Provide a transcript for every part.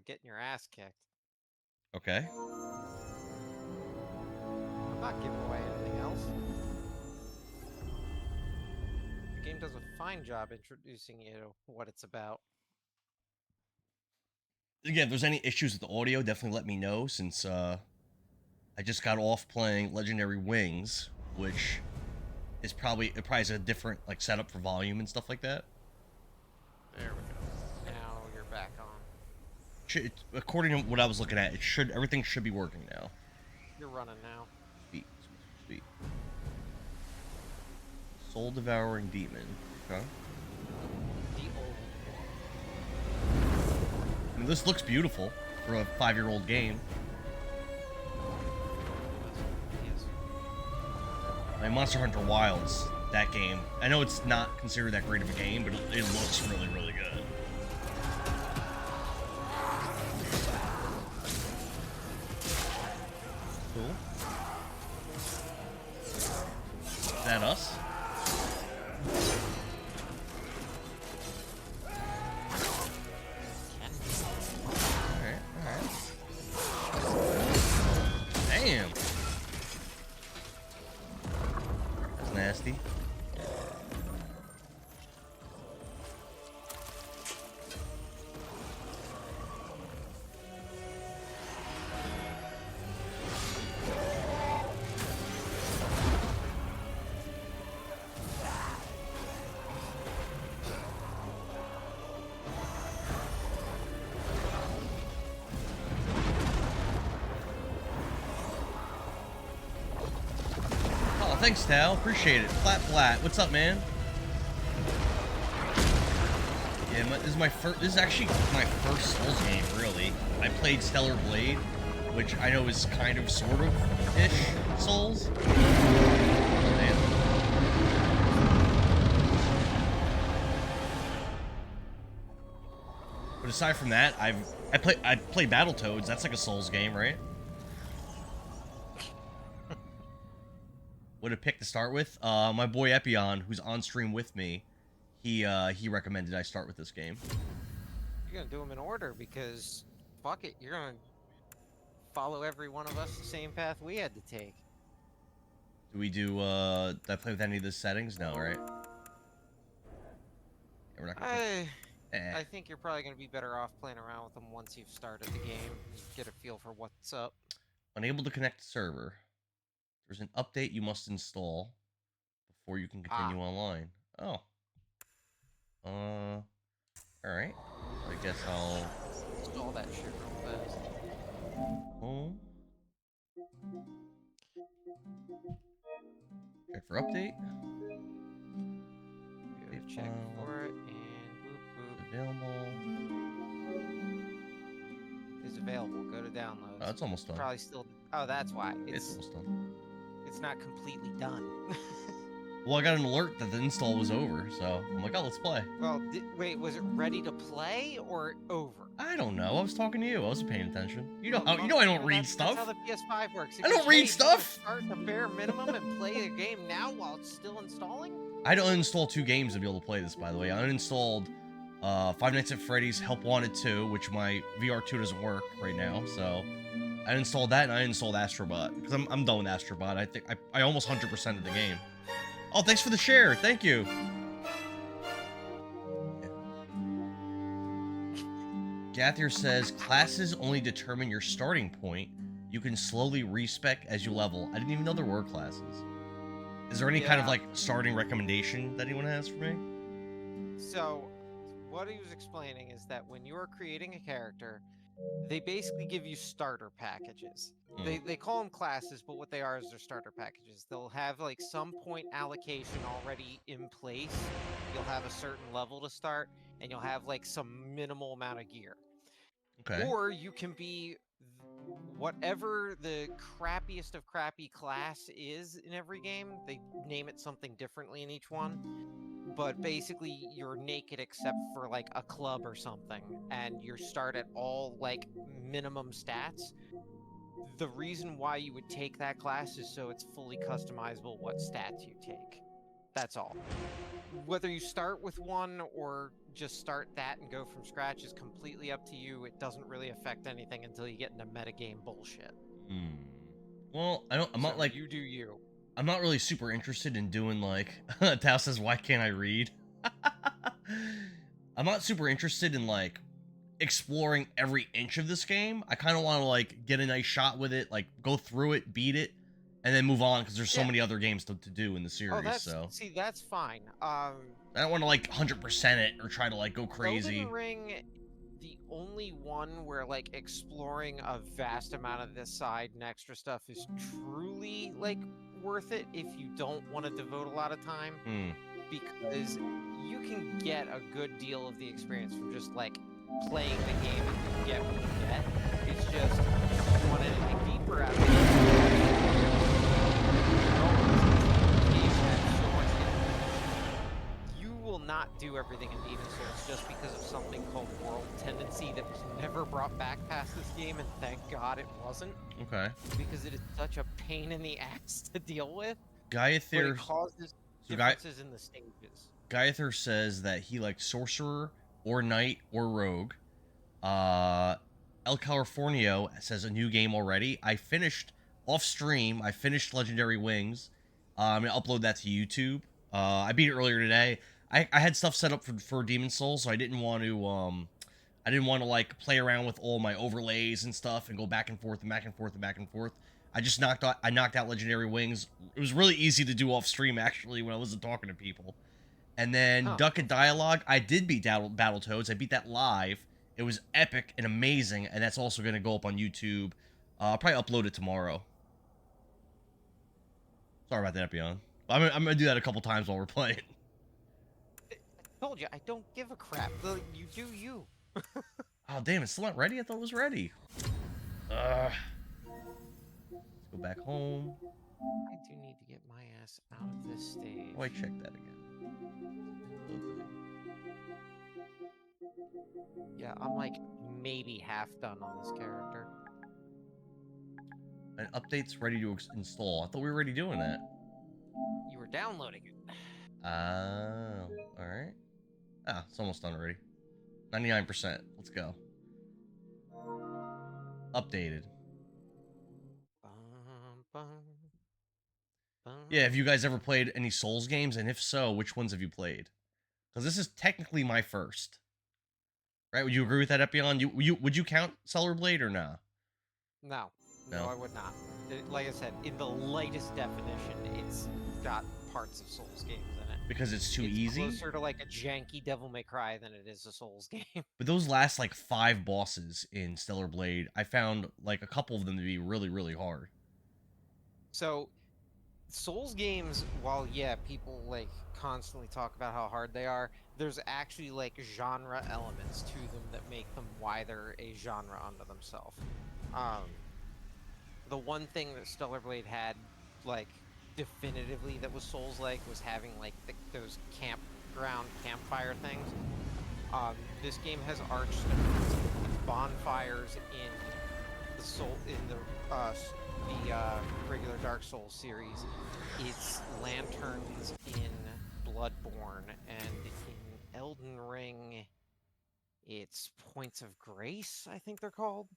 getting your ass kicked. Okay. I'm not giving away anything else. The game does a fine job introducing you to what it's about. Again, if there's any issues with the audio, definitely let me know, since I just got off playing Legendary Wings, which is probably is a different like setup for volume and stuff like that. There we go. Now you're back on. According to what I was looking at, everything should be working now. You're running now. Sweet, sweet. Soul Devouring Demon. Okay. The old. I mean, this looks beautiful for a 5-year-old game. Yes. Like Monster Hunter Wilds, that game. I know it's not considered that great of a game, but it looks really, really good. Cool. Is that us? Alright. Damn. That's nasty. Thanks, Tal. Appreciate it. Flat. What's up, man? Yeah, this is my first. This is actually my first Souls game, really. I played Stellar Blade, which I know is kind of, sort of, ish Souls. Damn. But aside from that, I play Battletoads. That's like a Souls game, right? What to pick to start with? My boy Epion, who's on stream with me, he recommended I start with this game. You're gonna do them in order because, fuck it, you're gonna follow every one of us the same path we had to take. Do we do, did I play with any of the settings? No, right? Yeah, we're not gonna I think you're probably gonna be better off playing around with them once you've started the game. You get a feel for what's up. Unable to connect to server. There's an update you must install before you can continue online. Oh. Alright. I guess I'll install that shit real fast. Home. Check for update. Check for it and boop. Is available. Go to downloads. Oh, it's almost done. Probably still. Oh, that's why. It's almost done. It's not completely done. Well, I got an alert that the install was over, so I'm like, oh, let's play. Well, wait, was it ready to play or over? I don't know. I was talking to you. I wasn't paying attention. You know how I don't read stuff. That's how the PS5 works. I don't read stuff. Start the bare minimum and play a game now while it's still installing. I had to uninstall 2 games to be able to play this. By the way, I uninstalled Five Nights at Freddy's Help Wanted 2, which my VR2 doesn't work right now, so I installed that, and I installed Astrobot because I'm done with Astrobot. I think I almost 100%ed the game. Oh, thanks for the share. Thank you. Gathier says, classes only determine your starting point. You can slowly respec as you level. I didn't even know there were classes. Is there any kind of, like, starting recommendation that anyone has for me? So, what he was explaining is that when you're creating a character, they basically give you starter packages. They call them classes, but what they are is their starter packages. They'll have like some point allocation already in place. You'll have a certain level to start, and you'll have like some minimal amount of gear. Okay. Or you can be whatever the crappiest of crappy class is in every game. They name it something differently in each one. But basically, you're naked except for like a club or something, and you start at all like minimum stats. The reason why you would take that class is so it's fully customizable what stats you take. That's all. Whether you start with one or just start that and go from scratch is completely up to you. It doesn't really affect anything until you get into metagame bullshit. Well, I'm not So like you do you. I'm not really super interested in doing like Tao says, why can't I read? I'm not super interested in like exploring every inch of this game. I kind of want to like get a nice shot with it, like go through it, beat it, and then move on because there's so Yeah. many other games to do in the series. Oh, So that's fine. I don't want to like 100% it or try to like go crazy. Elden Ring, the only one where like exploring a vast amount of this side and extra stuff is truly like worth it if you don't want to devote a lot of time, because you can get a good deal of the experience from just like playing the game and you get what you get. It's just you want anything deeper out of it. You will not do everything in Demon Souls just because of something called World Tendency that was never brought back past this game, and thank God it wasn't. Okay. Because it is such a pain in the ass to deal with. Gaiathir causes differences in the stages. Gaiathir says that he likes sorcerer or knight or rogue. El Californio says a new game already. I finished off stream. I finished Legendary Wings. I'm gonna upload that to YouTube. I beat it earlier today. I had stuff set up for Demon Souls, so I didn't want to like play around with all my overlays and stuff and go back and forth and back and forth and back and forth. I knocked out Legendary Wings. It was really easy to do off stream actually when I wasn't talking to people. And then Duck and Dialogue, I did beat Battletoads. I beat that live. It was epic and amazing, and that's also going to go up on YouTube. I'll probably upload it tomorrow. Sorry about that, Epion. I'm going to do that a couple times while we're playing. I told you, I don't give a crap. You do you. Oh, damn, it's still not ready? I thought it was ready. Let's go back home. I do need to get my ass out of this stage. Oh, I checked that again. Yeah, I'm like maybe half done on this character. An update's ready to install. I thought we were already doing that. You were downloading it. Oh, alright. Ah, it's almost done already. 99%. Let's go. Updated. Yeah, have you guys ever played any Souls games? And if so, which ones have you played? Because this is technically my first. Right? Would you agree with that, Epion? Would you count Stellar Blade or nah? No, I would not. Like I said, in the lightest definition, it's got parts of Souls games in it. Because it's too easy? It's closer to like a janky Devil May Cry than it is a Souls game. But those last like 5 bosses in Stellar Blade, I found like a couple of them to be really, really hard. So, Souls games, while yeah, people like constantly talk about how hard they are, there's actually like genre elements to them that make them why they're a genre unto themselves. The one thing that Stellar Blade had, like, definitively that was Souls-like was having like those campfire things. This game has arched bonfires in the regular Dark Souls series. It's lanterns in Bloodborne, and in Elden Ring, it's points of grace, I think they're called.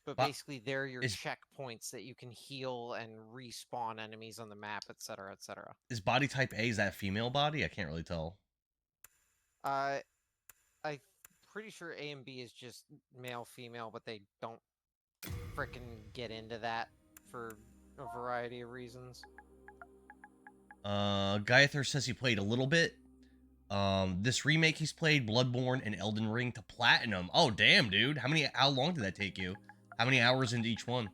But basically, they're your checkpoints that you can heal and respawn enemies on the map, etc., etc. Is body type A, is that female body? I can't really tell. I'm pretty sure A and B is just male, female, but they don't frickin' get into that for a variety of reasons. Gaiathir says he played a little bit. This remake he's played, Bloodborne and Elden Ring to Platinum. Oh, damn, dude. How long did that take you? How many hours into each one?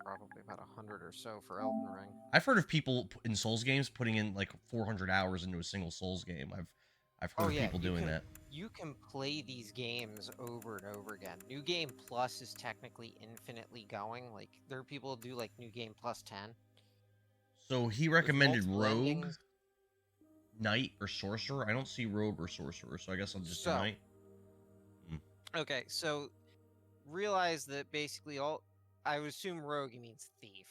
Probably about 100 or so for Elden Ring. I've heard of people in Souls games putting in like 400 hours into a single Souls game. I've heard of people doing that. You can play these games over and over again. New Game Plus is technically infinitely going. Like, there are people who do like New Game Plus 10. So he recommended Rogue, Knight, or Sorcerer. I don't see Rogue or Sorcerer, so I guess I'll just do Knight. Okay, so realize that basically I would assume Rogue means thief.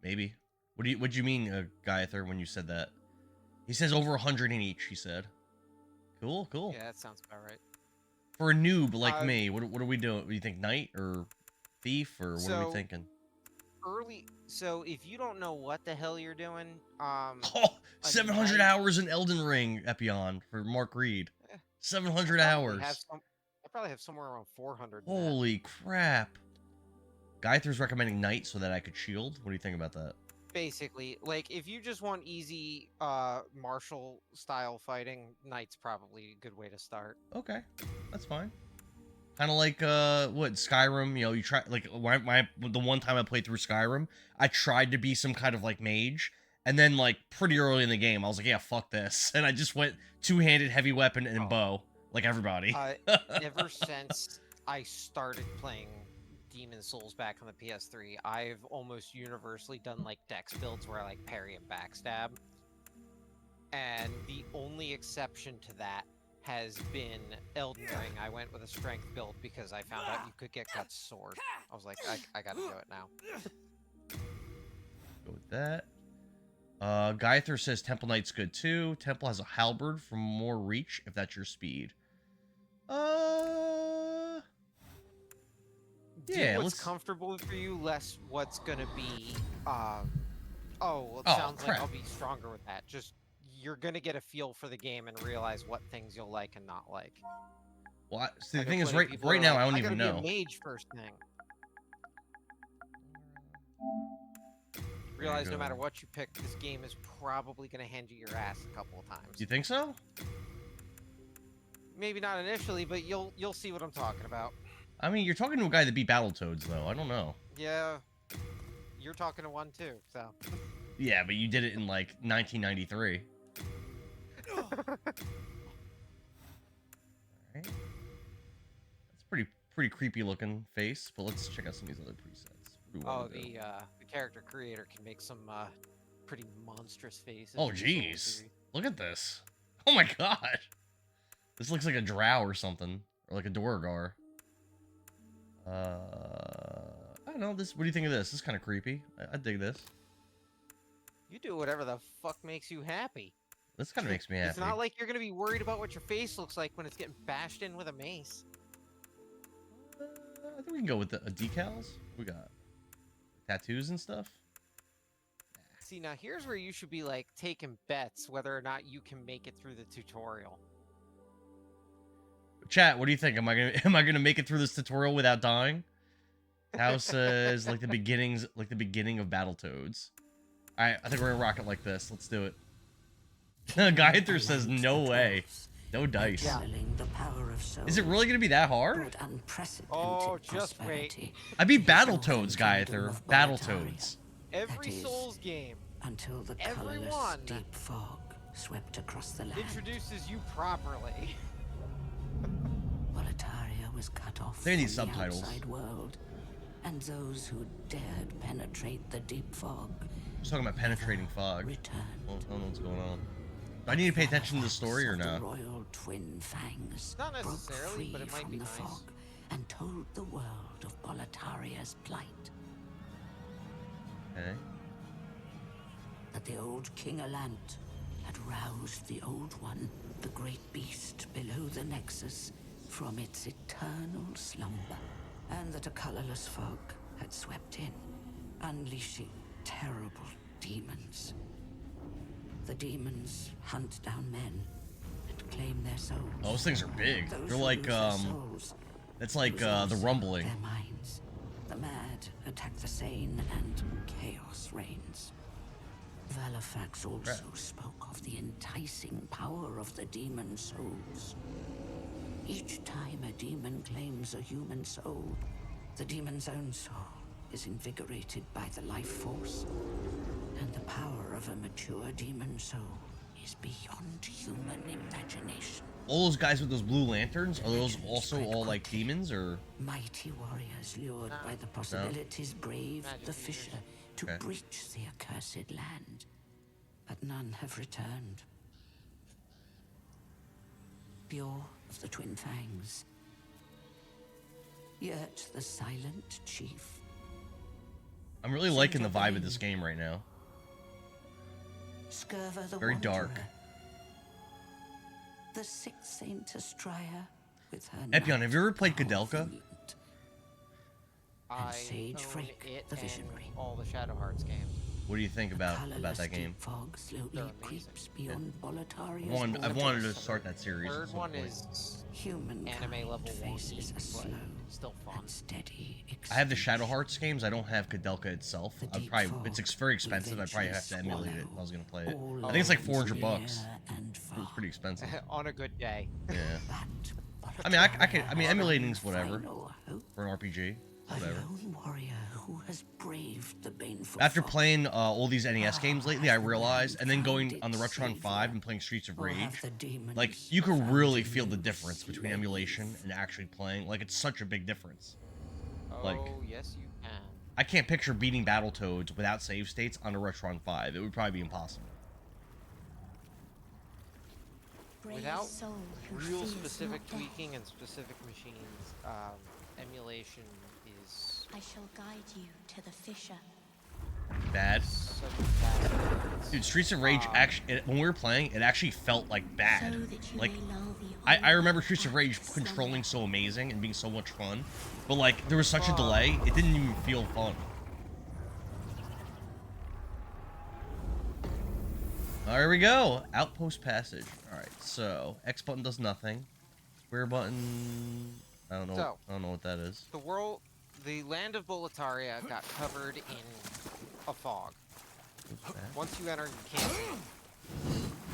Maybe. What'd you mean, Gaiathir, when you said that? He says over 100 in each, he said. Cool, cool. Yeah, that sounds about right. For a noob like me, what are we doing? Do you think knight or thief, or what are we thinking? So if you don't know what the hell you're doing, Oh, 700 hours in Elden Ring, Epion, for Mark Reed. 700 hours. I probably have somewhere around 400. Holy crap. Gaither's recommending knight so that I could shield. What do you think about that? Basically, like, if you just want easy martial style fighting, knight's probably a good way to start. Okay, that's fine. Kind of like what Skyrim, you know, you try, like, the one time I played through Skyrim, I tried to be some kind of like mage, and then like pretty early in the game I was like, yeah, fuck this, and I just went two-handed heavy weapon and bow like everybody. Ever since I started playing Demon Souls back on the PS3, I've almost universally done like dex builds where I like parry and backstab, and the only exception to that has been Elden Ring. I went with a strength build because I found out you could get Guts' sword. I was like, I gotta do it now. Go with that. Gaither says Temple Knight's good too. Temple has a halberd for more reach if that's your speed. Yeah, what's comfortable for you, less what's gonna be. It sounds like I'll be stronger with that. Just you're gonna get a feel for the game and realize what things you'll like and not like. Well, see, the thing is, right now, like, I don't even know. Be a mage first thing. Realize no matter what you pick, this game is probably gonna hand you your ass a couple of times. You think so? Maybe not initially, but you'll see what I'm talking about. I mean, you're talking to a guy that beat Battletoads, though. I don't know. Yeah, you're talking to one too, so. Yeah, but you did it in like 1993. Alright. That's pretty creepy looking face, but let's check out some of these other presets. Oh, the character creator can make some pretty monstrous faces. Oh, jeez. Look at this. Oh my god. This looks like a drow or something. Or like a Dwargar. I don't know. What do you think of this? This is kind of creepy. I dig this. You do whatever the fuck makes you happy. This kind of makes me happy. It's not like you're going to be worried about what your face looks like when it's getting bashed in with a mace. I think we can go with the decals. We got tattoos and stuff. See, now here's where you should be like taking bets whether or not you can make it through the tutorial. Chat, what do you think? Am I gonna make it through this tutorial without dying? House says like the beginning of Battletoads. Alright, I think we're gonna rock it like this. Let's do it. Gaither says no way. No dice. Is it really gonna be that hard? Oh, just wait. I beat Battletoads, Gaither. Battletoads. Every Souls game, until the everyone deep fog swept across the land. Introduces you properly. Boletaria was cut off they need from subtitles. The outside world, and those who dared penetrate the deep fog. I was talking about penetrating fog. Returned. I don't know what's going on. Do I need to pay attention to the story or not? The royal twin fangs not necessarily, but it might be the nice. fog and told the world of Boletaria's plight. Okay. That the old King Alant had roused the Old One, the great beast below the Nexus, from its eternal slumber, and that a colorless fog had swept in, unleashing terrible demons. The demons hunt down men and claim their souls. Oh, those things are big. They're like it's like the rumbling. Their minds. The mad attack the sane, and chaos reigns. Valifax also spoke of the enticing power of the demon souls. Each time a demon claims a human soul, the demon's own soul is invigorated by the life force, and the power of a mature demon soul is beyond human imagination. All those guys with those blue lanterns, are those also all like demons, or? Mighty warriors lured by the possibilities braved the fissure to breach the accursed land, but none have returned. Pure of the twin fangs, yet the silent chief. I'm really liking the vibe of this game right now. Scurva the Very dark. Wanderer the sixth Saint Astraea with her Epion, have you ever played knight Kudelka? Alvin. I Sage own Frake, it the and Visionary. all the Shadow Hearts games. What do you think about Colourless that game? deep fog slowly They're amazing. creeps beyond Boletaria's I've wanted to borders. start that series. Third at some one point. is Humankind anime level 1, faces a but slow still fun. and steady I have the extinction. Shadow Hearts games. I don't have Kudelka itself. The I'd deep probably fog it's very will expensive. I'd probably have to eventually emulate it if I was gonna play it. swallow I think it's like all $400 bucks. near and It's far. pretty expensive. On a good day. Yeah. But I mean, I can. I mean, Boletaria emulating's has whatever final hope. for an RPG. A Whatever. lone warrior who has braved the baneful After fog playing all these NES games lately, I has the realized, and then land going found on the its Retron 5 savior, and playing Streets of or Rage, have the demons like you can found really a feel the new difference between slave? emulation and actually playing. Like it's such a big difference. Oh, Like- yes, you can. I can't picture beating Battletoads without save states on a Retron 5. It would probably be impossible. Brave Without soul who real fears specific not death. tweaking and specific machines, emulation is I shall guide you to the fissure. Bad. such a bad Dude, Streets of Rage actually, when we were playing, it actually felt like bad. So that you Like, may lull the I remember old Streets of Rage back to controlling slumber. so amazing and being so much fun, but like there was such a delay, it didn't even feel fun. There we go. Outpost passage. All right, so X button does nothing. Square button. I don't know. So- I don't know what that is. the land of Boletaria got covered in a fog. What's that? Once you enter, you can't leave.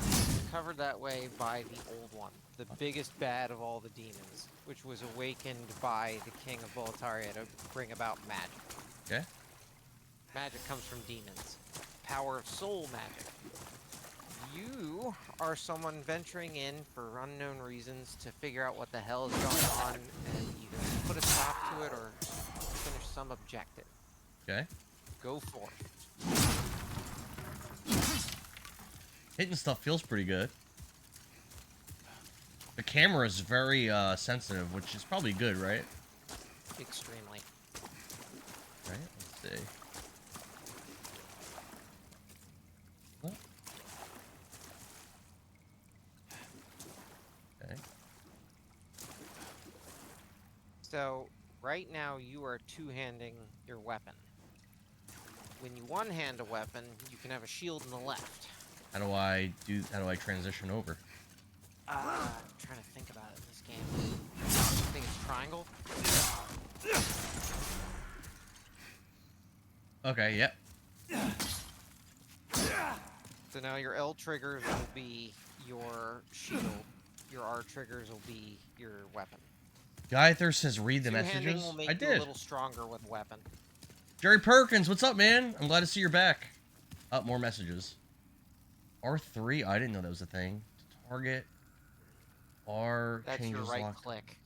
It's covered that way by the old one, the biggest bad of all the demons, which was awakened by the king of Boletaria to bring about magic. Okay. Magic comes from demons. Power of soul magic. You are someone venturing in for unknown reasons to figure out what the hell is going on and either put a stop to it or finish some objective. Okay. Go forth. Hitting stuff feels pretty good. The camera is very sensitive, which is probably good, right? Extremely. Right. Let's see. What? Okay. So, right now you are two-handing your weapon. When you one-hand a weapon, you can have a shield in the left. How do I transition over? I'm trying to think about it in this game. I think it's triangle. Okay, yep. So now your L triggers will be your shield. Your R triggers will be your weapon. Guyther says read the Two-handing messages. will make I you did. a little stronger with weapon. Jerry Perkins, what's up, man? I'm glad to see you're back. Up, more messages. R3, I didn't know that was a thing. Target. R That's changes your right lock. click.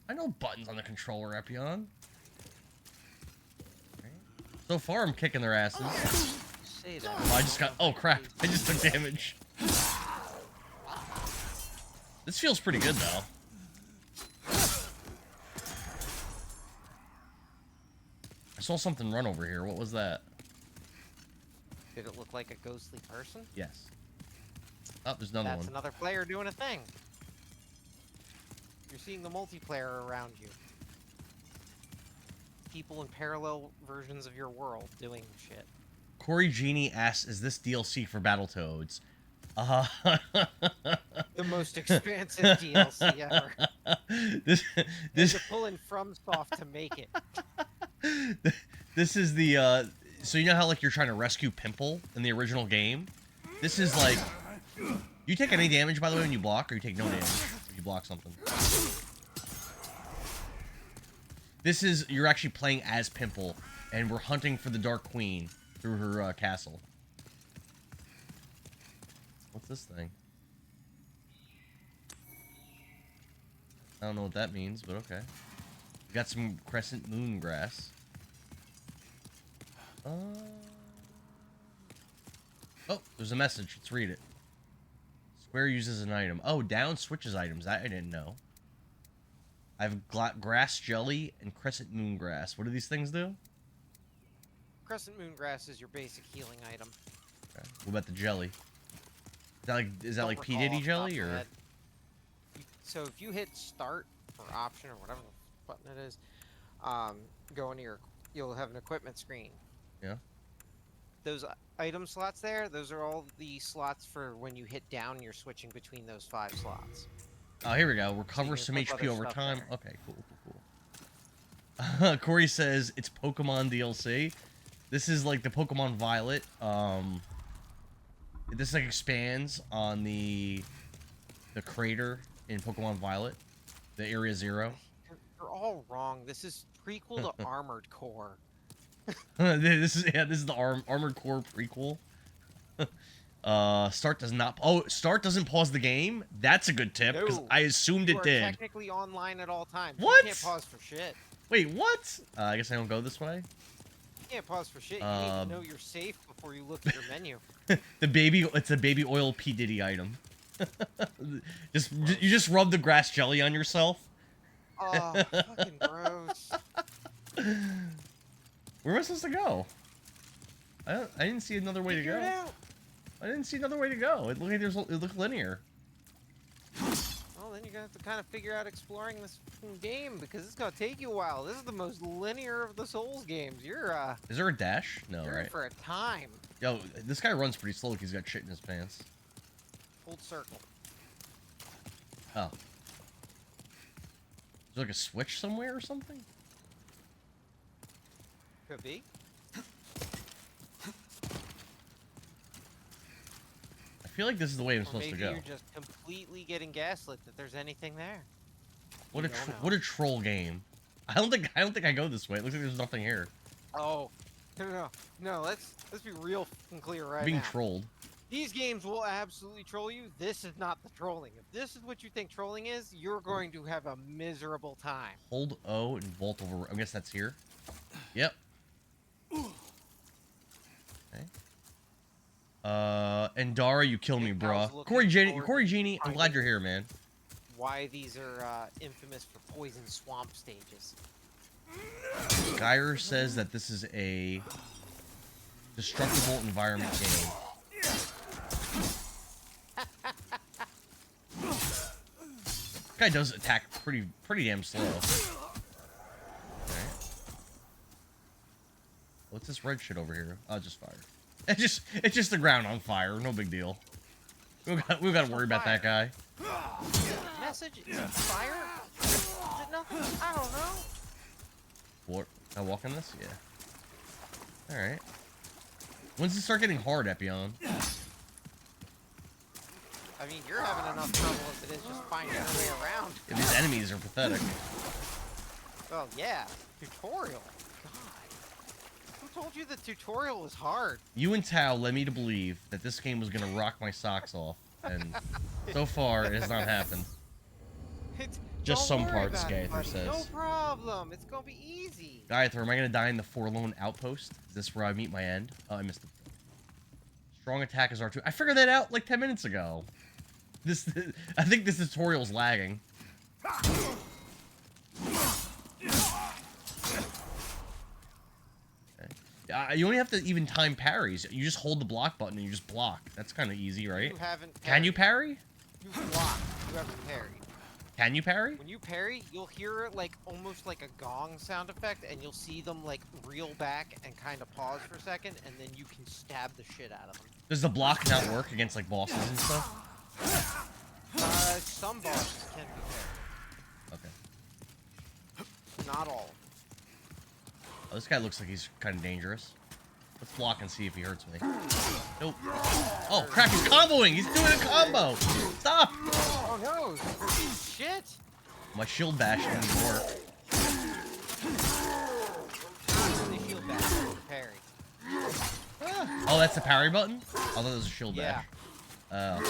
I know buttons on the controller, Epion. Right. So far, I'm kicking their asses. Say that. Oh, I just got. Oh crap! I just took damage. This feels pretty good though. I saw something run over here. What was that? Did it look like a ghostly person? Yes. Oh, there's another That's one. another player doing a thing. You're seeing the multiplayer around you. People in parallel versions of your world doing shit. Corey Genie asks, "Is this DLC for Battletoads?" The most expansive DLC ever. This This to pull in FromSoft to make it. this is the so you know how like you're trying to rescue Pimple in the original game? This is like you take any damage by the way when you block, or you take no damage if you block something. This is you're actually playing as Pimple, and we're hunting for the Dark Queen through her castle. What's this thing? I don't know what that means, but okay. We got some crescent moon grass. Oh, there's a message. Let's read it. Square uses an item. Oh, down switches items. That I didn't know. I have grass jelly and crescent moon grass. What do these things do? Crescent moon grass is your basic healing item. Okay. What about the jelly? Is that Don't like P recall Diddy off the top jelly of my or? head. So if you hit start or option or whatever button it is, go into you'll have an equipment screen. Yeah. Those item slots there, those are all the slots for when you hit down, you're switching between those 5 slots. Oh, here we go. Recover can some equip HP other over stuff time. there. Okay, cool. Corey says it's Pokemon DLC. This is like the Pokemon Violet. This like expands on the crater in Pokemon Violet, the Area 0. You're all wrong. This is prequel to Armored Core. This is the Armored Core prequel. Start doesn't pause the game. That's a good tip because No. I assumed it did. Technically online at all times. What? You can't pause for shit. Wait, what? I guess I don't go this way. You can't pause for shit. You need to know you're safe before you look at your menu. It's a baby oil P Diddy item. You just rub the grass jelly on yourself. Oh, fucking gross. Where am I supposed to go? I didn't see another way to go. Figure it out. I didn't see another way to go. It looked linear. Well, then you're gonna have to kind of figure out exploring this fucking game because it's gonna take you a while. This is the most linear of the Souls games. You're Is there a dash? No, you're in right? for a time. Yo, this guy runs pretty slow. Like he's got shit in his pants. Hold circle. Oh. Is there like a switch somewhere or something? Could be. I feel like this is the way I'm Or supposed to maybe go. you're just completely getting gaslit that there's anything there. What You don't know. what a troll game. I don't think I go this way. It looks like there's nothing here. Oh, no. Let's be real fucking clear right Being now. trolled. These games will absolutely troll you. This is not the trolling. If this is what you think trolling is, you're going to have a miserable time. Hold O and vault over. I guess that's here. Yep. Okay. And Dara, you kill me, I was bruh. looking Corey forward to Genie, I'm glad you're here, man. Why these are infamous for poison swamp stages. Geyer says that this is a destructible environment game. Guy does attack pretty damn slow. Okay. What's this red shit over here? Oh, just fire. It's just the ground on fire. No big deal. We got to worry about that guy. Message? Is it fire? Is it nothing? I don't know. What? Can I walk in this? Yeah. Alright. When's it start getting hard, Epion? I mean, you're having enough trouble as it is just finding your way around. Yeah, these enemies are pathetic. Oh, yeah. Tutorial. God. Who told you the tutorial was hard? You and Tao led me to believe that this game was gonna rock my socks off, and so far it has not happened. Just Don't some worry parts, about it, Gaither buddy. says. No problem. It's gonna be easy. Gaither, am I gonna die in the Forlorn Outpost? Is this where I meet my end? Oh, I missed it. Strong attack is R2. I figured that out like 10 minutes ago. I think this tutorial's lagging. Okay. You only have to even time parries. You just hold the block button and you just block. That's kind of easy, right? You haven't parried. Can you parry? You block. You haven't parried. Can you parry? When you parry, you'll hear like almost like a gong sound effect, and you'll see them like reel back and kind of pause for a second, and then you can stab the shit out of them. Does the block not work against like bosses and stuff? Some bosses can be parried. Okay. Not all. Oh, this guy looks like he's kind of dangerous. Let's block and see if he hurts me. Nope. Oh, crap, he's comboing! He's doing a combo! Stop! Oh no! Shit! My shield bash didn't work. They shield back for parry. Oh, that's the parry button? I thought it was a shield Yeah. bash.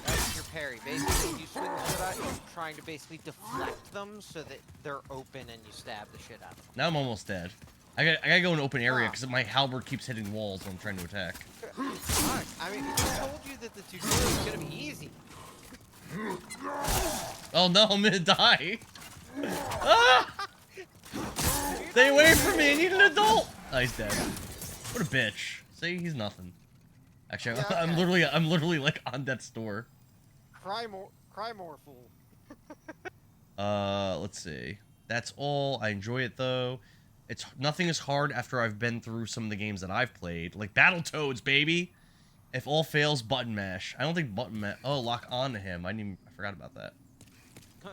That's your parry. Basically, you swing the shit out, you're trying to basically deflect them so that they're open and you stab the shit out of them. Now I'm almost dead. I gotta go in an open area because my halberd keeps hitting walls when I'm trying to attack. Fuck. I mean, who told you that the tutorial is gonna be easy? Oh no, I'm gonna die! Ah! Stay away from me, I need an adult! Oh, he's dead. What a bitch. See, he's nothing. Actually, Yeah, I'm okay. literally like on that store. Cry more, fool. Let's see. That's all. I enjoy it though. It's nothing is hard after I've been through some of the games that I've played, like Battletoads, baby. If all fails, button mash. I don't think button mash. Oh, lock on to him. I forgot about that.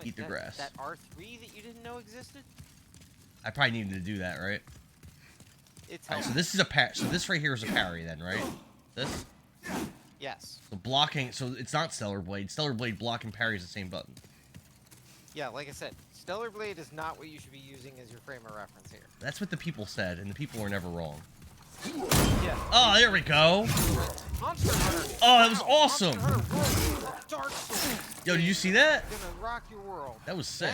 Eat the grass. That R3 that you didn't know existed? I probably needed to do that, right? It's Alright, so helpful. this is a so this right here is a parry then, right? This? Yes. So blocking, so it's not Stellar Blade. Stellar Blade block and parry is the same button. Yeah, like I said, Stellar Blade is not what you should be using as your frame of reference here. That's what the people said, and the people were never wrong. Yeah. Oh, there we go. Monster Hunter. Oh, that was awesome. Monster Hunter World, Dark Souls. Yo, did you see that? Gonna rock your world. That was sick.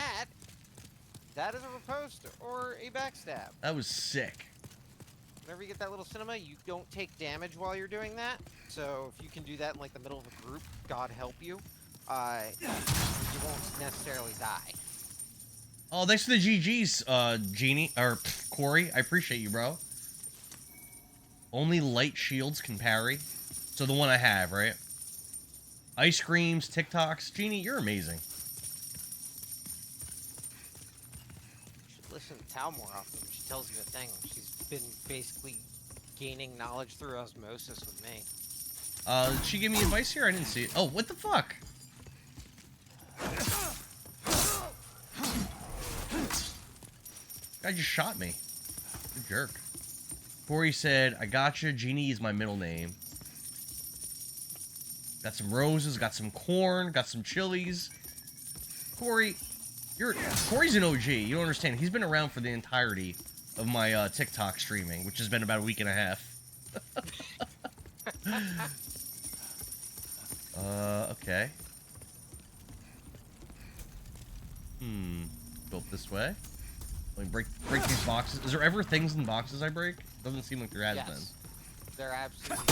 That is a riposte or a backstab. That was sick. Whenever you get that little cinema, you don't take damage while you're doing that. So if you can do that in like the middle of a group, God help you, you won't necessarily die. Oh, thanks for the GGs, Genie, or Corey. I appreciate you, bro. Only light shields can parry. So the one I have, right? Ice creams, TikToks. Genie, you're amazing. You should listen to Tal more often when she tells you a thing. She's been basically gaining knowledge through osmosis with me. Did she give me advice here? I didn't see it. Oh, what the fuck? Guy just shot me. You jerk. Corey said, I gotcha. Genie is my middle name. Got some roses, got some corn, got some chilies. Corey, Corey's an OG. You don't understand. He's been around for the entirety of my TikTok streaming, which has been about a week and a half. Okay. Go up this way. Let me break these boxes. Is there ever things in boxes I break? Doesn't seem like there has been. There absolutely.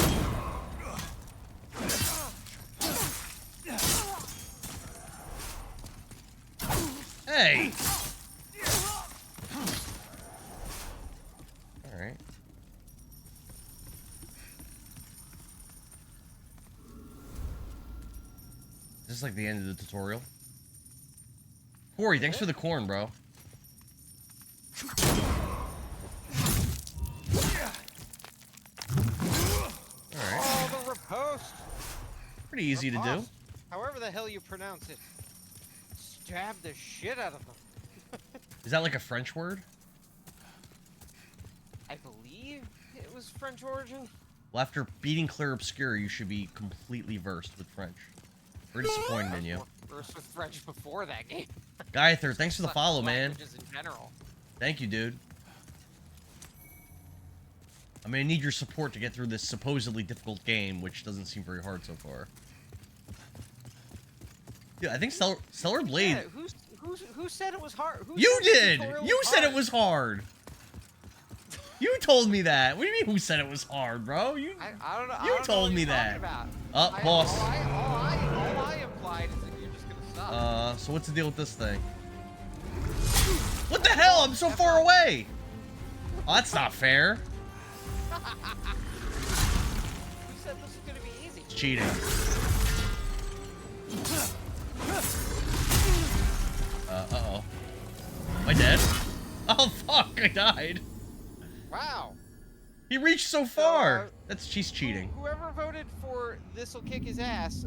Hey! Alright. Is this like the end of the tutorial? Corey, thanks for the corn, bro. Alright. Oh, the riposte! Pretty easy to do. Riposte. However the hell you pronounce it. Stab the shit out of them. Is that like a French word? I believe it was French origin. Well, after beating Clear Obscure, you should be completely versed with French. We're disappointed in you. Versed with French before that game. Gaither, thanks for the follow, man. Languages in general. Thank you, dude. I'm gonna need your support to get through this supposedly difficult game, which doesn't seem very hard so far. Yeah, I think Stellar Blade... Yeah, who said it was hard? You did! You said it was hard! You told me that! What do you mean who said it was hard, bro? I don't know. You told me that. Boss. All I implied is that you're just gonna suck. So what's the deal with this thing? What the hell? I'm so far away! Oh, that's not fair. Who said this was gonna be easy? It's cheating. Uh-oh. Am I dead? Oh, fuck, I died. Wow. He reached so far. She's cheating. Whoever voted for this'll kick his ass,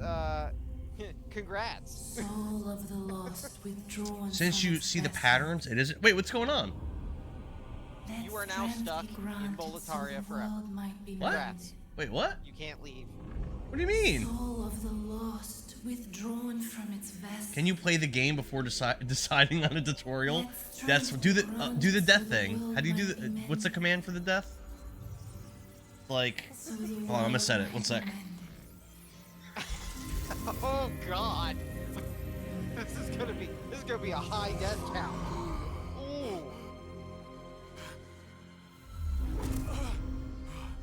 congrats. Soul of the lost withdrawn. Since you see the patterns, it isn't... Wait, what's going on? You are now stuck in Boletaria forever. What? Congrats. Wait, what? You can't leave. What do you mean? Soul of the lost withdrawn from its vessel. Can you play the game before deciding on a tutorial? Do the death thing. How do you do the... What's the command for the death? Like... Hold on, I'm gonna set it. One sec. Oh god. This is gonna be a high death count. Ooh.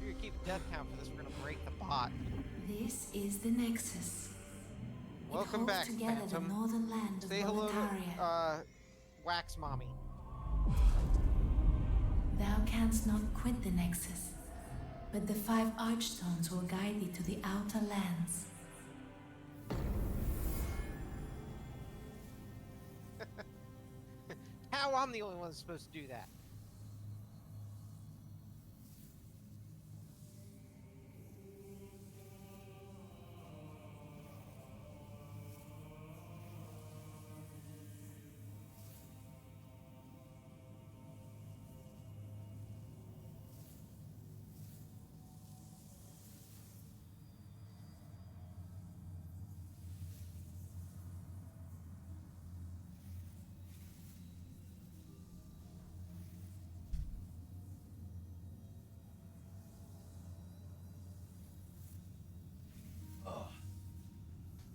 You're gonna keep death count for this, we're gonna break the bot. This is the Nexus. Welcome back, together Phantom. the northern land of Say hello Boletaria. to, Wax Mommy. Thou canst not quit the Nexus. but the 5 archstones will guide thee to the outer lands. How I'm the only one that's supposed to do that?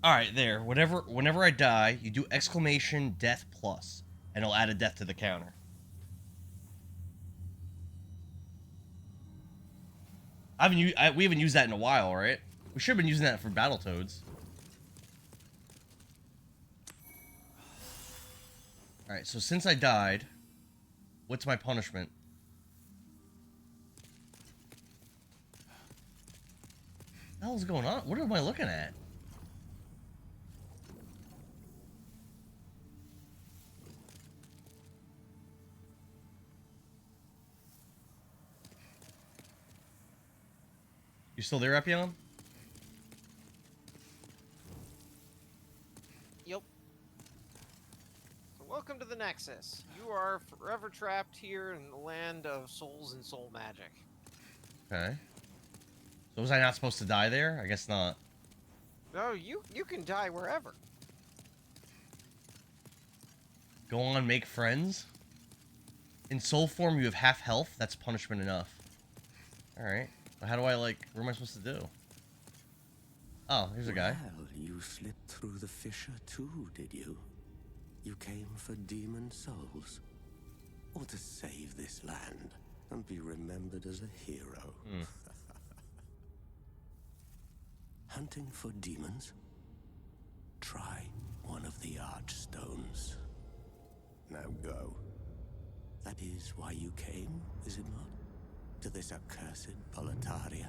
Alright, there. Whenever I die, you do exclamation death plus, and it'll add a death to the counter. We haven't used that in a while, right? We should have been using that for Battletoads. Alright, so since I died, what's my punishment? What the hell's going on? What am I looking at? You still there, Epion? Yep. So welcome to the Nexus. You are forever trapped here in the land of souls and soul magic. Okay. So was I not supposed to die there? I guess not. No, you can die wherever. Go on, make friends. In soul form, you have half health. That's punishment enough. Alright. How do I, like, what am I supposed to do? Oh, here's a guy. Well, you slipped through the fissure too, did you? You came for demon souls? Or to save this land and be remembered as a hero? Hunting for demons? Try one of the archstones. Now go. That is why you came, is it not? To this accursed Boletaria.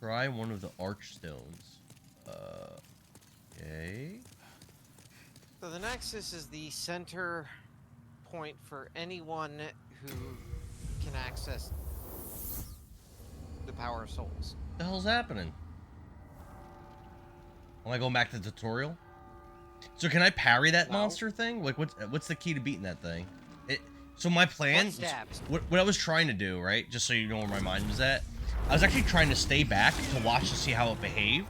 Try one of the archstones. Okay. So the Nexus is the center point for anyone who can access the power of souls. What the hell's happening? Am I going back to the tutorial? So can I parry that monster thing? Like, what's the key to beating that thing? So my plan, what I was trying to do, right? Just so you know where my mind was at, I was actually trying to stay back to watch to see how it behaved,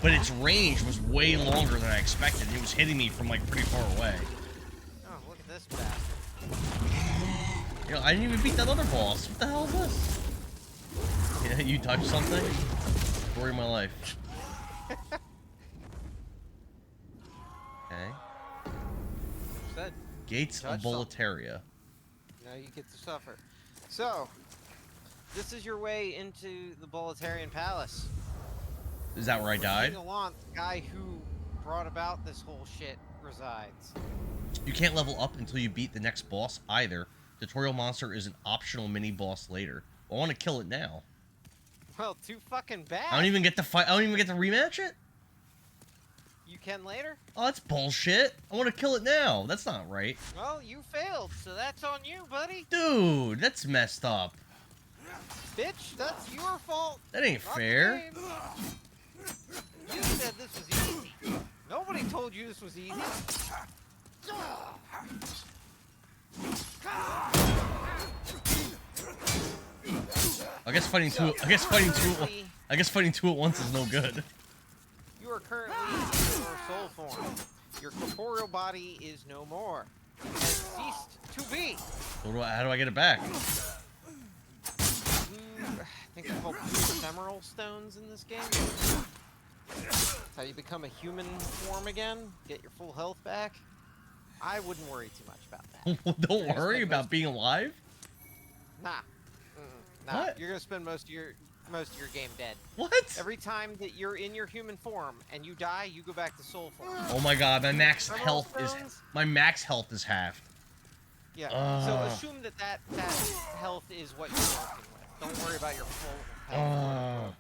but its range was way longer than I expected. It was hitting me from like pretty far away. Oh, look at this bastard. You know, I didn't even beat that other boss. What the hell is this? Yeah, you touched something? Story of my life. Okay. Said, Gates of Boletaria. Now you get to suffer. So, this is your way into the Boletarian Palace. Is that where I died? King Allant, the guy who brought about this whole shit, resides. You can't level up until you beat the next boss either. Tutorial monster is an optional mini boss later. I want to kill it now. Well, too fucking bad. I don't even get to fight. I don't even get to rematch it. You can later? Oh, that's bullshit. I want to kill it now. That's not right. Well, you failed, so that's on you, buddy. Dude, that's messed up. Bitch, that's your fault. That ain't fair. You said this was easy. Nobody told you this was easy. I guess fighting two. I guess fighting two at once is no good. You are currently in your soul form. Your corporeal body is no more. It has ceased to be. So how do I get it back? I think they're called ephemeral stones in this game. That's how you become a human form again. Get your full health back. I wouldn't worry too much about that. Don't worry about being alive. Nah. Nah. What? You're gonna spend most of your game dead. What? Every time that you're in your human form and you die, you go back to soul form. Oh my god, my max Ephemeral health stones? is halved. Yeah, Yeah. So assume that health is what you're working with. Don't worry about your full health.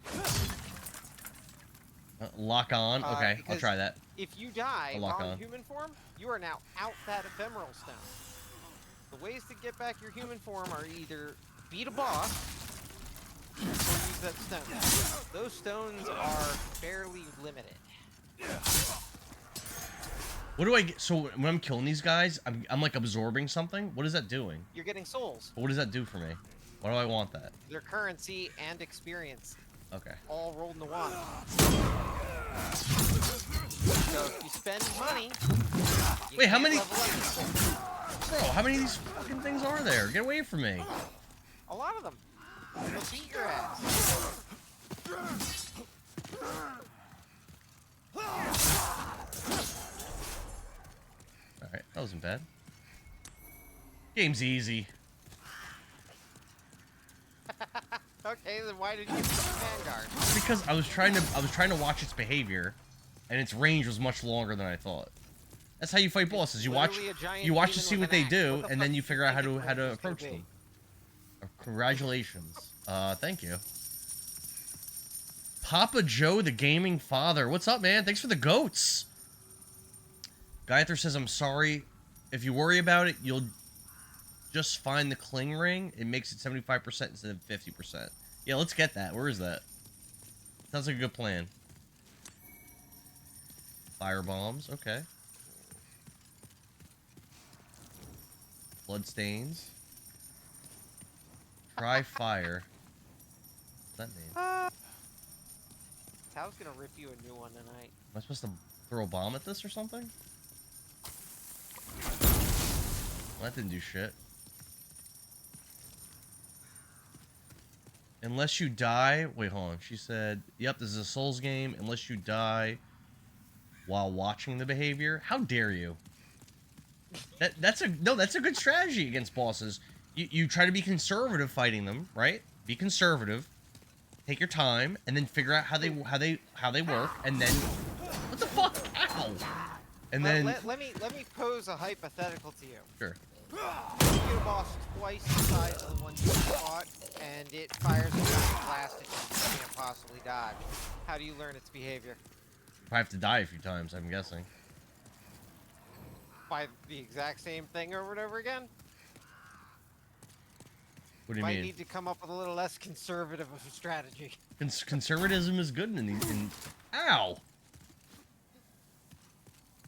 Lock on. Okay, I'll try that. If you die lock while on. in human form, you are now out that ephemeral stone. The ways to get back your human form are either beat a boss or use that stone. Those stones are fairly limited. What do I get? So when I'm killing these guys, I'm like absorbing something. What is that doing? You're getting souls. What does that do for me? Why do I want that? Their currency and experience. Okay. All rolled into one. So if you spend money, you wait, how can't many? level up. Bro, how many of these fucking things are there? Get away from me! A lot of them. They'll beat your ass. Alright, that wasn't bad. Game's easy. Okay, then why did you pick Vanguard? Because I was trying to watch its behavior, and its range was much longer than I thought. That's how you fight bosses. You watch to see what they do, and then you figure out how to approach them. Congratulations. Thank you. Papa Joe, the gaming father. What's up, man? Thanks for the goats. Guyther says, I'm sorry. If you worry about it, you'll just find the cling ring. It makes it 75% instead of 50%. Yeah, let's get that. Where is that? Sounds like a good plan. Fire bombs. Okay. Bloodstains. Try fire. What's that mean? Tao's gonna rip you a new one tonight. Am I supposed to throw a bomb at this or something? Well, that didn't do shit. Unless you die... Wait, hold on. She said, yep, this is a Souls game. Unless you die while watching the behavior. How dare you? That's a good strategy against bosses. You try to be conservative fighting them, right? Be conservative. Take your time, and then figure out how they work, and then... What the fuck? Ow! And then... Let me pose a hypothetical to you. Sure. You get a boss twice the size of the one you fought, and it fires a giant blast at you can't possibly dodge. How do you learn its behavior? I have to die a few times, I'm guessing. By the exact same thing over and over again? What do you Might mean? need to come up with a little less conservative of a strategy. Conservatism is good in these. Ow!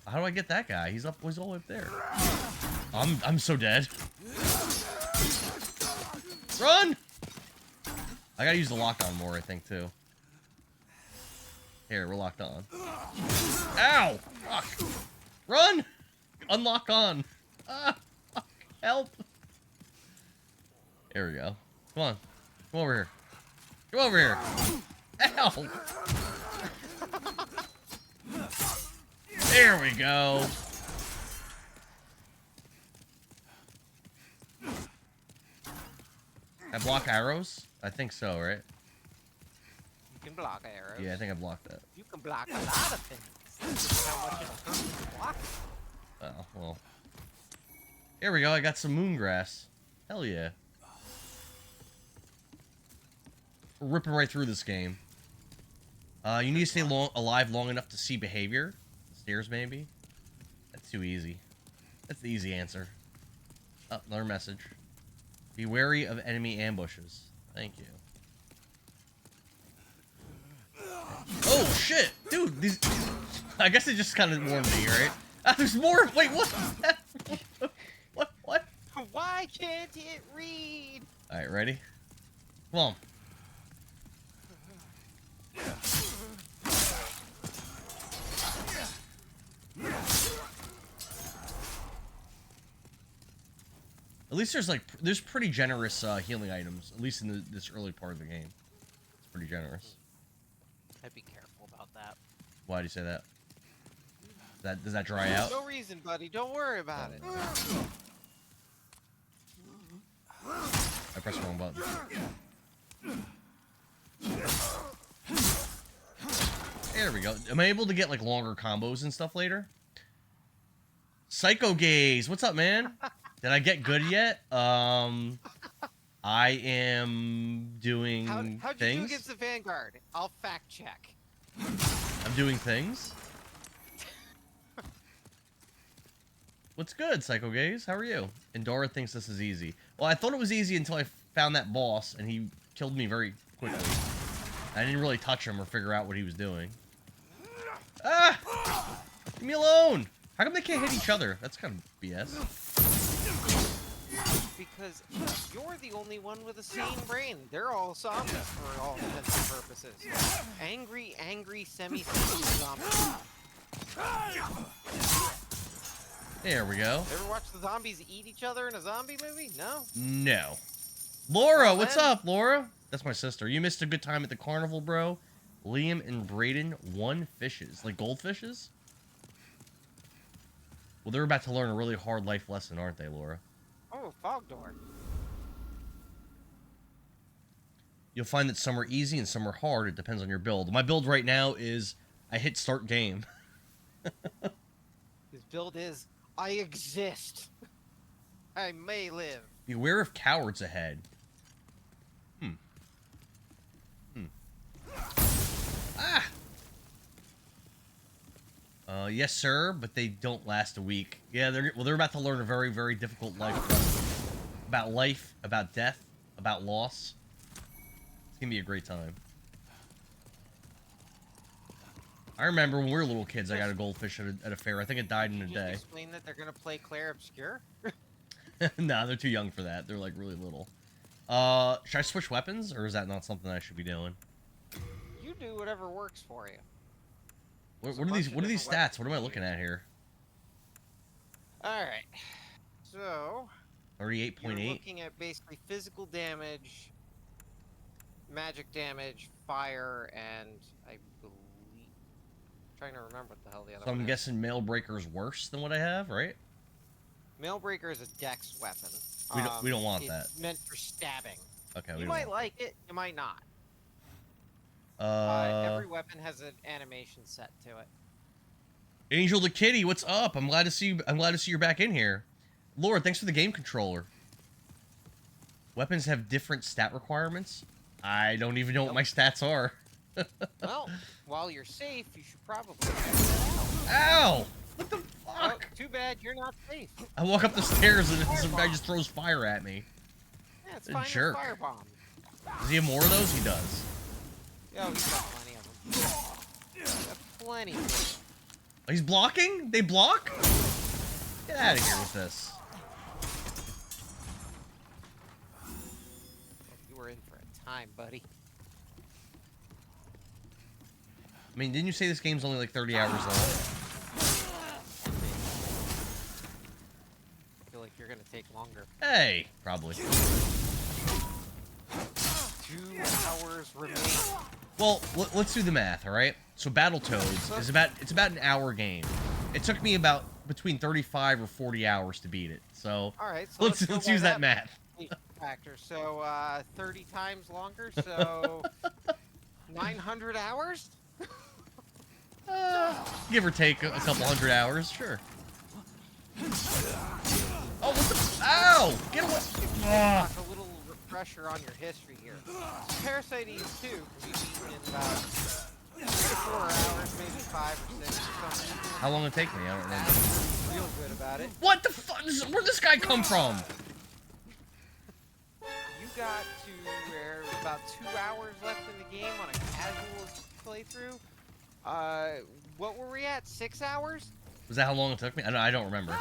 How do I get that guy? He's all the way up there. I'm so dead. Run! I gotta use the lock on more, I think, too. Here, we're locked on. Ow! Fuck! Run! Unlock on. Ah! Fuck! Help! There we go. Come on. Come over here. Come over here. Ow! There we go. I block arrows? I think so, right? You can block arrows. Yeah, I think I blocked that. You can block a lot of things. How much it hurts to block it. Oh, well. Here we go, I got some moongrass. Hell yeah. We're ripping right through this game. You need to stay alive long enough to see behavior. Stairs, maybe? That's too easy. That's the easy answer. Oh, another message. Be wary of enemy ambushes. Thank you. Oh, shit! Dude, these... I guess it just kind of warned me, right? There's more! Wait, what? What? Why can't it read? Alright, ready? Come on. At least there's pretty generous healing items, at least in this early part of the game. It's pretty generous. I'd be careful about that. Why do you say that? Does that dry out? No reason, buddy. Don't worry about it. I pressed the wrong button. There we go. Am I able to get like longer combos and stuff later? Psycho Gaze, what's up, man? Did I get good yet? I am doing How'd you do things. against the Vanguard? I'll fact check. I'm doing things. What's good, Psycho Gaze? How are you? Endora thinks this is easy. Well, I thought it was easy until I found that boss, and he killed me very quickly. I didn't really touch him or figure out what he was doing. Ah! Leave me alone! How come they can't hit each other? That's kind of BS. Because you're the only one with a sane brain. They're all zombies for all intents and purposes. Angry, semi-sentient zombies. There we go. Ever watch the zombies eat each other in a zombie movie? No? No. Laura, Well, what's then- up, Laura? That's my sister. You missed a good time at the carnival, bro. Liam and Brayden won fishes. Like goldfishes? Well, they're about to learn a really hard life lesson, aren't they, Laura? Oh, fog door. You'll find that some are easy and some are hard. It depends on your build. My build right now is I hit start game. His build is, I exist. I may live. Beware of cowards ahead. Ah! Yes, sir, but they don't last a week. Yeah, they're about to learn a very, very difficult life lesson. About life, about death, about loss. It's gonna be a great time. I remember when we were little kids, I got a goldfish at a fair. I think it died in a Just day. explain that they're gonna play Claire Obscure? Nah, they're too young for that. They're like really little. Should I switch weapons, or is that not something I should be doing? You do whatever works for you. What There's a are these? bunch of What are these different stats? weapons What am I you looking can at here? Alright. So, 38.8. you're looking at basically physical damage, magic damage, fire, and I believe... trying to remember what the hell the other So one I'm is. guessing Mailbreaker's worse than what I have, right? Mailbreaker is a dex weapon. We don't want it's that. meant for stabbing. Okay, we You don't might want like it, you might not. that. Every weapon has an animation set to it. Angel the Kitty, what's up? I'm glad to see you. I'm glad to see you're back in here. Laura, thanks for the game controller. Weapons have different stat requirements. I don't even know what my stats are. Well, while you're safe, you should probably check that out. Ow! What the Oh, fuck? too bad you're not safe. I walk up the stairs and some guy just throws fire at me. Yeah, it's A fine jerk. with firebomb. Does he have more of those? He does. Oh, he's got plenty of them. He's got plenty of them. Oh, he's blocking? They block? Get out of here with this. You were in for a time, buddy. I mean, didn't you say this game's only like 30 hours long? I feel like you're gonna take longer. Hey, probably. 2 hours remain. Well, let's do the math, all right? So Battletoads is about an hour game. It took me about between 35 or 40 hours to beat it. So All right, so let's go by use that math. factor. So 30 times longer. So 900 hours. Give or take a couple hundred hours, sure. Oh, what the? Ow! Get away! Ah. A little refresher on your history here. Parasite Eve 2 can be beaten in about 3 to 4 hours, maybe 5 or 6 or something. How long did it take me? I don't remember. Feel good about it. What the fuck? Where'd this guy come from? You got to where about 2 hours left in the game on a casual playthrough. What were we at? 6 hours? Was that how long it took me? I don't remember.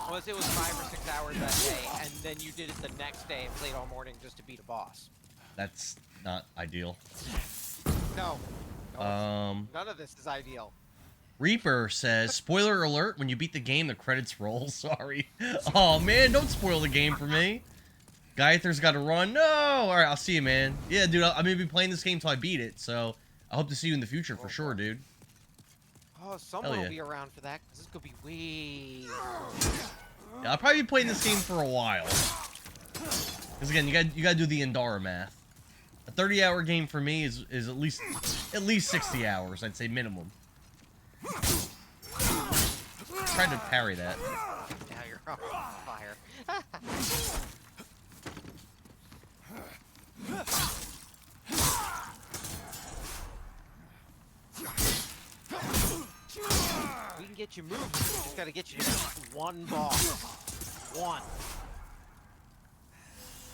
Well, it was 5 or 6 hours that day, and then you did it the next day and played all morning just to beat a boss. That's not ideal. No. None of this is ideal. Reaper says, spoiler alert, when you beat the game, the credits roll. Sorry. Oh, man, don't spoil the game for me. Gaither's got to run. No! Alright, I'll see you, man. Yeah, dude, I'm going to be playing this game till I beat it, so I hope to see you in the future for sure, dude. Oh, someone yeah. will be around for that, because this could be way... Yeah, I'll probably be playing this game for a while. Because again, you got to do the Endara math. A 30-hour game for me is at least 60 hours, I'd say minimum. Tried to parry that. Yeah, you're Fire. We can get you moving. We just gotta get you to one boss. One.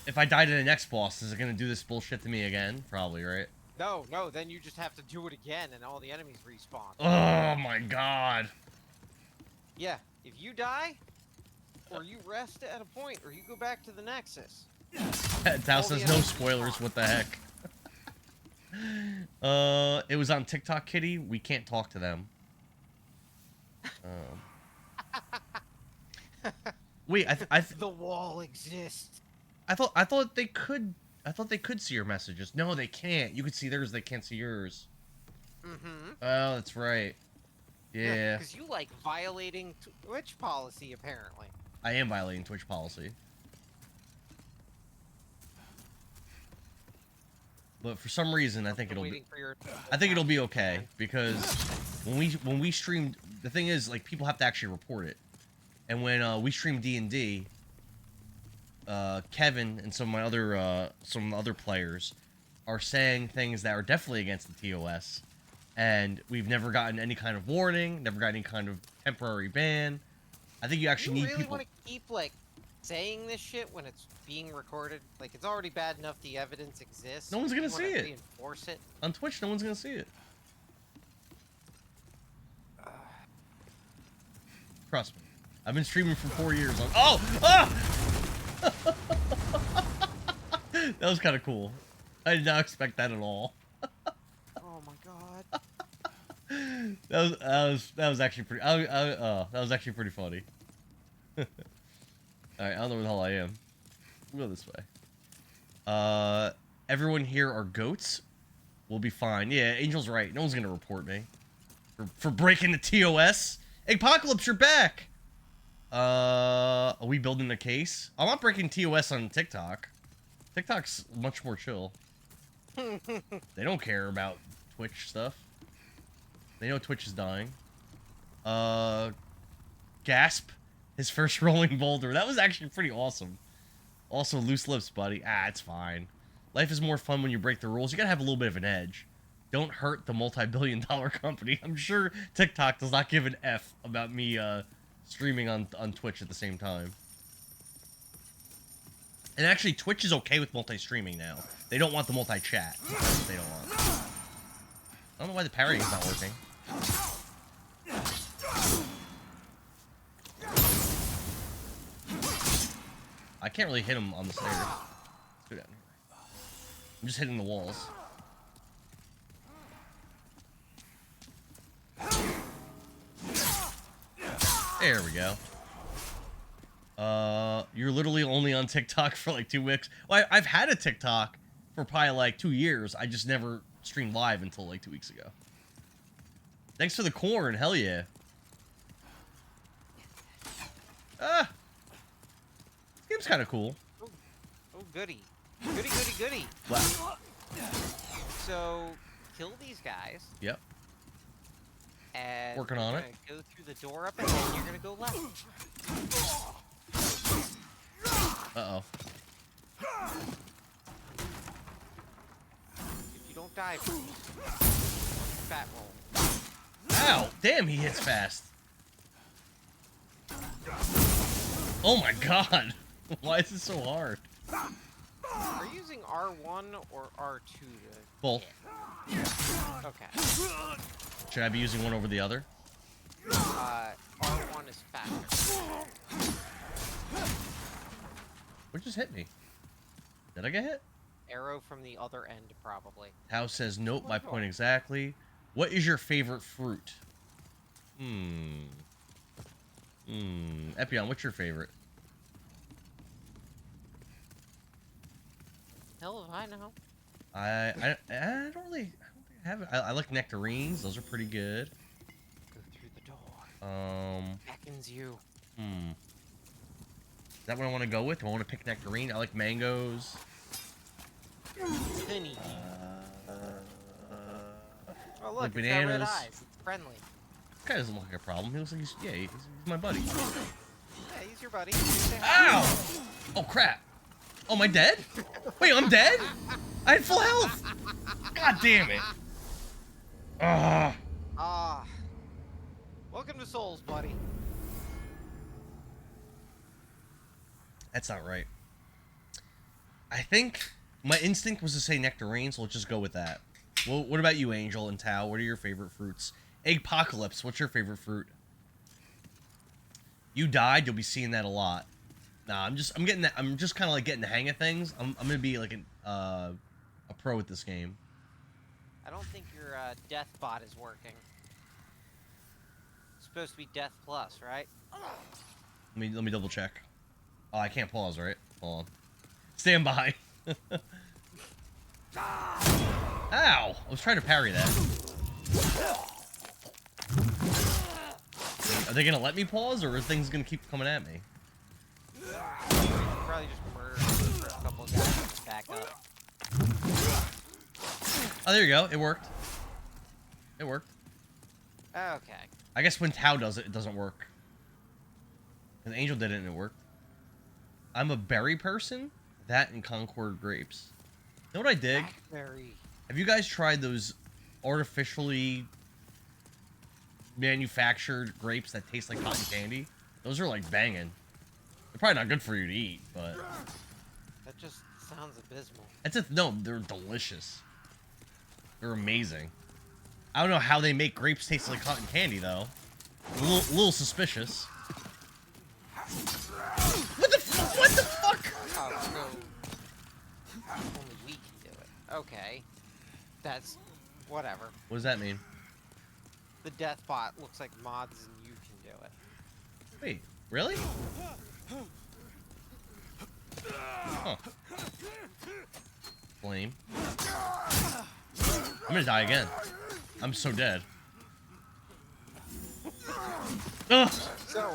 If I die to the next boss, is it gonna do this bullshit to me again? Probably, right? No, no, then you just have to do it again and all the enemies respawn. Oh my god. Yeah, if you die, or you rest at a point, or you go back to the Nexus. Tao says no spoilers, what the heck? It was on TikTok, Kitty. We can't talk to them. Wait, The wall exists. I thought they could see your messages. No, they can't. You could see theirs, they can't see yours. Mm-hmm. Oh, that's right. Yeah. Because you like violating Twitch policy, apparently. I am violating Twitch policy. But for some reason, I think it'll be okay, because when we stream, the thing is, like, people have to actually report it. And when we stream D&D, Kevin and some other players are saying things that are definitely against the TOS, and we've never gotten any kind of warning, never got any kind of temporary ban. I think you actually need really people. Want to keep like saying this shit when it's being recorded? Like, it's already bad enough the evidence exists. No one's gonna see it. Reinforce it On Twitch. No one's gonna see it. Trust me. I've been streaming for 4 years. That was kind of cool. I did not expect that at all. Oh my god. That was actually pretty. That was actually pretty funny. All right, I don't know where the hell I am. We'll go this way. Everyone here are goats. We'll be fine. Yeah, Angel's right. No one's gonna report me for breaking the TOS. Apocalypse, you're back. Are we building a case? I'm not breaking TOS on TikTok. TikTok's much more chill. They don't care about Twitch stuff. They know Twitch is dying. Gasp. His first rolling boulder. That was actually pretty awesome. Also, loose lips, buddy. Ah, it's fine. Life is more fun when you break the rules. You gotta have a little bit of an edge. Don't hurt the multi-billion-dollar company. I'm sure TikTok does not give an F about me streaming on Twitch at the same time. And actually, Twitch is okay with multi-streaming now. They don't want the multi-chat. They don't want. I don't know why the parrying is not working. I can't really hit him on the stairs. Let's go down here. I'm just hitting the walls. There we go. You're literally only on TikTok for like 2 weeks. Well, I've had a TikTok for probably like 2 years. I just never streamed live until like 2 weeks ago. Thanks for the corn. Hell yeah. Ah. This game's kind of cool. Oh, goody. Goody, goody, goody. Wow. So, kill these guys. Yep. And working on it. Go through the door up ahead, and you're gonna go left. Uh-oh. If you don't die from fat roll. Ow! Damn, he hits fast. Oh my god! Why is it so hard? Are you using R1 or R2 to Both. hit? Okay. Should I be using one over the other? R1 is faster. What just hit me? Did I get hit? Arrow from the other end, probably. House says, nope, my point exactly. What is your favorite fruit? Epion, what's your favorite? Hell if I know. I don't think I have it. I like nectarines. Those are pretty good. Go through the door. Beckons you. Is that what I want to go with? Do I want to pick nectarine? I like mangoes. Honey. Oh look, like it's got red bananas. eyes. It's friendly. This guy doesn't look like a problem. He looks like he's my buddy. Yeah, He's your buddy. Say hi. Ow! Oh, crap. Oh, am I dead? Wait, I'm dead? I had full health. God damn it. Welcome to Souls, buddy. That's not right. I think my instinct was to say nectarine, so let's just go with that. Well, what about you, Angel and Tao? What are your favorite fruits? Eggpocalypse, what's your favorite fruit? You died, you'll be seeing that a lot. Nah, I'm just kind of like getting the hang of things. I'm gonna be like a pro at this game. I don't think your death bot is working. It's supposed to be death plus, right? Let me double check. Oh, I can't pause, right? Hold on. Stand by. Ow! I was trying to parry that. Are they gonna let me pause, or are things gonna keep coming at me? Probably just murder for a couple of guys and back up. Oh, there you go. It worked. It worked. Okay. I guess when Tao does it, it doesn't work. And Angel did it and it worked. I'm a berry person. That and Concord grapes. You know what I dig? Blackberry. Have you guys tried those artificially manufactured grapes that taste like cotton candy? Those are like banging. They're probably not good for you to eat, but That just sounds abysmal. no, they're delicious. They're amazing. I don't know how they make grapes taste like cotton candy though. A little suspicious. What the fuck? Oh, so only we can do it. Okay. That's whatever. What does that mean? The death bot looks like mods and you can do it. Wait, really? Huh. Flame. I'm gonna die again. I'm so dead. Ugh. So,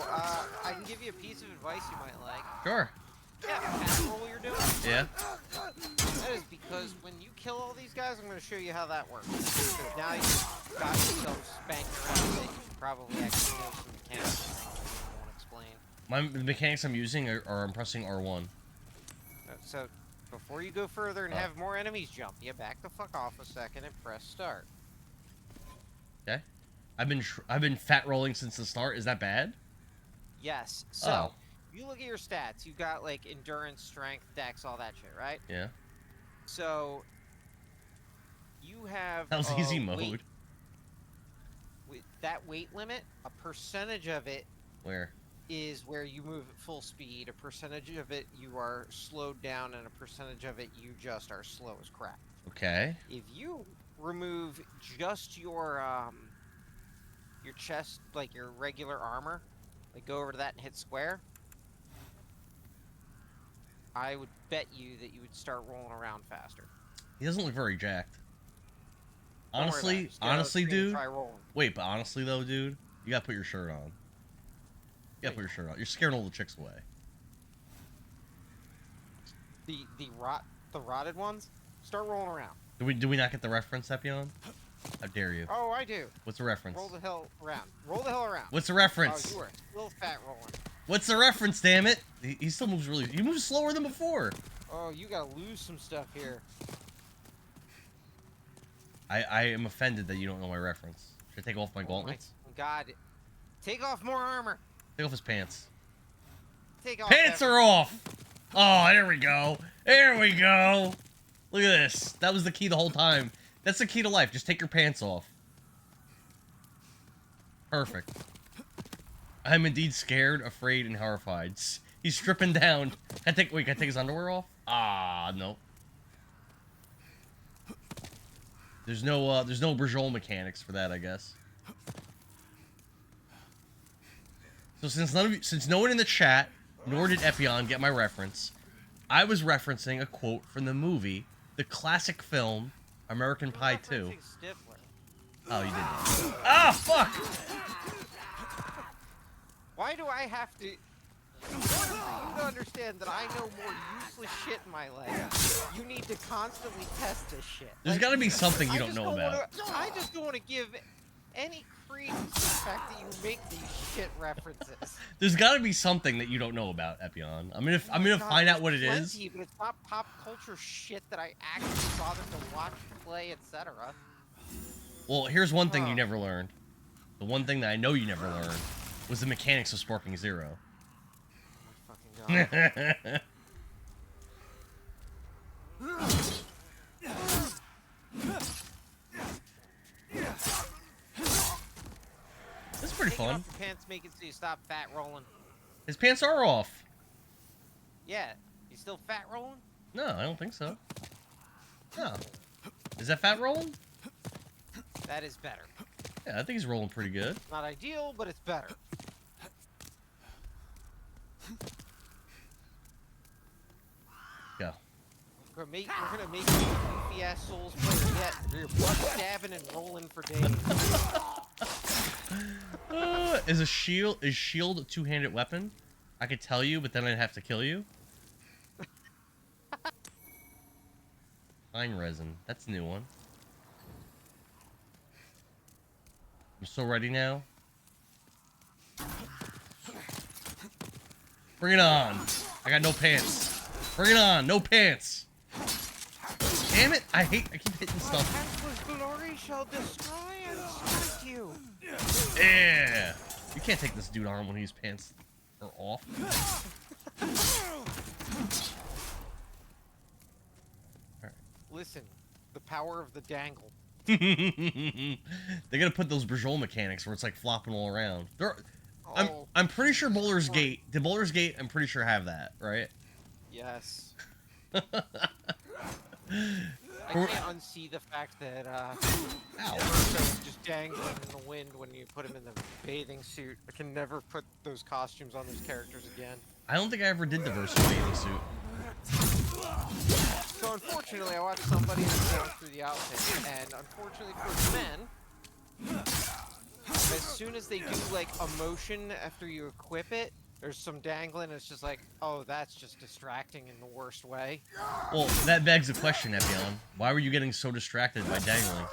I can give you a piece of advice you might like. Sure. Yeah, pass roll you're doing. Yeah. That is because when you kill all these guys, I'm going to show you how that works. So now you've got yourself spanked around that you can probably actually know some mechanics and things that you won't explain. The mechanics I'm using are I'm pressing R1. So, before you go further and have more enemies jump you, back the fuck off a second and press start. Okay. I've been fat rolling since the start. Is that bad? Yes. So, Oh. you look at your stats. You've got, like, endurance, strength, dex, all that shit, right? Yeah. So, you have... That was easy mode. That weight limit, a percentage of it Where? is where you move at full speed, a percentage of it you are slowed down, and a percentage of it you just are slow as crap. Okay. If you remove just your chest, like your regular armor, like go over to that and hit square, I would bet you that you would start rolling around faster. He doesn't look very jacked. Don't worry about it. Just get on the Honestly, screen and dude. try rolling. Wait, but honestly though, dude, you gotta put your shirt on. You gotta put your shirt on. You're scaring all the chicks away. The rotted ones, start rolling around. Do we not get the reference, Epion? How dare you? Oh, I do. What's the reference? Roll the hell around. Roll the hell around. What's the Oh, reference? you are still fat rolling. What's the reference, damn it? He still moves he moves slower than before. Oh, you gotta lose some stuff here. I am offended that you don't know my reference. Should I take off my gauntlets? Oh my God. Take off more armor. Take off his pants. Take off Pants are off! Oh, there we go. There we go. Look at this. That was the key the whole time. That's the key to life. Just take your pants off. Perfect. I'm indeed scared, afraid, and horrified. He's stripping down. Can I take his underwear off? Ah, no. There's no Brajol mechanics for that, I guess. So since no one in the chat, nor did Epion get my reference, I was referencing a quote from the movie, the classic film, American Pie 2. Oh, you did that. Ah, fuck! Why do I have to... In order for you to understand that I know more useless shit in my life, you need to constantly test this shit. There's Like, gotta be something you I don't just know about. I just don't want to give any crazy is the fact that you make these shit references. There's got to be something that you don't know about Epion. I'm gonna God, find out what it there's is. plenty, but it's not pop culture shit that I actually bothered to watch, play, etc. Well, here's one thing you never learned. The one thing that I know you never learned was the mechanics of Sparking Zero. Oh my fucking god. This is pretty Taking fun. off your pants make it so you stop fat rolling. His pants are off. Yeah. You still fat rolling? No, I don't think so. No. Is that fat rolling? That is better. Yeah, I think he's rolling pretty good. Not ideal, but it's better. Go. We're gonna make you goofy ass Souls player yet. You're butt stabbing and rolling for days. Is shield a two-handed weapon? I could tell you, but then I'd have to kill you. Pine resin. That's a new one. I'm so ready now. Bring it on. I got no pants. Bring it on. No pants. Damn it. I keep hitting stuff. Templa's glory shall destroy and strike you. Yeah. You can't take this dude on when his pants are off. Listen, the power of the dangle. They're gonna put those Brajol mechanics where it's like flopping all around. I'm pretty sure Boulder's Gate. The Boulder's Gate, I'm pretty sure have that, right? Yes. I can't unsee the fact that Urso's just dangling in the wind when you put him in the bathing suit. I can never put those costumes on those characters again. I don't think I ever did the Verso bathing suit. So unfortunately, I watched somebody go through the outfit, and unfortunately for the men, as soon as they do like a motion after you equip it, there's some dangling. It's just like, oh, that's just distracting in the worst way. Well, that begs the question, Epion. Why were you getting so distracted by dangling?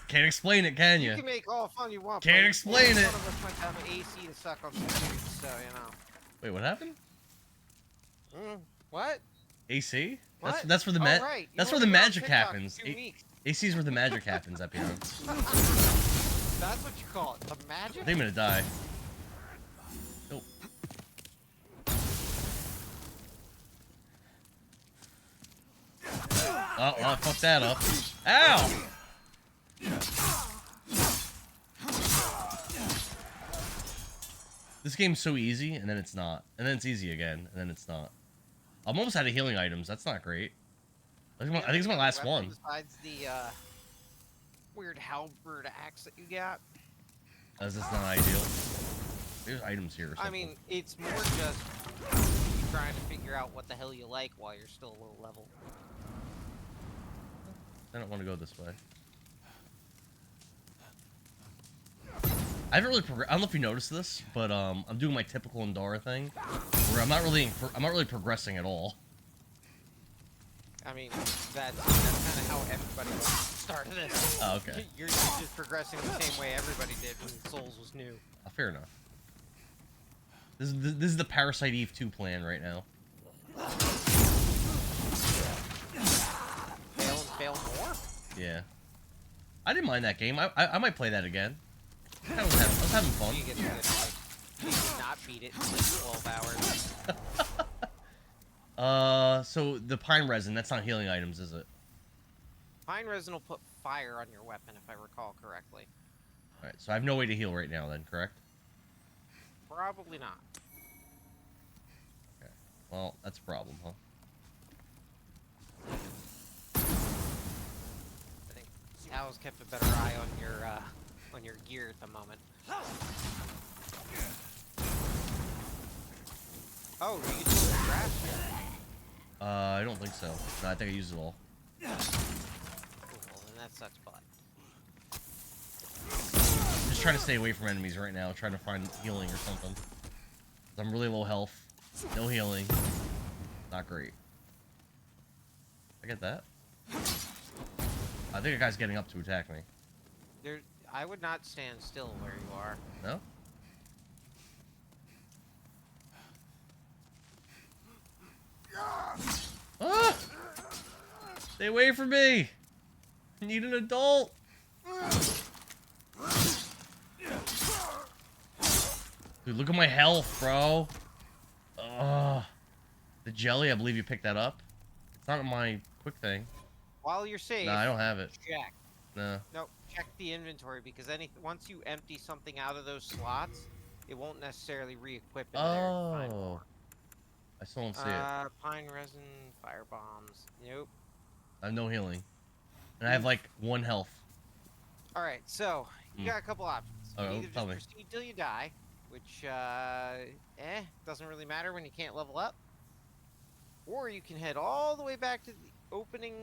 Can't explain it, can you? You can make all fun you want. Can't explain it. One of us might have an AC to suck on some dudes, so you know. Wait, what happened? What? AC? What? That's where the Right. That's where the magic happens. AC is where the magic happens, Epion. That's what you call it, the magic? I think I'm gonna die. Nope. Oh, well, I fucked that up. Ow! This game's so easy, and then it's not. And then it's easy again, and then it's not. I'm almost out of healing items. That's not great. I think it's my last one. Besides the weird halberd axe that you got. Is this not ideal? There's items here or something. I mean, it's more just trying to figure out what the hell you like while you're still a low level. I don't want to go this way. I haven't really I don't know if you noticed this, but I'm doing my typical Endara thing, where I'm not really progressing at all. I mean, that's kind of how everybody started this. Oh, okay. You're just progressing the same way everybody did when Souls was new. Oh, fair enough. This is the Parasite Eve 2 plan right now. Fail more? Yeah. I didn't mind that game. I might play that again. I was having fun. You get good, like, you did not beat it in like 12 hours. So the pine resin, that's not healing items, is it? Pine resin will put fire on your weapon, if I recall correctly. Alright, so I have no way to heal right now then, correct? Probably not. Okay. Well, that's a problem, huh? I think Al's kept a better eye on your gear at the moment. Oh, you used the grass here. I don't think so. No, I think I used it all. Cool, well, then that sucks butt. I'm just trying to stay away from enemies right now, trying to find healing or something. I'm really low health. No healing. Not great. I get that. I think a guy's getting up to attack me. There, I would not stand still where you are. No? Ah! Stay away from me! I need an adult! Dude, look at my health, bro. Ugh. The jelly, I believe you picked that up. It's not in my quick thing. While you're safe. No, I don't have it. Check. No. No, check the inventory because once you empty something out of those slots, it won't necessarily re-equip in there. Oh. I still don't see it. Pine resin, fire bombs. Nope. I have no healing. And I have like 1 health. All right, so you got a couple options. You Oh, either tell just me. proceed till you die, which doesn't really matter when you can't level up, or you can head all the way back to the opening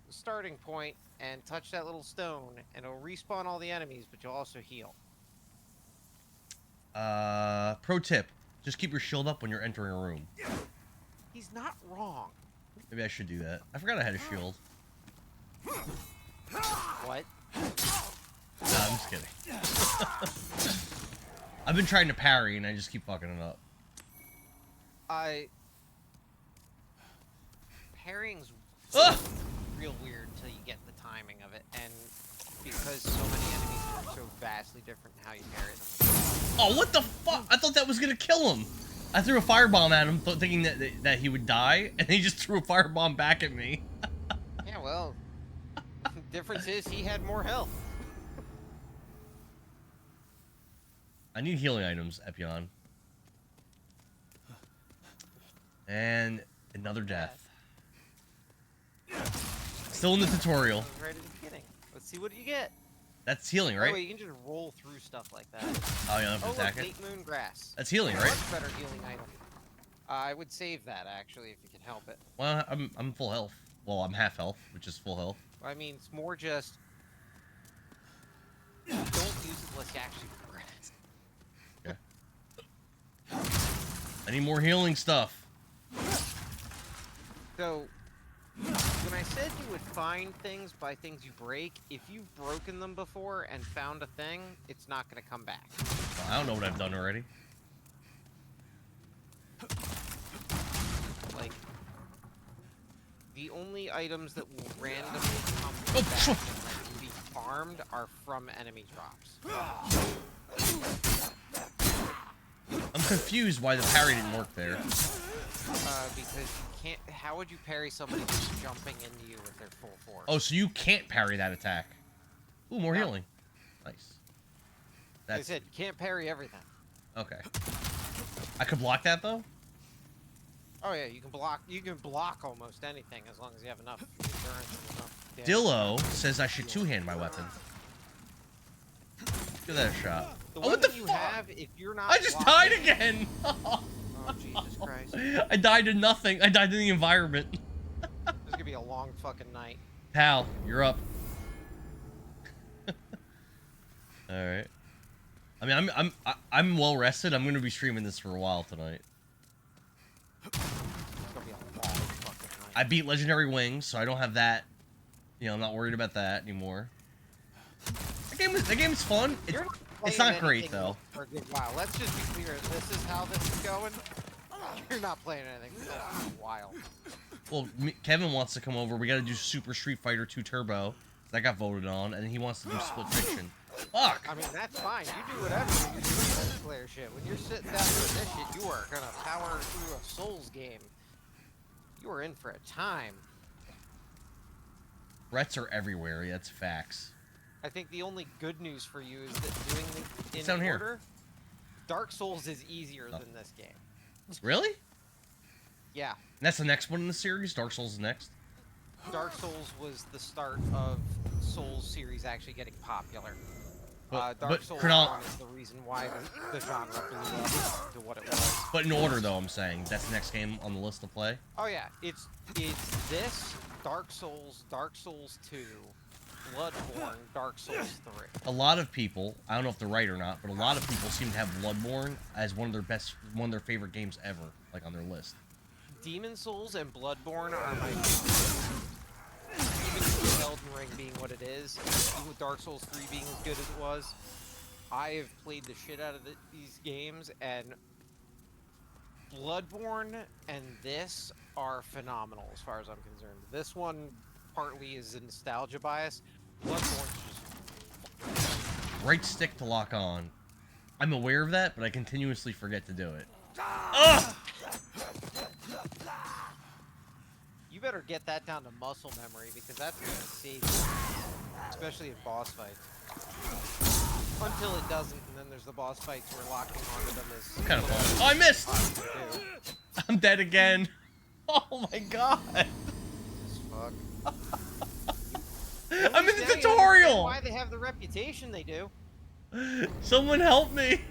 starting point and touch that little stone, and it'll respawn all the enemies, but you'll also heal. Pro tip. Just keep your shield up when you're entering a room. He's not wrong. Maybe I should do that. I forgot I had a shield. What? No, I'm just kidding. I've been trying to parry and I just keep fucking it up. Parrying's Ah! real weird until you get the timing of it, and because so many enemies are so vastly different in how you parry them. Oh, what the fuck? I thought that was gonna kill him. I threw a firebomb at him, thinking that he would die, and he just threw a firebomb back at me. Yeah, well, the difference is he had more health. I need healing items, Epion. And another death. Still in the tutorial. That was right at the beginning. Let's see what you get. That's healing, Oh, right? wait, you can just roll through stuff like that. Oh, yeah, I'm Oh, look, attacking. late moon grass. That's healing, right? Much better healing item. I would save that, actually, if you can help it. Well, I'm full health. Well, I'm half health, which is full health. I mean, it's more just... Don't use it unless you actually regret it. Okay. I need more healing stuff. So, when I said you would find things by things you break, if you've broken them before and found a thing, it's not going to come back. Well, I don't know what I've done already. Like, the only items that will randomly come Oh, back phew. and like, be farmed are from enemy drops. I'm confused why the parry didn't work there. Because you can't... How would you parry somebody just jumping into you with their full force? Oh, so you can't parry that attack. Ooh, more No. healing. Nice. Like I That's said, you can't parry everything. okay. I could block that though. Oh yeah, you can block almost anything as long as you have enough endurance and enough damage. Dillo says I should two-hand my weapon. Give that a shot. The Oh, one what the that you fuck? have, if you're not I just blocking- died again. Oh Jesus Christ! I died to nothing. I died to the environment. This is gonna be a long fucking night. Pal, you're up. All right. I mean, I'm well rested. I'm gonna be streaming this for a while tonight. It's gonna be a long fucking night. I beat Legendary Wings, so I don't have that. You know, I'm not worried about that anymore. That game is fun. It's not playing great anything though. For a good while. Let's just be clear. This is how this is going. You're not playing anything for a while. Well, Kevin wants to come over. We got to do Super Street Fighter 2 Turbo. That got voted on, and he wants to do Split Fiction. Fuck. I mean, that's fine. You do whatever when you're doing multiplayer shit. When you're sitting down doing this shit, you are gonna power through a Souls game. You are in for a time. Threats are everywhere. That's facts. I think the only good news for you is that doing it in down here? order, Dark Souls is easier than this game. Really? Yeah, That's the next one in the series. Dark Souls is next. Dark Souls was the start of Souls series actually getting popular. Dark Souls 1 is the reason why the genre blew up to what it was. But in order, though, I'm saying that's the next game on the list to play. Oh yeah, it's this, Dark Souls 2, Bloodborne, Dark Souls 3. A lot of people, I don't know if they're right or not, but a lot of people seem to have Bloodborne as one of their favorite games ever, like on their list. Demon Souls and Bloodborne are my favorite. Even if you held Elden Ring being what it is, even with Dark Souls 3 being as good as it was, I have played the shit out of these games, and Bloodborne and this are phenomenal as far as I'm concerned. This one partly is a nostalgia bias. Bloodborne's just... Right stick to lock on. I'm aware of that, but I continuously forget to do it. Ugh! You better get that down to muscle memory, because that's going to save you, especially in boss fights. Until it doesn't, and then there's the boss fights where locking onto them is... Kind of fun. Oh, I missed! I'm dead again. Oh my god. Jesus fuck. I'm in the tutorial! Why they have the reputation they do. Someone help me!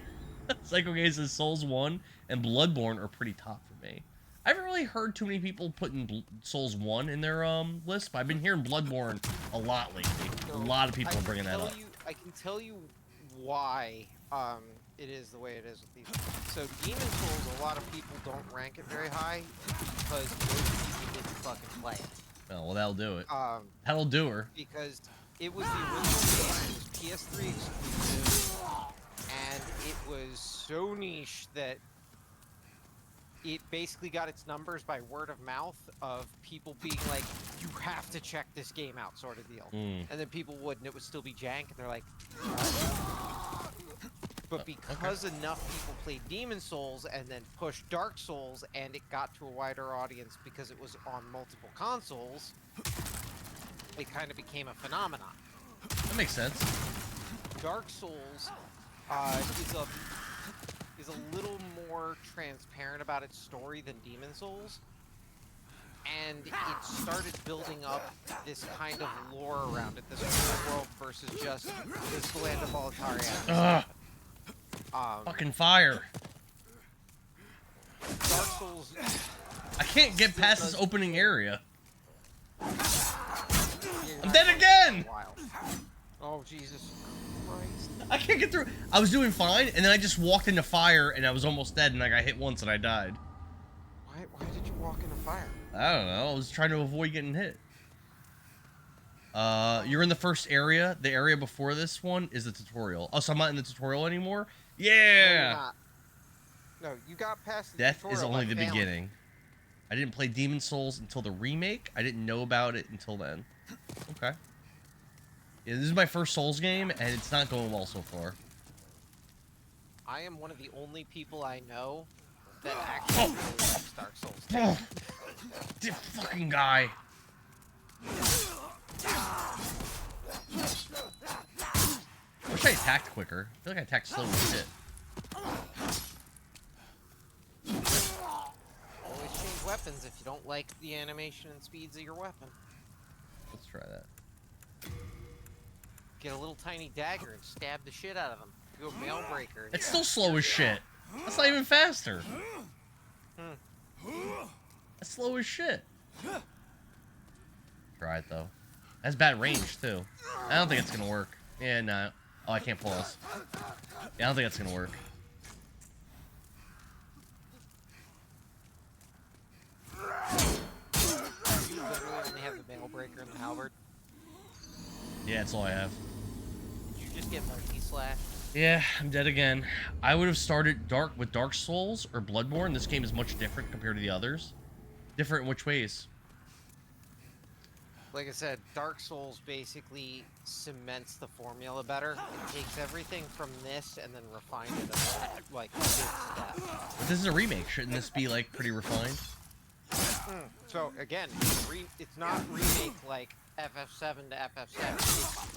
Psycho Gaze says Souls 1 and Bloodborne are pretty top for me. I haven't really heard too many people putting Souls 1 in their list, but I've been hearing Bloodborne a lot lately. A lot of people are bringing that up. I can tell you why it is the way it is with these. So Demon Souls, a lot of people don't rank it very high because most people didn't fucking play it. Oh, well, that'll do it. That'll do her. Because it was the original game, it was PS3 exclusive, and it was so niche that it basically got its numbers by word of mouth of people being like, you have to check this game out, sort of deal. And then people would, and it would still be jank, and they're like, what? But because enough people played Demon Souls and then pushed Dark Souls, and it got to a wider audience because it was on multiple consoles, it kind of became a phenomenon. That makes sense. Dark Souls is a little more transparent about its story than Demon Souls, and it started building up this kind of lore around it, this whole world versus just this land of Boletaria. Fucking fire. Dark Souls... I can't get past this opening area. I'm dead again! Oh, Jesus Christ. I can't get through. I was doing fine, and then I just walked into fire, and I was almost dead, and I got hit once, and I died. Why did you walk into fire? I don't know. I was trying to avoid getting hit. You're in the first area. The area before this one is the tutorial. Oh, so I'm not in the tutorial anymore? Yeah! No, you're not. No, you got past the Death tutorial is only by the failing. beginning. I didn't play Demon Souls until the remake. I didn't know about it until then. Okay. Yeah, this is my first Souls game, and it's not going well so far. I am one of the only people I know that actually really likes Dark Souls 2. This fucking guy. I wish I attacked quicker. I feel like I attacked slow as shit. Always change weapons if you don't like the animation and speeds of your weapon. Let's try that. Get a little tiny dagger and stab the shit out of them. Do a mail breaker. It's still slow as shit. That's not even faster. That's slow as shit. Try it though. That's bad range too. I don't think it's gonna work. Yeah, no. Oh, I can't pause. Yeah, I don't think that's gonna work. You literally only have the mail breaker and the halberd. Yeah, that's all I have. Did you just get multi-slash? Yeah, I'm dead again. I would have started with Dark Souls or Bloodborne. This game is much different compared to the others. Different in which ways? Like I said, Dark Souls basically cements the formula better. It takes everything from this and then refines it like a big step. But this is a remake. Shouldn't this be like pretty refined? So again, it's not remake like FF7 to FF7.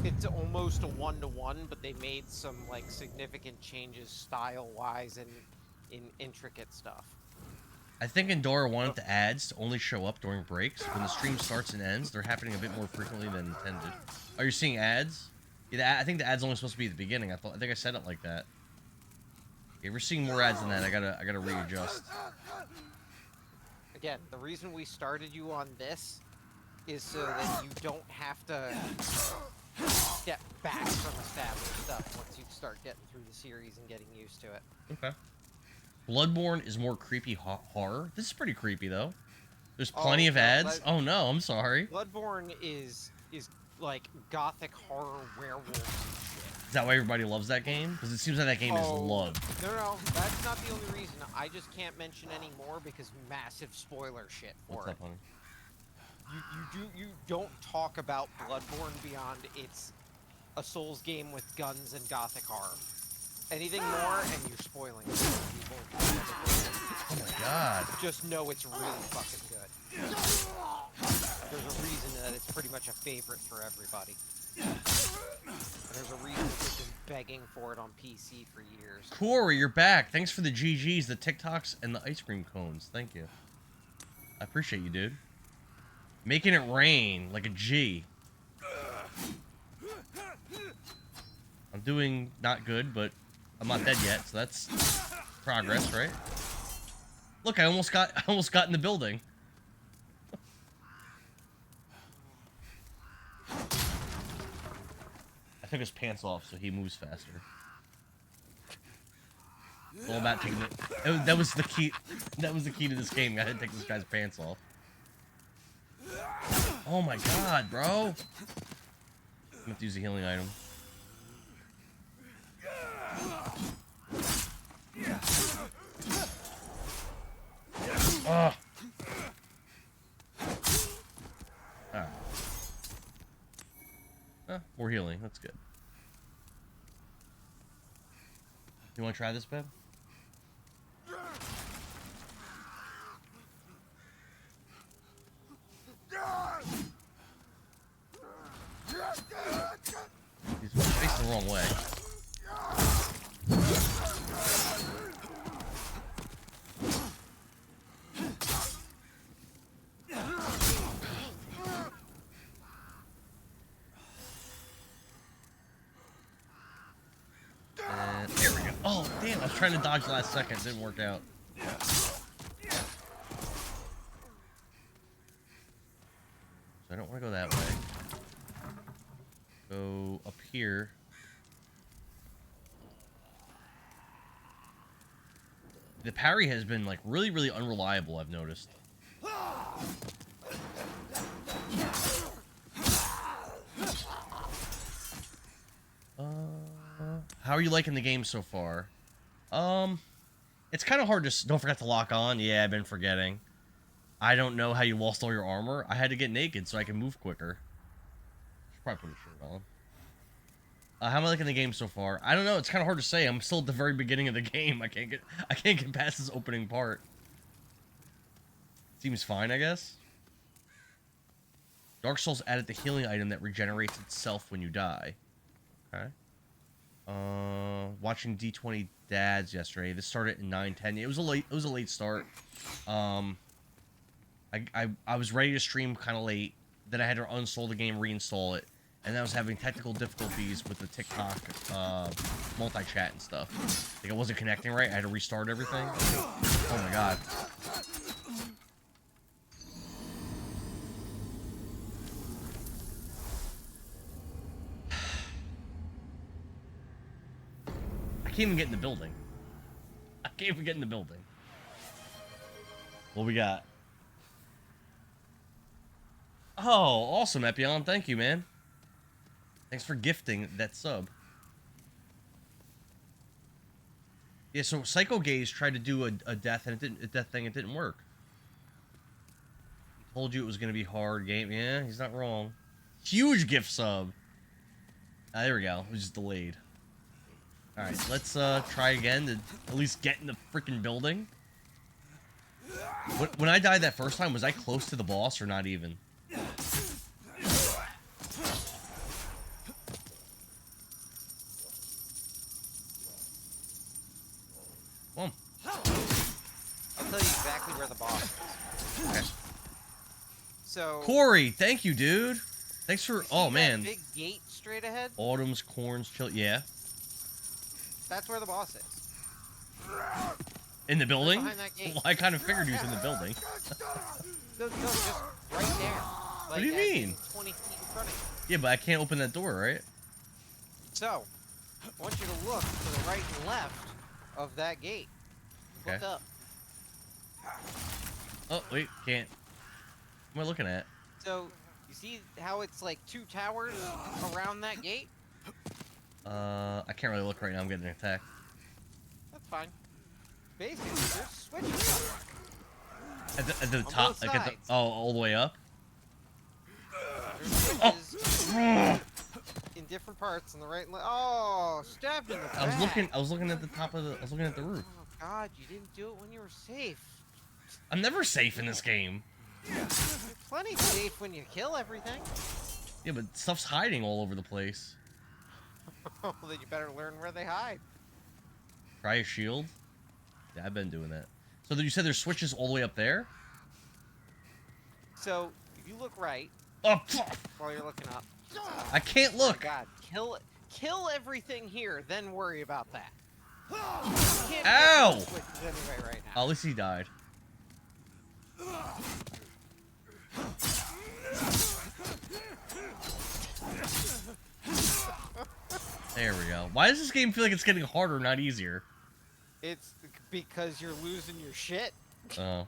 It's almost a one-to-one, but they made some like significant changes style-wise and in intricate stuff. I think Endora wanted the ads to only show up during breaks. When the stream starts and ends, they're happening a bit more frequently than intended. Are you seeing ads? Yeah, I think the ads only supposed to be at the beginning. I think I said it like that. Yeah, we're seeing more ads than that. I gotta readjust. Again, the reason we started you on this is so that you don't have to step back from established stuff once you start getting through the series and getting used to it. Okay. Bloodborne is more creepy horror. This is pretty creepy though. There's plenty of no, ads. Oh no, I'm sorry. Bloodborne is like gothic horror werewolves and shit. Is that why everybody loves that game? Because it seems like that game is loved. No, that's not the only reason. I just can't mention any more because massive spoiler shit for What's it. up, honey? You don't talk about Bloodborne beyond it's a Souls game with guns and gothic horror. Anything more, and you're spoiling it for people. Oh my god. Just know it's really fucking good. There's a reason that it's pretty much a favorite for everybody. And there's a reason that they've been begging for it on PC for years. Corey, you're back. Thanks for the GGs, the TikToks, and the ice cream cones. Thank you. I appreciate you, dude. Making it rain like a G. I'm doing not good, but I'm not dead yet, so that's progress, right? Look, I almost got in the building. I took his pants off so he moves faster. It's all about taking it. That was the key. That was the key to this game. I had to take this guy's pants off. Oh my god, bro! I'm gonna have to use a healing item. Ugh. Alright. More healing. That's good. You want to try this, babe? He's facing the wrong way. And there we go. Oh, damn. I was trying to dodge last second. It didn't work out. So I don't want to go that way. Go up here. The parry has been like really, really unreliable, I've noticed. How are you liking the game so far? It's kind of hard to... Don't forget to lock on. Yeah, I've been forgetting. I don't know how you lost all your armor. I had to get naked so I can move quicker. Should probably put a shirt on. How am I liking the game so far? I don't know. It's kind of hard to say. I'm still at the very beginning of the game. I can't get past this opening part. Seems fine, I guess. Dark Souls added the healing item that regenerates itself when you die. Okay. Watching D20 Dads yesterday. This started at 9:10. It was a late start. I was ready to stream kind of late. Then I had to uninstall the game, reinstall it, and then I was having technical difficulties with the TikTok multi-chat and stuff. Like it wasn't connecting right. I had to restart everything. Oh my god. I can't even get in the building. I can't even get in the building. What we got? Oh, awesome, Epion. Thank you, man. Thanks for gifting that sub. Yeah, so Psycho Gaze tried to do a death and it didn't work. He told you it was gonna be a hard game. Yeah, he's not wrong. Huge gift sub. There we go. It was just delayed. Alright, let's try again to at least get in the freaking building. When I died that first time, was I close to the boss or not even? Come on. I'll tell you exactly where the boss is. Okay. So... Corey, thank you, dude. Thanks for... Oh, man. Big gate straight ahead? Autumn's Corns Chill... Yeah. That's where the boss is. In the building? Behind that gate. Well, I kind of figured he was in the building. No, just right there. Like, What do you mean? 20 feet in front of you. Yeah, but I can't open that door, right? So, I want you to look to the right and left of that gate. Okay. Look up. Oh, wait, can't. What am I looking at? So, you see how it's like 2 towers around that gate? I can't really look right now. I'm getting attacked. That's fine. Basically, there's switches At the on top, both like at the, sides. all the way up. There's switches in different parts on the right and left. Oh, stabbed in the back. I was looking at the top of the. I was looking at the roof. Oh God, you didn't do it when you were safe. I'm never safe in this game. You're plenty safe when you kill everything. Yeah, but stuff's hiding all over the place. Well, then you better learn where they hide. Try a shield. Yeah, I've been doing that. So you said there's switches all the way up there? So, if you look right Oh, while you're looking up. I can't Oh look. God, kill everything here, then worry about that. You can't Ow! get those switches anyway right Oh, now. at least he died. There we go. Why does this game feel like it's getting harder, not easier? It's because you're losing your shit. Oh.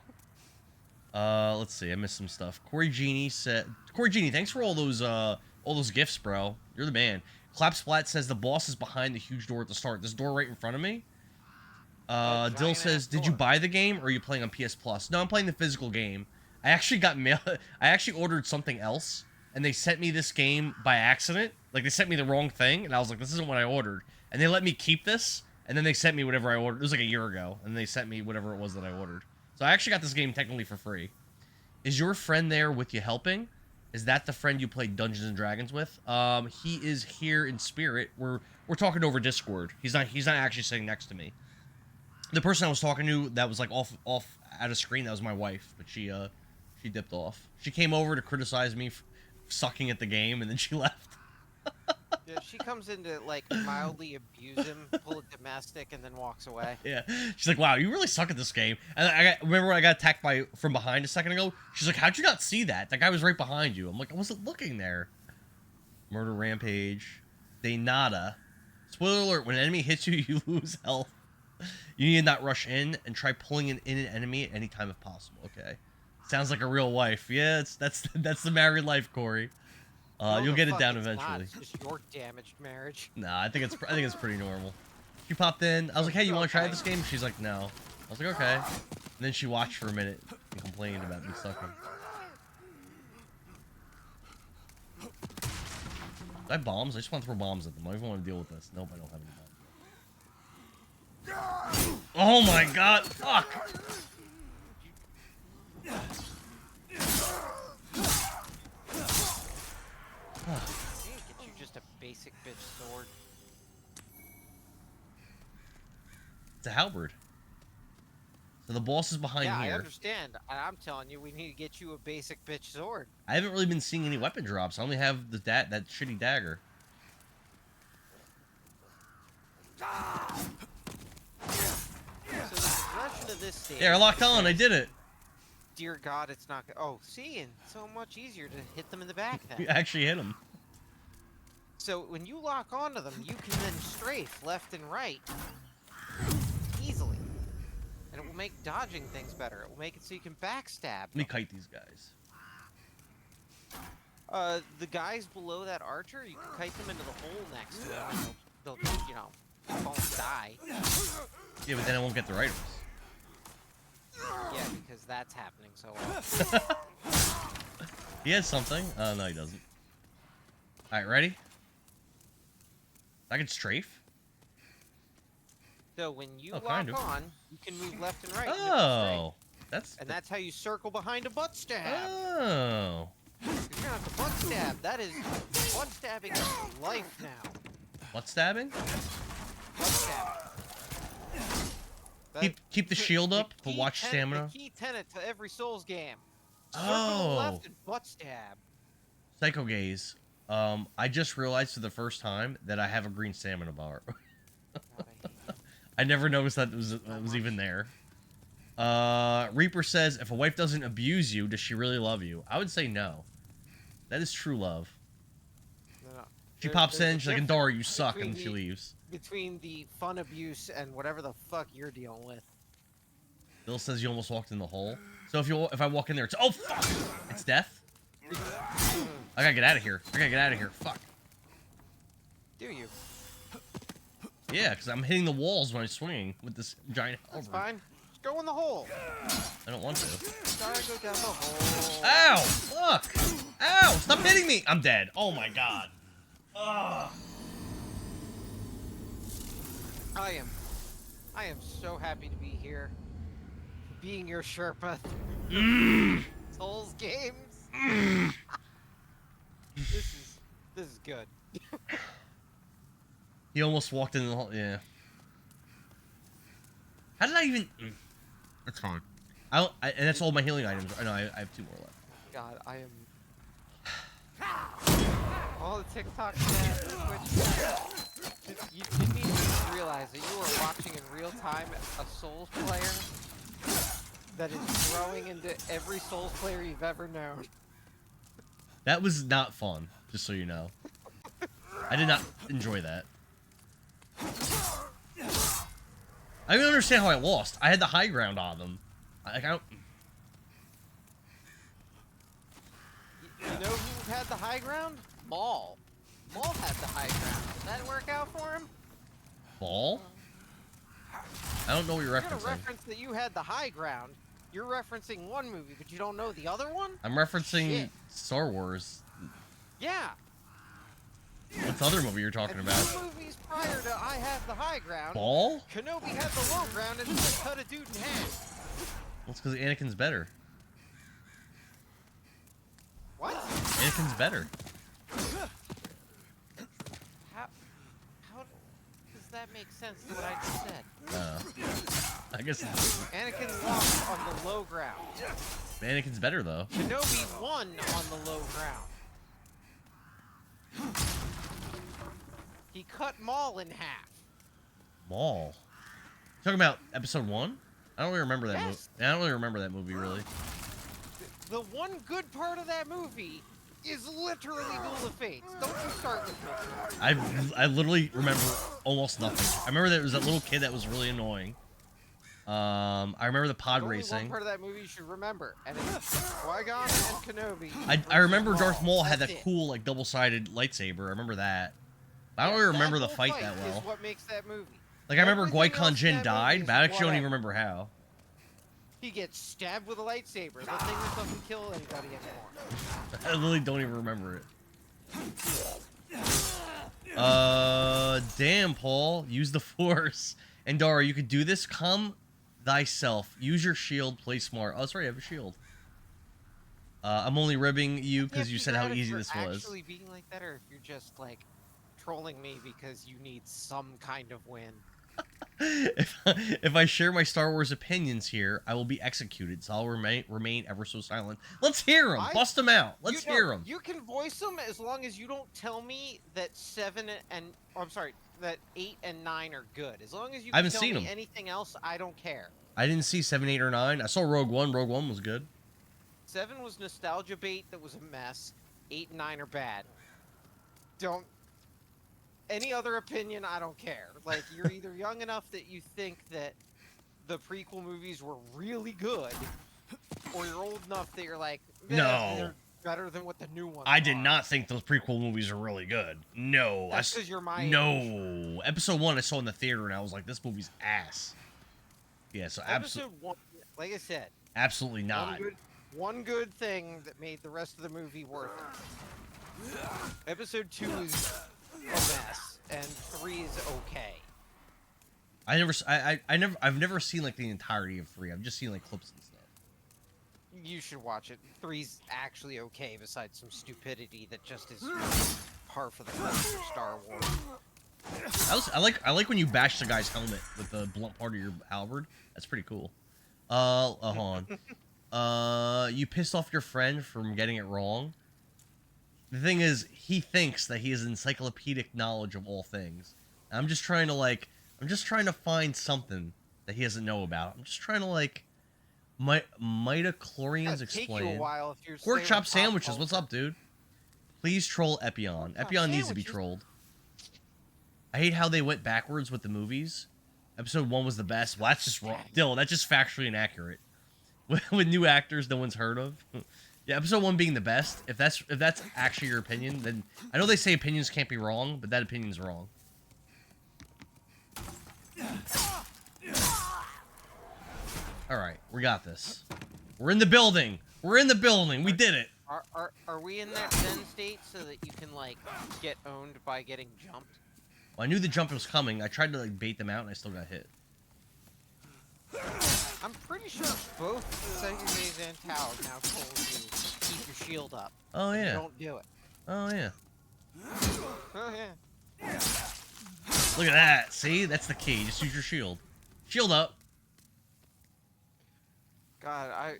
Let's see. I missed some stuff. Corey Genie said... Corey Genie, thanks for all those gifts, bro. You're the man. Clapsplat says the boss is behind the huge door at the start. This door right in front of me? Dill giant says, ass did you door. buy the game, or are you playing on PS Plus? No, I'm playing the physical game. I actually got mail... I actually ordered something else, and they sent me this game by accident. Like, they sent me the wrong thing, and I was like, this isn't what I ordered. And they let me keep this, and then they sent me whatever I ordered. It was like a year ago, and they sent me whatever it was that I ordered. So I actually got this game technically for free. Is your friend there with you helping? Is that the friend you played Dungeons and Dragons with? He is here in spirit. We're talking over Discord. He's not actually sitting next to me. The person I was talking to that was like off out of screen, that was my wife, but she dipped off. She came over to criticize me for sucking at the game, and then she left. Yeah, she comes in to like mildly abuse him, pull a domestic, and then walks away. Yeah, she's like, "Wow, you really suck at this game." And remember when I got attacked from behind a second ago? She's like, "How'd you not see that? That guy was right behind you." I'm like, "I wasn't looking there." Murder rampage, de nada. Spoiler alert: when an enemy hits you, you lose health. You need to not rush in and try pulling in an enemy at any time if possible. Okay, sounds like a real wife. Yeah, that's the married life, Corey. No, You'll the get it fuck down it's not. eventually. It's just your damaged marriage. Nah, I think it's pretty normal. She popped in. I was like, "Hey, you want to try this game?" She's like, "No." I was like, "Okay." And then she watched for a minute and complained about me sucking. Do I have bombs? I just want to throw bombs at them. I don't even want to deal with this. Nope, I don't have any bombs. Oh my god! Fuck! Can't get you just a basic bitch sword. It's a halberd. So the boss is behind Yeah, I here. understand. I'm telling you, we need to get you a basic bitch sword. I haven't really been seeing any weapon drops. I only have that shitty dagger. So the progression of this stage. There, I locked on. I did it. Dear God, it's not. Oh, see, and so much easier to hit them in the back You then. actually hit him. So when you lock onto them, you can then strafe left and right easily, and it will make dodging things better. It will make it so you can backstab. Let me kite these guys. The guys below that archer, you can kite them into the hole next to them, and they'll you know, won't die. Yeah, but then I won't get the items. Yeah, because that's happening so well. He has something. No, he doesn't. Alright, ready? I can strafe? So when you Oh, lock kind of. on, you can move left and right. and you can Oh! strafe. And that's how you circle behind a butt stab. Oh! You're gonna have to butt stab. That is butt stabbing is life now. What stabbing? Butt stabbing. Keep the shield up for key watch stamina. The key tenet to every Souls game. Circle Oh. left and butt stab. Psycho gaze. I just realized for the first time that I have a green stamina bar. God, I hate that. I never noticed that it was even there. Reaper says, if a wife doesn't abuse you, does she really love you? I would say no. That is true love. No. She There- pops there's in, a she's like, difference Andorra, you suck, and between then she leaves. Between the fun abuse and whatever the fuck you're dealing with. Bill says you almost walked in the hole. So if I walk in there, it's oh fuck, it's death. I gotta get out of here. I gotta get out of here. Fuck. Do you? Yeah, because I'm hitting the walls when I'm swinging with this giant halberd. That's fine. Just go in the hole. I don't want to. Gotta go down the hole. Ow! Fuck! Ow! Stop hitting me! I'm dead. Oh my god. Ugh. I am so happy to be here. Being your Sherpa. Souls games. This is good. He almost walked in the hole. Yeah. How did I even? That's fine. And that's all my healing items. I know I have 2 more left. God, I am. All the TikTok stats, the Twitch stats. You didn't even realize that you were watching in real time a Souls player that is growing into every Souls player you've ever known. That was not fun, just so you know. I did not enjoy that. I don't understand how I lost. I had the high ground on them. I don't... You know who had the high ground? Maul. Maul had the high ground. Did that work out for him? Ball? I don't know what you're You're gonna referencing. reference that you had the high ground. You're referencing one movie, but you don't know the other one? I'm referencing Shit. Star Wars. Yeah. What's the other movie you're talking And about? 2 movies prior to I Have the High Ground, Ball? Kenobi had the low ground and just cut a dude in half. Well, it's because Anakin's better. What? Anakin's better. How does that make sense to what I just said? I guess Anakin lost on the low ground. Anakin's better, though. Kenobi won on the low ground. He cut Maul in half. Maul. Talking about episode 1? I don't really remember that movie. Yes. I don't really remember that movie, really. The one good part of that movie is literally Duel of Fates. Don't you start with me. I literally remember almost nothing. I remember there was that little kid that was really annoying. I remember the pod Only racing. one part of that movie you should remember, and it's Qui-Gon and Kenobi. I remember Darth Maul had That's that it. cool like double-sided lightsaber. I remember that. I don't really remember the whole fight that well. Is what makes that movie. Like I remember Everything Qui-Gon else in Jinn that died, movie but I is actually don't even whatever. remember how. He gets stabbed with a lightsaber. The thing that doesn't kill anybody anymore. I literally don't even remember it. Damn, Paul. Use the Force. And Dara, you could do this. Come thyself. Use your shield. Play smart. Oh, that's right. I have a shield. I'm only ribbing you because you said how easy this was. Actually being like that, or if you're just like trolling me because you need some kind of win. If I share my Star Wars opinions here, I will be executed, so I'll remain ever so silent. Let's hear them. Bust them out. Let's hear them. You can voice them as long as you don't tell me that 7 and I'm sorry, that 8 and 9 are good. As long as you I haven't can seen tell me them. anything else, I don't care. I didn't see 7, 8, or 9. I saw Rogue One. Rogue One was good. 7 was nostalgia bait that was a mess. 8 and 9 are bad. Don't. Any other opinion, I don't care. Like, you're either young enough that you think that the prequel movies were really good, or you're old enough that you're like, No. they're better than what the new ones I did are. not think those prequel movies are really good. No. That's because you're my age. No. Episode 1 I saw in the theater, and I was like, this movie's ass. Yeah, so Episode 1, like I said, absolutely not. one good thing that made the rest of the movie worth it. Episode 2 is a mess, and 3 is okay. I've never seen like the entirety of 3. I've just seen like clips and stuff. You should watch it. 3's actually okay, besides some stupidity that just is par for the course of Star Wars. I like when you bash the guy's helmet with the blunt part of your halberd. That's pretty cool. Hold on. You pissed off your friend from getting it wrong. The thing is, he thinks that he has encyclopedic knowledge of all things. I'm just trying to find something that he doesn't know about. I'm just trying to like, midichlorians It'll take explain. you a while if you're Pork saying chop pop sandwiches. culture. What's up, dude? Please troll Epion. Pork chop Epion needs to be sandwiches? trolled. I hate how they went backwards with the movies. Episode 1 was the best. Well, that's just wrong. Dylan, that's just factually inaccurate. With new actors no one's heard of. Yeah, episode 1 being the best. If that's actually your opinion, then I know they say opinions can't be wrong, but that opinion's wrong. All right, we got this. We're in the building. We're in the building. We did it. Are we in that Zen state so that you can like get owned by getting jumped? Well, I knew the jump was coming. I tried to like bait them out, and I still got hit. I'm pretty sure both Segways and Tao now told you to keep your shield up. Oh yeah. Don't do it. Oh yeah. Oh yeah. Look at that. See, that's the key. Just use your shield. Shield up. God,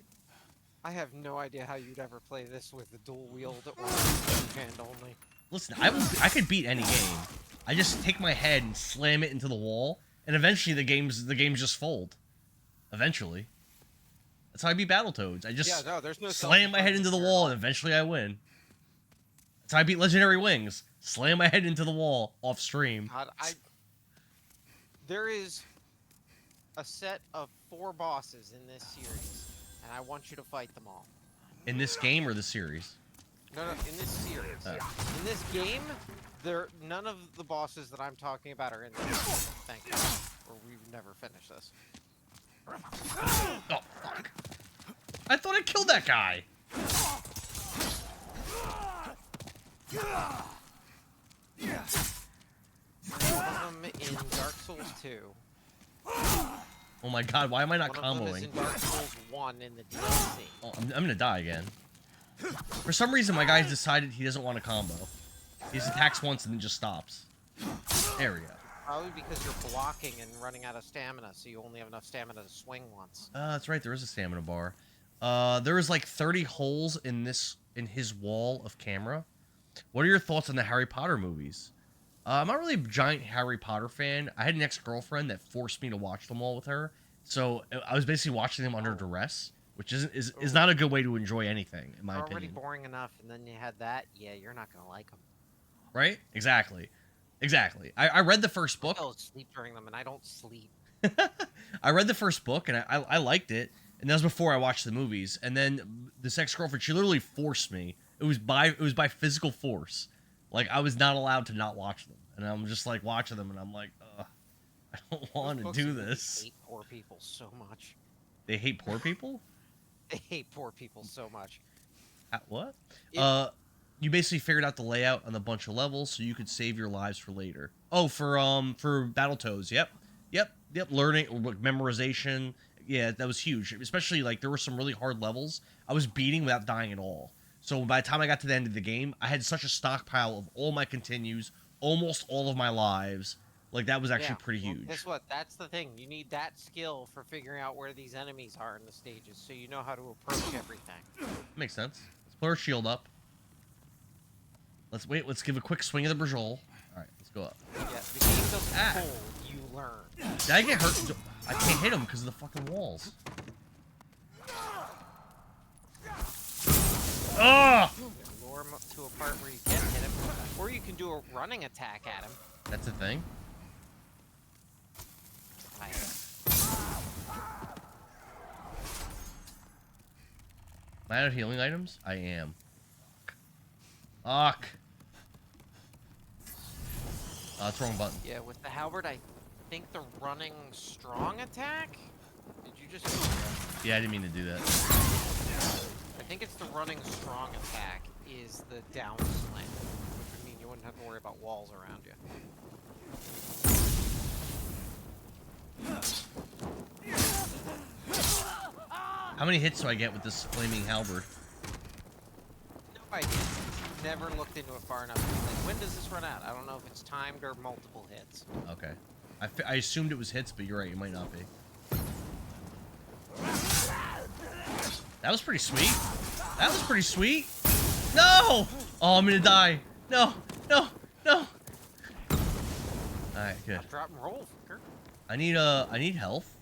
I have no idea how you'd ever play this with the dual wield or hand only. Listen, I could beat any game. I just take my head and slam it into the wall, and eventually the games just fold. Eventually. That's how I beat Battletoads. I just there's no slam my head into the wall, and eventually I win. That's how I beat Legendary Wings. Slam my head into the wall off stream. God, there is a set of 4 bosses in this series, and I want you to fight them all. In this game or the series? No, in this series. In this game, none of the bosses that I'm talking about are in this. Thank you. Or we would never finish this. Oh, fuck. I thought I killed that guy. One of them in Dark Souls 2. Oh my god, why am I not One of them is comboing? in Dark Souls 1 in the DLC. Oh, I'm gonna die again. For some reason, my guy's decided he doesn't want a combo. He just attacks once and then just stops. There we go. Probably because you're blocking and running out of stamina, so you only have enough stamina to swing once. That's right, there is a stamina bar. There is like 30 holes in his wall of camera. What are your thoughts on the Harry Potter movies? I'm not really a giant Harry Potter fan. I had an ex-girlfriend that forced me to watch them all with her. So I was basically watching them under duress, which is not a good way to enjoy anything, in my opinion. Already boring enough, and then you had that. Yeah, you're not gonna like them. Right? Exactly. Exactly. I read the first book. I don't sleep during them, and I don't sleep. I read the first book, and I liked it. And that was before I watched the movies. And then this ex-girlfriend, she literally forced me. It was by physical force. Like, I was not allowed to not watch them. And I'm just, like, watching them, and I'm like, I don't want to do this. They hate poor people so much. They hate poor people? They hate poor people so much. What? You basically figured out the layout on a bunch of levels so you could save your lives for later. Oh, for Battletoads. Yep. Learning, memorization. Yeah, that was huge. Especially, like, there were some really hard levels I was beating without dying at all. So by the time I got to the end of the game, I had such a stockpile of all my continues, almost all of my lives. Like, that was actually pretty huge. Guess what? That's the thing. You need that skill for figuring out where these enemies are in the stages, so you know how to approach everything. Makes sense. Let's put our shield up. Let's give a quick swing of the Brajol. Alright, let's go up. Yeah, the game doesn't hold, you learn. Did I get hurt? I can't hit him because of the fucking walls. Ugh! Lure him up to a part where you can hit him, or you can do a running attack at him. That's a thing? Am I out of healing items? I am. Fuck. That's the wrong button. Yeah, with the halberd, I think the running strong attack? Did you just... Yeah, I didn't mean to do that. I think it's the running strong attack is the down slam, which would mean you wouldn't have to worry about walls around you. How many hits do I get with this flaming halberd? No idea. Never looked into it far enough. Like, when does this run out? I don't know if it's timed or multiple hits. Okay. I assumed it was hits, but you're right, it might not be. That was pretty sweet. That was pretty sweet. No! Oh, I'm gonna die. No! Alright, good. Drop and roll, fucker. I need health,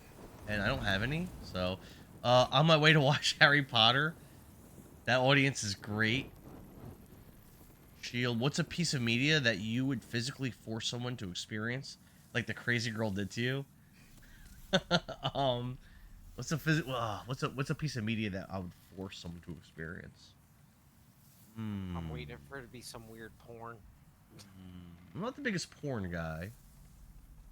and I don't have any, so on my way to watch Harry Potter. That audience is great. Shield, what's a piece of media that you would physically force someone to experience, like the crazy girl did to you? What's a piece of media that I would force someone to experience? I'm waiting for it to be some weird porn. I'm not the biggest porn guy.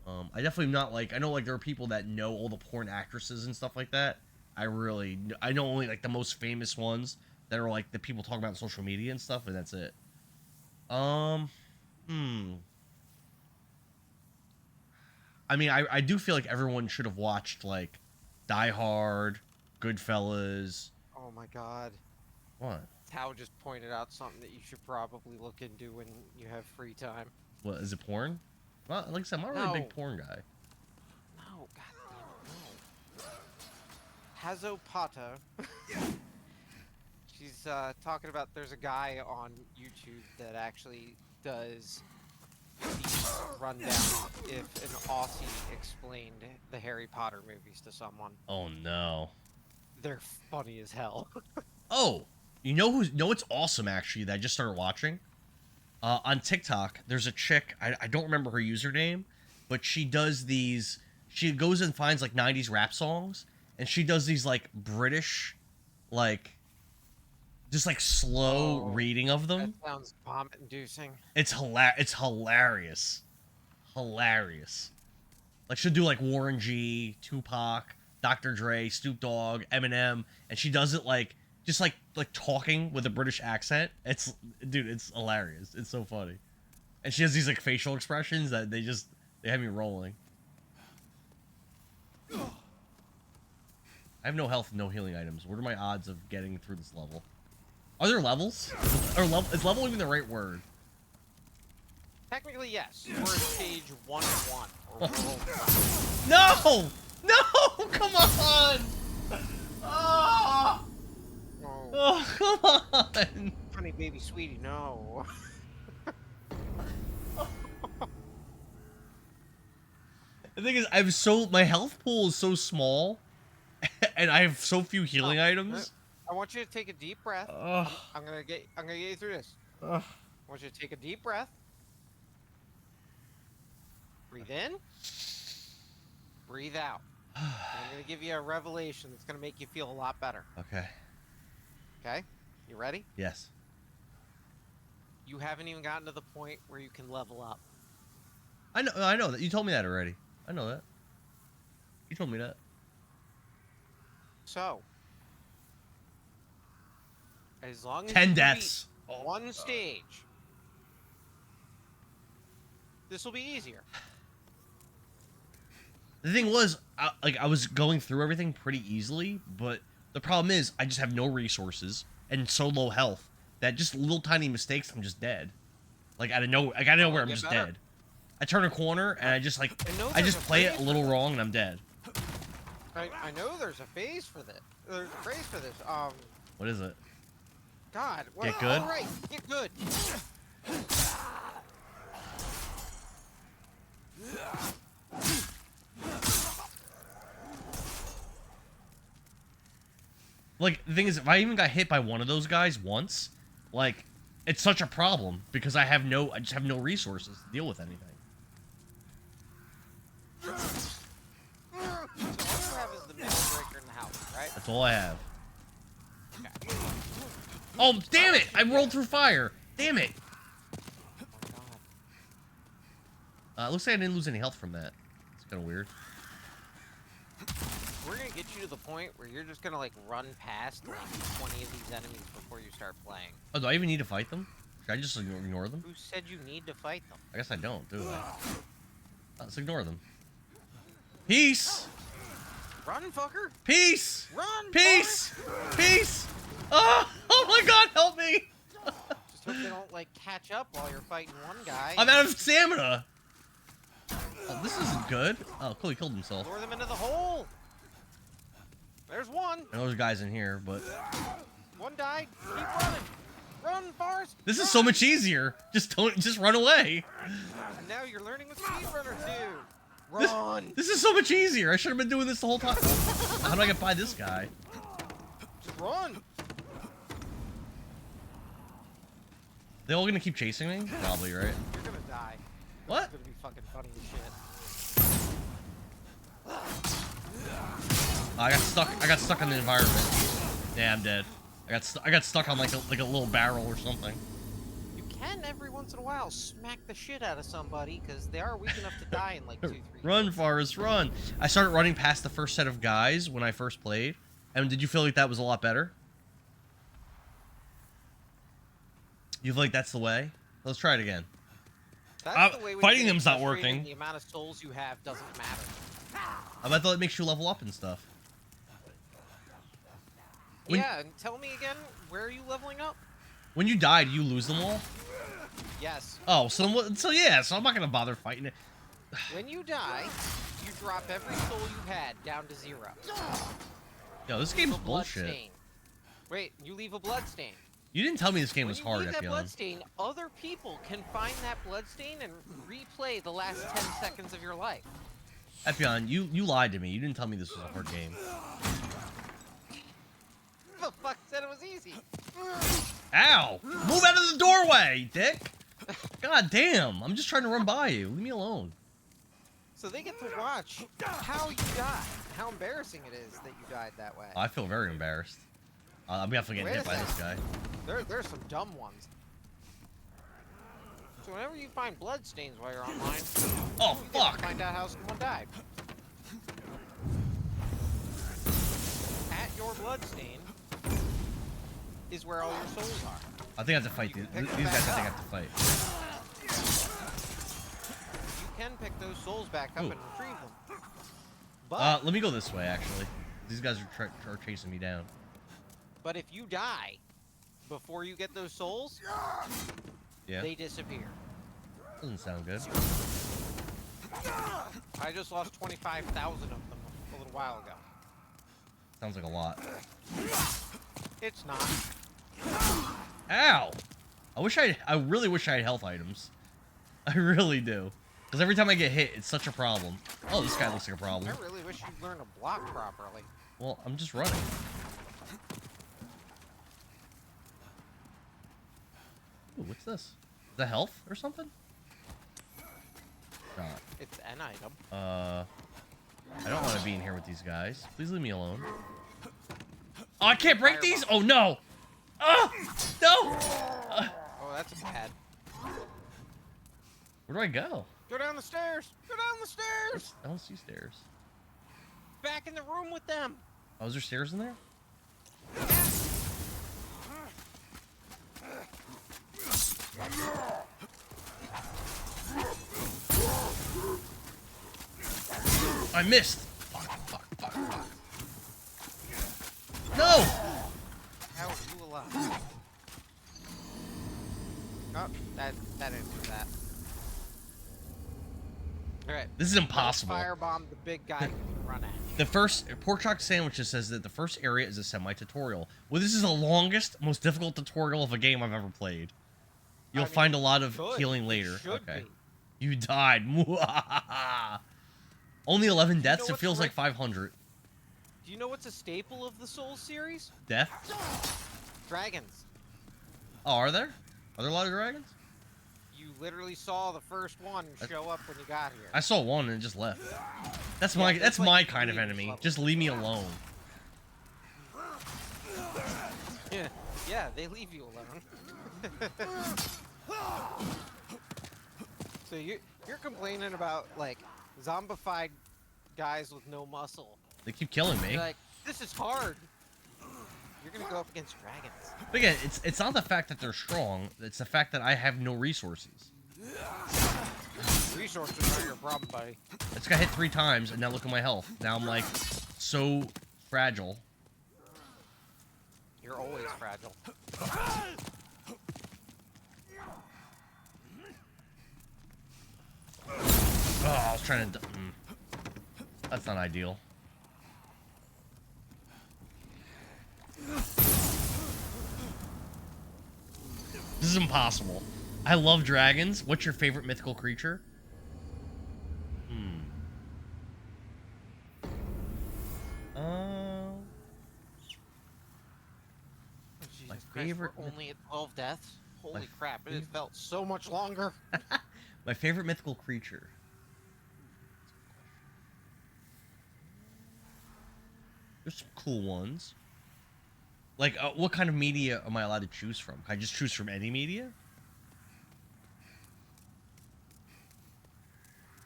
I definitely am not like, I know like there are people that know all the porn actresses and stuff like that. I know only like the most famous ones that are like the people talk about on social media and stuff, and that's it. I mean, I do feel like everyone should have watched like Die Hard, Goodfellas. Oh my god. What? Tao just pointed out something that you should probably look into when you have free time. What, is it porn? Well, like I said, I'm not really a big No. porn guy. No, god damn it, no. Hazopata. She's talking about there's a guy on YouTube that actually does these rundowns if an Aussie explained the Harry Potter movies to someone. Oh no. They're funny as hell. Oh, you know what's awesome actually that I just started watching? On TikTok, there's a chick, I don't remember her username, but she does these, she goes and finds like 90s rap songs, and she does these like British, like, just like slow reading of them. That sounds vomit-inducing. It's hilarious. Hilarious. Like she'll do like Warren G, Tupac, Dr. Dre, Snoop Dogg, Eminem, and she does it like, just like talking with a British accent. Dude, it's hilarious. It's so funny. And she has these like facial expressions that they have me rolling. I have no health, no healing items. What are my odds of getting through this level? Are there levels? Is level even the right word? Technically, yes. We're at stage 1-1. Or world No! No! Come on! Oh! Oh, come on! Honey, baby, sweetie, no. The thing is, my health pool is so small, and I have so few healing items. I want you to take a deep breath. I'm gonna get you through this. I want you to take a deep breath. Breathe in. Breathe out. And I'm gonna give you a revelation that's gonna make you feel a lot better. Okay. Okay? You ready? Yes. You haven't even gotten to the point where you can level up. I know that. You told me that already. I know that. You told me that. So, as long as 10 you deaths. beat one stage, this will be easier. The thing was, I was going through everything pretty easily, but the problem is I just have no resources and so low health that just little tiny mistakes, I'm just dead. Like out of nowhere, I'm just dead. I turn a corner and I just play it a little wrong and I'm dead. I know there's a phase for this. There's a phrase for this. What is it? God. What, Get good? All right, get good. Like, the thing is, if I even got hit by one of those guys once, like, it's such a problem because I just have no resources to deal with anything. So all you have is the middle breaker in the house, right? That's all I have. Okay. Oh, damn it! I rolled through fire! Damn it! Oh Looks like I didn't lose any health from that. It's kind of weird. We're gonna get you to the point where you're just gonna like run past like 20 of these enemies before you start playing. Oh, do I even need to fight them? Should I just ignore them? Who said you need to fight them? I guess I don't, do I? Let's ignore them. Peace! Run, fucker! Peace! Run! Peace! Peace! Oh my god, help me! Just hope they don't like catch up while you're fighting one guy. I'm out of stamina! Oh, this isn't good. Oh, cool, he killed himself. Lure them into the hole! There's one! I know there's guys in here, but... One died! Keep running! Run, Forrest! This is so much easier! Just run away! And now you're learning what speedrunners do! Run! This is so much easier! I should have been doing this the whole time. How do I get by this guy? Just run! They all gonna keep chasing me? Probably, right? You're gonna die. What? It's gonna be fucking funny as shit. I got stuck in the environment. Yeah, I'm dead. I got stuck on like a little barrel or something. You can every once in a while smack the shit out of somebody because they are weak enough to die in like 2-3 Run, hits. Forrest, run! I started running past the first set of guys when I first played. And did you feel like that was a lot better? You feel like that's the way? Let's try it again. That's the way when fighting you get them's not frustrated, working. The amount of souls you have doesn't matter. I bet that makes you level up and stuff. Yeah, and tell me again, where are you leveling up? When you die, do you lose them all? Yes. Oh, so yeah, so I'm not gonna bother fighting it. When you die, you drop every soul you had down to 0. Yo, this Leave game's a bullshit. bloodstain. Wait, you leave a bloodstain. You didn't tell me this game When was you hard, leave that Epion. bloodstain, other people can find that bloodstain and replay the last 10 seconds of your life. Epion, you lied to me. You didn't tell me this was a hard game. Who the fuck said it was easy? Ow! Move out of the doorway, dick! God damn, I'm just trying to run by you. Leave me alone. So they get to watch how you die, how embarrassing it is that you died that way. I feel very embarrassed. I'm definitely getting hit by this guy. There's some dumb ones. So whenever you find bloodstains while you're online, Oh, you get to fuck! find out how someone died. At your bloodstain is where all your souls are. I think I have to fight these guys. I think I have to fight. You can pick those souls back up Ooh. and retrieve them. But Let me go this way, actually. These guys are chasing me down. but if you die before you get those souls, Yeah, they disappear. doesn't sound good. I just lost 25,000 of them a little while ago. Sounds like a lot. It's not. Ow! I really wish I had health items. I really do. Because every time I get hit, it's such a problem. Oh, this guy looks like a problem. I really wish you'd learn to block properly. Well, I'm just running. Ooh, what's this? Is that health or something? No. It's an item. I don't want to be in here with these guys. Please leave me alone. Oh, I can't break these? Oh, no! Oh! No! Oh, that's bad. Where do I go? Go down the stairs! Go down the stairs! I don't see stairs. Back in the room with them! Oh, is there stairs in there? I missed! Fuck. No! How are you alive? Oh, that answers that. Alright. This is impossible. Firebomb the big guy you can run at. The first Pork Chalk Sandwiches says that the first area is a semi-tutorial. Well, this is the longest, most difficult tutorial of a game I've ever played. You'll find a lot of healing later. Okay. You died. Only 11 deaths. It feels like 500. Do you know what's a staple of the Souls series? Death? Dragons. Oh, are there? Are there a lot of dragons? You literally saw the first one show up when you got here. I saw one and it just left. That's Yeah, my there's that's like my kind of 3 in each enemy. level. Just leave me alone. Yeah, they leave you alone. So you're complaining about like zombified guys with no muscle. They keep killing me. You're like, this is hard. You're gonna go up against dragons. But again, it's not the fact that they're strong. It's the fact that I have no resources. Resources are your problem, buddy. I just got hit 3 times, and now look at my health. Now I'm like so fragile. You're always fragile. Oh, I was trying to. That's not ideal. This is impossible. I love dragons. What's your favorite mythical creature? My favorite. We're only at 12 deaths. Holy My crap! It has felt so much longer. My favorite mythical creature. There's some cool ones. Like, what kind of media am I allowed to choose from? Can I just choose from any media?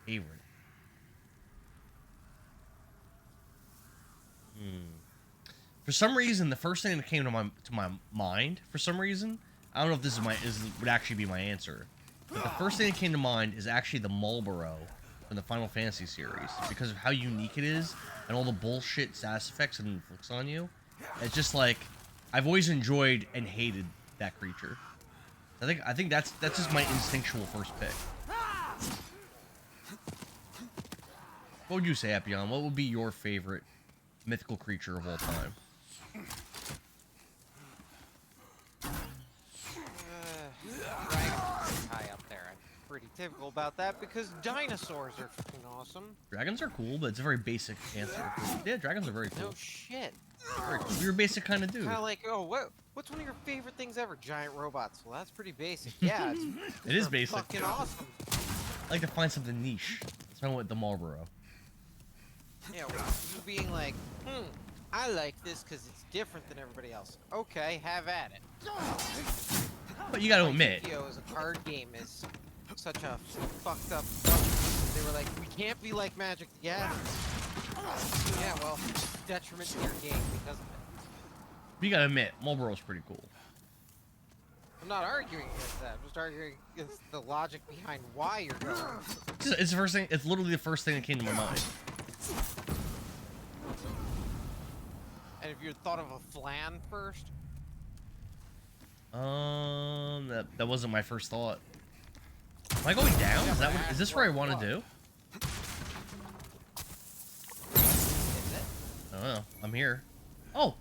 Favorite. For some reason, the first thing that came to my mind, for some reason, I don't know if this would actually be my answer, but the first thing that came to mind is actually the Marlboro from the Final Fantasy series, because of how unique it is and all the bullshit sass effects it inflicts on you. It's just like, I've always enjoyed and hated that creature. I think that's just my instinctual first pick. What would you say, Epion? What would be your favorite mythical creature of all time? Dragon's high up there. I'm pretty typical about that because dinosaurs are freaking awesome. Dragons are cool, but it's a very basic answer. Yeah, dragons are very cool. No shit. Very cool. You're a basic kind of dude. Kind of like, oh, what's one of your favorite things ever? Giant robots. Well, that's pretty basic. Yeah, it is basic. Fucking awesome. I like to find something niche. That's why I went with the Marlboro. Yeah, well, you being like, I like this because it's different than everybody else. Okay, have at it. But you gotta admit, Yu-Gi-Oh! As a card game is such a fucked up. They were like, we can't be like Magic. Yeah. Yeah, well, detriment to your game because of it. you gotta admit, Marlboro's pretty cool. I'm not arguing against that. I'm just arguing against the logic behind why you're going. It's the first thing. It's literally the first thing that came to my mind. And if you thought of a flan first, that wasn't my first thought. Am I going down? Is this where I want to do? is it? I don't know. I'm here. Oh!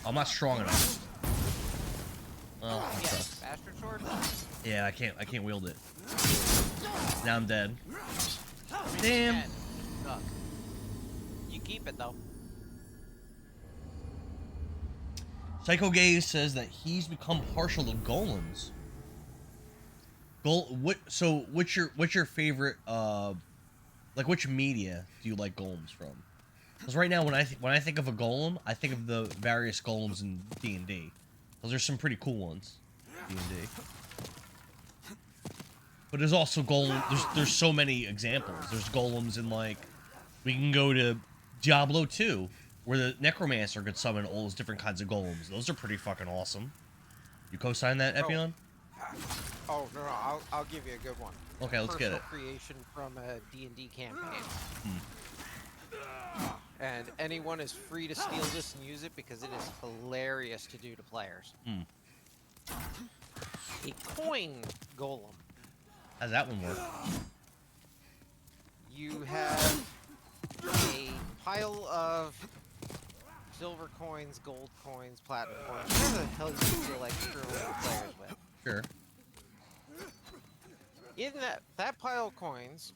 I'm not strong enough. Well, that Yes, sucks. bastard sword. Yeah, I can't wield it. Now I'm dead. Damn. Man, suck. You keep it though. Psycho Gaze says that he's become partial to golems. What's your favorite like which media do you like golems from? Because right now when I think of a golem, I think of the various golems in D&D. Those are some pretty cool ones. D&D. But there's also there's so many examples. There's golems in, like, we can go to Diablo 2, where the Necromancer could summon all those different kinds of golems. Those are pretty fucking awesome. You co-sign that, Epion? Oh no, I'll give you a good one. Okay, let's get it. Creation from a D&D campaign. And anyone is free to steal this and use it because it is hilarious to do to players. A coin golem. How's that one work? You have a pile of silver coins, gold coins, platinum coins, whatever the hell you feel like screwing the players with. Sure. In that pile of coins,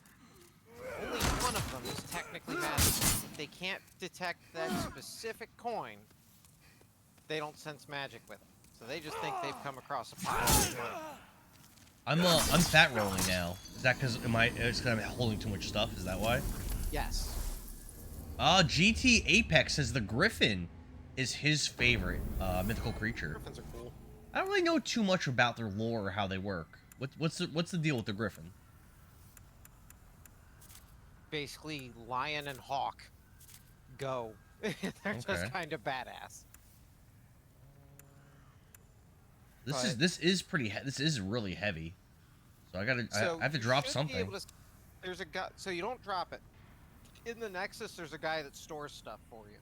only one of them is technically magical. If they can't detect that specific coin, they don't sense magic with it. So they just think they've come across a pile of money. I'm fat rolling now. Is that because it's because I'm holding too much stuff? Is that why? Yes. GT Apex says the Griffin is his favorite mythical creature. Griffins are cool. I don't really know too much about their lore or how they work. What's the deal with the Griffin? Basically, lion and hawk go. They're just kind of badass. This is really heavy. So I have to drop something. There's a guy. So you don't drop it. In the Nexus, there's a guy that stores stuff for you.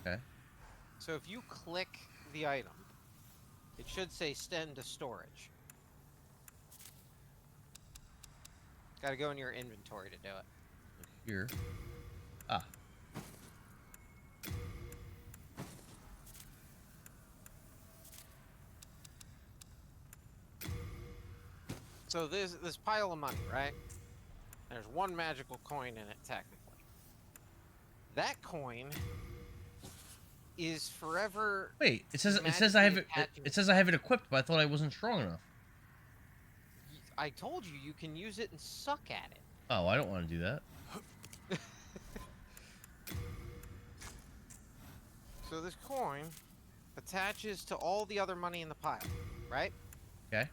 Okay. So if you click the item, it should say send to storage. Gotta go in your inventory to do it. Here. Ah. So this pile of money, right? There's one magical coin in it, technically. That coin is forever. Wait, it says I have it. It says I have it equipped, but I thought I wasn't strong enough. I told you you can use it and suck at it. Oh, I don't want to do that. So this coin attaches to all the other money in the pile, right? Okay.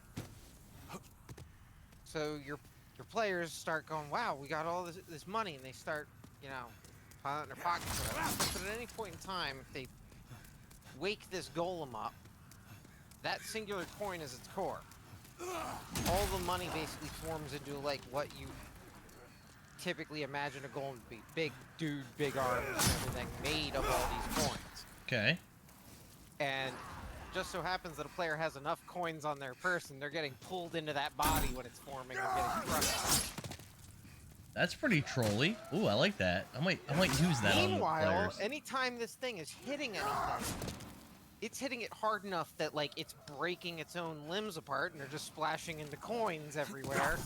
So your players start going, wow, we got all this money, and they start, you know, piling it in their pockets. But at any point in time, if they wake this golem up, that singular coin is its core. All the money basically forms into like what you typically imagine a golem to be. Big dude, big arms, and everything made of all these coins. Okay. And just so happens that a player has enough coins on their person, they're getting pulled into that body when it's forming or getting crushed. That's pretty trolly. Ooh, I like that. I might use that on the Meanwhile, players. anytime this thing is hitting anything, it's hitting it hard enough that like it's breaking its own limbs apart, and they're just splashing into coins everywhere.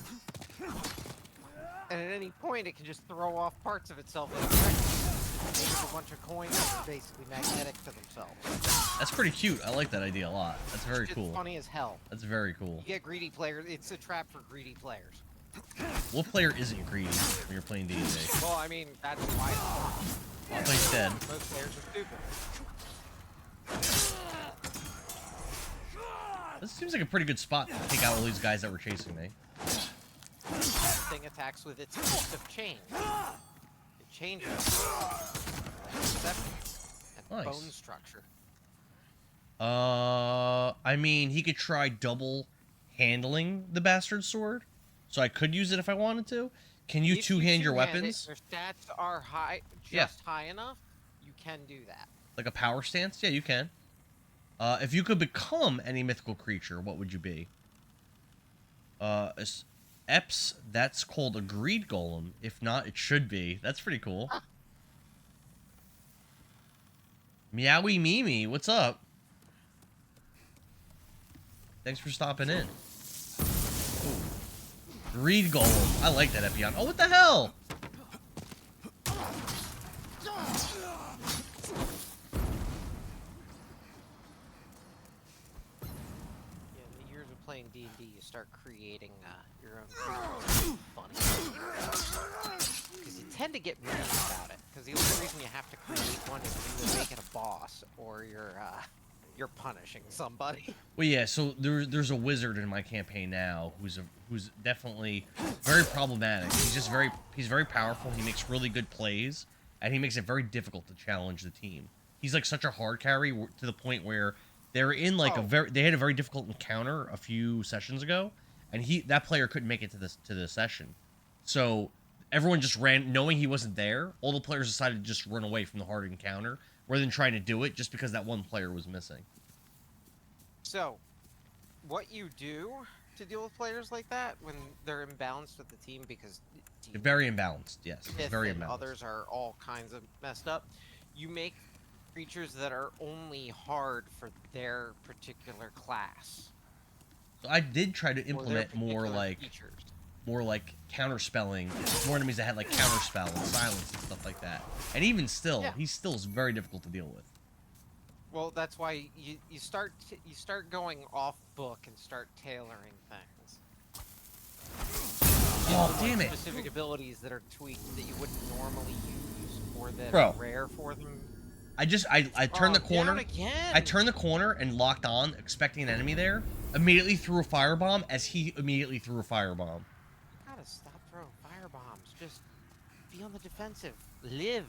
And at any point, it can just throw off parts of itself. Make a bunch of coins that are basically magnetic to themselves. That's pretty cute. I like that idea a lot. That's very It's cool. funny as hell. That's very cool. You get greedy players. It's a trap for greedy players. What player isn't greedy when you're playing D&D? Well, I mean, that's why it's fun. I'll play dead. Most players are stupid. This seems like a pretty good spot to take out all these guys that were chasing me. The thing attacks with its fist of change. It changes perception and Nice. bone structure. I mean, he could try double handling the bastard sword, so I could use it if I wanted to. Can you If two-hand your two-hand it, weapons? your stats are high, just Yeah. high enough. You can do that. Like a power stance? Yeah, you can. If you could become any mythical creature, what would you be? Eps, that's called a greed golem. If not, it should be. That's pretty cool. Meowie Mimi, what's up? Thanks for stopping in. Ooh. Greed golem. I like that, Epion. Oh, what the hell? Yeah, in the years of playing D&D, you start creating your own creatures. It's funny. Because you tend to get mean about it. Because the only reason you have to create one is when you're making a boss or you're punishing somebody. Well, yeah. So there's a wizard in my campaign now who's definitely very problematic. He's very powerful. He makes really good plays, and he makes it very difficult to challenge the team. He's like such a hard carry to the point where they're in like they had a very difficult encounter a few sessions ago, and that player couldn't make it to the session. So everyone just ran, knowing he wasn't there. All the players decided to just run away from the hard encounter rather than trying to do it just because that one player was missing. So, what you do to deal with players like that when they're imbalanced with the team, because Very imbalanced, yes. Fifth Very and imbalanced. others are all kinds of messed up. You make creatures that are only hard for their particular class. So I did try to or their implement more particular like features. counterspelling, more enemies that had like counterspell and silence and stuff like that. And even still, Yeah. he still is very difficult to deal with. Well, that's why you start going off book and start tailoring things. Oh, Like damn it. Specific abilities that are tweaked that you wouldn't normally use or that Bro. are rare for them. I turned the corner. Down again. I turned the corner and locked on, expecting an enemy there. Immediately threw a firebomb as he immediately threw a firebomb. You gotta stop throwing firebombs. Just be on the defensive. Live.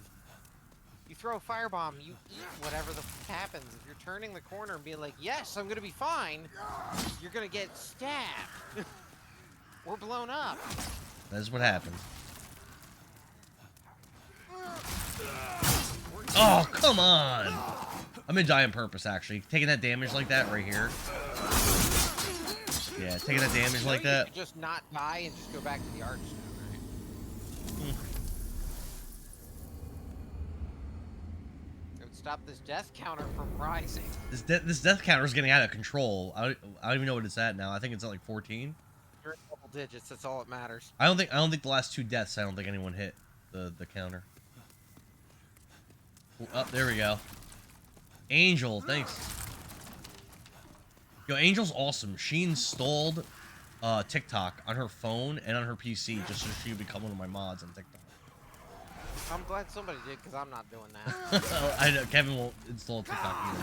You throw a firebomb, you eat whatever the f happens. If you're turning the corner and being like, yes, I'm gonna be fine, you're gonna get stabbed. Or blown up. That's what happened. Oh, come on! I'm gonna die on purpose, actually. Taking that damage like that right here. Yeah, taking that damage like You that. could just not die and just go back to the Archstone, right? It would stop this death counter from rising. This death counter is getting out of control. I don't even know what it's at now. I think it's at like 14. You're in double digits, that's all that matters. I don't think the last 2 deaths. I don't think anyone hit the counter. Oh, there we go. Angel, thanks. Yo, Angel's awesome. She installed TikTok on her phone and on her PC just so she would become one of my mods on TikTok. I'm glad somebody did, because I'm not doing that. I know Kevin won't install TikTok either.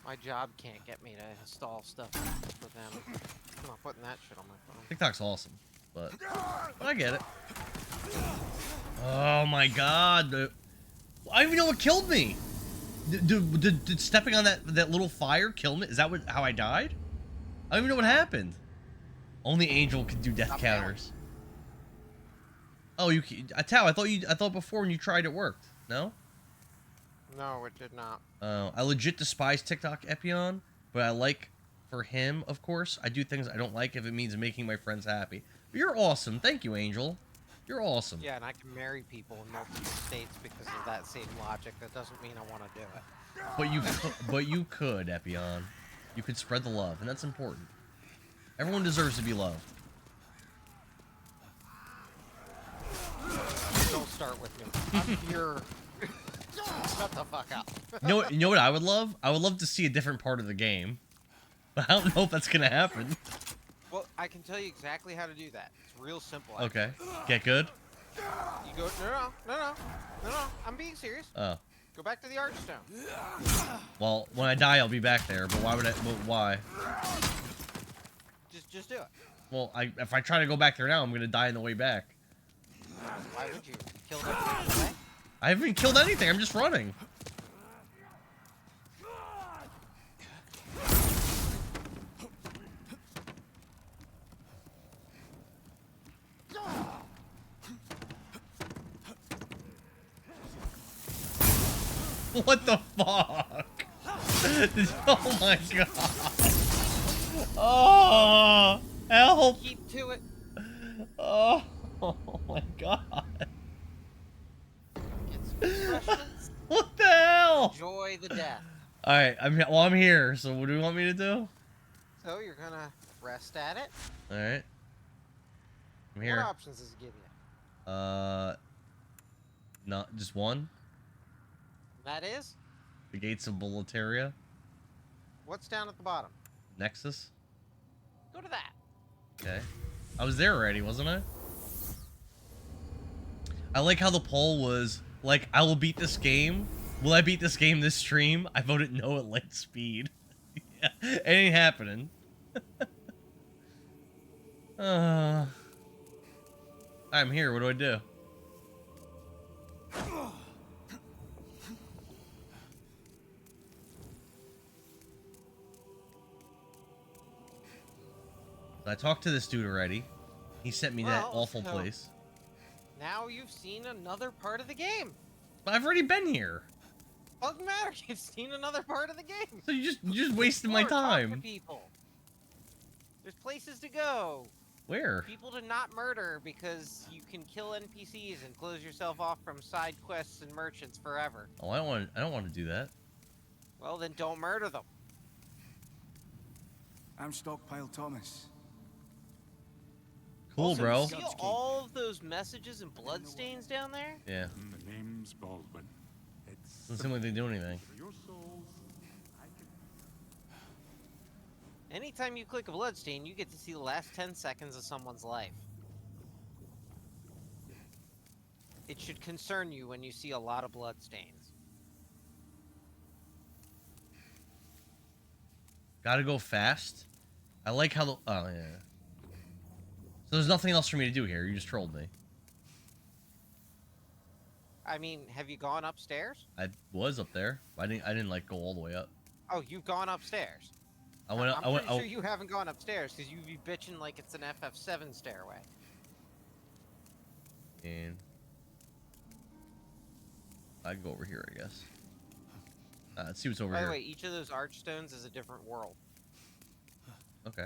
My job can't get me to install stuff for them. I'm not putting that shit on my phone. TikTok's awesome, but I get it. Oh my god, dude. I don't even know what killed me. Did stepping on that little fire kill me? Is that how I died? I don't even know what happened. Only Angel can do death counters. Oh, you Tao, I thought before when you tried it worked. No? No, it did not. I legit despise TikTok Epion, but I like, for him, of course, I do things I don't like if it means making my friends happy. But you're awesome. Thank you, Angel. You're awesome. Yeah, and I can marry people in multiple states because of that same logic. That doesn't mean I want to do it. But you could, Epion. You could spread the love, and that's important. Everyone deserves to be loved. Don't start with me. I'm here. Shut the fuck up. You know what I would love? I would love to see a different part of the game. But I don't know if that's gonna happen. Well, I can tell you exactly how to do that. It's real simple. Okay. Get good? You go, no. I'm being serious. Oh. Go back to the Archstone. Well, when I die, I'll be back there. But why would I? Why? Just do it. Well, if I try to go back there now, I'm gonna die on the way back. Why would you? Kill them on the way? I haven't killed anything. I'm just running. What the fuck? Oh my god. Oh, help. Keep to it. Oh my god. Get some refreshments. What the hell? Enjoy the death. Alright, I'm here, so what do you want me to do? So you're gonna rest at it. Alright. I'm here. What options does it give you? Not just one. That is? The gates of Boletaria. What's down at the bottom? Nexus. Go to that. Okay. I was there already, wasn't I? I like how the poll was, like, I will beat this game. Will I beat this game this stream? I voted no at light speed. Yeah, it ain't happening. I'm here, what do I do? I talked to this dude already. He sent me that awful place. Now you've seen another part of the game. But I've already been here. Doesn't matter. You've seen another part of the game. So you just wasted my Talk to time. people. There's places to go. Where? People to not murder because you can kill NPCs and close yourself off from side quests and merchants forever. Oh, I don't want to do that. Well, then don't murder them. I'm Stockpile Thomas. Cool, Also, bro. you see all of those messages and bloodstains down there? Yeah. The name's Baldwin. It's Doesn't seem like they do anything. for your souls. Anytime you click a bloodstain, you get to see the last 10 seconds of someone's life. It should concern you when you see a lot of bloodstains. Gotta go fast. I like how the... Oh, yeah. So there's nothing else for me to do here. You just trolled me. I mean, have you gone upstairs? I was up there. I didn't like go all the way up. Oh, you've gone upstairs. I'm pretty sure you haven't gone upstairs because you'd be bitching like it's an FF7 stairway. And I can go over here, I guess. Let's see what's over By here. the way, each of those archstones is a different world. Okay.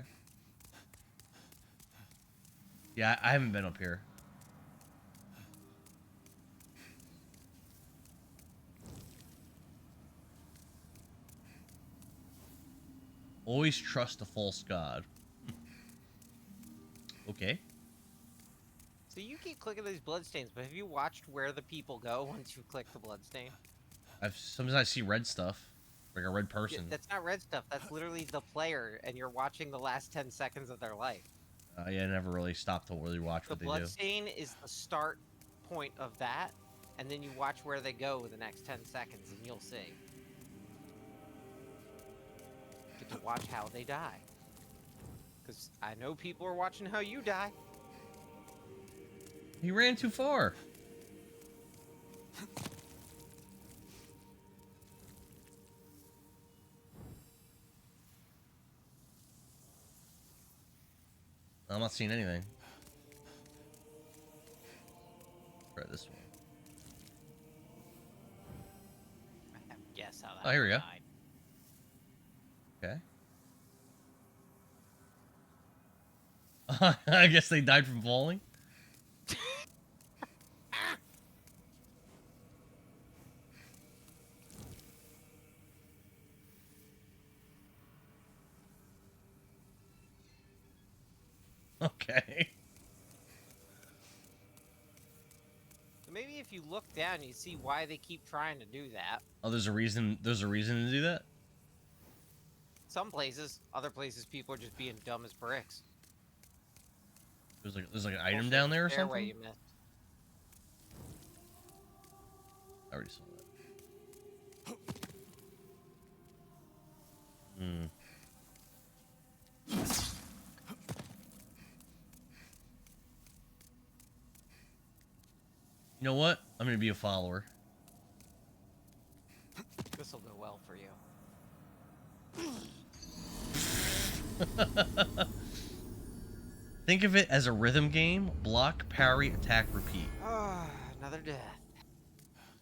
Yeah, I haven't been up here. Always trust a false god. Okay. So you keep clicking these bloodstains, but have you watched where the people go once you click the bloodstain? Sometimes I see red stuff. Like a red person. That's not red stuff. That's literally the player, and you're watching the last 10 seconds of their life. Yeah, I never really stopped to really watch The what they do. bloodstain is the start point of that, and then you watch where they go the next 10 seconds, and you'll see. Get to watch how they die. Because I know people are watching how you die. He ran too far. I'm not seeing anything. Try this one. I have to guess how that Oh, here we go. died. Okay. I guess they died from falling. Okay. Maybe if you look down, you see why they keep trying to do that. Oh, there's a reason. There's a reason to do that. Some places, other places, people are just being dumb as bricks. There's like an item down there or Stairway something. you missed. I already saw that. Hmm. You know what? I'm gonna be a follower. This will go well for you. Think of it as a rhythm game. Block, parry, attack, repeat. Another death.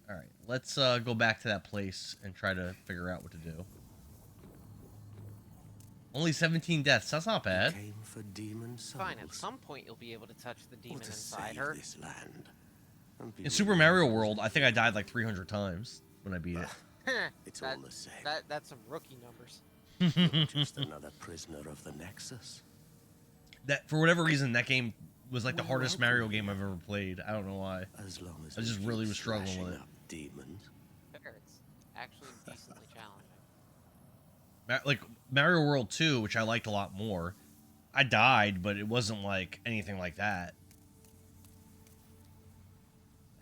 Alright, let's go back to that place and try to figure out what to do. Only 17 deaths. That's not bad. Came for demon souls. Fine, at some point you'll be able to touch the demon Or to inside save her. this land. And be In Super Mario World, I think I died like 300 times when I beat it. It's all the same. That's some rookie numbers. You're just another prisoner of the Nexus. That for whatever reason, that game was like the hardest Mario game I've ever played. I don't know why. As long as I just we really keep was struggling with slashing it. up demons. Fair, it's actually decently challenging. Like Mario World 2, which I liked a lot more. I died, but it wasn't like anything like that.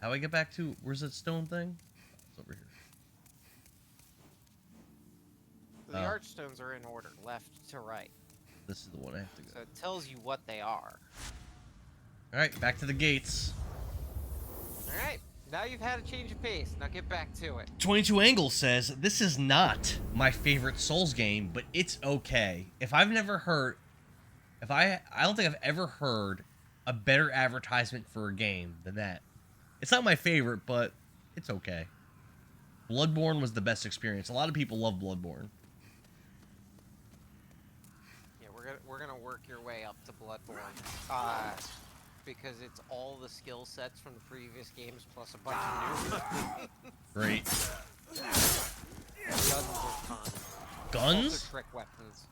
How do I get back to... Where's that stone thing? It's over here. The archstones are in order, left to right. This is the one I have to go. So it tells you what they are. Alright, back to the gates. Alright, now you've had a change of pace. Now get back to it. 22 Angle says, this is not my favorite Souls game, but it's okay. If I've never heard... I don't think I've ever heard a better advertisement for a game than that. It's not my favorite, but it's okay. Bloodborne was the best experience. A lot of people love Bloodborne. Yeah, we're gonna work your way up to Bloodborne. Because it's all the skill sets from the previous games plus a bunch of new ones. Great. Guns are fun. Guns? Also trick weapons.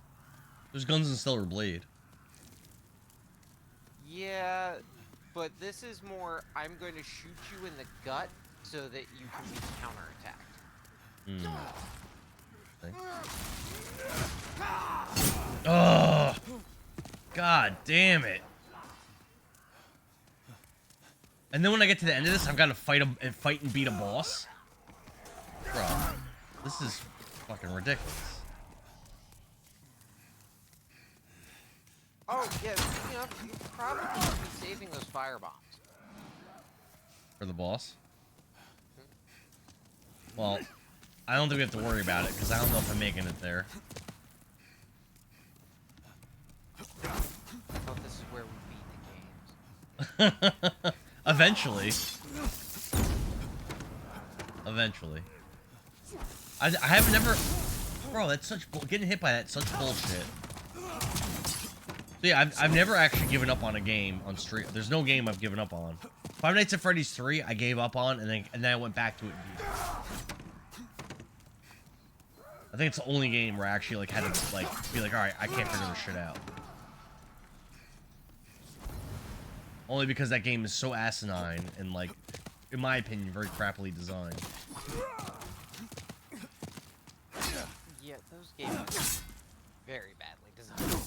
There's guns in Stellar Blade. Yeah, but this is more, I'm going to shoot you in the gut so that you can be counterattacked. Oh, God damn it. And then when I get to the end of this, I've got to fight and beat a boss? Bro, this is fucking ridiculous. Oh, yeah, speaking of, you probably should be saving those firebombs. For the boss? Well, I don't think we have to worry about it, because I don't know if I'm making it there. I thought this is where we beat the games. Eventually. Eventually. I have never... Bro, that's such... Getting hit by that's such bullshit. So yeah, I've never actually given up on a game on stream. There's no game I've given up on. Five Nights at Freddy's 3, I gave up on, and then I went back to it and beat it. I think it's the only game where I actually like had to like be like, all right, I can't figure this shit out. Only because that game is so asinine and like, in my opinion, very crappily designed. game is very badly designed.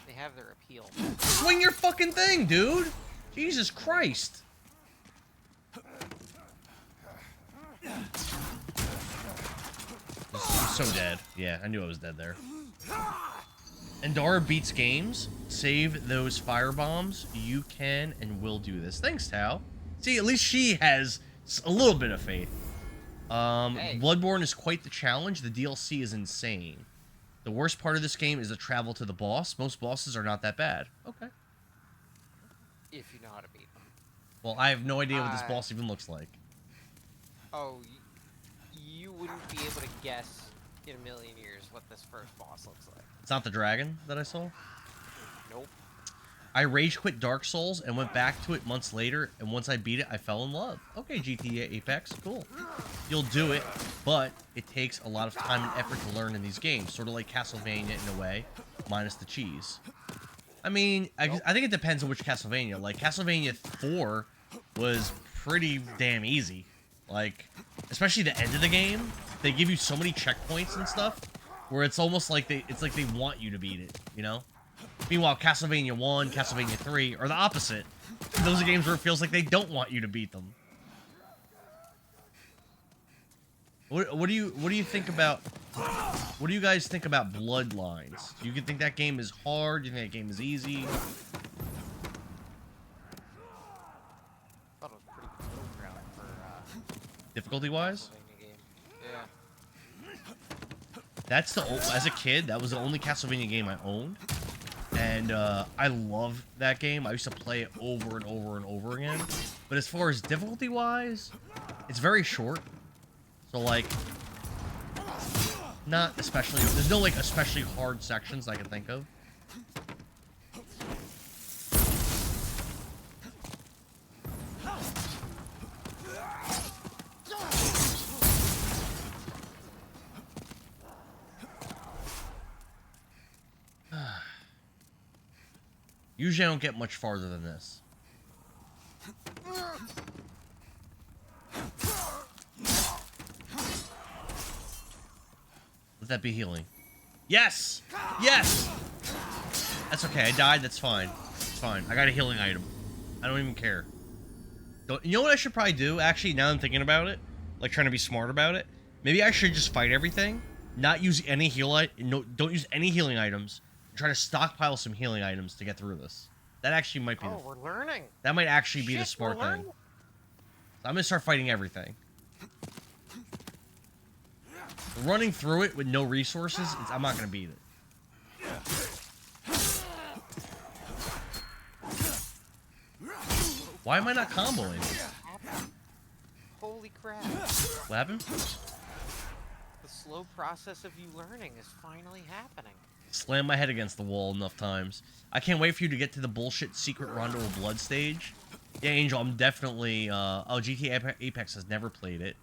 They have their appeal. Swing your fucking thing, dude! Jesus Christ! I'm so dead. Yeah, I knew I was dead there. Andara beats games. Save those firebombs. You can and will do this. Thanks, Tao. See, at least she has a little bit of faith. Hey. Bloodborne is quite the challenge. The DLC is insane. The worst part of this game is the travel to the boss. Most bosses are not that bad. Okay. If you know how to beat them. Well, I have no idea what this boss even looks like. Oh, you wouldn't be able to guess in a million years what this first boss looks like. It's not the dragon that I saw? Nope. I rage quit Dark Souls and went back to it months later, and once I beat it, I fell in love. Okay, GTA Apex, cool. You'll do it, but it takes a lot of time and effort to learn in these games, sort of like Castlevania in a way, minus the cheese. I mean, I think it depends on which Castlevania. Like, Castlevania 4 was pretty damn easy. Like, especially the end of the game, they give you so many checkpoints and stuff, where it's almost like they want you to beat it, you know? Meanwhile, Castlevania 1, Castlevania 3 are the opposite. Those are games where it feels like they don't want you to beat them. What do you think about? What do you guys think about Bloodlines? Do you think that game is hard? Do you think that game is easy? I thought it was pretty good middle ground for Difficulty-wise? Castlevania game. Yeah. That's as a kid, that was the only Castlevania game I owned. And I love that game. I used to play it over and over and over again. But as far as difficulty-wise, it's very short. So, like, not especially... There's no, like, especially hard sections I can think of. Usually I don't get much farther than this. Let that be healing. Yes! Yes! That's okay, I died, that's fine. It's fine. I got a healing item. I don't even care. You know what I should probably do? Actually, now I'm thinking about it, like trying to be smart about it. Maybe I should just fight everything, not use any don't use any healing items. Try to stockpile some healing items to get through this. That actually might be. Oh, we're learning. That might actually be the smart thing. So I'm gonna start fighting everything. Running through it with no resources, I'm not gonna beat it. Why am I not comboing? Holy crap! What happened? The slow process of you learning is finally happening. Slam my head against the wall enough times. I can't wait for you to get to the bullshit secret Rondo of Blood stage. Yeah, Angel, I'm definitely... GTA Apex has never played it.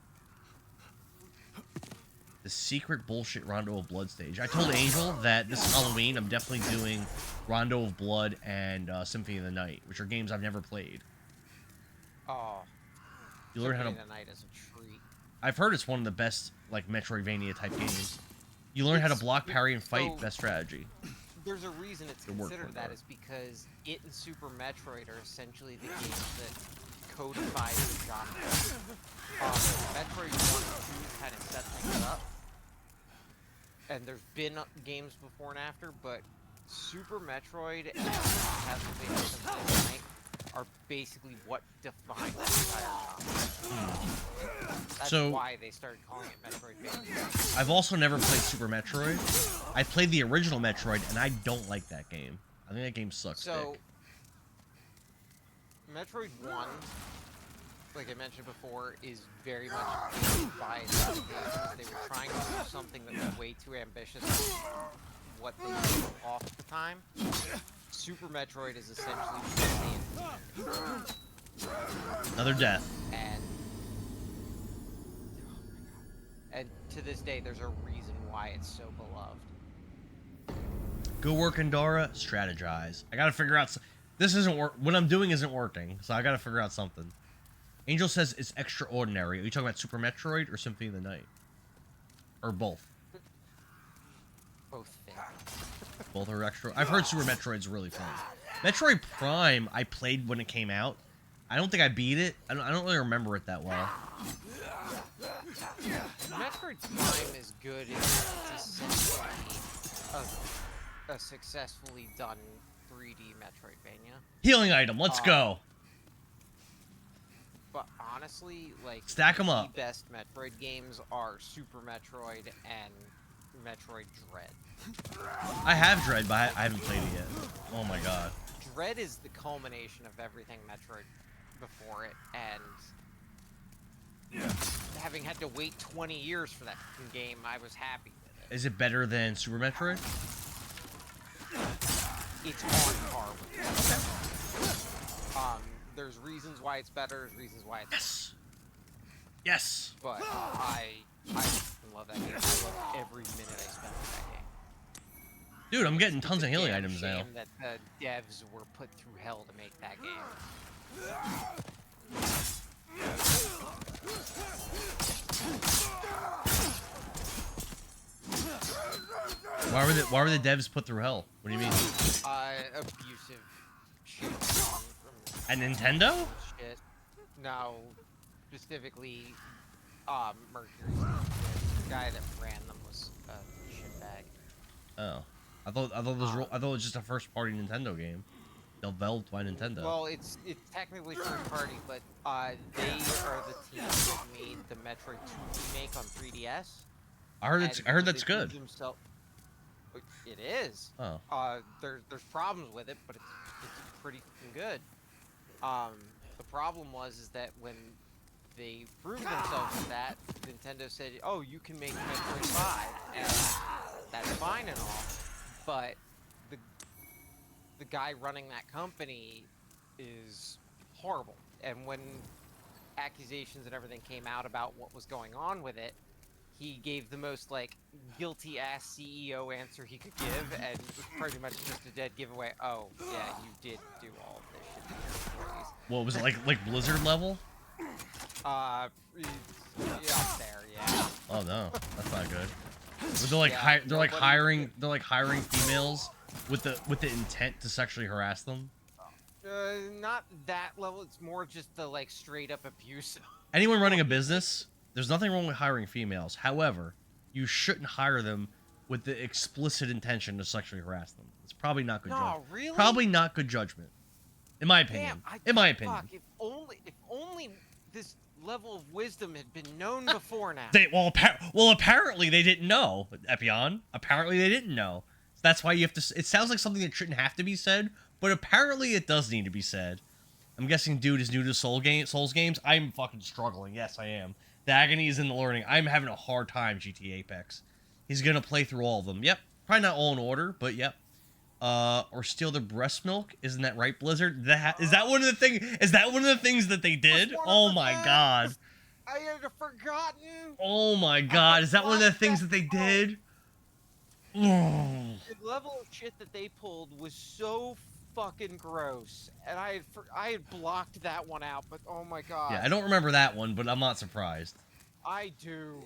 The secret bullshit Rondo of Blood stage. I told Angel that this Halloween I'm definitely doing Rondo of Blood and Symphony of the Night, which are games I've never played. Oh. You learn how to... Symphony of the Night is a treat. I've heard it's one of the best, like, Metroidvania type games. You learn how to block, parry, and fight. Best strategy. There's a reason it's considered that is because it and Super Metroid are essentially the games that codify the genre. Metroid 1 and 2 kind of set things up. And there's been games before and after, but Super Metroid and Castlevania Symphony of the Night are basically what define the entire genre. That's why they started calling it Metroidvania. I've also never played Super Metroid. I played the original Metroid, and I don't like that game. I think that game sucks dick. Metroid 1, like I mentioned before, is very much by its limitations. They were trying to do something that was way too ambitious for what they did off the time. Super Metroid is essentially another death. And to this day, there's a reason why it's so beloved. Go work, Andara. Strategize. I gotta figure out... This isn't work. What I'm doing isn't working, so I gotta figure out something. Angel says it's extraordinary. Are you talking about Super Metroid or Symphony of the Night? Or both? both are extra. I've heard Super Metroid's really fun. Metroid Prime, I played when it came out. I don't think I beat it. I don't really remember it that well. Metroid Prime is good if it's essentially a successfully done 3D Metroidvania. Healing item, let's go. But honestly, like, Stack 'em up. The best Metroid games are Super Metroid and Metroid Dread. I have Dread, but I haven't played it yet. Oh my god. Dread is the culmination of everything Metroid before it, and having had to wait 20 years for that fucking game, I was happy with it. Is it better than Super Metroid? It's on par with it. There's reasons why it's better, there's reasons why it's Yes! Yes! But I love that game. I love every minute I spent with that game. Dude, I'm getting tons It's of a healing damn items now. shame that the devs were put through hell to make that game. Why were the devs put through hell? What do you mean? Abusive shit from At Nintendo? shit. No, specifically, Mercury. The guy that ran them was a shitbag. Oh. I thought it was just a first party Nintendo game. Developed by Nintendo. Well, it's technically third party, but they are the team that made the Metroid 2 remake on 3DS. I heard that's good. It is. Oh. There's problems with it, but it's pretty fucking good. The problem is that when they proved themselves with that, Nintendo said, "Oh, you can make Metroid 5," and that's fine and all, but the guy running that company is horrible. And when accusations and everything came out about what was going on with it, he gave the most, like, guilty-ass CEO answer he could give, and it was pretty much just a dead giveaway. Oh, yeah, you did do all of this shit to your employees. What was it, like Blizzard level? Yeah, up there, yeah. Oh no, that's not good. But they're like Yeah, they're like hiring females with the intent to sexually harass them. Not that level. It's more just the, like, straight up abuse. Anyone running a business, there's nothing wrong with hiring females. However, you shouldn't hire them with the explicit intention to sexually harass them. It's probably not good judgment. Really? Probably not good judgment. In my opinion. In my opinion. Fuck, if only this level of wisdom had been known before now. Well, apparently they didn't know, Epion. Apparently they didn't know. That's why you have to. It sounds like something that shouldn't have to be said, but apparently it does need to be said. I'm guessing dude is new to Souls games. I'm fucking struggling. Yes, I am. The agony is in the learning. I'm having a hard time GTA Apex. He's gonna play through all of them. Yep. Probably not all in order, but yep. Or steal their breast milk. Isn't that right, Blizzard? Is that one of the things that they did? Oh my god. I had forgotten. Oh my god. Is that one of the things that they did? The level of shit that they pulled was so fucking gross, and I had blocked that one out. But oh my god. Yeah, I don't remember that one, but I'm not surprised. I do.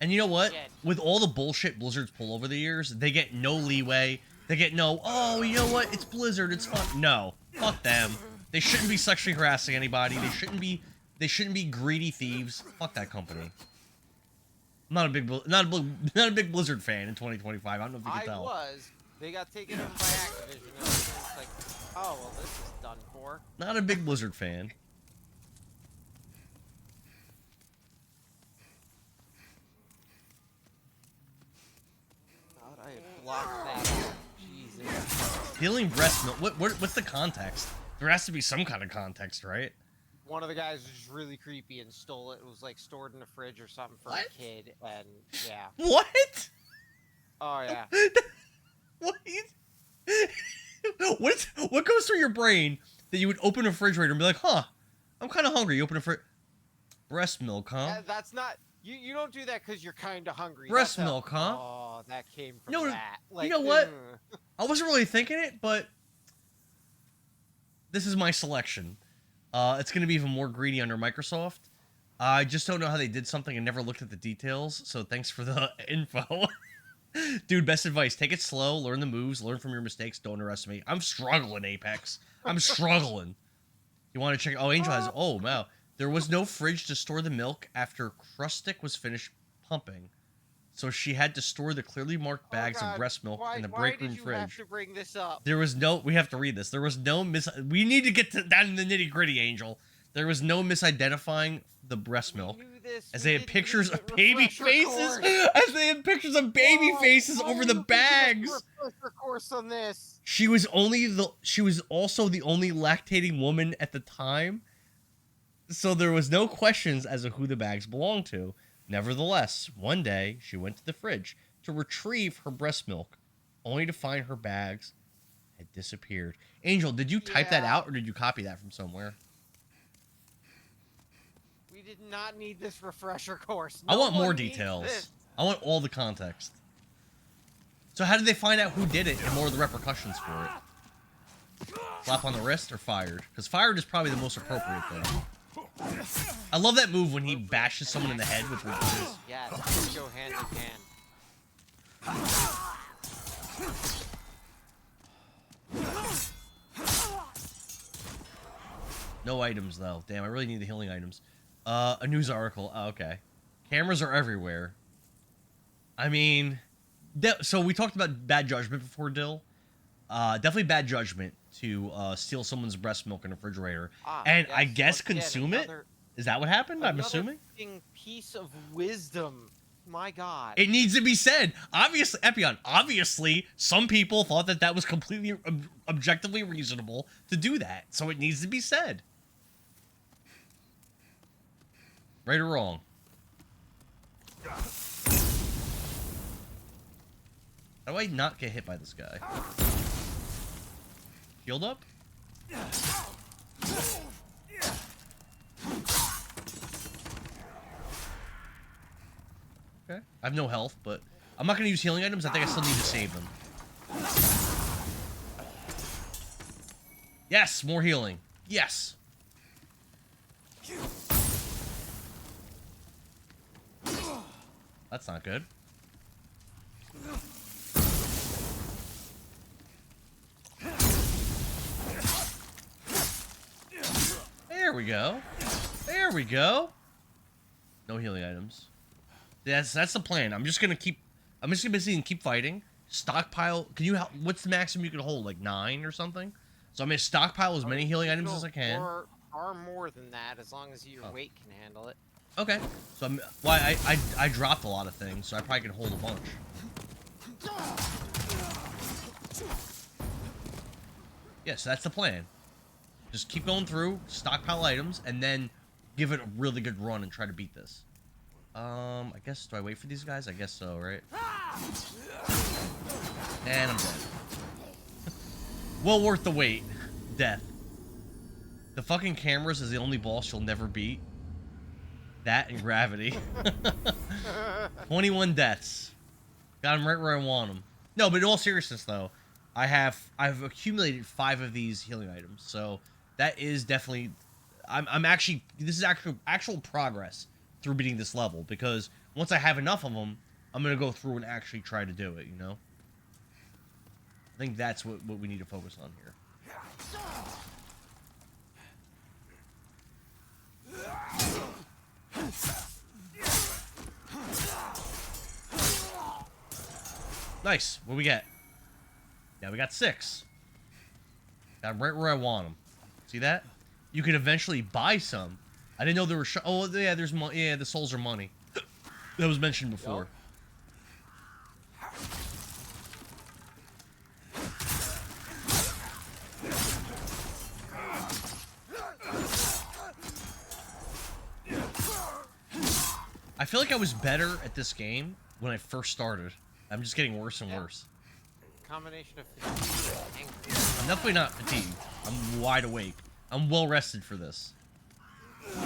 And you know what? With all the bullshit Blizzard's pull over the years, they get no leeway. They get no, oh, you know what? It's Blizzard. It's fun. No, fuck them. They shouldn't be sexually harassing anybody. They shouldn't be greedy thieves. Fuck that company. I'm not a big Blizzard fan in 2025. I don't know if you can tell. I was. They got taken over by Activision, and it's like, oh well, this is done for. Not a big Blizzard fan. God, I had blocked that out. Jesus. Healing breast milk. What's the context? There has to be some kind of context, right? One of the guys was just really creepy and stole it. It was like stored in a fridge or something for a kid, and yeah. What? Oh yeah. What goes through your brain that you would open a refrigerator and be like, huh, I'm kind of hungry. You open a breast milk, huh? That's not. You don't do that because you're kind of hungry. Breast milk, huh? Oh, that came from No, that. Like, you know what? I wasn't really thinking it, but this is my selection. It's going to be even more greedy under Microsoft. I just don't know how they did something and never looked at the details, so thanks for the info. Dude, best advice. Take it slow, learn the moves, learn from your mistakes, don't underestimate. I'm struggling, Apex. I'm struggling. You want to check? Oh, Angel has... Oh, wow. There was no fridge to store the milk after Krustic was finished pumping. So she had to store the clearly marked bags of breast milk in the break room fridge. Why did you have to bring this up? There was no... We have to read this. There was no We need to get down in the nitty-gritty, Angel. There was no misidentifying the breast milk. As they had pictures of baby faces. As they had pictures of baby faces over the bags. Course on this. She was also the only lactating woman at the time. So there was no questions as to who the bags belonged to. Nevertheless, one day she went to the fridge to retrieve her breast milk, only to find her bags had disappeared. Angel, did you type that out or did you copy that from somewhere? We did not need this refresher course. I want more details. I want all the context. So how did they find out who did it and what are the repercussions for it? Slap on the wrist or fired? Because fired is probably the most appropriate thing. I love that move when he bashes someone in the head with his... Yeah, they go hand in hand. No items, though. Damn, I really need the healing items. A news article. Oh, okay. Cameras are everywhere. I mean... So we talked about bad judgment before, Dill. Definitely bad judgment to steal someone's breast milk in a refrigerator. And yes, I guess consume it? Is that what happened? I'm assuming? Piece of wisdom. My God. It needs to be said. Obviously, Epion, obviously, some people thought that that was completely objectively reasonable to do that. So it needs to be said. Right or wrong? How do I not get hit by this guy? Shield up? Okay. I have no health, but I'm not going to use healing items. I think I still need to save them. Yes, more healing. Yes. That's not good. There we go. There we go. No healing items. That's the plan. I'm just gonna basically keep fighting. Stockpile. Can you help? What's the maximum you can hold? Like 9 or something? So I'm gonna stockpile as many healing items as I can. Or more than that, as long as your weight can handle it. Okay. So I dropped a lot of things, so I probably can hold a bunch. Yes, that's the plan. Just keep going through, stockpile items, and then give it a really good run and try to beat this. I guess, do I wait for these guys? I guess so, right? And I'm dead. Well worth the wait. Death. The fucking cameras is the only boss you'll never beat. That and gravity. 21 deaths. Got him right where I want him. No, but in all seriousness, though, I've accumulated 5 of these healing items, so that is definitely... this is actual progress through beating this level, because once I have enough of them, I'm going to go through and actually try to do it, you know? I think that's what we need to focus on here. Nice. What we get? Yeah, we got 6. Got them right where I want them. See that? You can eventually buy some. I didn't know there were... oh, yeah, there's money. Yeah, the souls are money. That was mentioned before. I feel like I was better at this game when I first started. I'm just getting worse and worse. Combination of fatigue and anger. I'm definitely not fatigued. I'm wide awake. I'm well rested for this.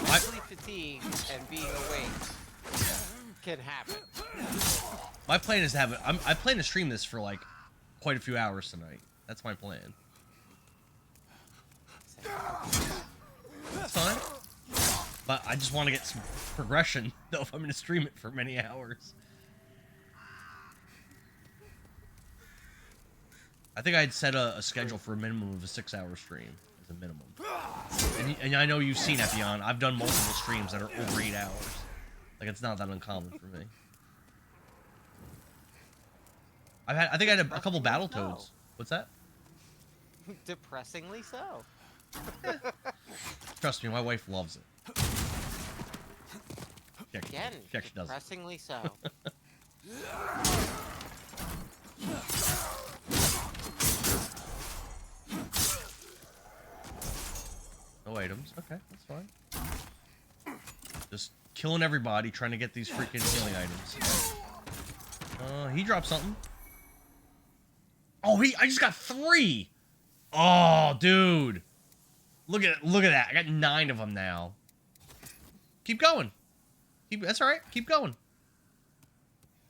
Actually, fatigue and being awake can happen. My plan is to have it. I plan to stream this for like quite a few hours tonight. That's my plan. That's fine. But I just want to get some progression, though, if I'm going to stream it for many hours. I think I'd set a schedule for a minimum of a 6-hour stream as a minimum. And I know you've seen Epion. I've done multiple streams that are over 8 hours. Like, it's not that uncommon for me. I think I had a couple Battletoads. What's that? Depressingly so. Trust me, my wife loves it. Again, She actually does. depressingly so. No items. Okay, that's fine. Just killing everybody, trying to get these freaking healing items. He dropped something. Oh, I just got 3. Oh, dude. Look at that. I got 9 of them now. Keep going. That's all right. Keep going.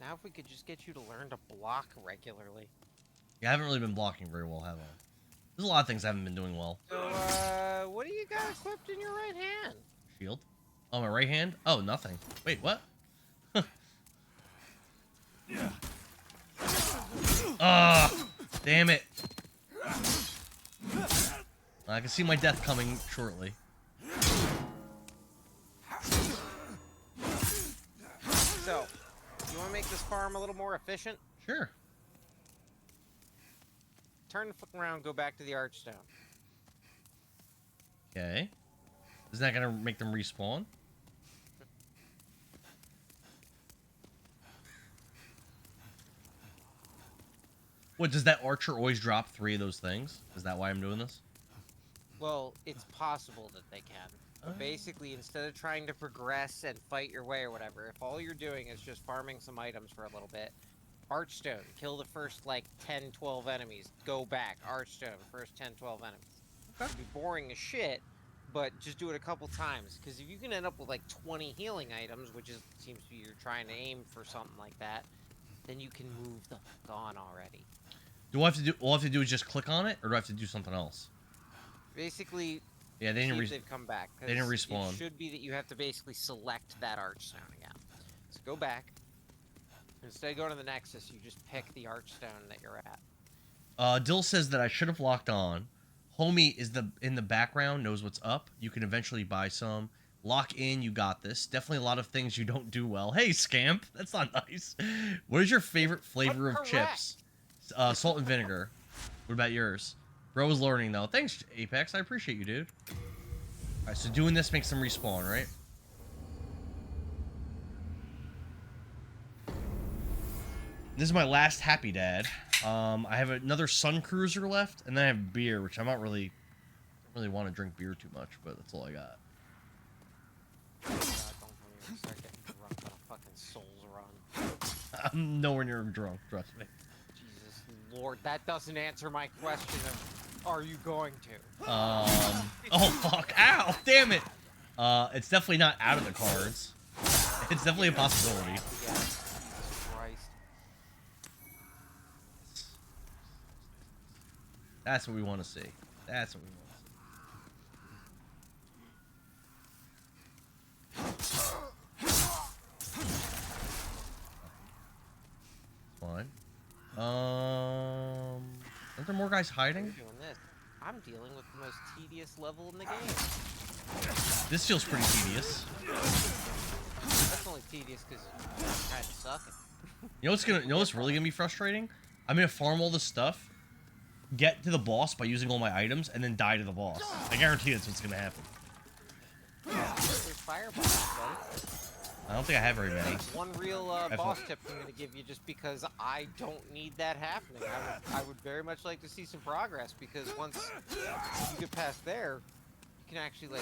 Now if we could just get you to learn to block regularly. Yeah, I haven't really been blocking very well, have I? There's a lot of things I haven't been doing well. So, what do you got equipped in your right hand? Shield. Oh, my right hand? Oh, nothing. Wait, what? Damn it. I can see my death coming shortly. So, you want to make this farm a little more efficient? Sure. Turn the fuck around, go back to the Archstone. Okay. Is that gonna make them respawn? What, does that archer always drop 3 of those things? Is that why I'm doing this? Well, it's possible that they can. But basically, instead of trying to progress and fight your way or whatever, if all you're doing is just farming some items for a little bit, Archstone, kill the first, like, 10, 12 enemies. Go back, Archstone, first 10, 12 enemies. It'd be boring as shit, but just do it a couple times. Because if you can end up with, like, 20 healing items, which seems to be you're trying to aim for something like that, then you can move the fuck on already. All I have to do is just click on it, or do I have to do something else? Basically, yeah, they didn't they've come back. They didn't respawn. It should be that you have to basically select that Archstone again. So go back. Instead of going to the Nexus, you just pick the Archstone that you're at. Dill says that I should have locked on. Homie is in the background, knows what's up. You can eventually buy some. Lock in, you got this. Definitely a lot of things you don't do well. Hey, Scamp, that's not nice. What is your favorite flavor of chips? Salt and vinegar. What about yours? Bro was learning, though. Thanks, Apex. I appreciate you, dude. Alright, so doing this makes them respawn, right? This is my last Happy Dad. I have another Sun Cruiser left, and then I have beer, which I don't really want to drink beer too much, but that's all I got. God, don't even start getting drunk on a fucking Souls run. I'm nowhere near drunk, trust me. Jesus Lord, that doesn't answer my question of, are you going to? Oh fuck, ow, damn it. It's definitely not out of the cards. It's definitely a possibility. Jesus Christ. That's what we want to see. That's what we want to see. Fine. Aren't there more guys hiding? Doing this. I'm dealing with the most tedious level in the game. This feels pretty tedious. That's only tedious because I'm kind of sucking. You know what's really gonna be frustrating? I'm gonna farm all this stuff, get to the boss by using all my items, and then die to the boss. I guarantee that's what's gonna happen. There's fireballs, buddy. I don't think I have very many. One real boss tip I'm going to give you, just because I don't need that happening. I would very much like to see some progress, because once you get past there, you can actually like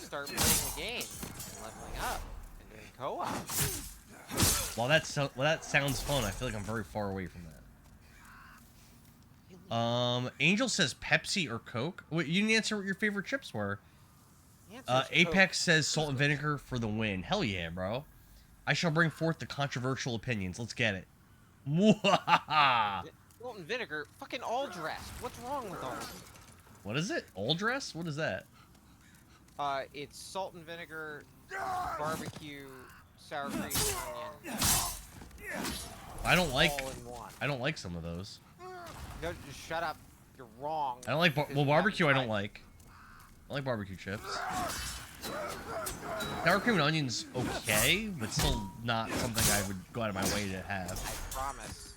start playing the game and leveling up and doing co-op. Well, that sounds fun. I feel like I'm very far away from that. Angel says Pepsi or Coke. Wait, you didn't answer what your favorite chips were. Apex says salt and vinegar for the win. Hell yeah, bro. I shall bring forth the controversial opinions. Let's get it. Salt and vinegar, fucking all dressed. What's wrong with all of them? What is it? All dress? What is that? It's salt and vinegar, barbecue, sour cream, onion. I don't like. All in one. I don't like some of those. Just shut up. You're wrong. I don't like because well you barbecue. I haven't don't tried. like. I like barbecue chips. Sour cream and onions okay, but still not something I would go out of my way to have. I promise.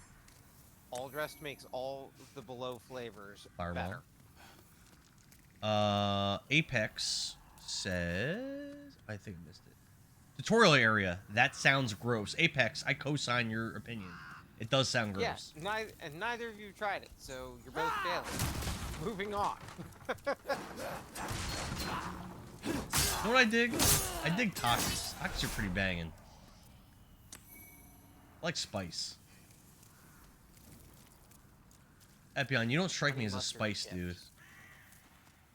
All dressed makes all the below flavors Fireball. better. Apex says I think I missed it. Tutorial area. That sounds gross. Apex, I co-sign your opinion. It does sound gross. Yeah, neither of you tried it, so you're both failing. Moving on. You know what I dig? I dig tacos. Tacos are pretty banging. I like spice. Epion, you don't strike me as a Mustard spice chips. dude.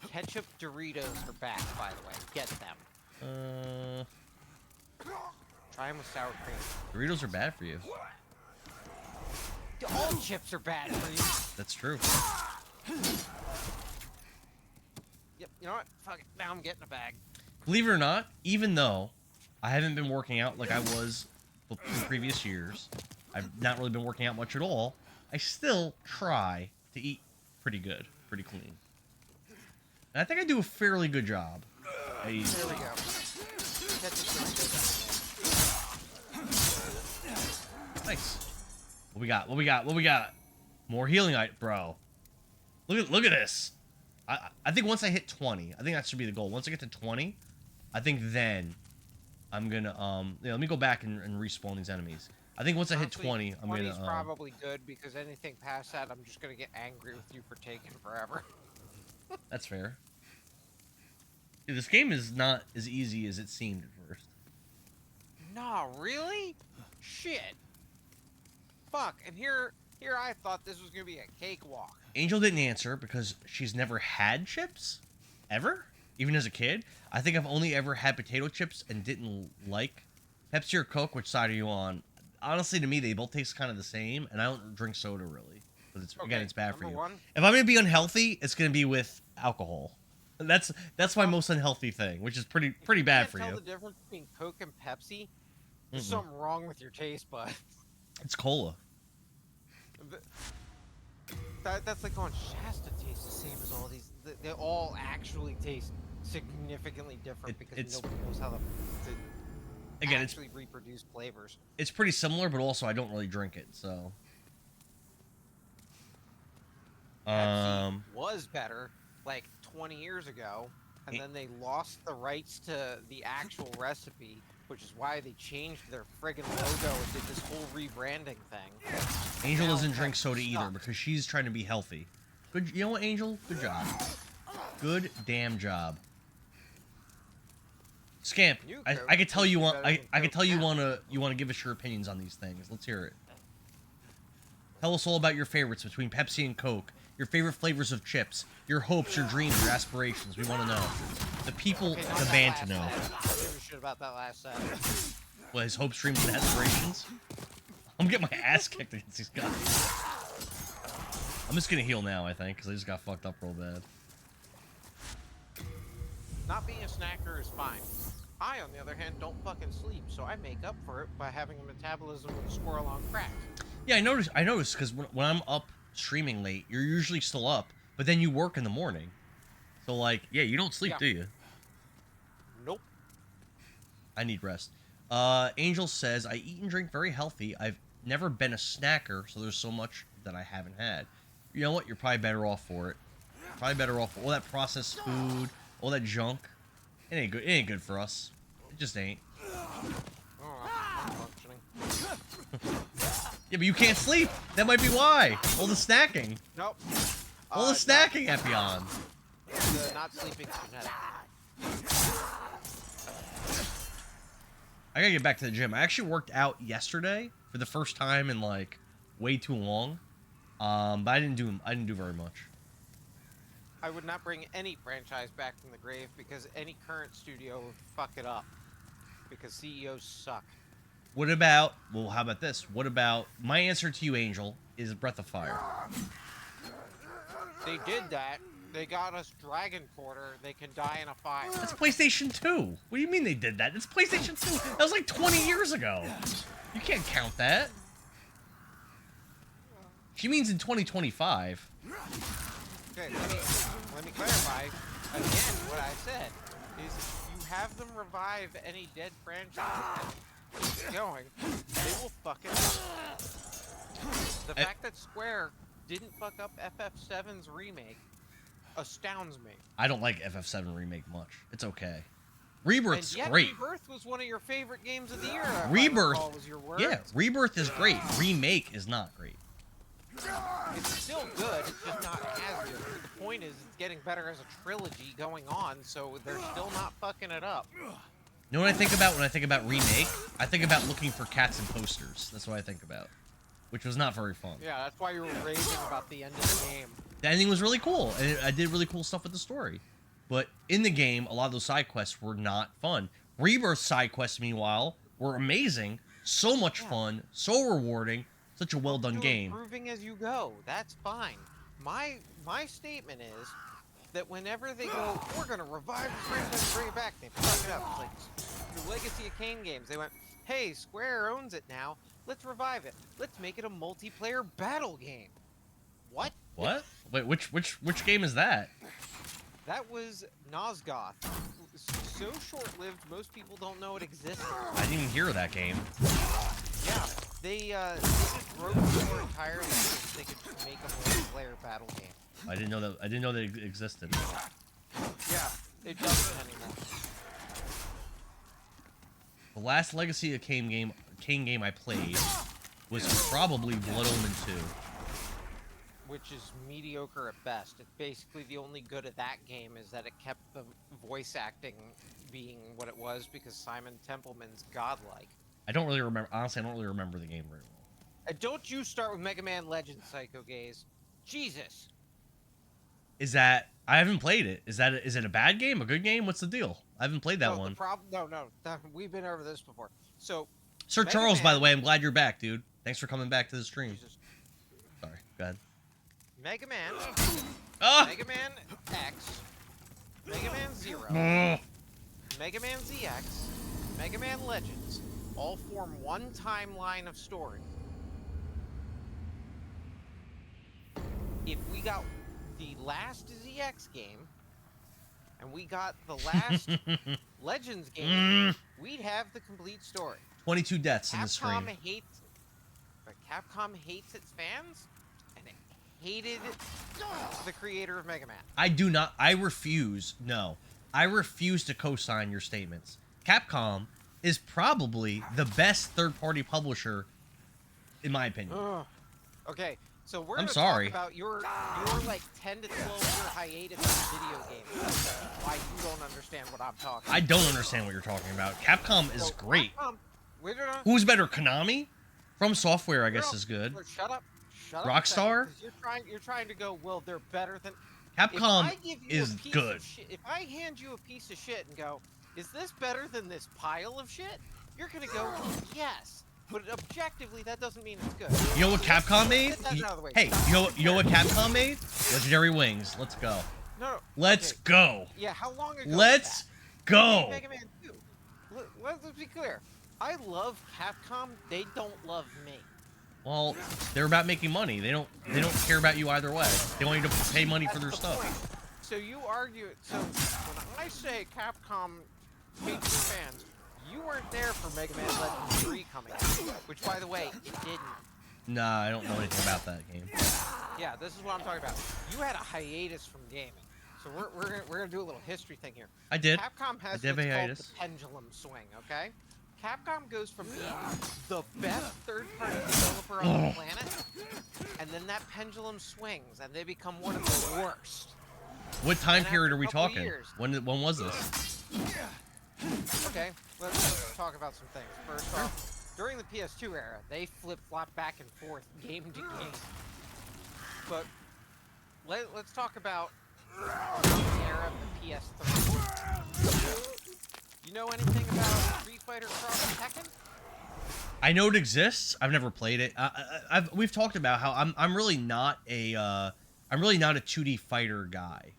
Ketchup Doritos are back, by the way. Get them. Try them with sour cream. Doritos are bad for you. All chips are bad for you. That's true. Yep. You know what? Fuck it. Now I'm getting a bag. Believe it or not, even though I haven't been working out like I was in previous years, I've not really been working out much at all, I still try to eat pretty good, pretty clean. And I think I do a fairly good job. There we go. Ketchup's really good. Nice. What we got? What we got? What we got? More healing, bro. Look at this. I think once I hit 20, I think that should be the goal. Once I get to 20, I think then I'm gonna let me go back and respawn these enemies. I think once I hit 20, I'm 20 gonna is probably good because anything past that, I'm just gonna get angry with you for taking forever. That's fair. Dude, this game is not as easy as it seemed at first. Nah, really? Shit. Fuck. And here I thought this was gonna be a cakewalk. Angel didn't answer because she's never had chips, ever, even as a kid. I think I've only ever had potato chips and didn't like Pepsi or Coke. Which side are you on? Honestly, to me, they both taste kind of the same, and I don't drink soda really because it's again, it's bad for you. One, If I'm gonna be unhealthy, it's gonna be with alcohol. That's my most unhealthy thing, which is pretty bad for you. you. Can't tell the difference between Coke and Pepsi. There's something wrong with your taste buds. It's cola. That's like going Shasta tastes the same as all these. They all actually taste significantly different because nobody knows how to again, actually reproduce flavors. It's pretty similar, but also I don't really drink it, so. Pepsi was better like 20 years ago, and then they lost the rights to the actual recipe, which is why they changed their friggin' logo and did this whole rebranding thing. Angel Now doesn't drink Pepsi's soda either stuck. because she's trying to be healthy. Good, you know what, Angel? Good job. Good damn job. Scamp, I could tell you want I could tell you wanna give us your opinions on these things. Let's hear it. Tell us all about your favorites between Pepsi and Coke. Your favorite flavors of chips. Your hopes, your dreams, your aspirations. We want to know. The people demand to know. I don't give a shit about that last set. What, his hopes, dreams, and aspirations? I'm getting my ass kicked against these guys. I'm just gonna heal now, I think, because I just got fucked up real bad. Not being a snacker is fine. I, on the other hand, don't fucking sleep, so I make up for it by having a metabolism with a squirrel on crack. Yeah, I noticed because when I'm up streaming late, you're usually still up, but then you work in the morning. So, like, yeah, you don't sleep, do you? Nope. I need rest. Angel says, I eat and drink very healthy. I've never been a snacker, so there's so much that I haven't had. You know what? You're probably better off for it. Probably better off for all that processed food, all that junk. It ain't good. It ain't good for us. It just ain't. Oh, I'm functioning. Yeah, but you can't sleep. That might be why. All the snacking. Nope. All the snacking, Epion. The not sleeping is genetic. I gotta get back to the gym. I actually worked out yesterday for the first time in like way too long. But I didn't do very much. I would not bring any franchise back from the grave because any current studio would fuck it up. Because CEOs suck. What about, well, how about this? What about, my answer to you, Angel, is Breath of Fire. They did that. They got us Dragon Quarter. They can die in a fire. That's PlayStation 2. What do you mean they did that? It's PlayStation 2. That was like 20 years ago. You can't count that. She means in 2025. Okay, let me clarify. Again, what I said is you have them revive any dead franchise and keep going, they will fuck it up. The fact that Square didn't fuck up FF7's remake astounds me. I don't like FF7 remake much. It's okay. Rebirth's And yet great. Rebirth was one of your favorite games of the year. if I Rebirth, recall, was your word. yeah, Rebirth is great. Remake is not great. It's still good, it's just not as good. The point is, it's getting better as a trilogy going on, so they're still not fucking it up. You know what I think about when I think about remake? I think about looking for cats and posters. That's what I think about. Which was not very fun. Yeah, that's why you were raving about the end of the game. The ending was really cool, and I did really cool stuff with the story. But in the game, a lot of those side quests were not fun. Rebirth side quests, meanwhile, were amazing, so much fun, so rewarding, such a well done game. Improving as you go, that's fine. My statement is that whenever they go, we're gonna revive the franchise and bring it back, they fuck it up. It's like the Legacy of Kain games. They went, hey, Square owns it now. Let's revive it. Let's make it a multiplayer battle game. What? What? Wait, which game is that? That was Nosgoth. So short-lived, most people don't know it existed. I didn't even hear of that game. Yeah, they just broke the door entirely so they could make a multiplayer battle game. I didn't know that it existed. Yeah, it doesn't anymore. The last Legacy of Kain game I played was probably Blood Omen 2. Which is mediocre at best. It's basically the only good of that game is that it kept the voice acting being what it was because Simon Templeman's godlike. I don't really remember. Honestly, I don't really remember the game very well. And don't you start with Mega Man Legends, Psycho Gaze. Jesus. Is that... I haven't played it. Is it a bad game? A good game? What's the deal? I haven't played that one. No. We've been over this before. So, Sir Mega Charles, Man, by the way, I'm glad you're back, dude. Thanks for coming back to the stream. Jesus. Sorry, go ahead. Mega Man, Ah! Mega Man X, Mega Man 0, Mega Man ZX, Mega Man Legends, all form one timeline of story. If we got the last ZX game, and we got the last Legends game, we'd have the complete story. 22 deaths in the stream. Capcom hates its fans, and it hated the creator of Mega Man. I refuse to co-sign your statements. Capcom is probably the best third-party publisher, in my opinion. Okay, so we're I'm gonna sorry. talk about your like 10 to 12 year hiatus in video games. Why you don't understand what I'm talking about. I don't understand what you're talking about. Capcom is great. Capcom, Who's better, Konami? From Software, I guess, is good. Shut up. Rockstar? You're trying to go, well, they're better than... Capcom If I give you is a piece good. of shit, if I hand you a piece of shit and go, is this better than this pile of shit? You're gonna go, yes. But objectively, that doesn't mean it's good. You know what Capcom made? Get that out of the way. Hey, Stop. you know what Capcom made? Legendary Wings. Let's go. No. Let's Okay. go. Yeah, how long ago was Let's that? go. Mega Man 2. Let's be clear. I love Capcom. They don't love me. Well, they're about making money. They don't care about you either way. They want you to pay money for their That's the stuff. point. So you argue. So when I say Capcom hates their fans, you weren't there for Mega Man Legends 3 coming out, which, by the way, you didn't. Nah, I don't know anything about that game. Yeah, this is what I'm talking about. You had a hiatus from gaming. So we're gonna do a little history thing here. I did. Capcom has I did what's called hiatus. the pendulum swing, okay? Capcom goes from being the best third-party developer on the planet, and then that pendulum swings, and they become one of the worst. What time And period after are we a couple talking? years- When was this? Okay, let's talk about some things. First off, during the PS2 era, they flip-flop back and forth game to game. But let's talk about the era of the PS3. You know anything about Street Fighter Cross Tekken? I know it exists. I've never played it. We've talked about how I'm really not a 2D fighter guy.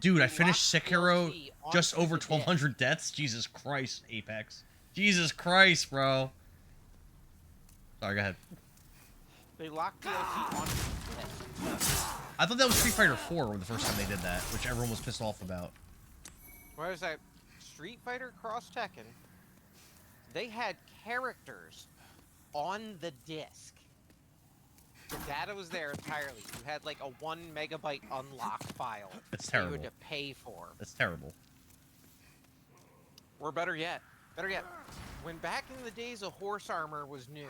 Dude, I finished Sekiro just over 1,200 deaths. Jesus Christ, Apex. Jesus Christ, bro. Sorry, go ahead. They locked DLC on disc. I thought that was Street Fighter 4 the first time they did that, which everyone was pissed off about. Whereas that Street Fighter Cross Tekken, they had characters on the disc. The data was there entirely. You had like a 1 megabyte unlock file. That's that you terrible. had to pay for. That's terrible. Or better yet, when back in the days of horse armor was new,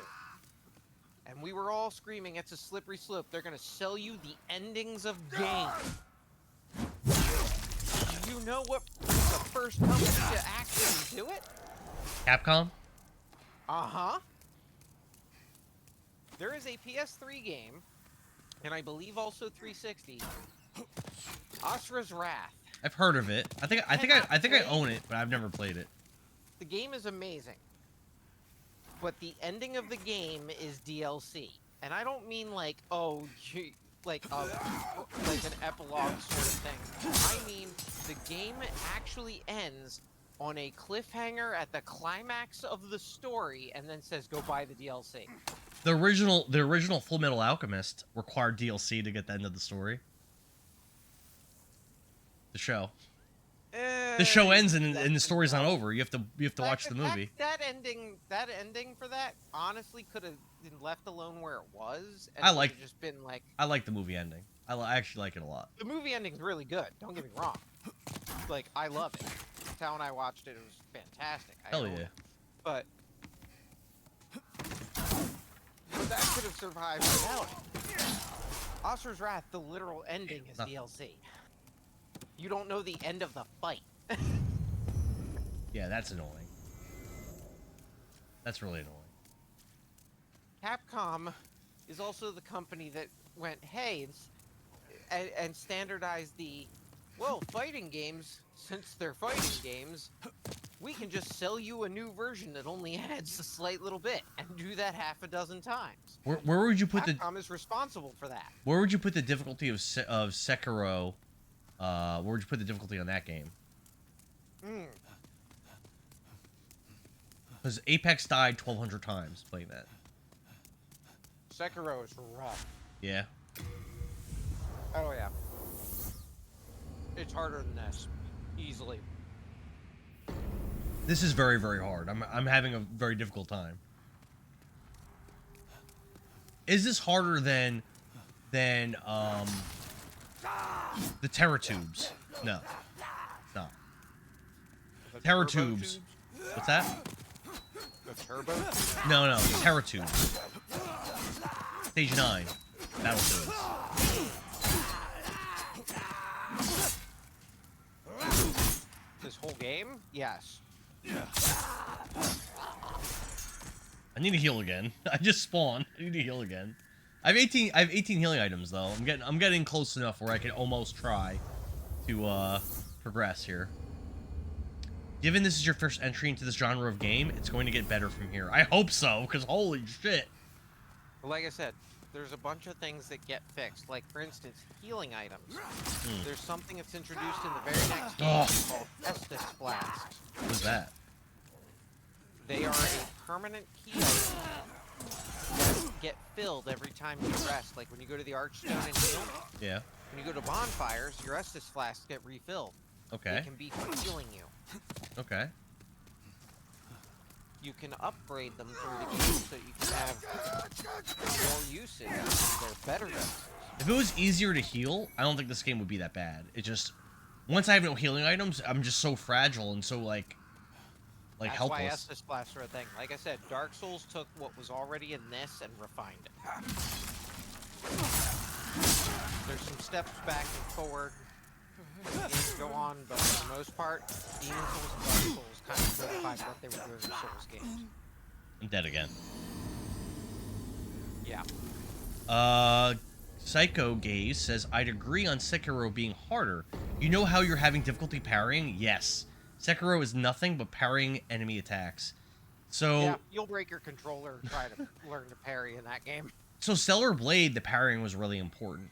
and we were all screaming, it's a slippery slope, they're gonna sell you the endings of games. Do you know what was the first company to actually do it? Capcom? Uh-huh. There is a PS3 game, and I believe also 360, Asura's Wrath. I've heard of it. I think I own it, but I've never played it. The game is amazing, but the ending of the game is DLC, and I don't mean like like an epilogue sort of thing. I mean the game actually ends on a cliffhanger at the climax of the story, and then says go buy the DLC. The original Full Metal Alchemist required DLC to get the end of the story. The show. The show ends and the story's not over. You have to watch the movie. That ending for that honestly could have been left alone where it was. And I like. just been like. I like the movie ending. I actually like it a lot. The movie ending's really good. Don't get me wrong. Like I love it. When I watched it, it was fantastic. Hell yeah. But that could have survived without it. Asura's Wrath, the literal ending is DLC. You don't know the end of the fight. Yeah, that's annoying. That's really annoying. Capcom is also the company that went, hey, and standardized the, well, fighting games, since they're fighting games, we can just sell you a new version that only adds a slight little bit, and do that half a dozen times. Where would you put Capcom is responsible for that. Where would you put the difficulty of Sekiro? Where would you put the difficulty on that game? Because Apex died 1,200 times playing that. Sekiro is rough. Yeah. Oh yeah. It's harder than this, easily. This is very, very hard. I'm having a very difficult time. Is this harder than the Terror Tubes? No. No. Terror Tubes. What's that? The Turbo? No, Terror Tubes. Stage 9. Battletoads. This whole game? Yes. I need to heal again. I just spawned. I need to heal again. I have 18 healing items though. I'm getting close enough where I can almost try to progress here. Given this is your first entry into this genre of game, it's going to get better from here. I hope so, because holy shit. Well, like I said, there's a bunch of things that get fixed. Like, for instance, healing items. There's something that's introduced in the very next game called Estus Flasks. What is that? They are a permanent key item that get filled every time you rest. Like when you go to the Archstone and heal. Yeah. When you go to bonfires, your Estus Flasks get refilled. Okay. They can be for healing you. Okay. You can upgrade them through the game so you can have more usage. They're better than. If it was easier to heal, I don't think this game would be that bad. It just, once I have no healing items, I'm just so fragile and so like That's helpless. why Estus Flasks are a thing. Like I said, Dark Souls took what was already in this and refined it. There's some steps back and forward. Games go on, but for the most part, Demon Souls and Dark Souls kind of codified what they were doing in Souls games. I'm dead again. Yeah. Psycho Gaze says, I'd agree on Sekiro being harder. You know how you're having difficulty parrying? Yes. Sekiro is nothing but parrying enemy attacks. So Yeah, you'll break your controller and try to learn to parry in that game. So Stellar Blade, the parrying was really important.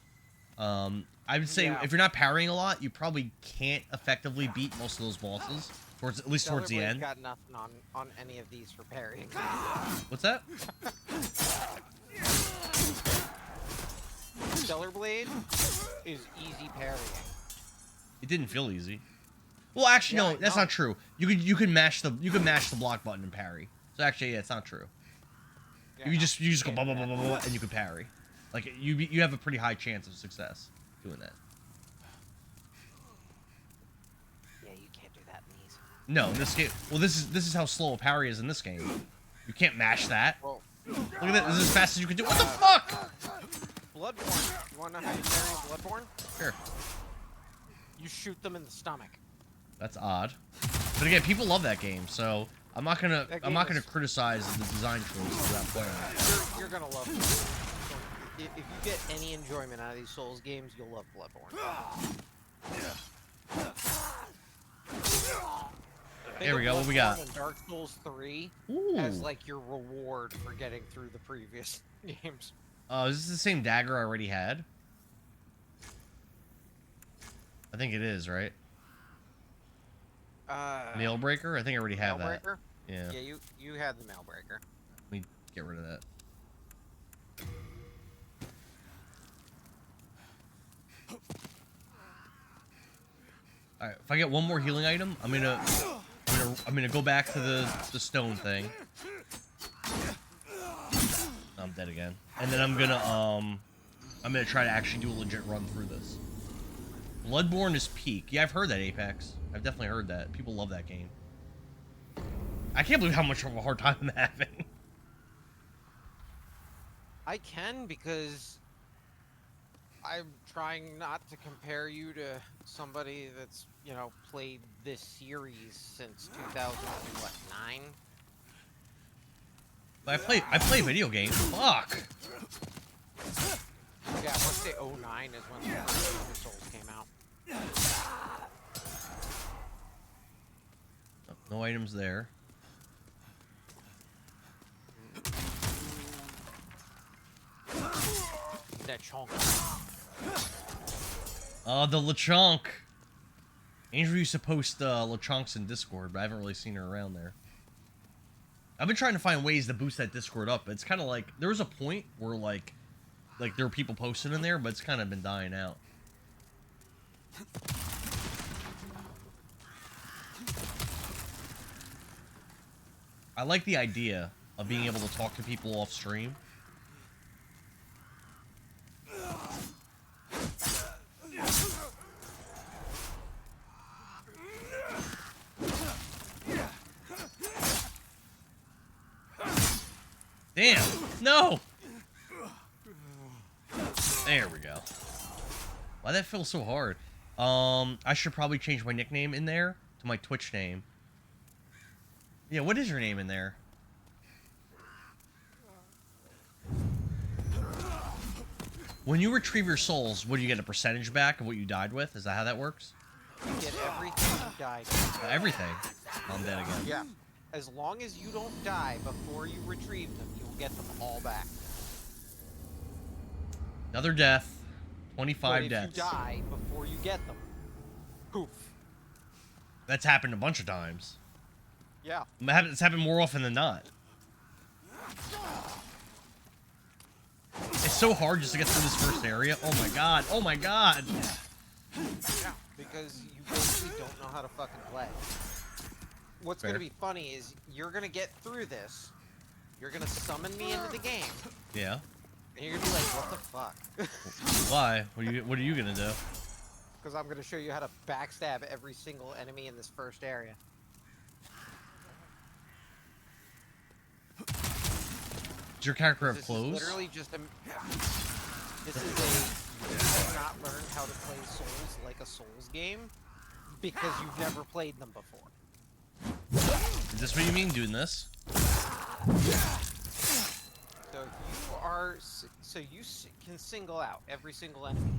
I would say if you're not parrying a lot, you probably can't effectively beat most of those bosses. At least towards the end. Got nothing on any of these for parrying. What's that? Stellar Blade is easy parrying. It didn't feel easy. Well, actually, Yeah, no, that's no. not true. You can mash the block button and parry. So actually, yeah, it's not true. Yeah, you no, just go can't blah do blah blah that. blah blah, and you can parry. Like you have a pretty high chance of success doing that. Yeah, you can't do that in these. No, in this game. Well, this is how slow a parry is in this game. You can't mash that. Well, Look at that. This is as fast as you can do. What the fuck? Bloodborne. You want to know how you parry Bloodborne? Here. You shoot them in the stomach. That's odd. But again, people love that game, so I'm not gonna is- criticize the design choices without playing it. You're gonna love it. If you get any enjoyment out of these Souls games, you'll love Bloodborne. There we Think of go, what we got? Bloodborne and Dark Souls 3 Ooh. as like your reward for getting through the previous games. Is this the same dagger I already had? I think it is, right? Nailbreaker? I think I already have that. Mailbreaker? Yeah. Yeah, you had the Mailbreaker. Let me get rid of that. Alright, if I get one more healing item, I'm gonna go back to the stone thing. I'm dead again. And then I'm gonna try to actually do a legit run through this. Bloodborne is peak. Yeah, I've heard that, Apex. I've definitely heard that. People love that game. I can't believe how much of a hard time I'm having. I can because I'm trying not to compare you to somebody that's, you know, played this series since 2009. But I play video games. Fuck. Yeah, let's say 09 is when the first Souls came out. Oh, no items there. That chunk. The Lechonk. Angel used to post Lechonks in Discord, but I haven't really seen her around there. I've been trying to find ways to boost that Discord up. It's kind of like there was a point where like there were people posting in there, but it's kind of been dying out. I like the idea of being able to talk to people off stream. Damn! No! There we go. Why that feel so hard? I should probably change my nickname in there to my Twitch name. Yeah, what is your name in there? When you retrieve your souls, what do you get, a percentage back of what you died with? Is that how that works? You get everything you died with. Everything. I'm dead again. Yeah. As long as you don't die before you retrieve them, you'll get them all back. Another death. 25 But if deaths. you die before you get them, poof. That's happened a bunch of times. Yeah. It's happened more often than not. It's so hard just to get through this first area. Oh my god. Oh my god. Yeah. Because you basically don't know how to fucking play. What's Fair. gonna be funny is you're gonna get through this. You're gonna summon me into the game, Yeah. and you're gonna be like, "What the fuck?" Why? What are you gonna do? Because I'm gonna show you how to backstab every single enemy in this first area. Does your character have This clothes? is literally just a. This is a. You have not learned how to play Souls like a Souls game because you've never played them before. Is this what you mean doing this? So you are. So you can single out every single enemy,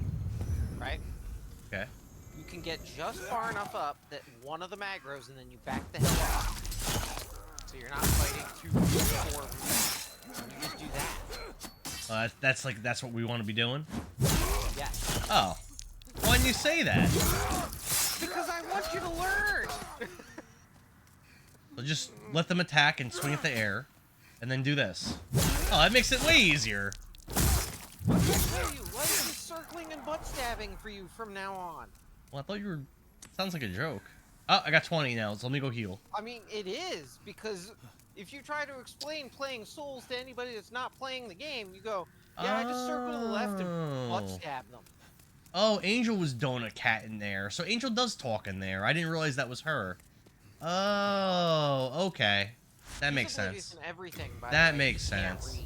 right? Okay. You can get just far enough up that one of them aggroes, and then you back the hell off. So you're not fighting 2, 3, 4 rounds. You just do that. That's what we want to be doing? Yeah. Oh. Why didn't you say that? Because I want you to learn! So just let them attack and swing at the air, and then do this. Oh, that makes it way easier. What did I tell you? Life is circling and butt stabbing for you from now on. Well, I thought you were... Sounds like a joke. Oh, I got 20 now, so let me go heal. I mean, it is, because if you try to explain playing Souls to anybody that's not playing the game, you go, yeah, I just circle to the left and butt stab them. Oh, Angel was Donut Cat in there. So Angel does talk in there. I didn't realize that was her. Oh, okay. That makes sense. Everything, That makes sense.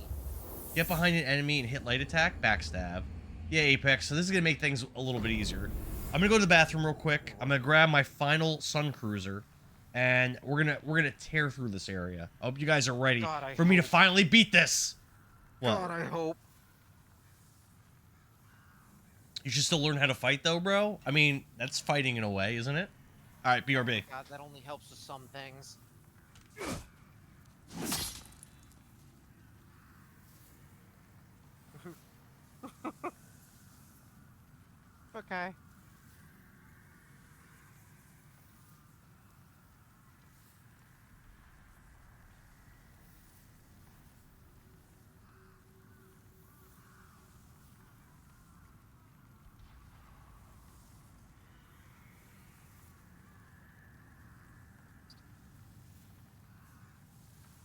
Get behind an enemy and hit light attack, backstab. Yeah, Apex. So this is going to make things a little bit easier. I'm going to go to the bathroom real quick. I'm going to grab my final Sun Cruiser. And we're gonna tear through this area. I hope you guys are ready for me to finally beat this. What? God, I hope. You should still learn how to fight, though, bro. I mean, that's fighting in a way, isn't it? All right, BRB. God, that only helps with some things. Okay.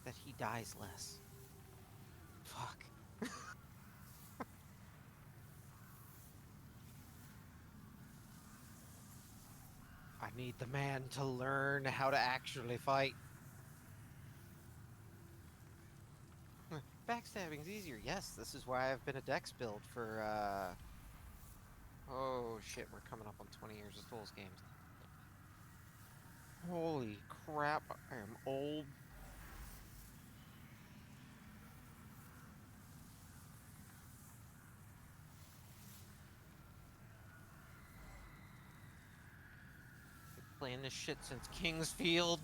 That he dies less. Fuck. I need the man to learn how to actually fight. Backstabbing's easier. Yes, this is why I've been a Dex build for, oh shit, we're coming up on 20 years of Souls games. Holy crap, I am old. Playing this shit since Kingsfield.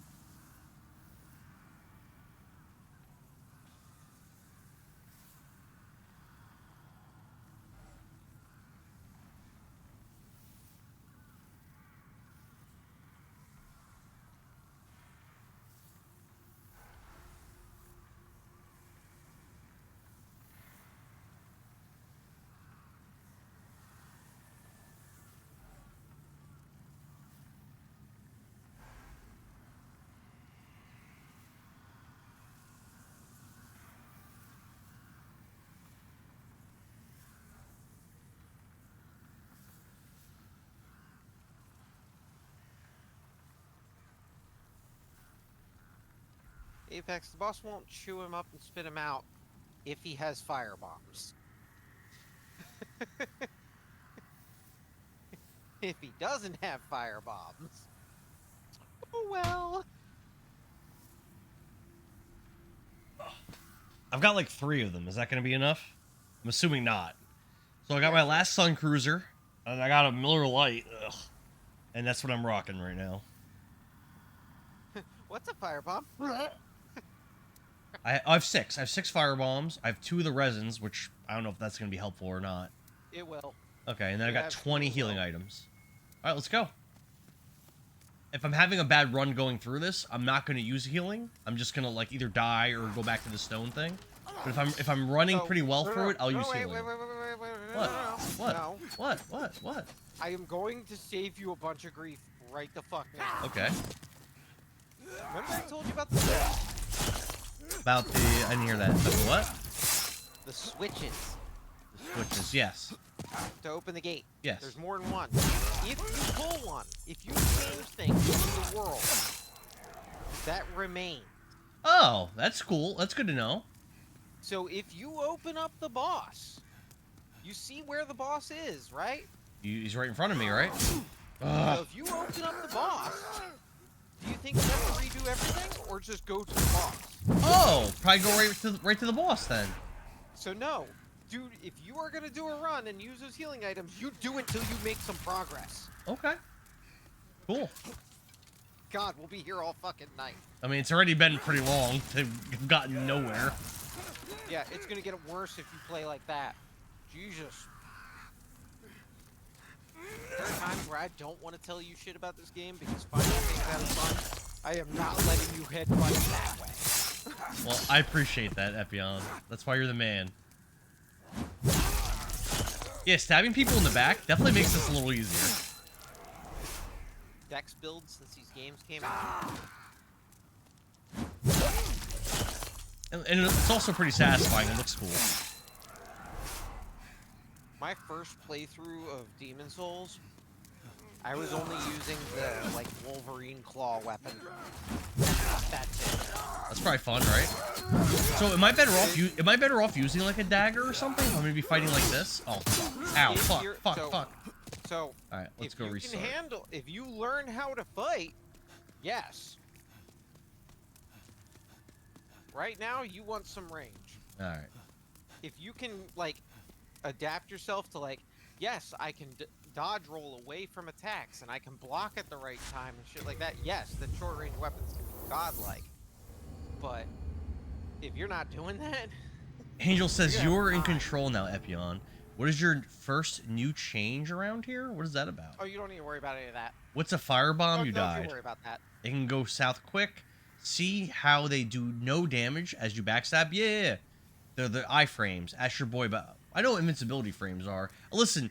Apex, the boss won't chew him up and spit him out if he has fire bombs. If he doesn't have fire bombs, oh well. I've got like 3 of them. Is that going to be enough? I'm assuming not. So I got my last Sun Cruiser, and I got a Miller Lite. Ugh. And that's what I'm rocking right now. What's a firebomb? I have 6. I have 6 fire bombs. I have 2 of the resins, which I don't know if that's going to be helpful or not. It will. Okay, and then I got 20 healing items. All right, let's go. If I'm having a bad run going through this, I'm not going to use healing. I'm just going to like either die or go back to the stone thing. But if I'm running pretty well through it, I'll use healing. What? I am going to save you a bunch of grief right the fuck now. Okay. Remember I told you about the About the... I didn't hear that. About the what? The switches. The switches, yes. To open the gate. Yes. There's more than one. If you pull one, if you change things in the world, that remains. Oh, that's cool. That's good to know. So if you open up the boss, you see where the boss is, right? He's right in front of me, right? So if you open up the boss, do you think you have to redo everything, or just go to the boss? Oh, probably go right to the boss then. So no, dude, if you are gonna do a run and use those healing items, you do it till you make some progress. Okay. Cool. God, we'll be here all fucking night. I mean, it's already been pretty long. They've gotten nowhere. Yeah, it's gonna get worse if you play like that. Jesus. There are times where I don't want to tell you shit about this game because finding things out is fun. I am not letting you headbutt it that way. Well, I appreciate that, Epion. That's why you're the man. Yeah, stabbing people in the back definitely makes this a little easier. Dex builds since these games came out. And it's also pretty satisfying. It looks cool. My first playthrough of Demon Souls, I was only using the like Wolverine claw weapon. That's it. That's probably fun, right? So am I better off using like a dagger or something? I'm gonna be fighting like this. Oh, ow! Fuck! So, All right, let's go restart. If you learn how to fight, yes. Right now, you want some range. All right. If you can like adapt yourself to like, yes, I can dodge roll away from attacks and I can block at the right time and shit like that. Yes, the short range weapons can be godlike. But if you're not doing that, Angel says you're in control now, Epion. What is your first new change around here? What is that about? oh, you don't need to worry about any of that. What's a firebomb? You Don't died. you worry about that. It can go south quick. See how they do no damage as you backstab? Yeah. They're the iframes. Ask your boy about. I know what invincibility frames are. Listen,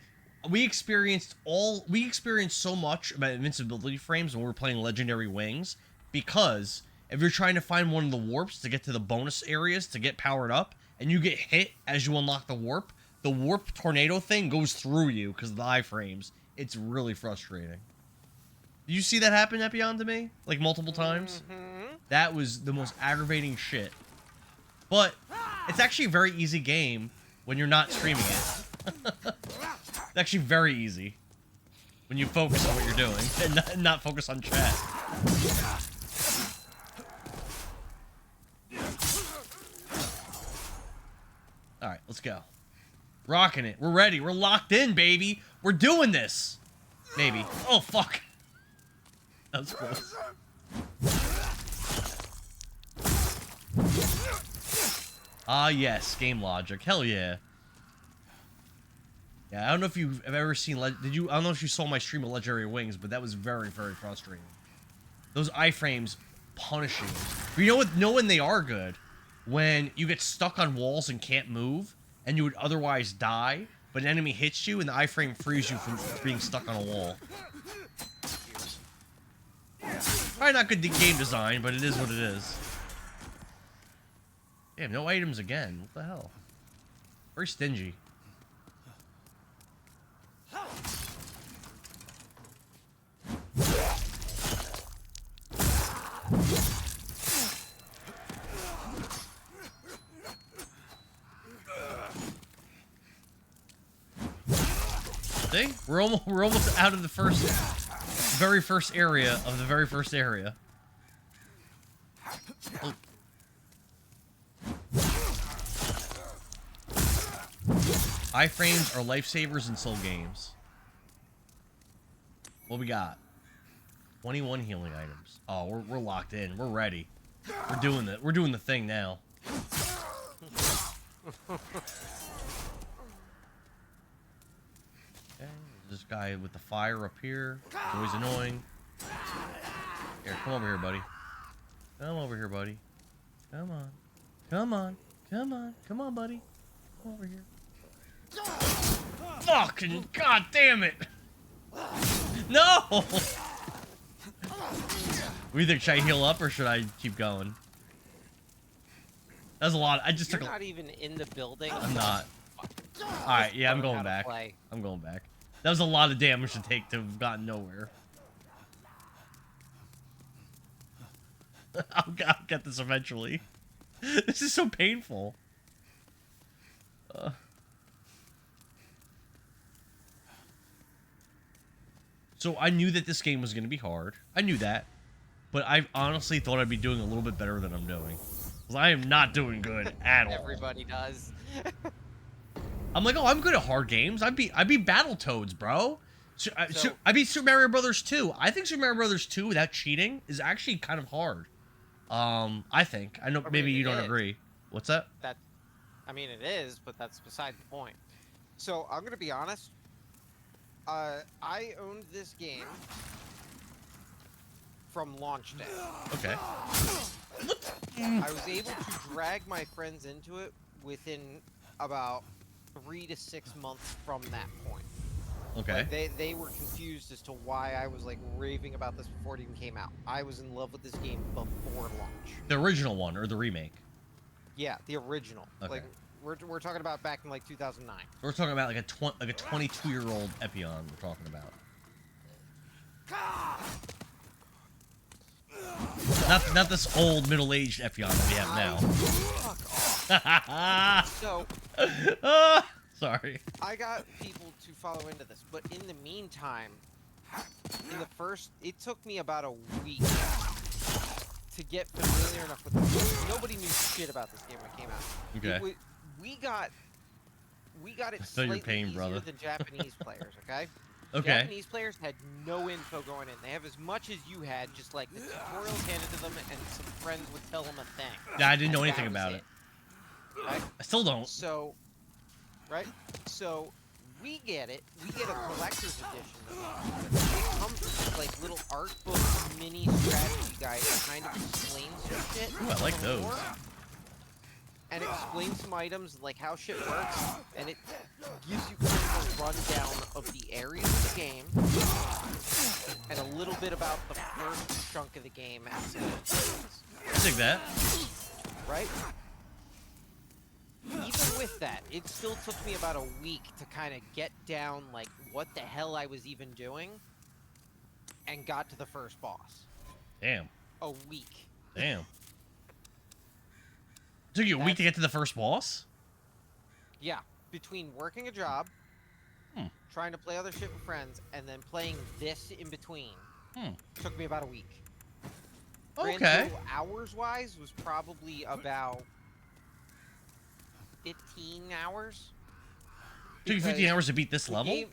we experienced so much about invincibility frames when we were playing Legendary Wings, because if you're trying to find one of the warps to get to the bonus areas to get powered up, and you get hit as you unlock the warp tornado thing goes through you because of the iframes. It's really frustrating. Did you see that happen, Epion, to me? Like, multiple times? Mm-hmm. That was the most aggravating shit. But it's actually a very easy game when you're not streaming it. It's actually very easy when you focus on what you're doing and not focus on chat. Alright, let's go. Rocking it. We're ready. We're locked in, baby. We're doing this. Maybe. Oh, fuck. That was close. Ah, yes. Game logic. Hell yeah. Yeah, I don't know if you've ever seen... I don't know if you saw my stream of Legendary Wings, but that was very, very frustrating. Those iframes punish you. But you know when they are good? When you get stuck on walls and can't move, and you would otherwise die, but an enemy hits you, and the iframe frees you from being stuck on a wall. Probably not good game design, but it is what it is. Damn, no items again. What the hell? Very stingy. See? We're almost out of the very first area of the very first area. Oh. Iframes are lifesavers in Soul games. What we got? 21 healing items. Oh, we're locked in. We're ready. We're doing it. We're doing the thing now. Okay, this guy with the fire up here. Always annoying. Here, come over here, buddy. Come over here, buddy. Come on. Come on. Come on. Come on, buddy. Come over here. Fucking god damn it! No! We think, should I heal up or should I keep going? That was a lot. I just You're took a... not even in the building. I'm not. Alright, yeah, I'm going back. I'm going back. That was a lot of damage to take to have gotten nowhere. I'll get this eventually. This is so painful. So I knew that this game was going to be hard. I knew that. But I honestly thought I'd be doing a little bit better than I'm doing. Because I am not doing good at all. Everybody does. I'm like, oh, I'm good at hard games. I beat Battletoads, bro. I beat Super Mario Brothers 2. I think Super Mario Brothers 2 without cheating is actually kind of hard. I think. I know maybe you don't agree. What's that? I mean, it is, but that's beside the point. So I'm gonna be honest. I owned this game from launch day. Okay. I was able to drag my friends into it within about 3 to 6 months from that point. Okay. Like, they were confused as to why I was like raving about this before it even came out. I was in love with this game before launch. The original one or the remake? Yeah, the original. Okay. Like we're talking about back in like 2009. We're talking about like a 22-year-old Epion. We're talking about. Not this old middle-aged Epion that we have now. Fuck off. So sorry. I got people to follow into this, but in the meantime, it took me about a week to get familiar enough with this. Nobody knew shit about this game when it came out. Okay. We got it I feel your slightly pain, easier brother. than Japanese players, okay? Okay. Japanese players had no info going in. They have as much as you had, just like the tutorials handed to them and some friends would tell them a thing. Yeah, I didn't know And anything that was about it. Right? I still don't. So, right? So, we get it. We get a collector's edition of it. It comes with like little art book mini strategy guide that kind of explains some shit. Ooh, I like from those. lore, and explains some items, like how shit works, and it gives you kind of a rundown of the areas of the game, and a little bit about the first chunk of the game as I dig that. right? Even with that, it still took me about a week to kind of get down, like, what the hell I was even doing, and got to the first boss. Damn. A week. Damn. Took you a week to get to the first boss? Yeah, between working a job, trying to play other shit with friends, and then playing this in between, took me about a week. Okay. Grand total hours-wise was probably about 15 hours. Took you 15 hours to beat this level? The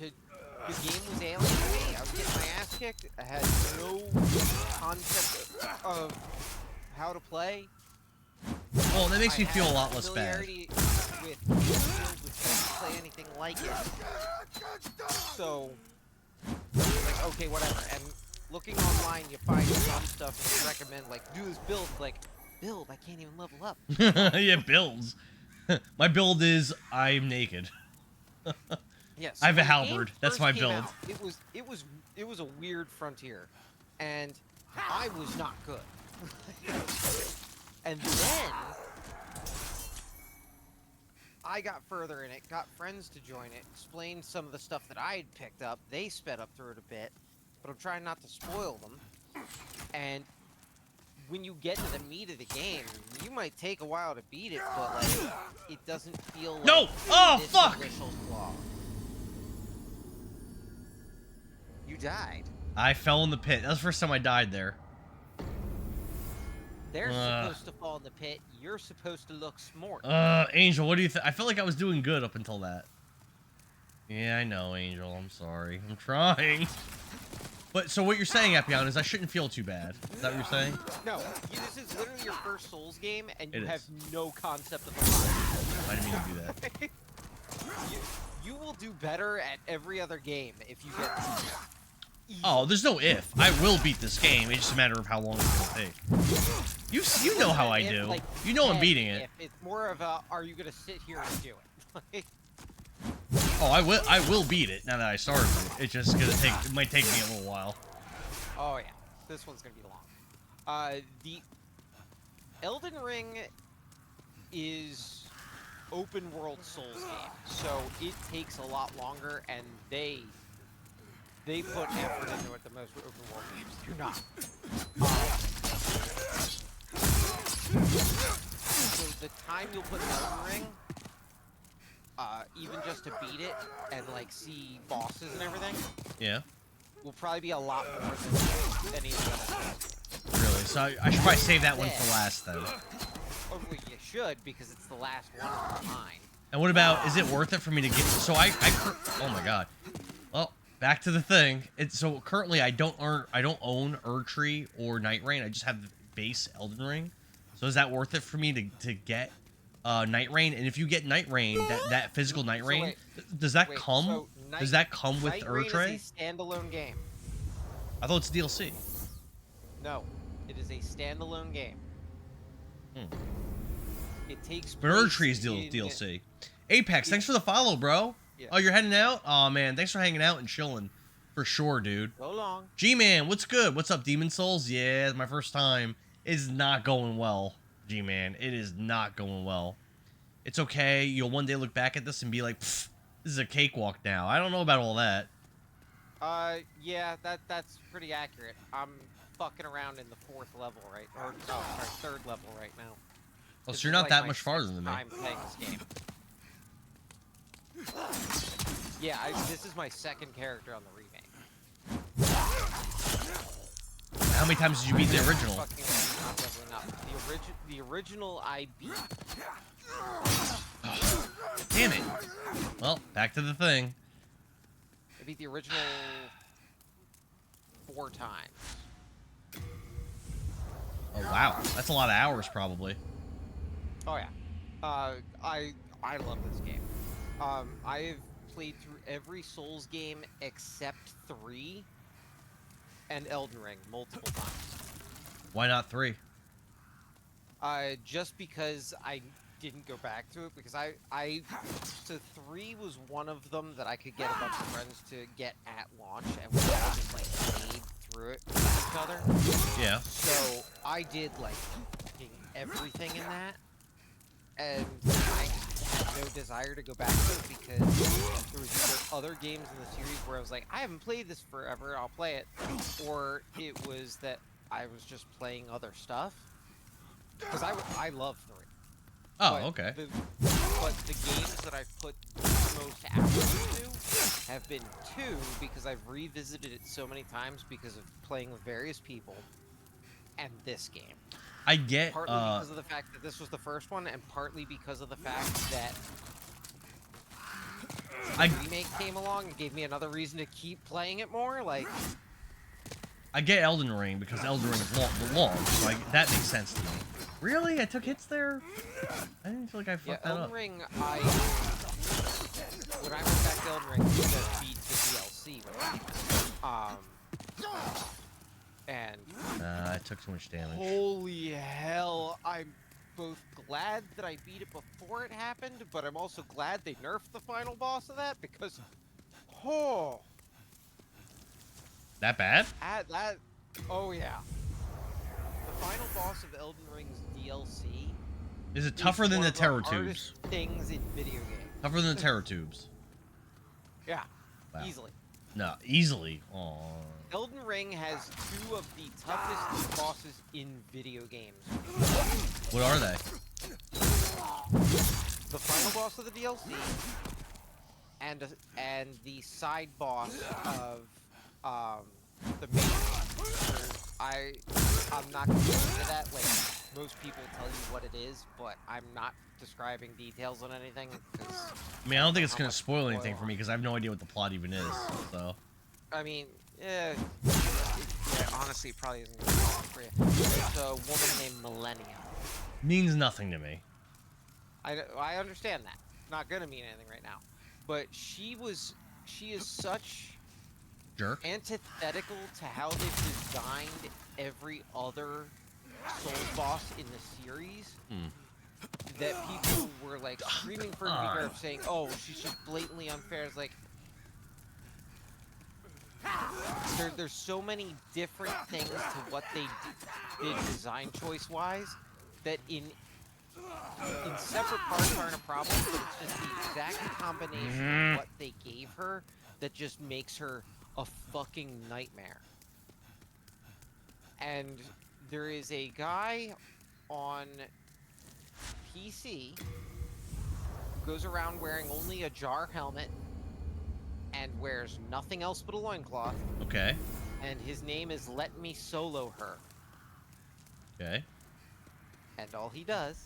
game was alien to me. I was getting my ass kicked. I had no concept of how to play. Well, that makes I me feel a had lot less bad. familiarity with games, which didn't play anything like it. So, like, okay, whatever. And looking online, you find some stuff and they recommend, like, do this build. Like, build? I can't even level up. Yeah, builds. My build is I'm naked. Yes. I have a halberd. That's my build. It was a weird frontier, and I was not good. And then I got further in it, got friends to join it, explained some of the stuff that I had picked up. They sped up through it a bit, but I'm trying not to spoil them. And when you get to the meat of the game, you might take a while to beat it, but like it doesn't feel like No! Oh, this fuck! initial flaw. You died. I fell in the pit. That was the first time I died there. They're supposed to fall in the pit. You're supposed to look smart. Angel, what do you think? I felt like I was doing good up until that. Yeah, I know, Angel. I'm sorry. I'm trying. But, so what you're saying, Epion, is I shouldn't feel too bad. Is that what you're saying? No, this is literally your first Souls game, and you It have is. no concept of the line. I didn't mean to do that. You will do better at every other game if you get easy. Oh, there's no if. I will beat this game. It's just a matter of how long it's gonna take. You know how I If, do. like, You know I'm and beating it. if. It's more of a, are you gonna sit here and do it? Like, Oh, I will beat it now that I started it. It's just gonna take. It might take me a little while. oh yeah, this one's gonna be long. The Elden Ring is open world Souls game, so it takes a lot longer, and they put effort into it. The most open world games do not. So the time you'll put in Elden Ring, even just to beat it and like see bosses and everything, Yeah. will probably be a lot more than any of the other games. Really. So I should probably save that one for last then. Hopefully you should, because it's the last one of mine. And what about? Is it worth it for me to get? So oh my god. Well, back to the thing. So currently I don't own Erdtree or Night Rain. I just have the base Elden Ring. So is that worth it for me to get Night Rain? And if you get Night Rain, that physical Night So Rain, wait, does that wait, come? so Does that come with Night Rain Erdtree? is a standalone game. I thought it's DLC. No, it is a standalone game. It takes Bird place Trees in- DLC. Apex, thanks for the follow, bro. Yeah. Oh, you're heading out? Oh, man, thanks for hanging out and chilling. For sure, dude. So long. G-Man, what's good? What's up, Demon Souls? Yeah, it's my first time. It's not going well, G-Man. It is not going well. It's okay. You'll one day look back at this and be like, pfft, this is a cakewalk now. I don't know about all that. Yeah, that's pretty accurate. I'm fucking around in the 4th level third level right now. Oh, This so you're is not like that my much farther 6th than me. time playing this game. Yeah, this is my 2nd character on the remake. How many times did you beat the original? Fucking not leveling up. The original I beat. Damn it. Well, back to the thing. I beat the original 4 times. Oh, wow. That's a lot of hours, probably. Oh yeah. I love this game. I've played through every Souls game except 3 and Elden Ring multiple times. Why not 3? Just because I didn't go back to it because so 3 was one of them that I could get a bunch of friends to get at launch and we all just like played through it with each other. Yeah. So I did like fucking everything in that, and I just had no desire to go back to it because there was either other games in the series where I was like, I haven't played this forever, I'll play it, or it was that I was just playing other stuff. Because I love 3. Oh, But okay. But the games that I've put the most hours into have been 2 because I've revisited it so many times because of playing with various people, and this game. I get, Partly because of the fact that this was the first one, and partly because of the fact that the remake came along and gave me another reason to keep playing it more. Like, I get Elden Ring because Elden Ring is long, so that makes sense to me. Really? I took hits there? I didn't feel like I fucked that Elden up. Ring, when I went back to Elden Ring, I just beat the DLC with it. And I took too much damage. holy hell, I'm both glad that I beat it before it happened, but I'm also glad they nerfed the final boss of that because, oh, That bad? oh yeah. The final boss of Elden Ring's DLC Is it tougher than one the of the Terror hardest Tubes? things in video games. Tougher than the Terror Tubes. Yeah, Wow. easily. No, easily. Aww. Elden Ring has 2 of the toughest bosses in video games. What are they? The final boss of the DLC and the side boss of the main one. I'm not going to go into that. Like, most people tell you what it is, but I'm not describing details on anything. I mean, I don't think it's going to spoil anything for me because I have no idea what the plot even is, so. I mean, yeah, honestly, it probably isn't going to spoil it for you. It's a woman named Millennia. Means nothing to me. I understand that. Not going to mean anything right now. But she is such Jerk. antithetical to how they've designed every other Souls boss in the series that people were like screaming for her of saying, oh, she's just blatantly unfair. It's like there's so many different things to what they did design choice wise that in separate parts aren't a problem, but it's just the exact combination of what they gave her that just makes her a fucking nightmare. And there is a guy on PC who goes around wearing only a jar helmet and wears nothing else but a loincloth. Okay. And his name is Let Me Solo Her. Okay. And all he does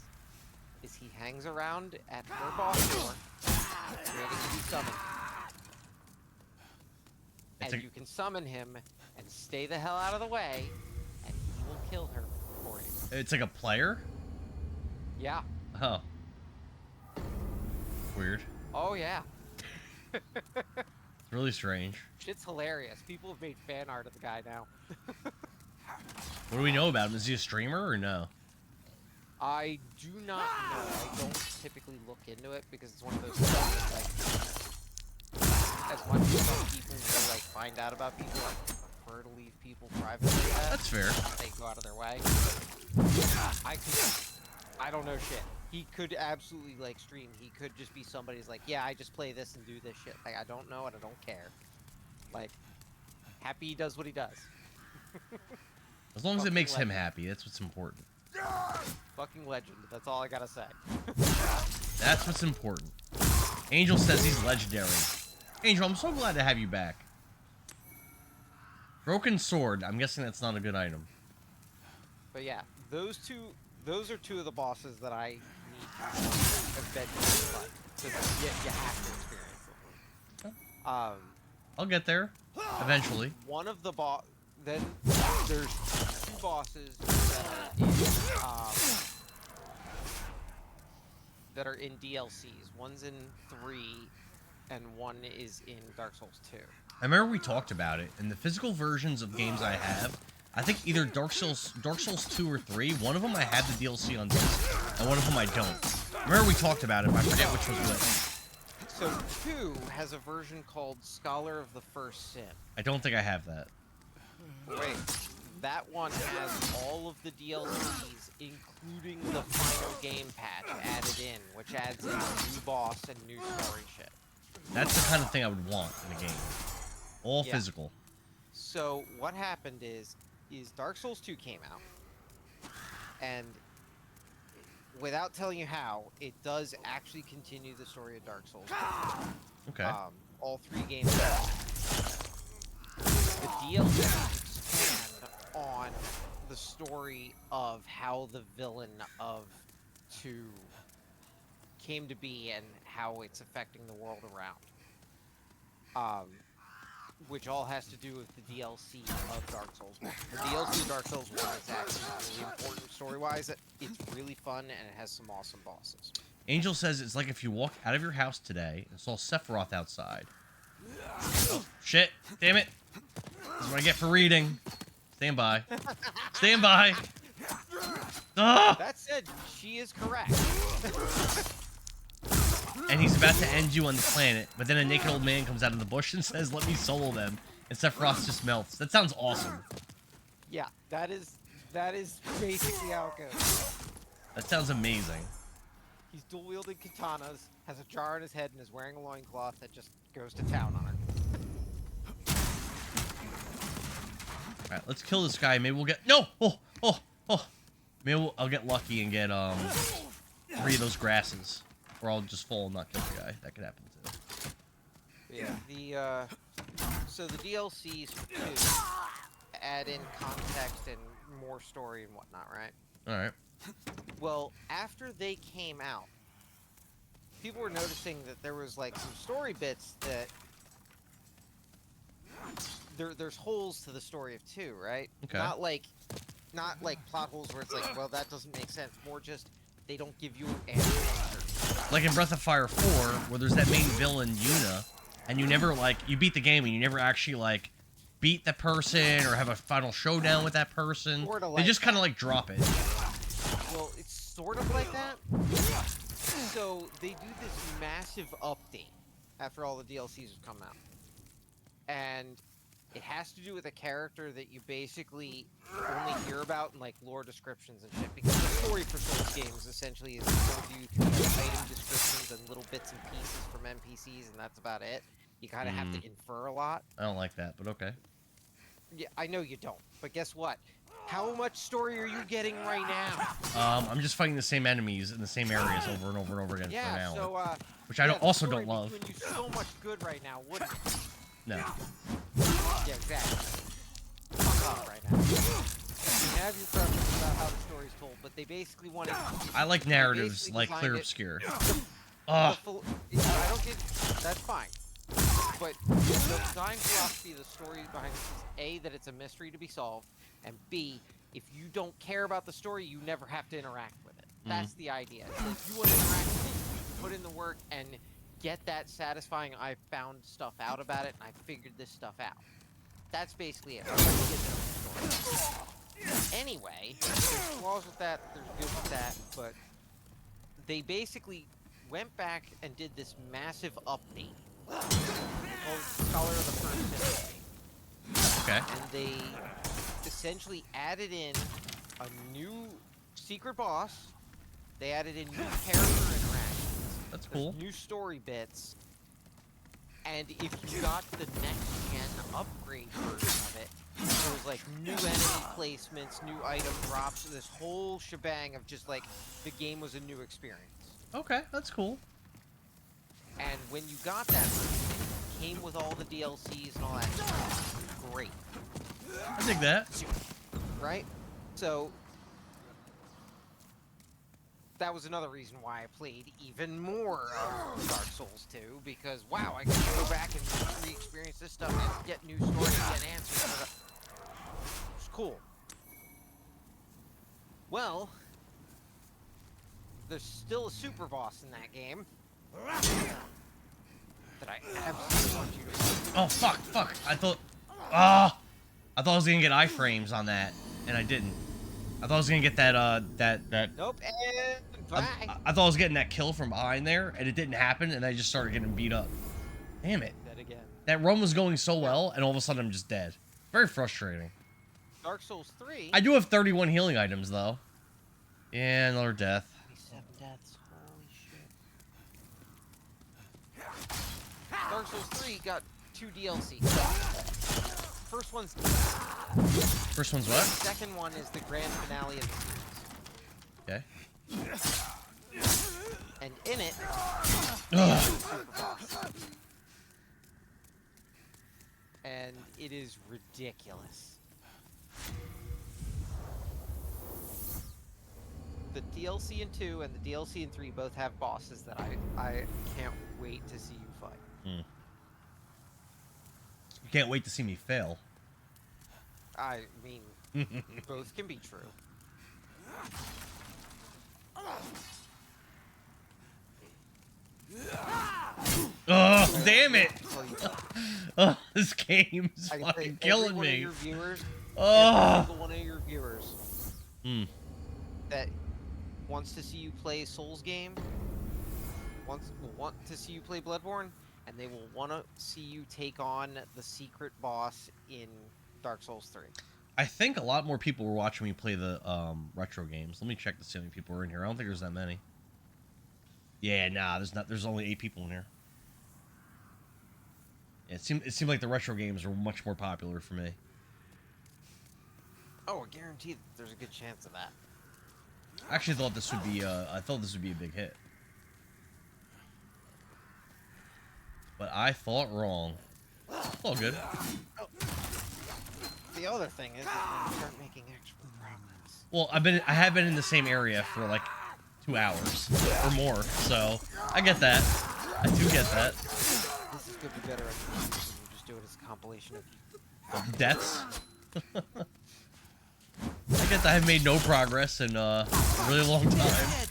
is he hangs around at her boss door, waiting to be summoned. And you can summon him and stay the hell out of the way, and he will kill her for you. It's like a player? Yeah. Oh. Weird. Oh, yeah. It's really strange. Shit's hilarious. People have made fan art of the guy now. What do we know about him? Is he a streamer or no? I do not know. I don't typically look into it because it's one of those things like, as much as some people will like find out about people, I prefer to leave people private like that. That's fair. They go out of their way. I don't know shit. He could absolutely like stream. He could just be somebody's like, yeah, I just play this and do this shit. Like I don't know and I don't care. Like, happy he does what he does. As long as it Fucking makes him legend. happy, that's what's important. Fucking legend. That's all I gotta say. That's what's important. Angel says he's legendary. Angel, I'm so glad to have you back. Broken sword. I'm guessing that's not a good item. But yeah, those are two of the bosses that I need to eventually fight. So that you have to experience them. I'll get there. Eventually. One of the then there's two bosses that are in DLCs. One's in 3, and one is in Dark Souls 2. I remember we talked about it. In the physical versions of games I have, I think either Dark Souls 2 or 3, one of them I have the DLC on disc, and one of them I don't. I remember we talked about it, but I forget which was which. So 2 has a version called Scholar of the First Sin. I don't think I have that. Wait, that one has all of the DLCs, including the final game patch added in, which adds in a new boss and new story shit. That's the kind of thing I would want in a game. All Yeah. physical. So what happened is Dark Souls 2 came out, and without telling you how, it does actually continue the story of Dark Souls 2. Okay. All 3 games. The DLC expand on the story of how the villain of 2 came to be and how it's affecting the world around. Which all has to do with the DLC of Dark Souls 1. The DLC of Dark Souls 1 is actually really important story-wise. It's really fun and it has some awesome bosses. Angel says it's like if you walked out of your house today and saw Sephiroth outside. Oh, shit. Damn it. This is what I get for reading. Stand by. Stand by. Ah! That said, she is correct. And he's about to end you on the planet, but then a naked old man comes out of the bush and says, let me solo them. And Sephiroth just melts. That sounds awesome. Yeah, that is basically how it goes. That sounds amazing. He's dual-wielding katanas, has a jar on his head, and is wearing a loincloth that just goes to town on her. Alright, let's kill this guy. Maybe we'll get... No! Oh! Maybe I'll get lucky and get, 3 of those grasses. Or I'll just fall and not kill the guy. That could happen, too. Yeah, so the DLCs for 2 add in context and more story and whatnot, right? Alright. Well, after they came out, people were noticing that there was, like, some story bits that... There's holes to the story of 2, right? Okay. Not like plot holes where it's like, well, that doesn't make sense. More just, they don't give you an answer. Like in Breath of Fire 4, where there's that main villain, Yuna, and you never, like, you beat the game and you never actually, like, beat the person or have a final showdown with that person. Sorta They like just kind of, that. like, drop it. Well, it's sort of like that. So, they do this massive update after all the DLCs have come out. And it has to do with a character that you basically only hear about in, like, lore descriptions and shit. Because the story for Souls games, essentially, is told you through like, item descriptions and little bits and pieces from NPCs, and that's about it. You kind of have to infer a lot. I don't like that, but okay. Yeah, I know you don't. But guess what? How much story are you getting right now? I'm just fighting the same enemies in the same areas over and over and over again for Yeah, now. so, which I yeah, don't, the also story don't love. would be doing you so much good right now, wouldn't it? No. Yeah, exactly. Fuck off right now. You have your preference about how the story's told, but they basically want to... I like narratives like Clear Obscure. Ugh. I don't get... That's fine. But the design philosophy of the story behind this is A, that it's a mystery to be solved, and B, if you don't care about the story, you never have to interact with it. That's the idea. So if you want to interact with it, you can put in the work and get that satisfying, I found stuff out about it, and I figured this stuff out. That's basically it. Anyway, there's flaws with that, there's good with that, but they basically went back and did this massive update called Scholar of the First Century. Okay. And they essentially added in a new secret boss. They added in new character interactions. That's cool. New story bits. And if you got the next gen upgrade version of it, there was like new enemy placements, new item drops, this whole shebang of just like the game was a new experience. Okay, that's cool. And when you got that version, it came with all the DLCs and all that stuff. Great. I dig that. Right? So that was another reason why I played even more of Dark Souls 2, because wow, I can go back and re-experience this stuff and get new stories, get answers. It's cool. Well, there's still a super boss in that game that I absolutely want you to. Oh fuck! I thought I was gonna get iframes on that, and I didn't. I thought I was gonna get that. Nope. And bye. I thought I was getting that kill from behind there, and it didn't happen, and I just started getting beat up. Damn it! Dead again. That run was going so well, and all of a sudden I'm just dead. Very frustrating. Dark Souls 3. I do have 31 healing items though. Yeah, another death. 27 deaths. Holy shit. Dark Souls 3 got 2 DLCs. First one's First one's what? second one is the grand finale of the series. Okay. And in it, Ugh. super boss. And it is ridiculous. The DLC in 2 and the DLC in 3 both have bosses that I can't wait to see you fight. You can't wait to see me fail. I mean, both can be true. Oh, damn it! Tell you, Oh, this game's I say fucking every killing one of me. your viewers, Oh. every single one of your viewers that wants to see you play Souls game, will want to see you play Bloodborne, and they will want to see you take on the secret boss in Dark Souls 3. I think a lot more people were watching me play the retro games. Let me check to see how many people are in here. I don't think there's that many. Yeah, nah, there's only 8 people in here. Yeah, it seemed like the retro games were much more popular for me. Oh, I guarantee that there's a good chance of that. I actually thought this would be I thought this would be a big hit. But I thought wrong. It's all good. The other thing is that when you start making actual progress. Well, I have been in the same area for like 2 hours or more, so I get that. I do get that. This is going to be better at the when you just do it as a compilation of Deaths. I guess I have made no progress in a really long time.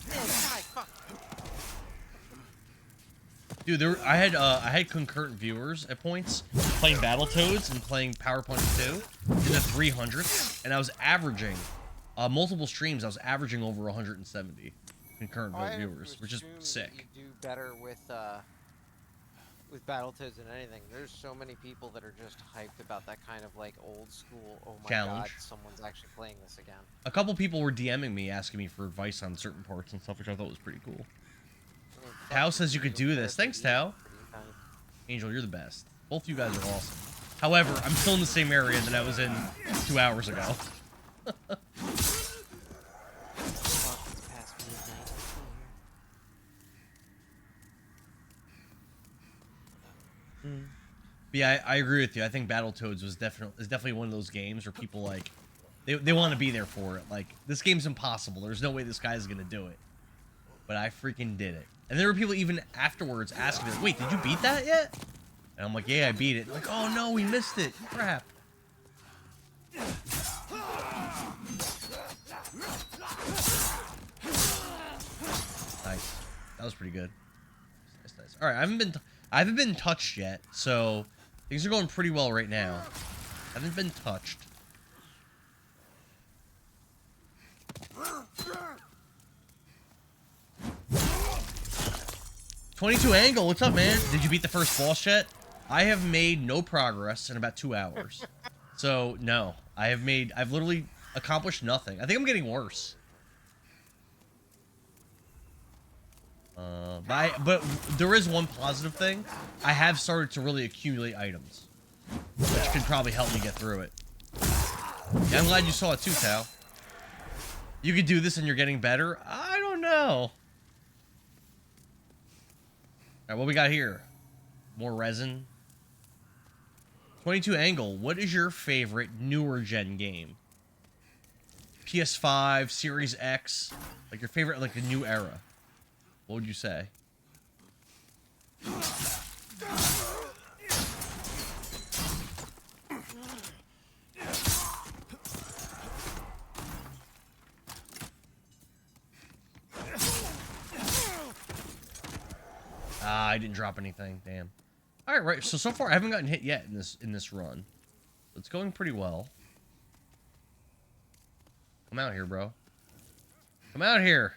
Dude, I had concurrent viewers at points playing Battletoads and playing Power Punch 2 in the 300s, and I was averaging multiple streams. I was averaging over 170 concurrent viewers, which is sick. You do better with Battletoads than anything. There's so many people that are just hyped about that kind of like old school. Oh my Challenge. god, someone's actually playing this again. A couple people were DMing me, asking me for advice on certain parts and stuff, which I thought was pretty cool. I mean, Tao says you could do this. Thanks, Tao. Angel, you're the best. Both of you guys are awesome. However, I'm still in the same area that I was in 2 hours ago. But yeah, I agree with you. I think Battletoads is definitely one of those games where people like they want to be there for it. Like, this game's impossible. There's no way this guy's gonna do it. But I freaking did it. And there were people even afterwards asking me, like, wait, did you beat that yet? And I'm like, yeah, I beat it. Like, oh no, we missed it. Crap. Nice. That was pretty good. Nice. All right, I haven't been touched yet, so things are going pretty well right now. I haven't been touched. 22 Angle, what's up, man? Did you beat the first boss yet? I have made no progress in about 2 hours. So, no. I've literally accomplished nothing. I think I'm getting worse. But there is one positive thing. I have started to really accumulate items, which could probably help me get through it. Yeah, I'm glad you saw it too, Tao. You could do this and you're getting better? I don't know. Alright, what we got here? More resin. 22 Angle, what is your favorite newer gen game? PS5, Series X, like your favorite, like the new era. What would you say? Ah, I didn't drop anything. Damn. All right, right. So far I haven't gotten hit yet in this run. It's going pretty well. Come out here, bro. Come out here.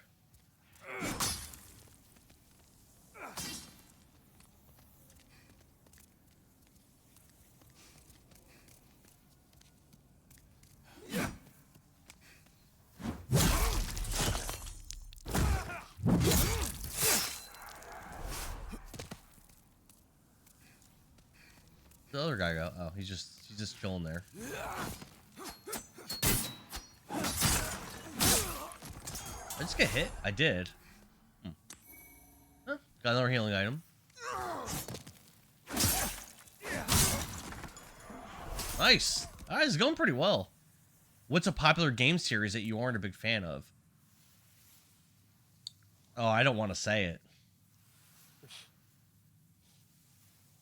The other guy go? Oh, he's just chilling there. I just get hit? I did. Huh, got another healing item. Nice. Alright, it's going pretty well. What's a popular game series that you aren't a big fan of? Oh, I don't want to say it.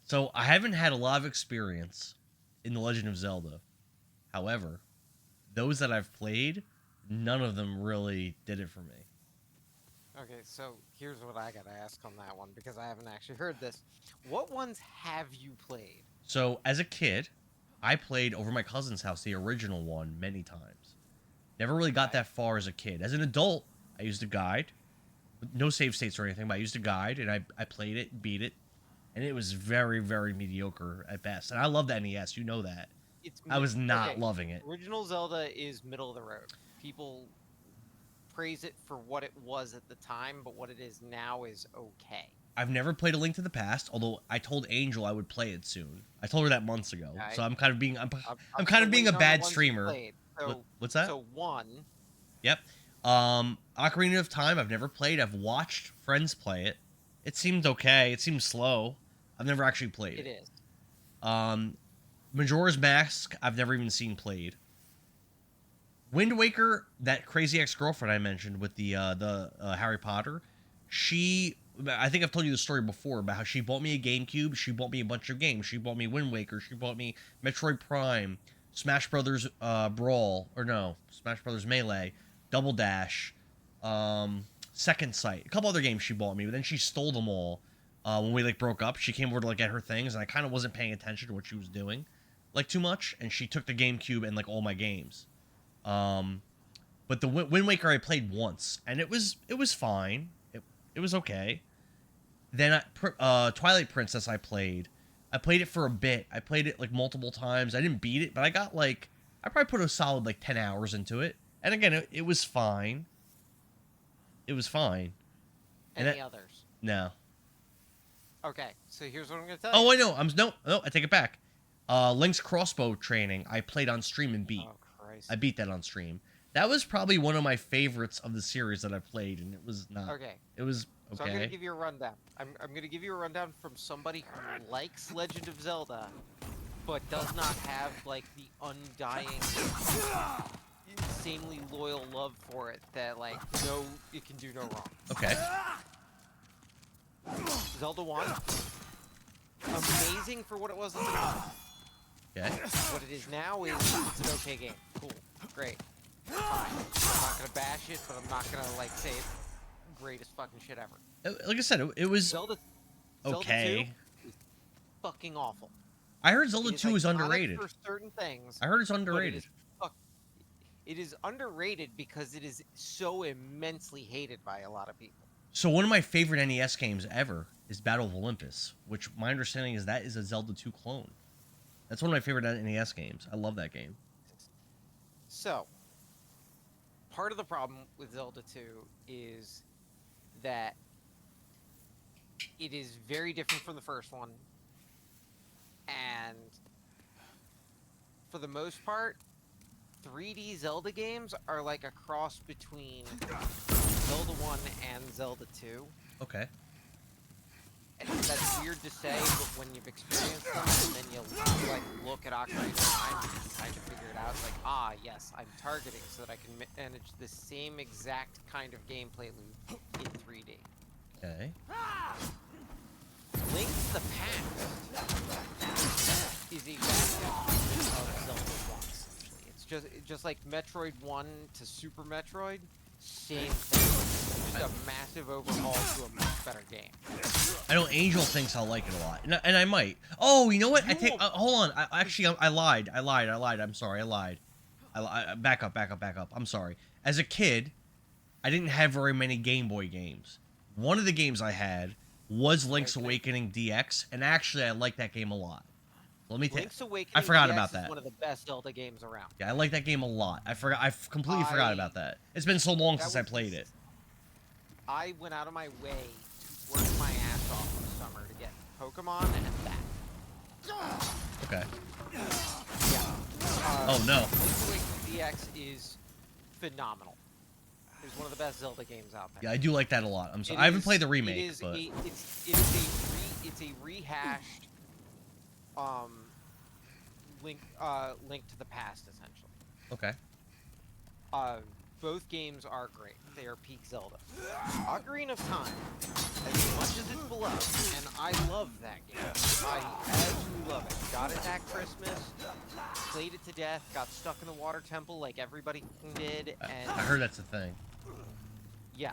So, I haven't had a lot of experience in The Legend of Zelda. However, those that I've played, none of them really did it for me. Okay, so here's what I gotta ask on that one, because I haven't actually heard this. What ones have you played? So, as a kid, I played over my cousin's house, the original one, many times. Never really got that far as a kid. As an adult, I used a guide. No save states or anything, but I used a guide, and I played it, beat it. And it was very, very mediocre at best. And I love the NES, you know that. I was not loving it. Original Zelda is middle of the road. People praise it for what it was at the time, but what it is now is okay. I've never played A Link to the Past, although I told Angel I would play it soon. I told her that months ago. So I'm kind of being I'm kind of being a bad streamer. So, what's that? So one. Yep. Ocarina of Time I've never played. I've watched friends play it. It seemed okay. It seemed slow. I've never actually played it. It is. Majora's Mask, I've never even seen played. Wind Waker, that crazy ex-girlfriend I mentioned with the Harry Potter, I think I've told you the story before about how she bought me a GameCube, she bought me a bunch of games, she bought me Wind Waker, she bought me Metroid Prime, Smash Brothers Brawl, or no, Smash Brothers Melee, Double Dash, Second Sight, a couple other games she bought me, but then she stole them all. When we broke up, she came over to get her things, and I kind of wasn't paying attention to what she was doing too much, and she took the GameCube and all my games. But the Wind Waker I played once, and it was fine. It was okay. Then Twilight Princess I played it for a bit. I played it multiple times. I didn't beat it, but I got I probably put a solid 10 hours into it. And again, it was fine. It was fine. Any others? No. Okay, so here's what I'm gonna tell you. Oh, I know. No, I take it back. Link's crossbow training, I played on stream and beat. Oh, Christ. I beat that on stream. That was probably one of my favorites of the series that I played, and it was not. Okay. It was okay. So I'm gonna give you a rundown. I'm gonna give you a rundown from somebody who likes Legend of Zelda, but does not have the undying, insanely loyal love for it that no, it can do no wrong. Okay. Zelda 1, amazing for what it was at the time. Okay. What it is now is it's an okay game. Cool. Great. Fine. I'm not gonna bash it, but I'm not gonna say it's greatest fucking shit ever. Like I said, it was Zelda okay. 2 is fucking awful. I heard Zelda 2 is underrated. For certain things. I heard it's underrated. It is underrated because it is so immensely hated by a lot of people. So one of my favorite NES games ever is Battle of Olympus, which my understanding is that is a Zelda 2 clone. That's one of my favorite NES games. I love that game. So, part of the problem with Zelda 2 is that it is very different from the first one. And for the most part, 3D Zelda games are like a cross between Zelda 1 and Zelda 2. Okay. And that's weird to say, but when you've experienced them, and then you like look at Ocarina of Time, you can kind of figure it out. It's like, ah, yes, I'm targeting so that I can manage the same exact kind of gameplay loop in 3D. Okay. Link to the Past is a variation of Zelda 1, essentially. It's just like Metroid 1 to Super Metroid, same thing. Just a massive overhaul to a much better game. I know Angel thinks I'll like it a lot, and I might. Oh, you know what? I take. Hold on. I lied. I'm sorry. I lied. Back up. I'm sorry. As a kid, I didn't have very many Game Boy games. One of the games I had was Link's Awakening DX, and actually, I like that game a lot. Let me tell you. Link's Awakening I forgot DX about is that. one of the best Zelda games around. Yeah, I like that game a lot. I completely forgot about that. It's been so long since I played it. I went out of my way to work my ass off in the summer to get Pokemon and that. Okay. Yeah. Oh no. Link's Awakening DX is phenomenal. It's one of the best Zelda games out there. Yeah, I do like that a lot. I'm sorry. I haven't played the remake, but it's a rehashed Link to the Past, essentially. okay. Both games are great. They are peak Zelda. Ocarina of Time, as much as it's beloved, and I love that game. I absolutely love it. Got it that Christmas, played it to death, got stuck in the water temple like everybody did, and I heard that's a thing. yeah.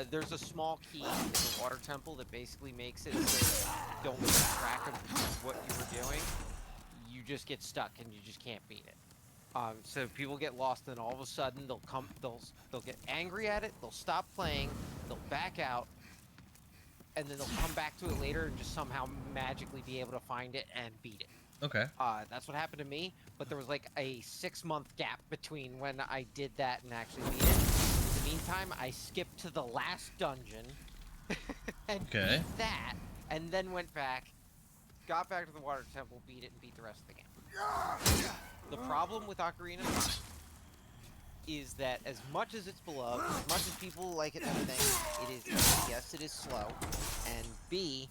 There's a small key in the water temple that basically makes it so you don't lose track of what you were doing. You just get stuck and you just can't beat it. So people get lost, and all of a sudden they'll get angry at it, they'll stop playing, they'll back out, and then they'll come back to it later and just somehow magically be able to find it and beat it. Okay. That's what happened to me, but there was like a 6-month gap between when I did that and actually beat it. In the meantime, I skipped to the last dungeon and beat that, and then went back, got back to the water temple, beat it, and beat the rest of the game. The problem with Ocarina of Time is that as much as it's beloved, as much as people like it and everything, it is, yes, it is slow, and B,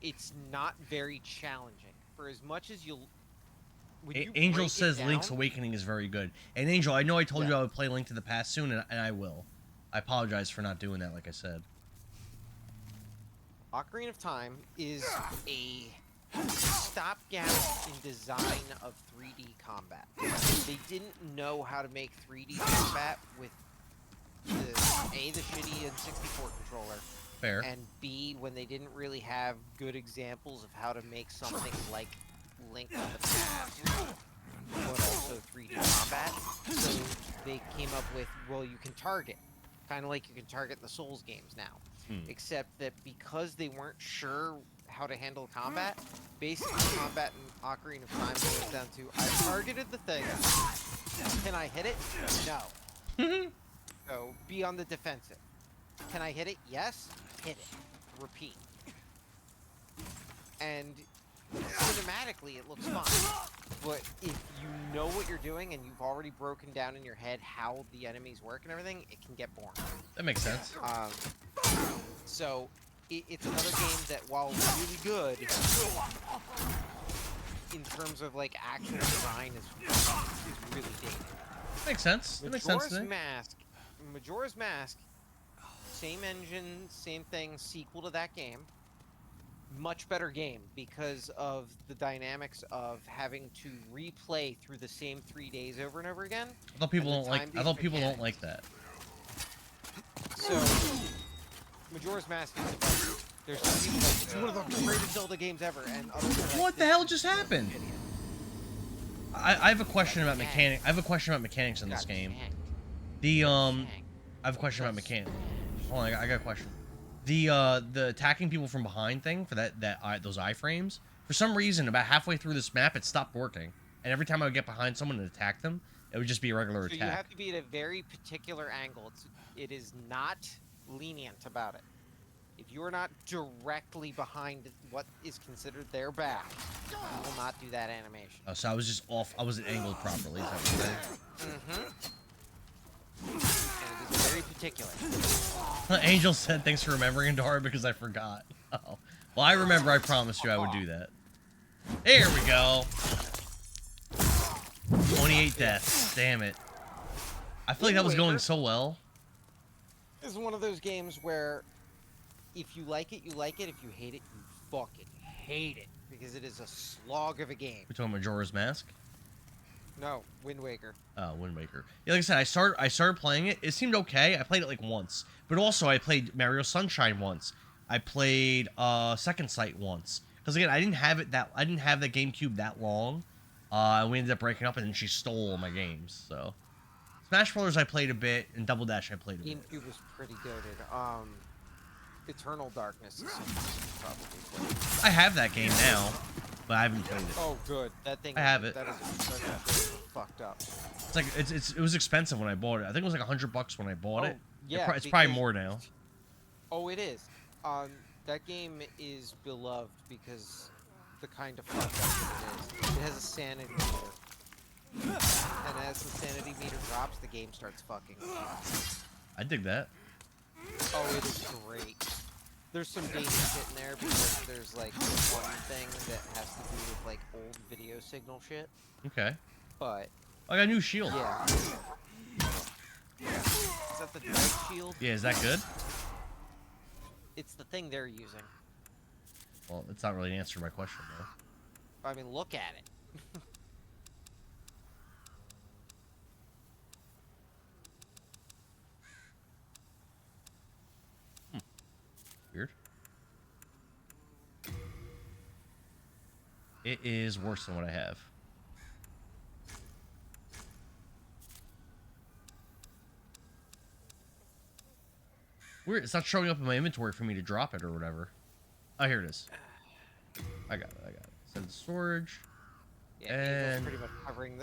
it's not very challenging. For as much as Angel says Link's Awakening is very good. And Angel, I know I told you I would play Link to the Past soon, and I will. I apologize for not doing that, like I said. Ocarina of Time is a stopgap in design of 3D combat. They didn't know how to make 3D combat with the shitty N64 controller. Fair. And B, when they didn't really have good examples of how to make something like Link to the Past, but also 3D combat. So they came up with, well, you can target. Kind of like you can target in the Souls games now. Except that because they weren't sure how to handle combat, basically combat in Ocarina of Time goes down to, I targeted the thing. Can I hit it? No. So be on the defensive. Can I hit it? Yes. Hit it. Repeat. And cinematically it looks fine. But if you know what you're doing and you've already broken down in your head how the enemies work and everything, it can get boring. That makes sense. So it's another game that, while really good in terms of like actual design, is really dated. Makes sense. That makes sense to me. Majora's Mask, same engine, same thing, sequel to that game. Much better game because of the dynamics of having to replay through the same 3 days over and over again. I thought people don't like that. So Majora's Mask is like, there's some people like, it's one of the greatest Zelda games ever, and others are like, What the hell just happened? I have a question about mechanics. I have a question about mechanics in this game. I have a question about mechanics. hold on, I got a question. The attacking people from behind thing for those iframes, for some reason, about halfway through this map, it stopped working. And every time I would get behind someone and attack them, it would just be a regular So attack. you have to be at a very particular angle. It is not lenient about it. If you are not directly behind what is considered their back, you will not do that animation. Oh, so I was just off. I wasn't angled properly. Is that what you're saying? And it is very particular. Angel said, "Thanks for remembering, Dara, because I forgot." Oh, well, I remember. I promised you I would do that. There we go. 28 deaths. Damn it. I feel like that was going so well. This is one of those games where if you like it, you like it. If you hate it, you fucking hate it. Because it is a slog of a game. We're talking Majora's Mask? No, Wind Waker. Oh, Wind Waker. Yeah, like I said, I started playing it. It seemed okay. I played it like once. But also, I played Mario Sunshine once. I played Second Sight once. Because again, I didn't have the GameCube that long. We ended up breaking up, and then she stole all my games. So, Smash Brothers I played a bit, and Double Dash I played a bit. GameCube was pretty goated. Eternal Darkness is something you probably played. I have that game now, but I haven't played it. Oh, good. That thing. I have it. That is fucked up. It's like it was expensive when I bought it. I think it was like $100 when I bought it. Yeah, it's probably more now. Oh, it is. That game is beloved because the kind of fucked up it is. It has a sanity meter, and as the sanity meter drops, the game starts fucking. I dig that. Oh, it is great. There's some danger shit in there because there's like one thing that has to do with like old video signal shit. Okay. But I got a new shield. yeah. Is that the Dark Shield? Yeah, is that good? It's the thing they're using. Well, it's not really an answer to my question, though. I mean, look at it. Weird. It is worse than what I have. Weird. It's not showing up in my inventory for me to drop it or whatever. Oh, here it is. I got it. Send storage. Yeah, Angel's pretty much covering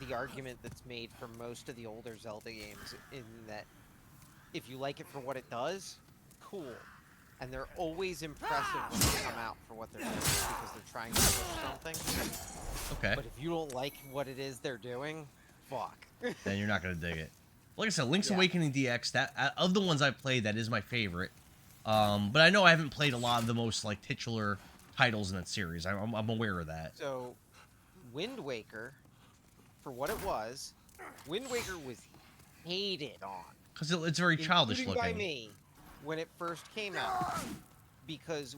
the argument that's made for most of the older Zelda games, in that if you like it for what it does, cool. And they're always impressive when they come out for what they're doing because they're trying to push something. Okay. But if you don't like what it is they're doing, fuck. Then you're not gonna dig it. Like I said, Link's Awakening DX, that of the ones I've played, that is my favorite. But I know I haven't played a lot of the most like titular titles in that series. I'm aware of that. So, Wind Waker, for what it was, Wind Waker was hated on. Because it's very childish including looking. by me when it first came out. Because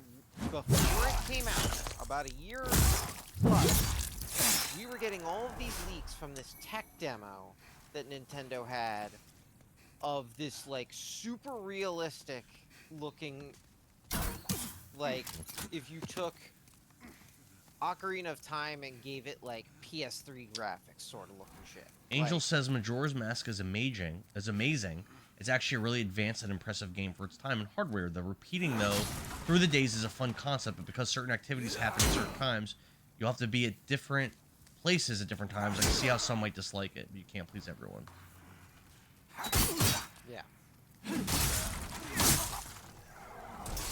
before it came out, about a year plus, we were getting all of these leaks from this tech demo that Nintendo had of this like super realistic looking, like if you took Ocarina of Time and gave it like PS3 graphics sort of looking shit. Angel says Majora's Mask is amazing. It's actually a really advanced and impressive game for its time and hardware. The repeating, though, through the days is a fun concept, but because certain activities happen at certain times, you'll have to be at different places at different times. I can see how some might dislike it, but you can't please everyone. Yeah.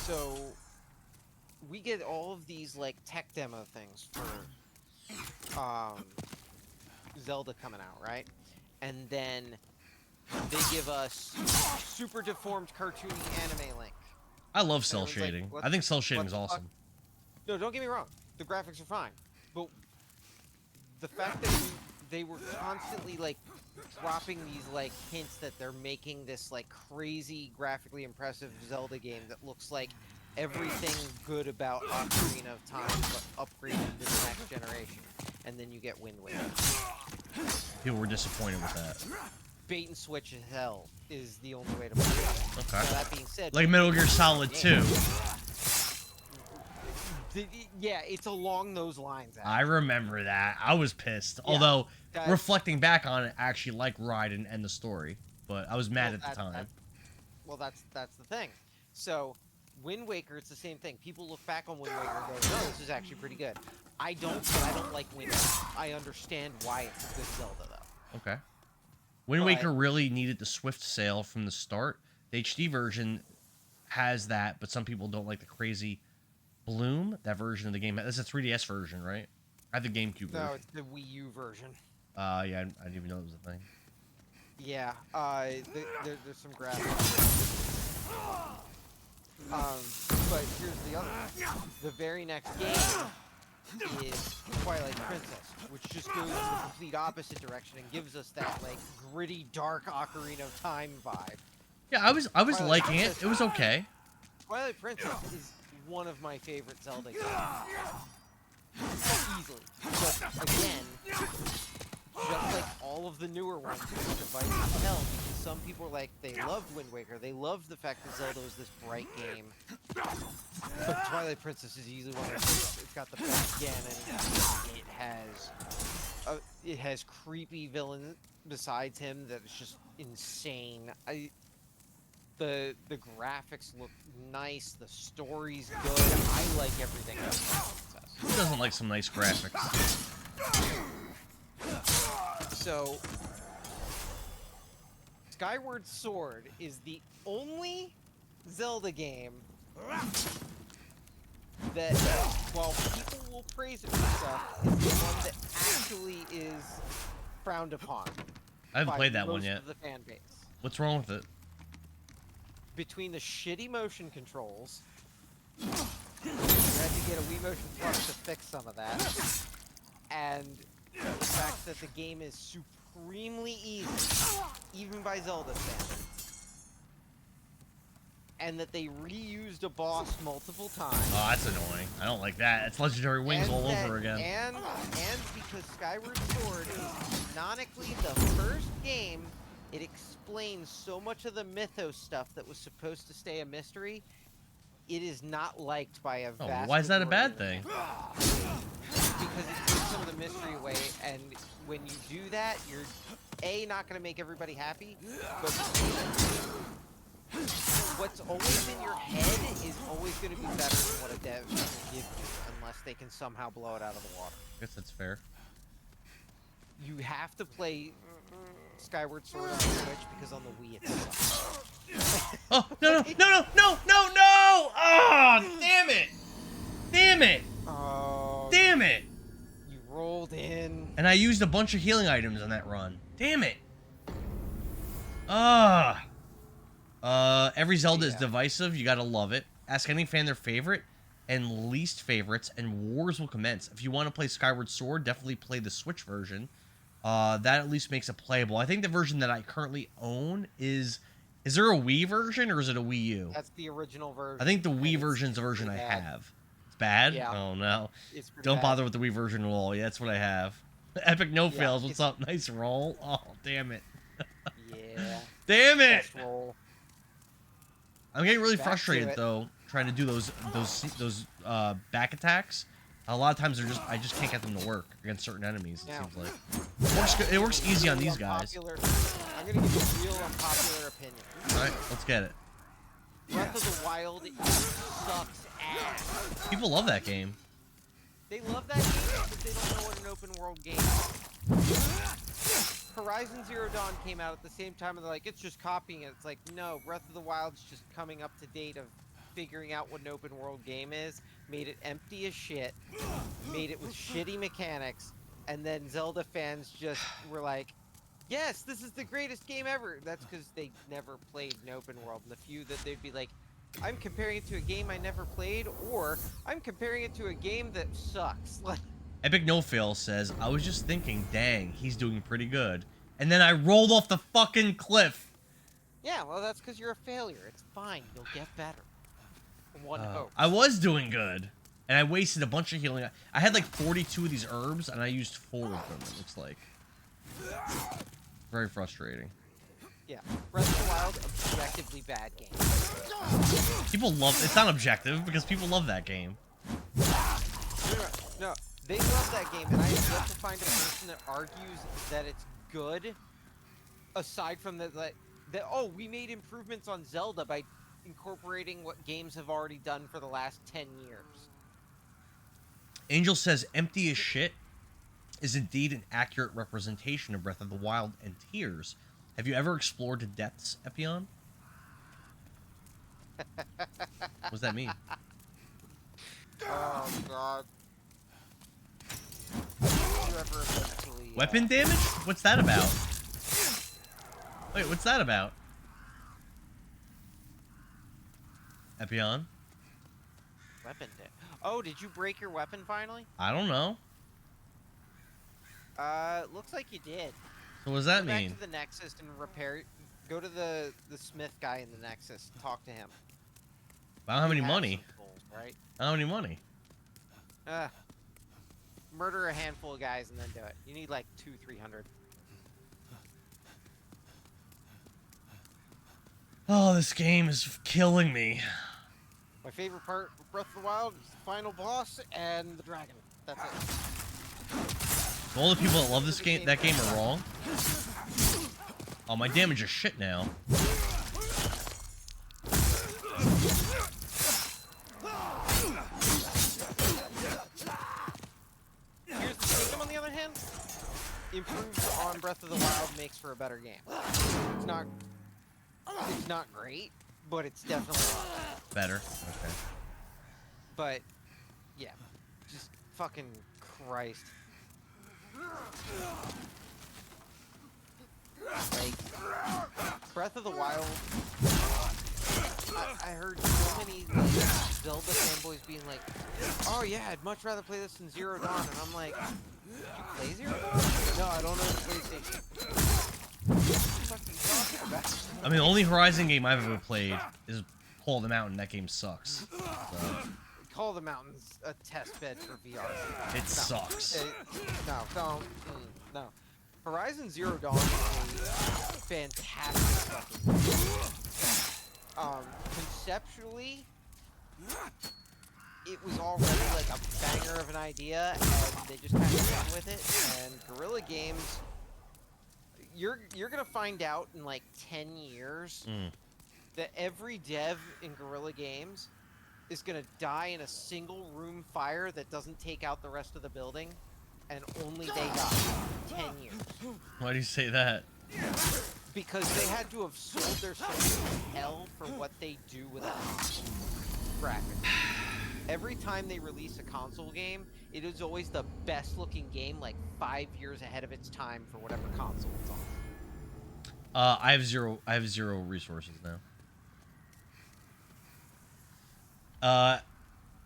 So, we get all of these, like, tech demo things for, Zelda coming out, right? And then they give us super deformed cartoony anime Link. I love cell Everyone's like, shading. what I think cell what shading is the fuck? awesome. No, don't get me wrong. The graphics are fine. But the fact that they were constantly, like, dropping these, like, hints that they're making this, like, crazy, graphically impressive Zelda game that looks like everything good about Ocarina of Time, but upgraded to the next generation. And then you get Wind Waker. People were disappointed with that. Bait and switch as hell is the only way to play it. Okay. So that being said, Like Metal Gear Solid 2. Yeah, it's along those lines. I remember that. I was pissed. Yeah, Although, that- reflecting back on it, I actually like Ride and the story. But I was mad at the time. Well, that's the thing. So, Wind Waker, it's the same thing. People look back on Wind Waker and go, "No, this is actually pretty good." I don't, but I don't like Wind Waker. I understand why it's a good Zelda, though. Okay. Wind But- Waker really needed the Swift sale from the start. The HD version has that, but some people don't like the crazy bloom. That version of the game. That's a 3DS version, right? I have the GameCube version. No, it's the Wii U version. Yeah, I didn't even know it was a thing. Yeah, there's some graphics. But here's the other one. The very next game is Twilight Princess, which just goes in the complete opposite direction and gives us that like gritty, dark Ocarina of Time vibe. Yeah, I was Twilight liking it. Princess- It was okay. Twilight Princess is one of my favorite Zelda games. Easily. But again, just like all of the newer ones, it's divided as hell because some people are like, they loved Wind Waker, they loved the fact that Zelda was this bright game. But Twilight Princess is easily one of those. It's got the best Ganon. It has creepy villain besides him that is just insane. The graphics look nice, the story's good. I like everything about Twilight Princess. Who doesn't like some nice graphics? So, Skyward Sword is the only Zelda game that, while people will praise it for stuff, is the one that actually is frowned upon. I haven't by played that one most yet. of the fan base. What's wrong with it? Between the shitty motion controls, you had to get a Wii Motion Plus to fix some of that, and the fact that the game is supremely easy, even by Zelda standards, and that they reused a boss multiple times. Oh, that's annoying. I don't like that. It's Legendary Wings all over again. And because Skyward Sword is canonically the first game, it explains so much of the mythos stuff that was supposed to stay a mystery. It is not liked by a Oh, vast why is that a bad majority thing? because it takes some of the mystery away, and when you do that, you're not going to make everybody happy, but what's always in your head is always going to be better than what a dev can give you, unless they can somehow blow it out of the water. I guess that's fair. You have to play Skyward Sword on the Switch because on the Wii it sucks. Oh, no! Oh, damn it! Damn it! Oh, Damn it! you rolled in. And I used a bunch of healing items on that run. Damn it! Every Zelda is Yeah. divisive. You gotta love it. Ask any fan their favorite and least favorites, and wars will commence. If you want to play Skyward Sword, definitely play the Switch version. That at least makes it playable. I think the version that I currently own is there a Wii version or is it a Wii U? That's the original version. I think the and Wii it's version's the version I pretty bad. have. It's bad? Yeah. Oh no. It's pretty Don't bad. bother with the Wii version at all. Yeah, that's what I have. Epic no Yeah, fails. What's it's- up? Nice roll. Oh, damn it. Yeah. Damn it! Best roll. I'm getting really Back to frustrated it. though, trying to do those back attacks. A lot of times I just can't get them to work against certain enemies. It Now- seems like it works easy on these guys. I'm gonna give you a real unpopular opinion. All right, let's get it. Breath of the Wild sucks ass. People love that game. They love that game, but they don't know what an open world game is. Horizon Zero Dawn came out at the same time, and they're like, it's just copying it. It's like, no, Breath of the Wild's just coming up to date of figuring out what an open world game is, made it empty as shit, made it with shitty mechanics, and then Zelda fans just were like, yes, this is the greatest game ever. That's because they never played an open world, and the few that they'd be like, I'm comparing it to a game I never played, or I'm comparing it to a game that sucks. Like, Epic No Fail says, I was just thinking, dang, he's doing pretty good. And then I rolled off the fucking cliff. yeah, well, that's because you're a failure. It's fine. You'll get better. One hope. I was doing good. And I wasted a bunch of healing. I had like 42 of these herbs, and I used 4 of them, it looks like. Very frustrating. Yeah, Breath of the Wild, objectively bad game. People love... It's not objective, because people love that game. No, they love that game, and I have yet to find a person that argues that it's good. Aside from the, like, Oh, we made improvements on Zelda by incorporating what games have already done for the last 10 years. Angel says empty as shit is indeed an accurate representation of Breath of the Wild and Tears. Have you ever explored the depths, Epion? What does that mean? Oh god. Did you ever eventually, Weapon damage? What's that about? Wait, what's that about? Epion? Weapon damage. Oh, did you break your weapon finally? I don't know. Looks like you did. So what does that Go mean? back to the Nexus and repair. Go to the smith guy in the Nexus. Talk to him. I don't have any You money. some gold, right? I don't have any money. Murder a handful of guys and then do it. You need like 200-300. Oh, this game is killing me. My favorite part of Breath of the Wild is the final boss and the dragon. That's it. All the people that love this game, that game, are wrong. Oh, my damage is shit now. Here's the Kingdom, on the other hand. Improved on Breath of the Wild makes for a better game. It's not great, but it's definitely Better. Okay. But yeah, just fucking Christ. Like Breath of the Wild. I heard so many like, Zelda fanboys being like, "Oh yeah, I'd much rather play this than Zero Dawn," and I'm like, "You play Zero Dawn?" No, I don't know the PlayStation. What the fuck are you talking about? I mean, the only Horizon game I've ever played is Call of the Mountain. That game sucks. So, Call of the Mountain's a test bed for VR. it sucks. No. Horizon Zero Dawn is a fantastic fucking game. Conceptually, it was already like a banger of an idea, and they just kind of ran with it. And Guerrilla Games, you're gonna find out in like 10 years that every dev in Guerrilla Games is gonna die in a single room fire that doesn't take out the rest of the building, and only they die. 10 years. Why do you say that? Because they had to have sold their soul to hell for what they do with graphics. Every time they release a console game, it is always the best looking game, like 5 years ahead of its time for whatever console it's on. I have zero resources now.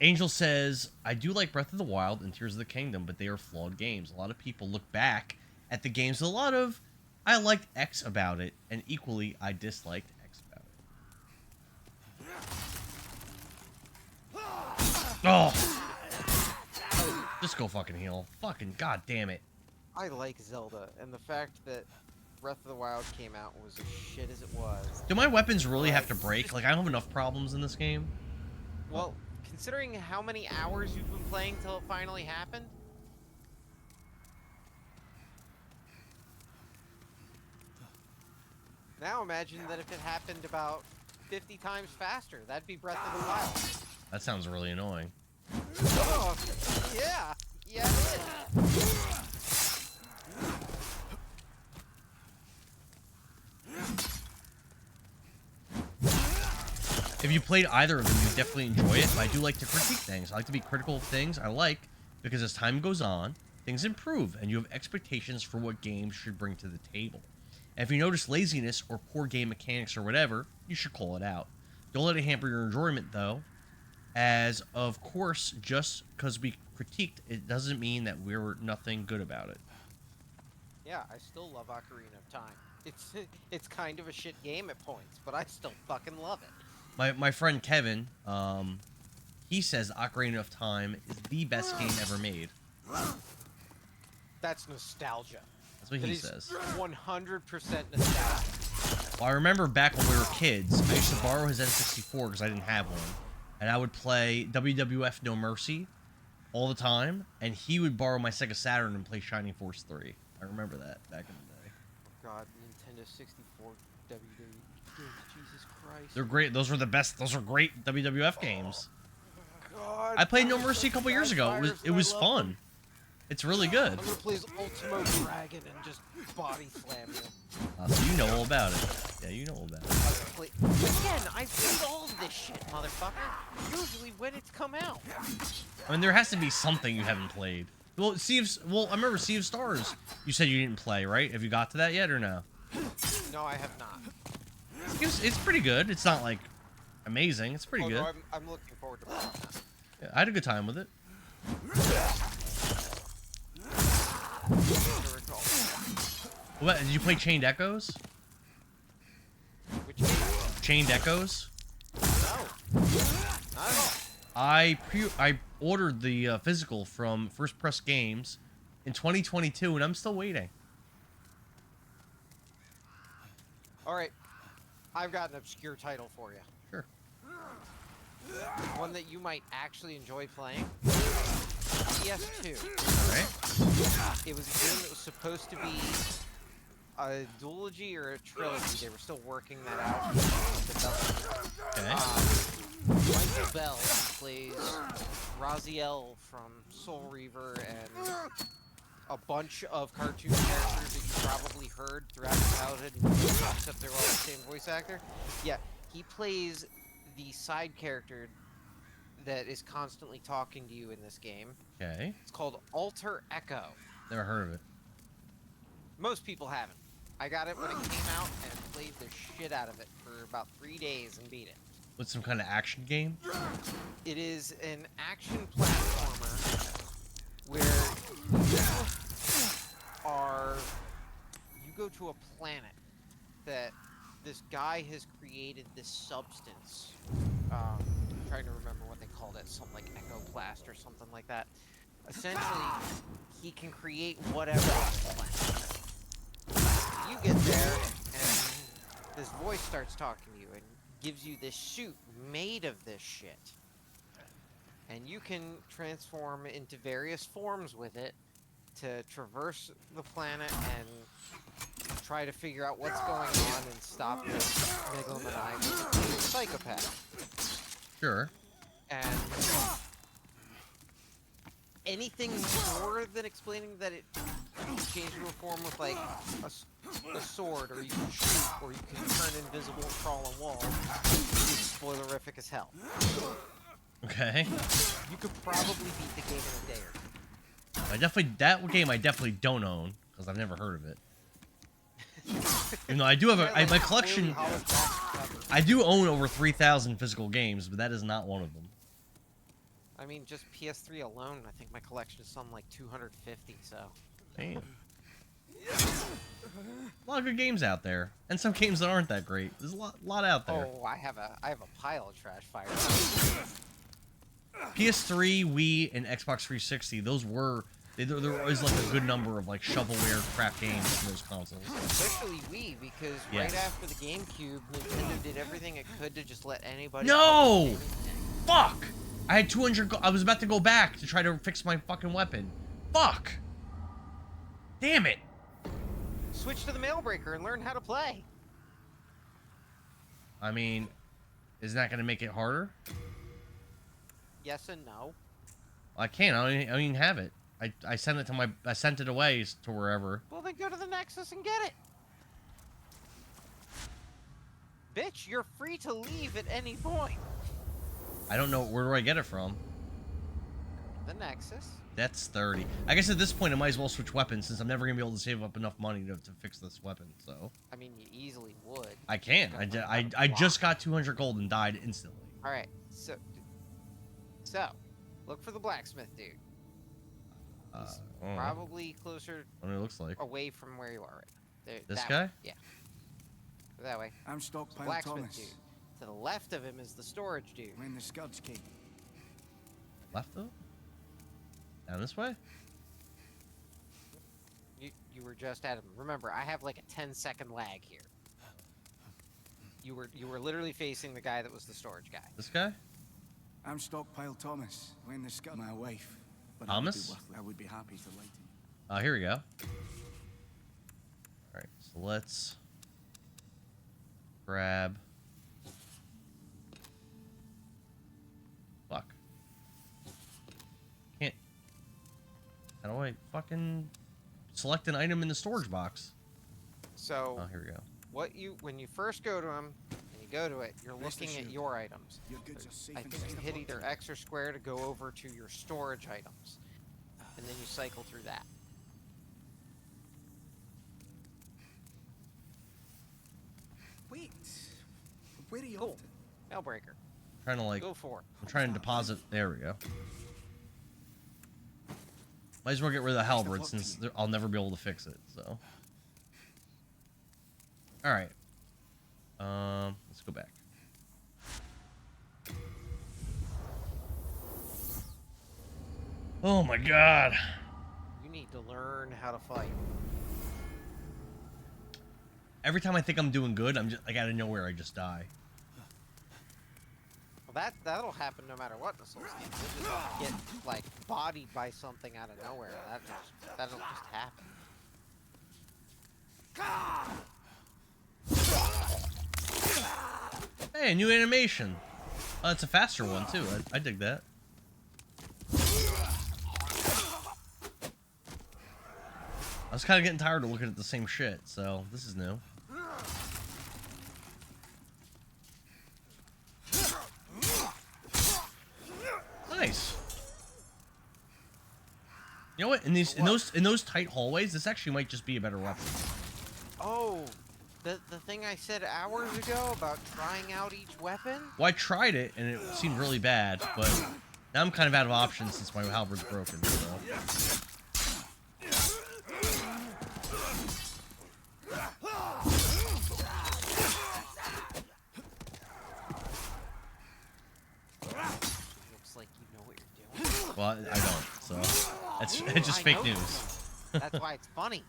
Angel says, I do like Breath of the Wild and Tears of the Kingdom, but they are flawed games. A lot of people look back at the games. I liked X about it, and equally, I disliked X about it. Oh! Just go fucking heal. Fucking goddamn it. I like Zelda, and the fact that Breath of the Wild came out was as shit as it was. Do my weapons really have to break? Like, I don't have enough problems in this game. Well, considering how many hours you've been playing till it finally happened, now imagine that if it happened about 50 times faster, that'd be Breath of the Wild. That sounds really annoying. Oh, yeah, it is. If you played either of them, you definitely enjoy it, but I do like to critique things. I like to be critical of things I like, because as time goes on, things improve, and you have expectations for what games should bring to the table. And if you notice laziness or poor game mechanics or whatever, you should call it out. Don't let it hamper your enjoyment, though, as, of course, just because we critiqued, it doesn't mean that we're nothing good about it. Yeah, I still love Ocarina of Time. It's kind of a shit game at points, but I still fucking love it. My friend Kevin, he says Ocarina of Time is the best game ever made. That's nostalgia. That's what he says. 100% nostalgia. Well, I remember back when we were kids, I used to borrow his N64 because I didn't have one. And I would play WWF No Mercy all the time, and he would borrow my Sega Saturn and play Shining Force 3. I remember that back in the day. Oh god, Nintendo 64 Jesus Christ. They're great. Those were the best. Those are great WWF games. God, I played No Mercy a couple years ago. It was I love fun. them. It's really good. I'm gonna play as Ultimo Dragon and just body slam you. So you know all about it. Yeah, you know all about it. Again, I've played all of this shit, motherfucker. Usually when it's come out. I mean, there has to be something you haven't played. Well, I remember Sea of Stars. You said you didn't play, right? Have you got to that yet or no? No, I have not. It's pretty good. It's not like amazing. It's pretty good. I'm looking forward to playing that. Yeah, I had a good time with it. What, did you play Chained Echoes? Which game? Chained Echoes? No. No. I ordered the physical from First Press Games in 2022, and I'm still waiting. All right. I've got an obscure title for you. Sure. One that you might actually enjoy playing. PS2. Alright. It was a game that was supposed to be a duology or a trilogy. They were still working that out. Okay. Michael Bell plays Raziel from Soul Reaver and a bunch of cartoon characters that you probably heard throughout your childhood, except they're all the same voice actor. Yeah, he plays the side character that is constantly talking to you in this game. Okay. It's called Alter Echo. Never heard of it. Most people haven't. I got it when it came out and played the shit out of it for about 3 days and beat it. What's some kind of action game? It is an action platformer where you go to a planet that this guy has created this substance. I'm trying to remember what they called it, something like echoplast or something like that. Essentially, he can create whatever on the planet. You get there, and this voice starts talking to you and gives you this suit made of this shit. And you can transform into various forms with it to traverse the planet and try to figure out what's going on and stop this megalomaniacal psychopath. Sure. And anything more than explaining that it can change into a form with like a sword, or you can shoot, or you can turn invisible and crawl on walls, is spoilerific as hell. Okay. You could probably beat the game in a day or two. That game I definitely don't own, because I've never heard of it. Even though I do have my collection, I do own over 3,000 physical games, but that is not one of them. I mean, just PS3 alone, I think my collection is something like 250, so. Damn. A lot of good games out there, and some games that aren't that great. There's a lot out there. Oh, I have a pile of trash fire. PS3, Wii, and Xbox 360. Those were there was like a good number of like shovelware crap games for those consoles. Especially Wii, because right after the GameCube, Nintendo did everything it could to just let anybody. No! Fuck! I had 200. I was about to go back to try to fix my fucking weapon. Fuck! Damn it! Switch to the Mailbreaker and learn how to play. I mean, isn't that gonna make it harder? Yes and no. I can't. I don't even have it. I sent it to I sent it away to wherever. Well, then go to the Nexus and get it. Bitch, you're free to leave at any point. I don't know. Where do I get it from? The Nexus. That's 30. I guess at this point I might as well switch weapons, since I'm never gonna be able to save up enough money to fix this weapon. So. I mean, you easily would. I can't. I just got 200 gold and died instantly. All right. So, look for the blacksmith dude. He's probably closer. What it looks like. Away from where you are right now. This guy? Way. Yeah. Go that way. I'm Stockpile Blacksmith Thomas. dude. To the left of him is the storage dude. When the Scuds came. Left though? Down this way? You were just at him. Remember, I have like a 10-second lag here. You were literally facing the guy that was the storage guy. This guy? I'm Stockpile Thomas. When the Scud, my wife. But Thomas? I would be happy to lighten. Oh, here we go. Alright, so let's... grab. Fuck. Can't. How do I fucking select an item in the storage box? So Oh, here we go. when you first go to them and you go to it, you're looking at your items. Your goods are safe I and think you just hit above either them. X or square to go over to your storage items, and then you cycle through that. Wait. Where are you Cool. off to? Mailbreaker. Trying to like. Go for it. I'm trying to deposit. There we go. Might as well get rid of the halberd since I'll never be able to fix it. So. All right. Let's go back. Oh my god. You need to learn how to fight. Every time I think I'm doing good, I'm just like out of nowhere I just die. Well, that'll happen no matter what in the Souls game. You'll just get like bodied by something out of nowhere. That'll just happen. Hey, a new animation. Oh, it's a faster one too. I dig that. I was kind of getting tired of looking at the same shit, so this is new. Nice. You know what? In those tight hallways, this actually might just be a better weapon. Oh, the thing I said hours ago about trying out each weapon? Well, I tried it and it seemed really bad, but now I'm kind of out of options since my halberd's broken. So. Looks like you know what you're doing. Well, I don't. So it's just fake news. That's why it's funny.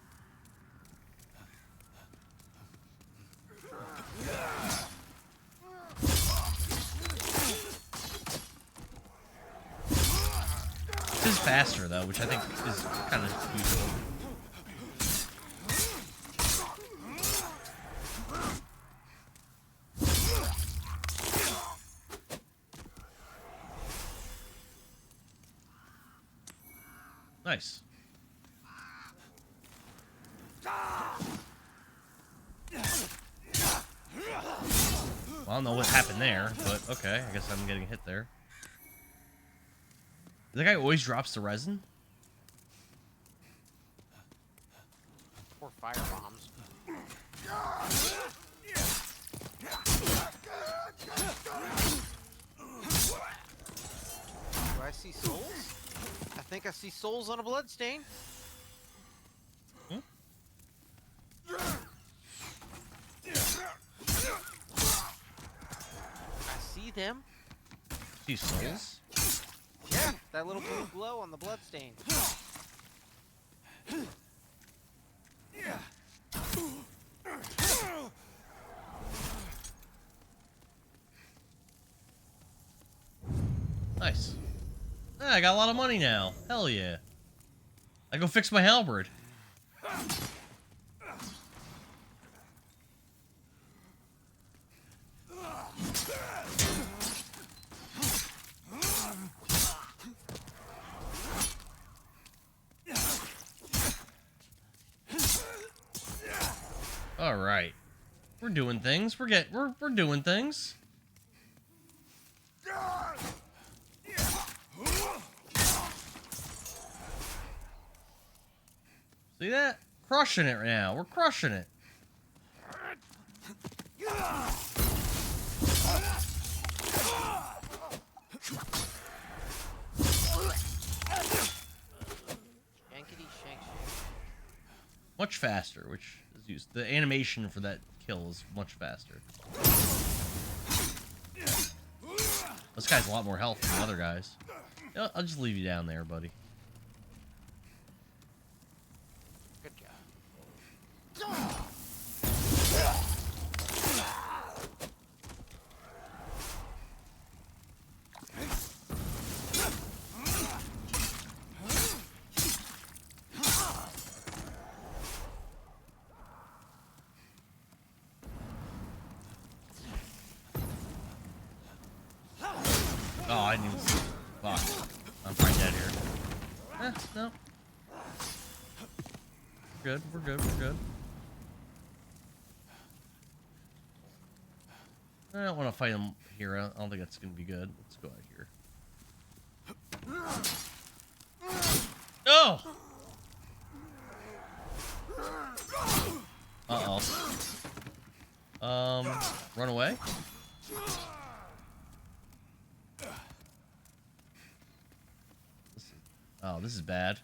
This is faster though, which I think is kind of useful. Nice. Well, I don't know what happened there, but okay, I guess I'm getting hit there. That guy always drops the resin? Or fire bombs. Do I see souls? I think I see souls on a bloodstain. Hmm? I see them. See souls? Yeah, that little blue glow on the bloodstain. Nice. Ah, I got a lot of money now. Hell yeah. I go fix my halberd. All right. We're doing things. We're doing things. See that? Crushing it right now. We're crushing it. Shankity shank shank. Much faster, which is used. The animation for that kill is much faster. This guy's a lot more health than the other guys. You know, I'll just leave you down there, buddy. Good job. Good, we're good, we're good. I don't want to fight him here. I don't think that's going to be good. Let's go out here. Oh! Uh-oh. Run away? Oh, this is bad.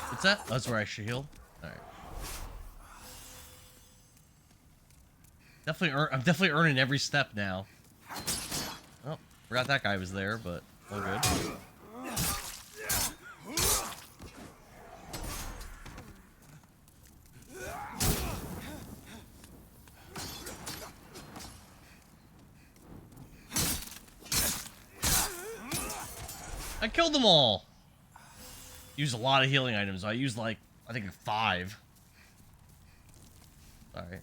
What's that? Oh, that's where I should heal. All right. I'm definitely earning every step now. Oh, forgot that guy was there, but all good. I killed them all. Used a lot of healing items. I used like, I think 5. Alright.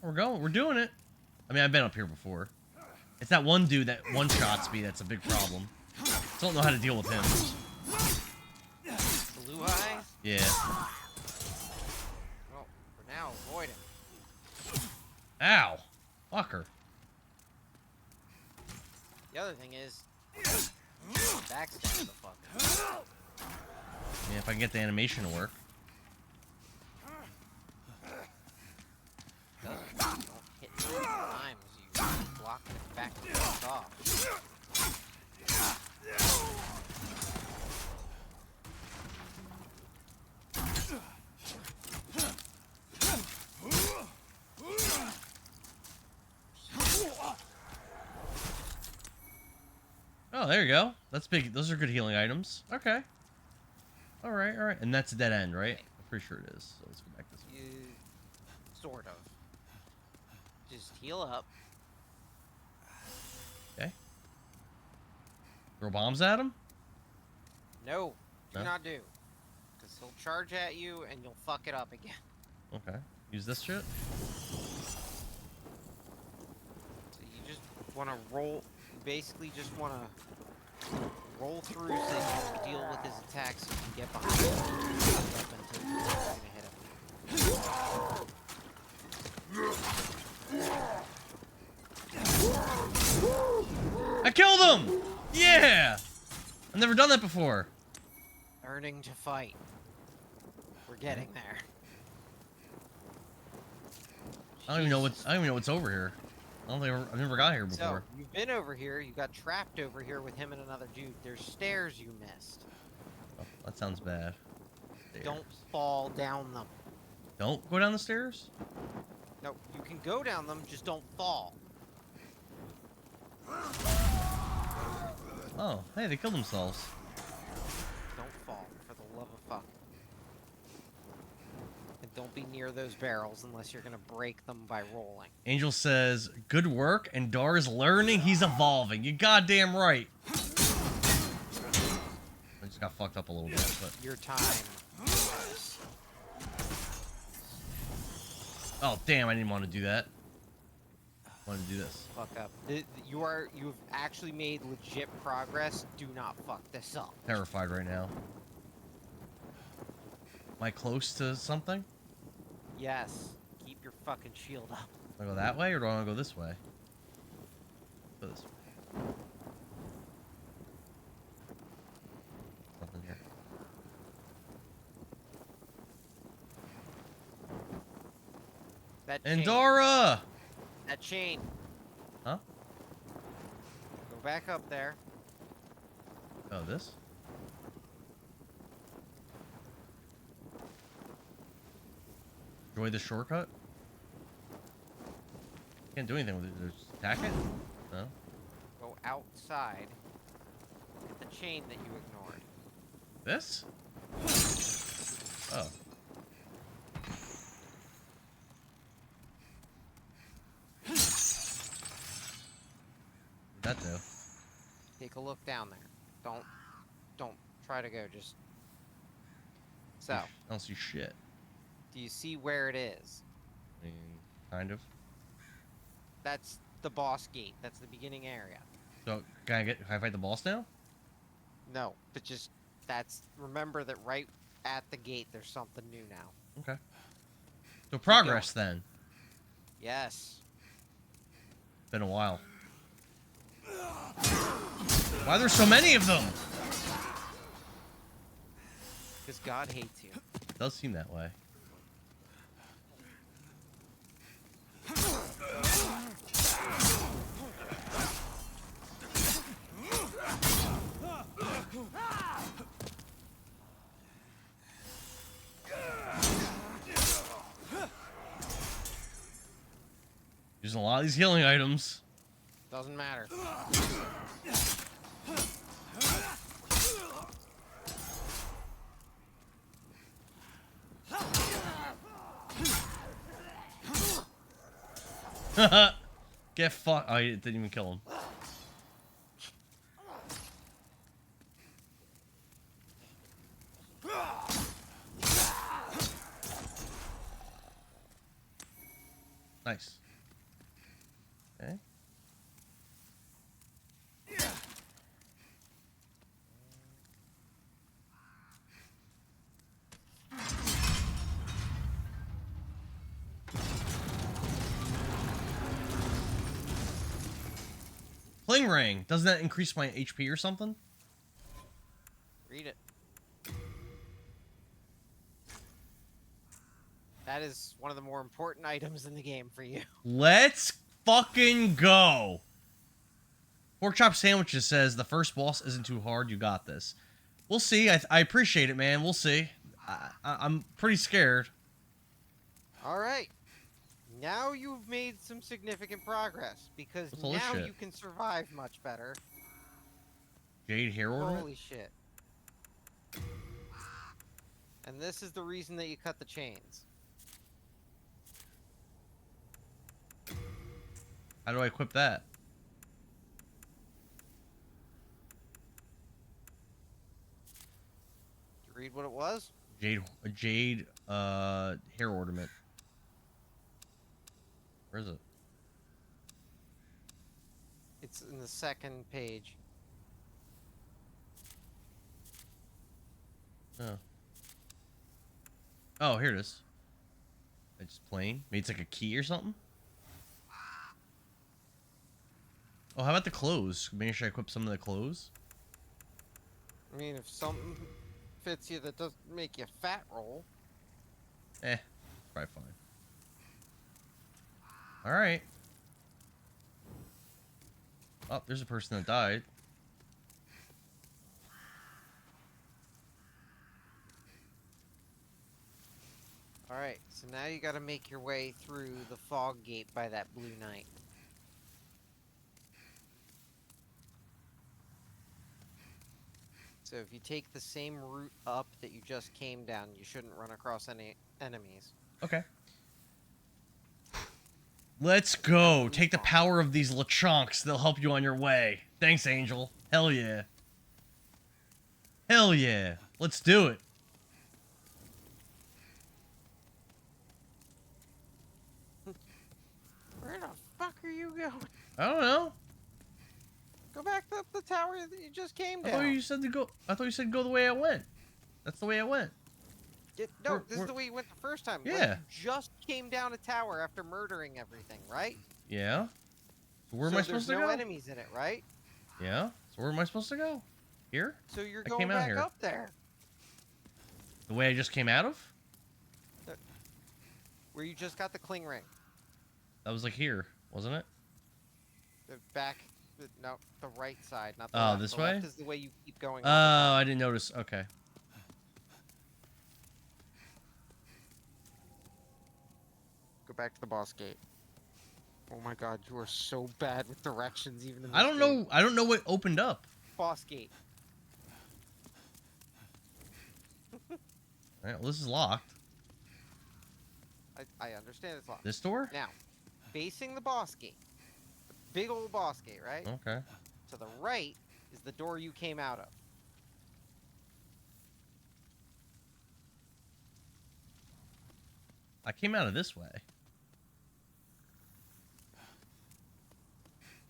We're going. We're doing it. I mean, I've been up here before. It's that one dude that one-shots me that's a big problem. Just don't know how to deal with him. Blue eye? Yeah. Well, for now, avoid him. Ow. Fucker. The other thing is, backstab the fucker. Yeah, if I can get the animation to work. Don't hit 3 times, you block the back of the off. Oh, there you go. That's big. Those are good healing items. Okay. All right, all right. And that's a dead end, right? I'm pretty sure it is. So let's go back this way. Sort of. Just heal up. Okay. Throw bombs at him? No, do No? not do. Because he'll charge at you and you'll fuck it up again. Okay. Use this shit? So you just want to roll, basically just want to roll through so you can deal with his attacks so you can get behind him. Up until you're going to hit him. I killed him! Yeah! I've never done that before. Learning to fight. We're getting there. I don't even know what's over here. I don't think I've never got here before. So, you've been over here, you got trapped over here with him and another dude. There's stairs you missed. Oh, that sounds bad. Stairs. Don't fall down them. Don't go down the stairs? No, you can go down them, just don't fall. Oh, hey, they killed themselves. Don't fall, for the love of fuck. And don't be near those barrels unless you're gonna break them by rolling. Angel says, good work, and Dar's learning, he's evolving. You goddamn right. I just got fucked up a little bit, but... Your time. Oh, damn, I didn't want to do that. I wanted to do this. Fuck up. You've actually made legit progress. Do not fuck this up. Terrified right now. Am I close to something? Yes. Keep your fucking shield up. Do I go that way, or do I want to go this way? Go this way. Nothing here. That chain. Andorra! That chain. Huh? Go back up there. Oh, this? Enjoy the shortcut? Can't do anything with it. Just attack it? No? Go outside. Hit the chain that you ignored. This? Oh. What'd that do? Take a look down there. Don't try to go. Just. So, I don't see shit. do you see where it is? I mean, kind of. That's the boss gate. That's the beginning area. So, can I fight the boss now? No, but just remember that right at the gate there's something new now. Okay. So progress then. Yes. Been a while. Why are there so many of them? Because God hates you. It does seem that way. Using a lot of these healing items. Doesn't matter. Get fucked. Oh, it didn't even kill him. Nice. Okay. Cling ring. Doesn't that increase my HP or something? Read it. That is one of the more important items in the game for you. Let's fucking go. Pork chop sandwiches says the first boss isn't too hard. You got this. We'll see. I appreciate it, man. We'll see. I'm pretty scared. All right. Now you've made some significant progress because What's all this now shit? you can survive much better. Jade hair ornament? Holy shit. And this is the reason that you cut the chains. How do I equip that? Did you read what it was? Jade hair ornament. Where is it? It's in the second page. Oh. Oh, here it is. It's just plain. Maybe it's like a key or something? Oh, how about the clothes? Maybe should I equip some of the clothes? I mean, if something fits you that doesn't make you fat roll. It's probably fine. Alright. Oh, there's a person that died. Alright, so now you gotta make your way through the fog gate by that blue knight. So if you take the same route up that you just came down, you shouldn't run across any enemies. Okay. Let's go. Take the power of these Lechonks. They'll help you on your way. Thanks, Angel. Hell yeah. Hell yeah. Let's do it. Where the fuck are you going? I don't know. Go back up the tower that you just came I down. thought you said to go. I thought you said go the way I went. That's the way I went. No, this is the way you went the first time. Like, Yeah. you just came down a tower after murdering everything, right? Yeah. So where am I supposed to there's go? no enemies in it, right? Yeah. So where am I supposed to go? Here? So you're I going came out back here. up there. The way I just came out of? Where you just got the cling ring. That was like here, wasn't it? The back, no, the right side, not the Oh, left. this The way? left is the way you keep going. Oh, all the time. I didn't notice. Okay. Go back to the boss gate. Oh my god, you are so bad with directions, even in this I don't game. know. I don't know what opened up. Boss gate. All right, well, this is locked. I understand it's locked. This door? Now, facing the boss gate. The big old boss gate, right? Okay. To the right is the door you came out of. I came out of this way.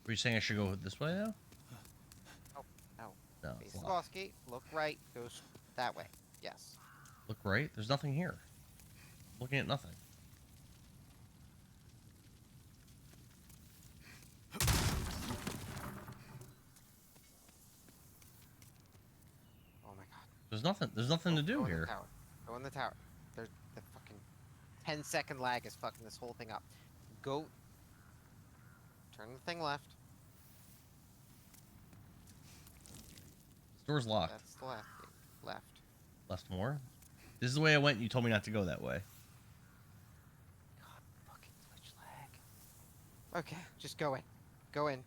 Were you saying I should go this way now? Oh, no. No, Face it's the locked. boss gate, look right, goes that way. Yes. Look right. There's nothing here. Looking at nothing. Oh my god. There's nothing. There's nothing to do Go in the here. tower. Go in the tower. There's the fucking 10-second lag is fucking this whole thing up. Go. Turn the thing left. This door's locked. That's the left. Left. Left more. This is the way I went. And you told me not to go that way. God, fucking Twitch lag. Okay, just go in. Go in.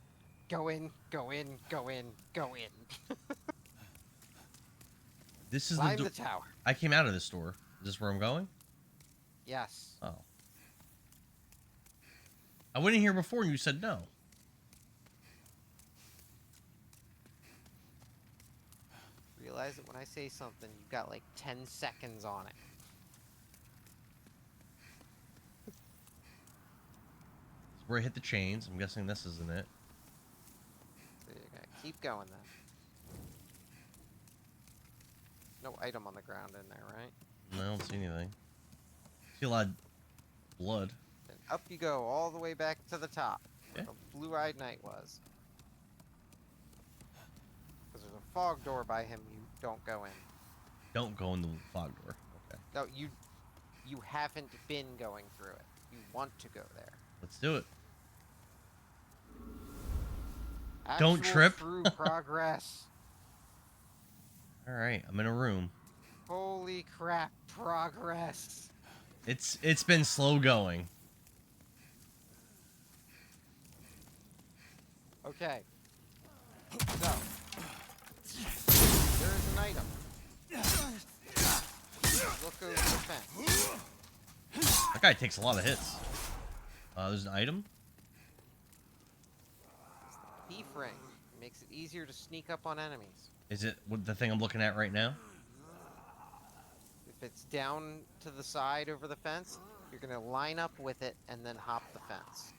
Go in. Go in. Go in. Go in. This is Climb the the door. tower. I came out of this door. Is this where I'm going? Yes. Oh. I went in here before and you said no. Realize that when I say something, you've got like 10 seconds on it. It's where I hit the chains. I'm guessing this isn't it. So you're gonna keep going then. No item on the ground in there, right? No, I don't see anything. See a lot of blood. Then up you go, all the way back to the top. Yeah. Where the blue-eyed knight was. Because there's a fog door by him you don't go in. Don't go in the fog door. Okay. No, you haven't been going through it. You want to go there. Let's do it. Don't Actual trip. Through progress. Alright, I'm in a room. Holy crap, progress. It's been slow going. Okay. So, there is an item. Look over the fence. That guy takes a lot of hits. There's an item. Thief ring. Makes it easier to sneak up on enemies. Is it the thing I'm looking at right now? If it's down to the side over the fence, you're gonna line up with it and then hop the fence.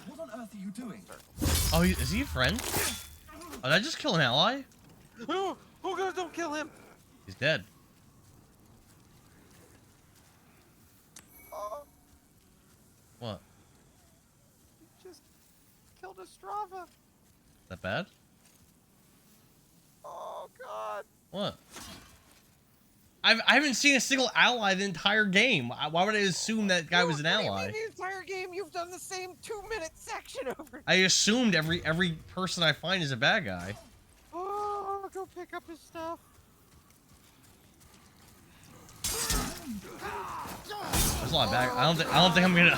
What on earth are you doing? Oh, is he a friend? Oh, did I just kill an ally? Oh god, don't kill him! He's dead. Oh, What? you just killed a Strava. That bad? Oh god. What? I haven't seen a single ally the entire game. Why would I assume that guy was an What do you ally? mean the entire game you've done the same 2-minute section over. I assumed every person I find is a bad guy. Oh, go pick up his stuff. There's a lot of bad. I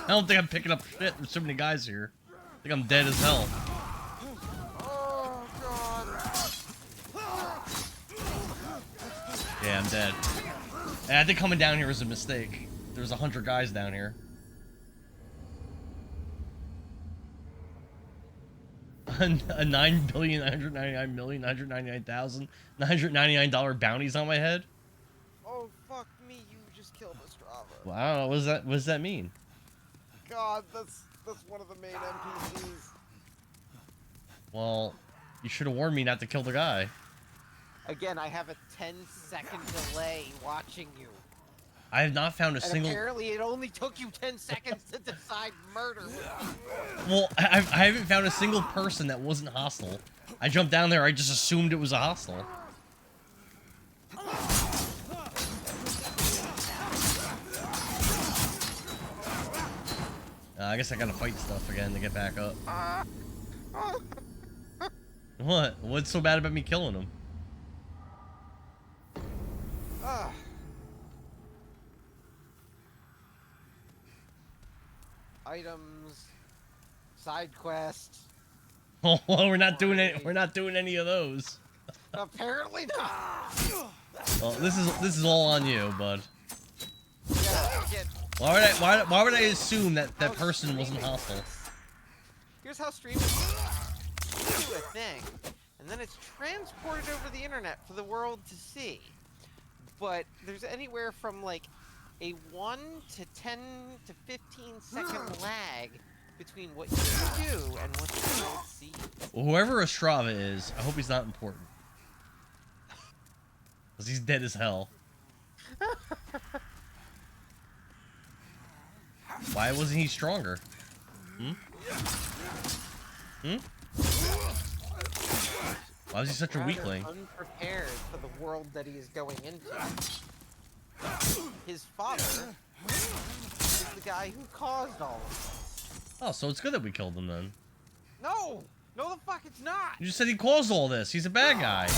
don't think I'm picking up shit. There's so many guys here. I think I'm dead as hell. Oh god. Yeah, I'm dead. And I think coming down here was a mistake. There's 100 guys down here. A $9,999,999,999 bounties on my head. Oh fuck me, you just killed a Strava. Well, I don't know. What does that mean? God, that's one of the main NPCs. Well, you should have warned me not to kill the guy. Again, I have a 10-second delay watching you. I have not found a And single. apparently it only took you 10 seconds to decide murder. Well, I haven't found a single person that wasn't hostile. I jumped down there. I just assumed it was a hostile. I guess I gotta fight stuff again to get back up. Ah. What? What's so bad about me killing him? Ah. Items, side quests. Oh, well, we're not doing any. We're not doing any of those. Apparently not. Well, this is all on you, bud. Yeah, get, Why would I assume that that person wasn't hostile? here's how streaming works. You do a thing, and then it's transported over the internet for the world to see. But there's anywhere from like a 1 to 10 to 15-second lag between what you do and what the world sees. Well, whoever Ostrava is, I hope he's not important. Because he's dead as hell. Why wasn't he stronger? Hmm? Hmm? Why was he such a weakling? Unprepared for the world that he is going into. His father is the guy who caused all of this. Oh, so it's good that we killed him then. No! No the fuck it's not! You just said he caused all this. He's a bad guy.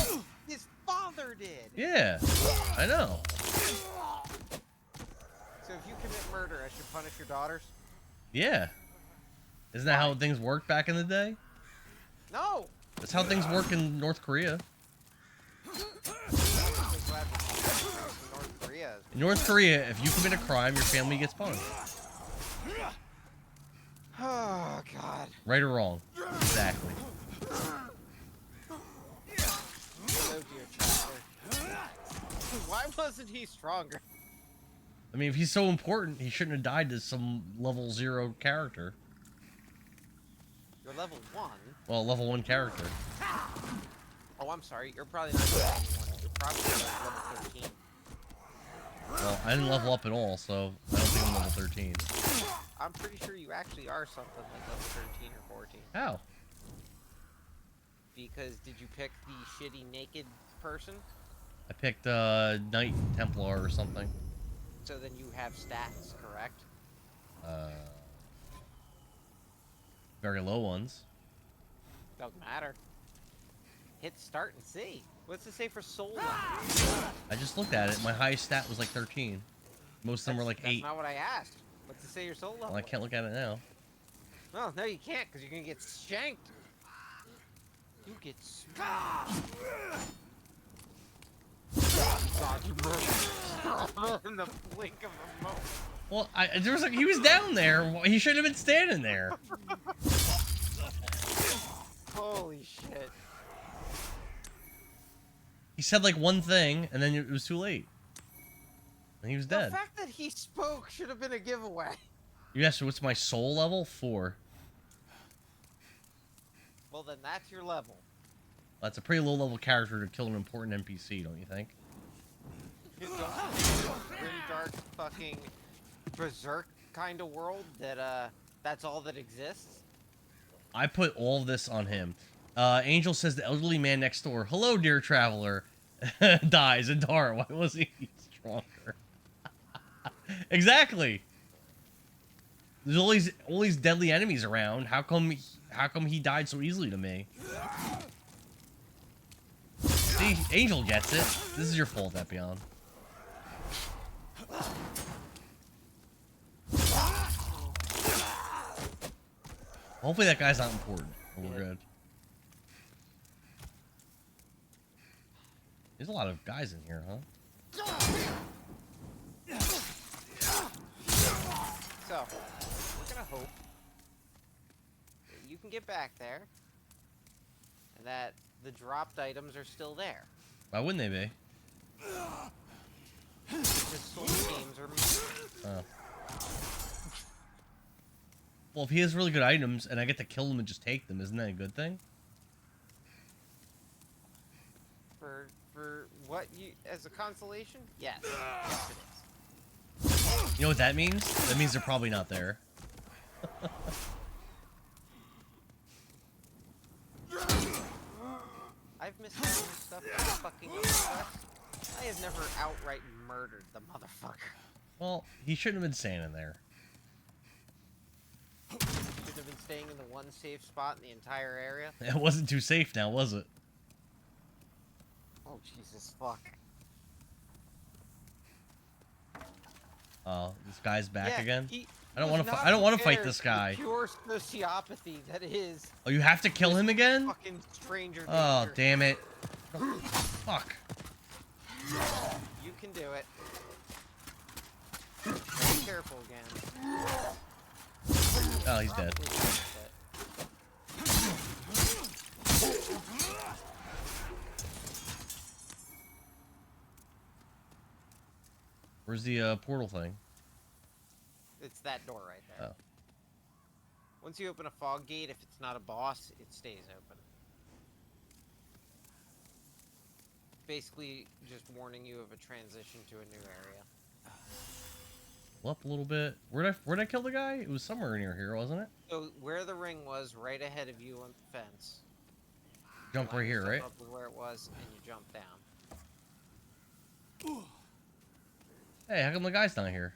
His father did! Yeah, I know. So if you commit murder, I should punish your daughters? Yeah. Isn't that how things worked back in the day? No! That's how things work in North Korea. North Korea. In North Korea, if you commit a crime, your family gets punished. Oh, God. Right or wrong. Exactly. So dear Chester. Why wasn't he stronger? I mean, if he's so important, he shouldn't have died to some level 0 character. You're level 1. Well, level 1 character. Oh, I'm sorry. You're probably not level 1. You're probably like level 13. Well, I didn't level up at all, so I don't think I'm level 13. I'm pretty sure you actually are something like level 13 or 14. How? Because did you pick the shitty naked person? I picked Knight Templar or something. So then you have stats, correct? Very low ones. Doesn't matter. Hit start and see. What's it say for soul? I just looked at it. My highest stat was like 13. Most of them were like 8. That's not what I asked. What's it say your soul level? Well, I can't look at it now. Well, no, you can't, because you're gonna get shanked. You get smacked. God, you murdered in the blink of a moment. Well, there was like he was down there. He shouldn't have been standing there. Holy shit. He said like one thing, and then it was too late. And he was The dead. fact that he spoke should have been a giveaway. You asked what's my soul level? 4. Well, then that's your level. That's a pretty low level character to kill an important NPC, don't you think? You don't think in a grim, dark, fucking berserk kind of world that that's all that exists? I put all of this on him. Angel says the elderly man next door, hello, dear traveler, dies. And Dara, why wasn't he stronger? Exactly. There's all these deadly enemies around. How come he died so easily to me? See, Angel gets it. This is your fault, Epion. Hopefully that guy's not important. We're good. There's a lot of guys in here, huh? So, we're gonna hope that you can get back there, and that the dropped items are still there. Why wouldn't they be? Because soul games are... Oh. Well, if he has really good items and I get to kill them and just take them, isn't that a good thing? For what you... as a consolation? Yes. Yes, it is. You know what that means? That means they're probably not there. I've missed out on stuff for fucking quest. I have never outright murdered the motherfucker. Well, he shouldn't have been standing there. have been staying in the one safe spot in the entire area. It wasn't too safe now, was it? Oh, Jesus, fuck. Oh, this guy's back Yeah, again? he I don't was want to not I don't want to fight prepared this for the guy. Pure sociopathy that is. Oh, you have to kill him again? Fucking stranger Oh, danger. damn it. Fuck. You can do it. Be careful again. Oh, he's dead. Where's the portal thing? It's that door right there. Oh. Once you open a fog gate, if it's not a boss, it stays open. Basically, just warning you of a transition to a new area. Up a little bit. Where'd I kill the guy? It was somewhere near here, wasn't it? So where the ring was, right ahead of you on the fence. Jump right here, right? Up with where it was, and you jump down. Hey, how come the guy's not here?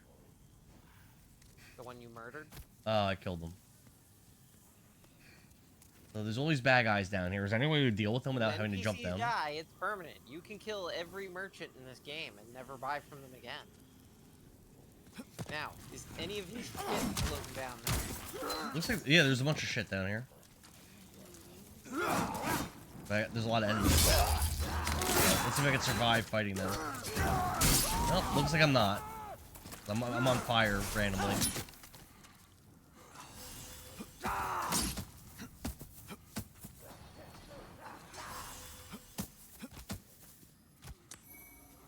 The one you murdered? Oh, I killed him. So there's all these bad guys down here. Is there any way to deal with them without having to jump them? Die, it's permanent. You can kill every merchant in this game and never buy from them again. Now, is any of his shit floating down there? Looks like, yeah, there's a bunch of shit down here. But there's a lot of enemies. Let's see if I can survive fighting them. Nope, looks like I'm not. I'm on fire randomly.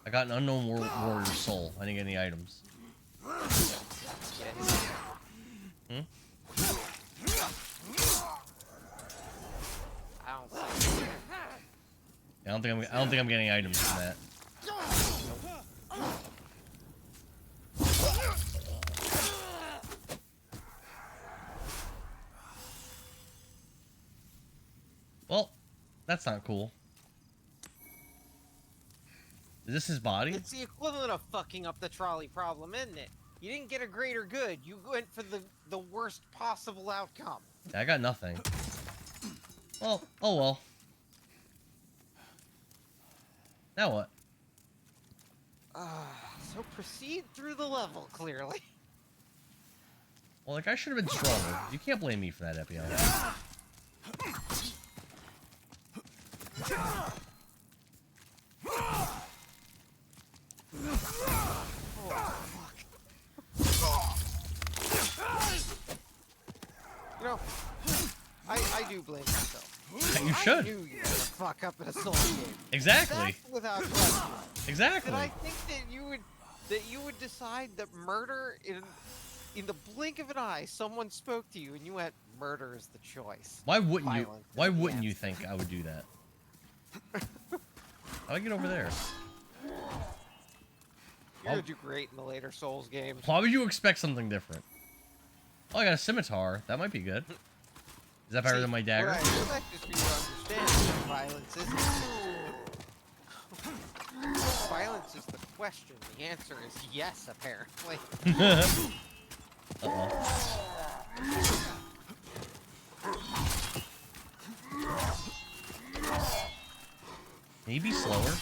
I got an unknown warrior soul. I didn't get any items. Hmm? I don't think I'm getting items from that. Well, that's not cool. Is this his body? It's the equivalent of fucking up the trolley problem, isn't it? You didn't get a greater good. You went for the worst possible outcome. I got nothing. Well, oh well. Now what? So proceed through the level, clearly. Well, like, I should have been stronger. You can't blame me for that, Epion. You know, I do blame myself. You should. I knew you were gonna fuck up in a Souls game. Exactly. That's without question. Exactly. And I think that you would decide that murder in the blink of an eye, someone spoke to you and you went, murder is the choice. Why wouldn't you? Violence Why is the wouldn't you answer. think I would do that? How do I get over there? You're gonna do great in the later Souls games. Why would you expect something different? Oh, I got a scimitar. That might be good. Is that better than my dagger? What I expect is for you to understand that violence isn't. Violence is the question. The answer is yes, apparently. Uh-oh. Maybe slower.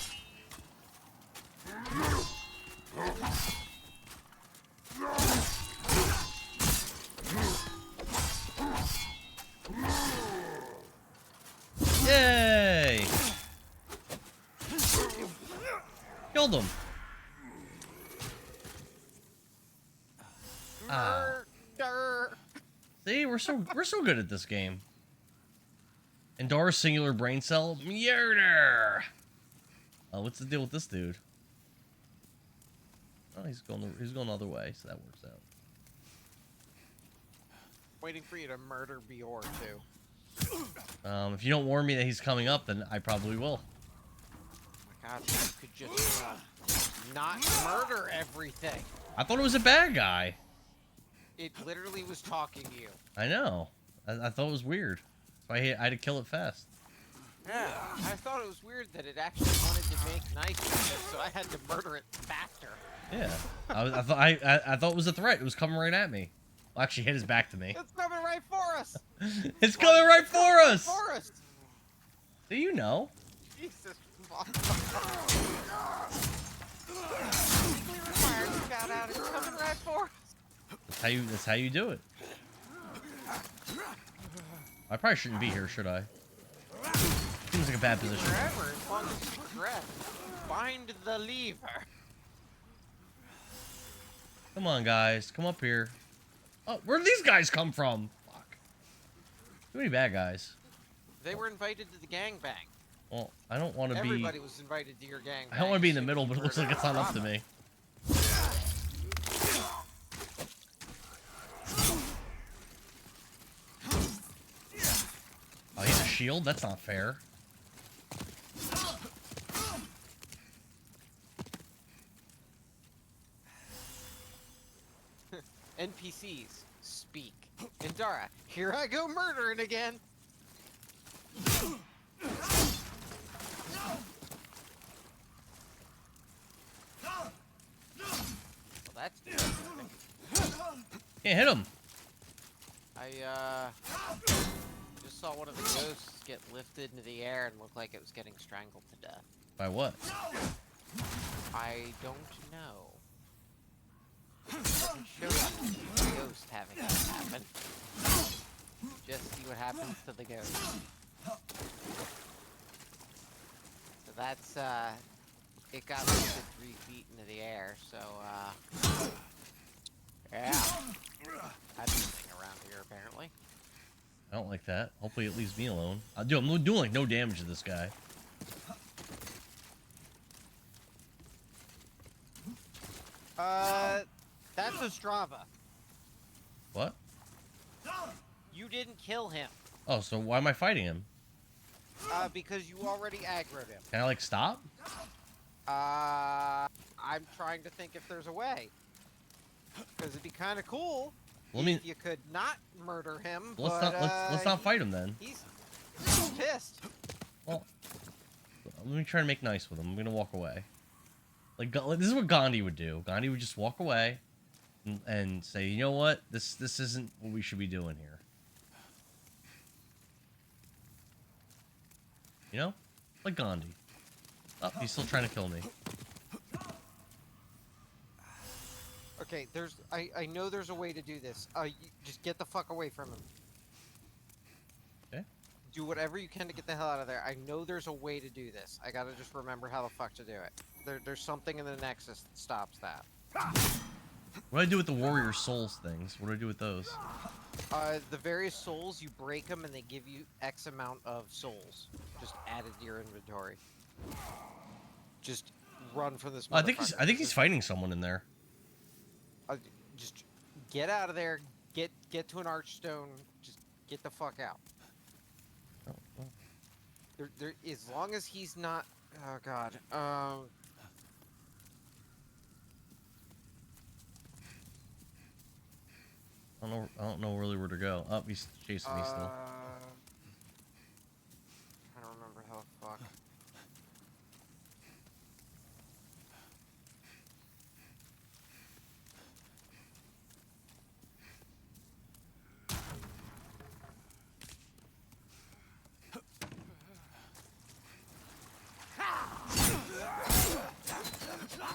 Yay! Killed him. Murder. See, we're so good at this game. Endor singular brain cell murder. Oh, what's the deal with this dude? Oh, he's going the other way, so that works out. Waiting for you to murder Bior too. If you don't warn me that he's coming up, then I probably will. Oh my God, you could just not murder everything. I thought it was a bad guy. It literally was talking to you. I know. I thought it was weird. So I had to kill it fast. Yeah, I thought it was weird that it actually wanted to make nice with it, so I had to murder it faster. Yeah. I thought it was a threat. It was coming right at me. Well, actually, hit his back to me. It's coming right right for us. It's coming right for us. For us. Do you know? Jesus fuck. Got out. It's coming right for us. That's how you do it. I probably shouldn't be here, should I? Seems like a bad position. Forever, as long as you progress. Find the lever. Come on, guys. Come up here. Oh, where did these guys come from? Fuck. Too many bad guys. They were invited to the gangbang. Well, I don't want to be... Everybody was invited to your gangbang. I don't want to be in the middle, but it looks like it's not up to me. Oh, he's a shield? That's not fair. NPCs, speak. Indara, here I go murdering again. Well, that's disappointing. Can't hit him. I just saw one of the ghosts get lifted into the air and looked like it was getting strangled to death. By what? I don't know. It doesn't show you the ghost having that happen. Just see what happens to the ghost. So that's it got lifted 3 feet into the air, so yeah. That's a thing around here apparently. I don't like that. Hopefully it leaves me alone. I'm doing like no damage to this guy. That's a Strava. What? You didn't kill him. Oh, so why am I fighting him? Because you already aggroed him. Can I, like, stop? I'm trying to think if there's a way. Because it'd be kind of cool if you could not murder him. Let's not fight him then. He's pissed. Well, let me try to make nice with him. I'm gonna walk away. Like this is what Gandhi would do. Gandhi would just walk away and say, you know what, this isn't what we should be doing here. You know, like Gandhi. Oh, he's still trying to kill me. Okay, I know there's a way to do this. You just get the fuck away from him. Okay. Do whatever you can to get the hell out of there. I know there's a way to do this. I gotta just remember how the fuck to do it. There's something in the Nexus that stops that. What do I do with the warrior souls things? What do I do with those? The various souls, you break them and they give you X amount of souls. Just added to your inventory. Just run from this. I think he's fighting someone in there. Just get out of there. Get to an archstone. Just get the fuck out. Oh. There. As long as he's not. Oh god. I don't know really where to go. Oh, he's chasing me still. I don't remember how the fuck.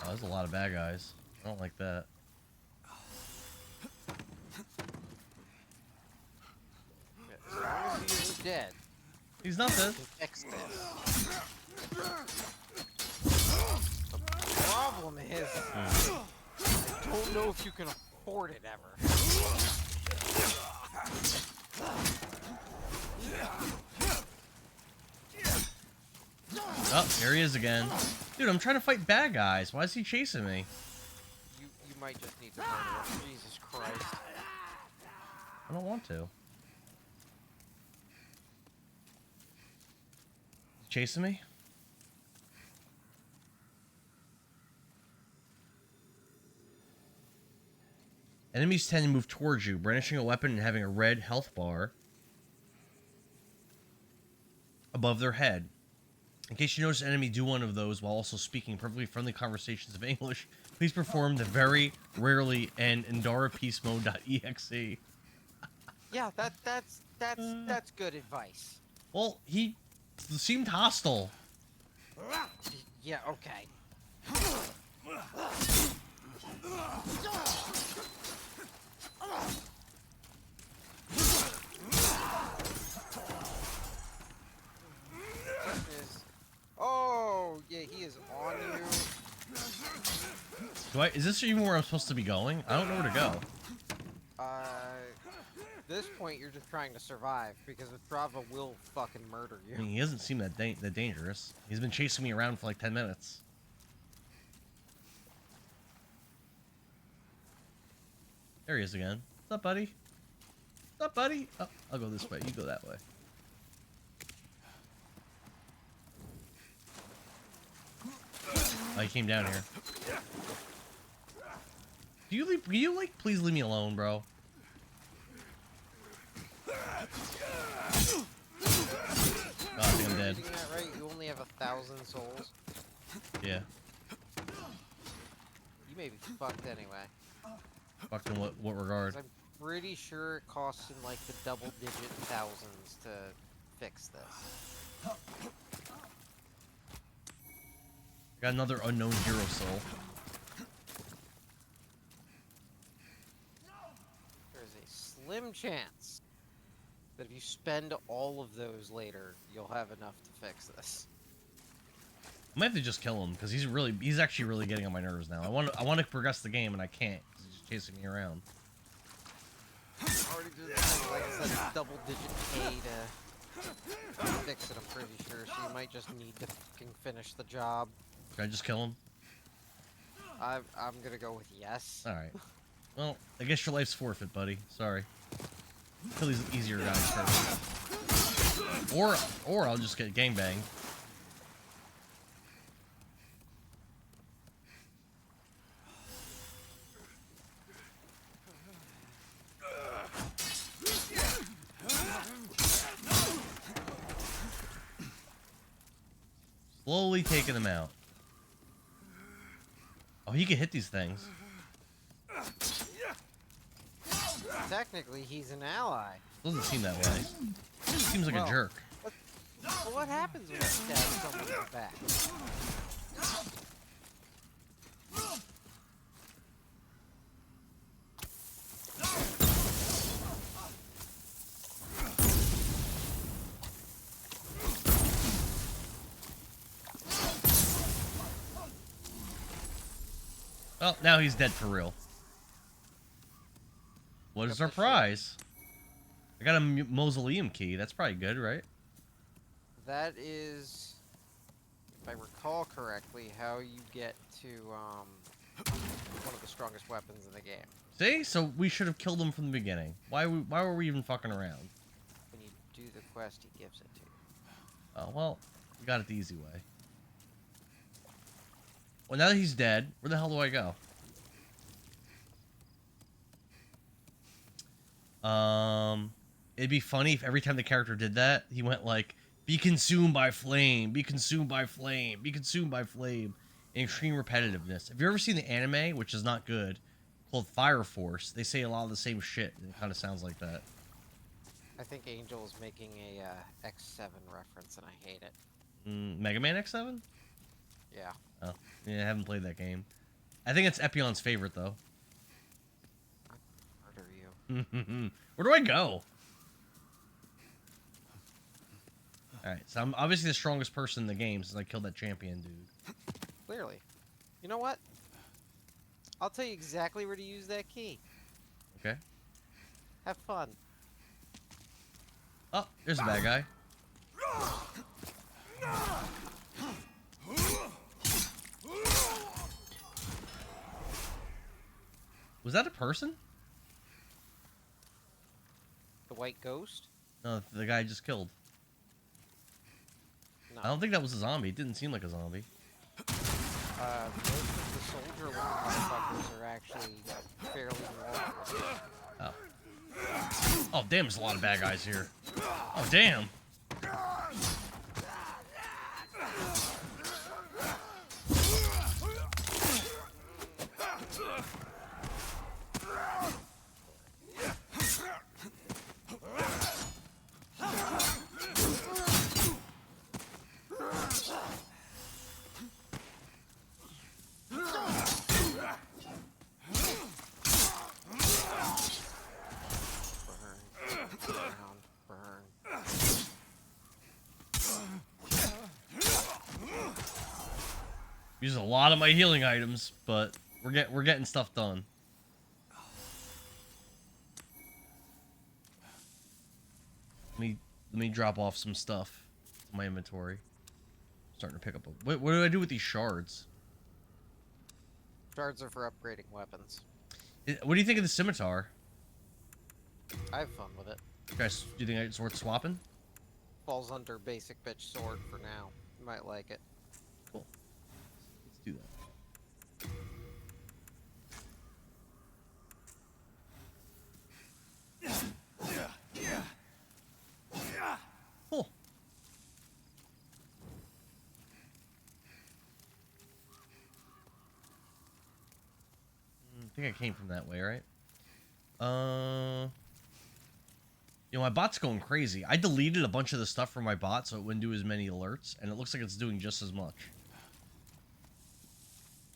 Oh, there's a lot of bad guys. I don't like that. As long as he isn't dead. He's not dead. Fix this. The problem is, I don't know if you can afford it ever. Oh, here he is again. Dude, I'm trying to fight bad guys. Why is he chasing me? You might just need to murder him. Jesus Christ. I don't want to. Chasing me? Enemies tend to move towards you, brandishing a weapon and having a red health bar above their head. In case you notice an enemy do one of those while also speaking perfectly friendly conversations of English, please perform the very rarely end EndaraPeaceMode.exe. Yeah, that's good advice. Well, he seemed hostile. Yeah, okay. Oh, yeah, he is on you. Is this even where I'm supposed to be going? I don't know where to go. This point, you're just trying to survive, because Strava will fucking murder you. I mean, he doesn't seem that dangerous. He's been chasing me around for like 10 minutes. There he is again. What's up, buddy? What's up, buddy? Oh, I'll go this way. You go that way. Oh, he came down here. Will you like, please leave me alone, bro? Oh, I think I'm dead. Isn't that right? You only have 1,000 souls. Yeah. You may be fucked anyway. Fucked in what regard? 'Cause I'm pretty sure it costs in like the double-digit thousands to fix this. Got another unknown hero soul. There's a slim chance that if you spend all of those later, you'll have enough to fix this. I might have to just kill him because he's actually really getting on my nerves now. I want to progress the game and I can't. He's just chasing me around. Already did, like I said, double-digit pay to fix it. I'm pretty sure, so you might just need to fucking finish the job. Can I just kill him? I'm gonna go with yes. All right. Well, I guess your life's forfeit, buddy. Sorry. Kill these easier guys first. Or I'll just get gangbanged. Slowly taking them out. Oh, he can hit these things. Technically, he's an ally. Doesn't seem that way. Seems like a jerk. Well, what happens when you stab someone in the back? Well, now he's dead for real. What is our prize? I got a mausoleum key. That's probably good, right? That is, if I recall correctly, how you get to one of the strongest weapons in the game. See? So we should have killed him from the beginning. Why were we even fucking around? When you do the quest, he gives it to you. Oh, well, we got it the easy way. Well, now that he's dead, where the hell do I go? It'd be funny if every time the character did that, he went like, be consumed by flame, be consumed by flame, be consumed by flame. In extreme repetitiveness. Have you ever seen the anime, which is not good, called Fire Force? They say a lot of the same shit, and it kind of sounds like that. I think Angel is making a X7 reference, and I hate it. Mega Man X7? Yeah. Oh, yeah, I haven't played that game. I think it's Epion's favorite, though. I'll murder you. Where do I go? Alright, so I'm obviously the strongest person in the game since I killed that champion dude. Clearly. You know what? I'll tell you exactly where to use that key. Okay. Have fun. Oh, there's a bad guy. Was that a person? The white ghost? No, the guy I just killed. No. I don't think that was a zombie. It didn't seem like a zombie. Most of the soldier motherfuckers are actually fairly normal. Oh. Oh, damn, there's a lot of bad guys here. Oh, damn. Use a lot of my healing items, but we're getting stuff done. Let me drop off some stuff to my inventory. Starting to pick up. What do I do with these shards? Shards are for upgrading weapons. What do you think of the scimitar? I have fun with it. Guys, do you think it's worth swapping? Falls under basic bitch sword for now. You might like it. Cool. Let's do that. Cool. I think I came from that way, right? You know, my bot's going crazy. I deleted a bunch of the stuff from my bot so it wouldn't do as many alerts, and it looks like it's doing just as much.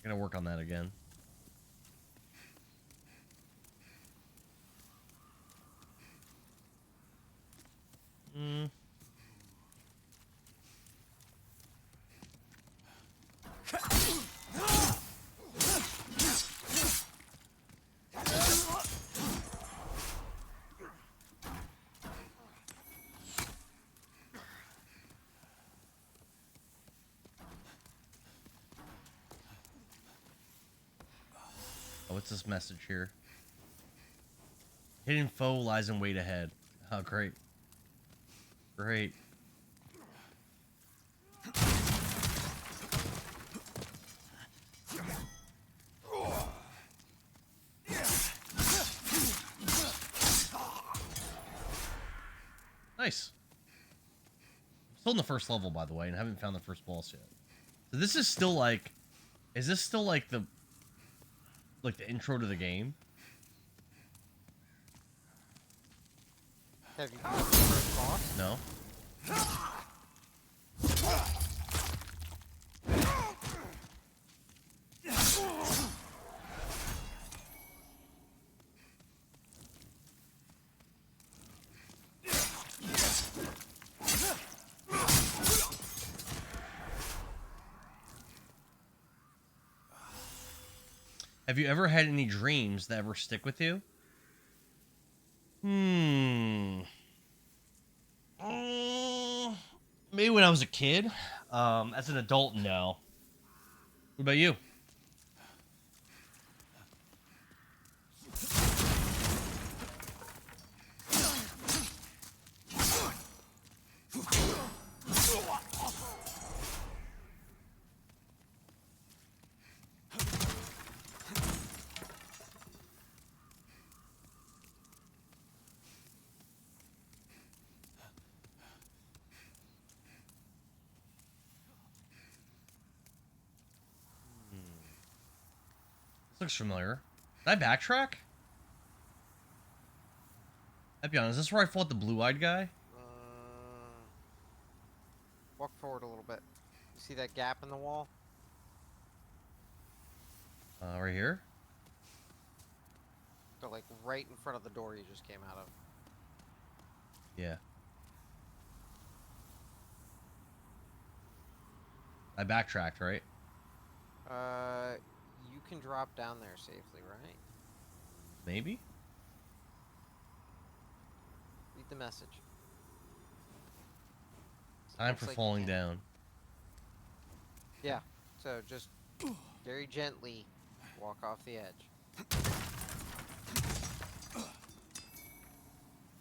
I'm gonna work on that again. Oh, what's this message here? Hidden foe lies in wait ahead. Oh, great. Great. Nice. I'm still in the first level, by the way, and haven't found the first boss yet. So this is still like... Is this still like the intro to the game? Have you beaten the first boss? No. Have you ever had any dreams that ever stick with you? Maybe when I was a kid. As an adult, no. What about you? This looks familiar. Did I backtrack? I'd be honest, is this where I fought the blue-eyed guy? Walk forward a little bit. You see that gap in the wall? Right here? So, like, right in front of the door you just came out of. Yeah. I backtracked, right? You can drop down there safely, right? Maybe? Read the message. Time Looks for like you falling can. down. Yeah, so just very gently walk off the edge.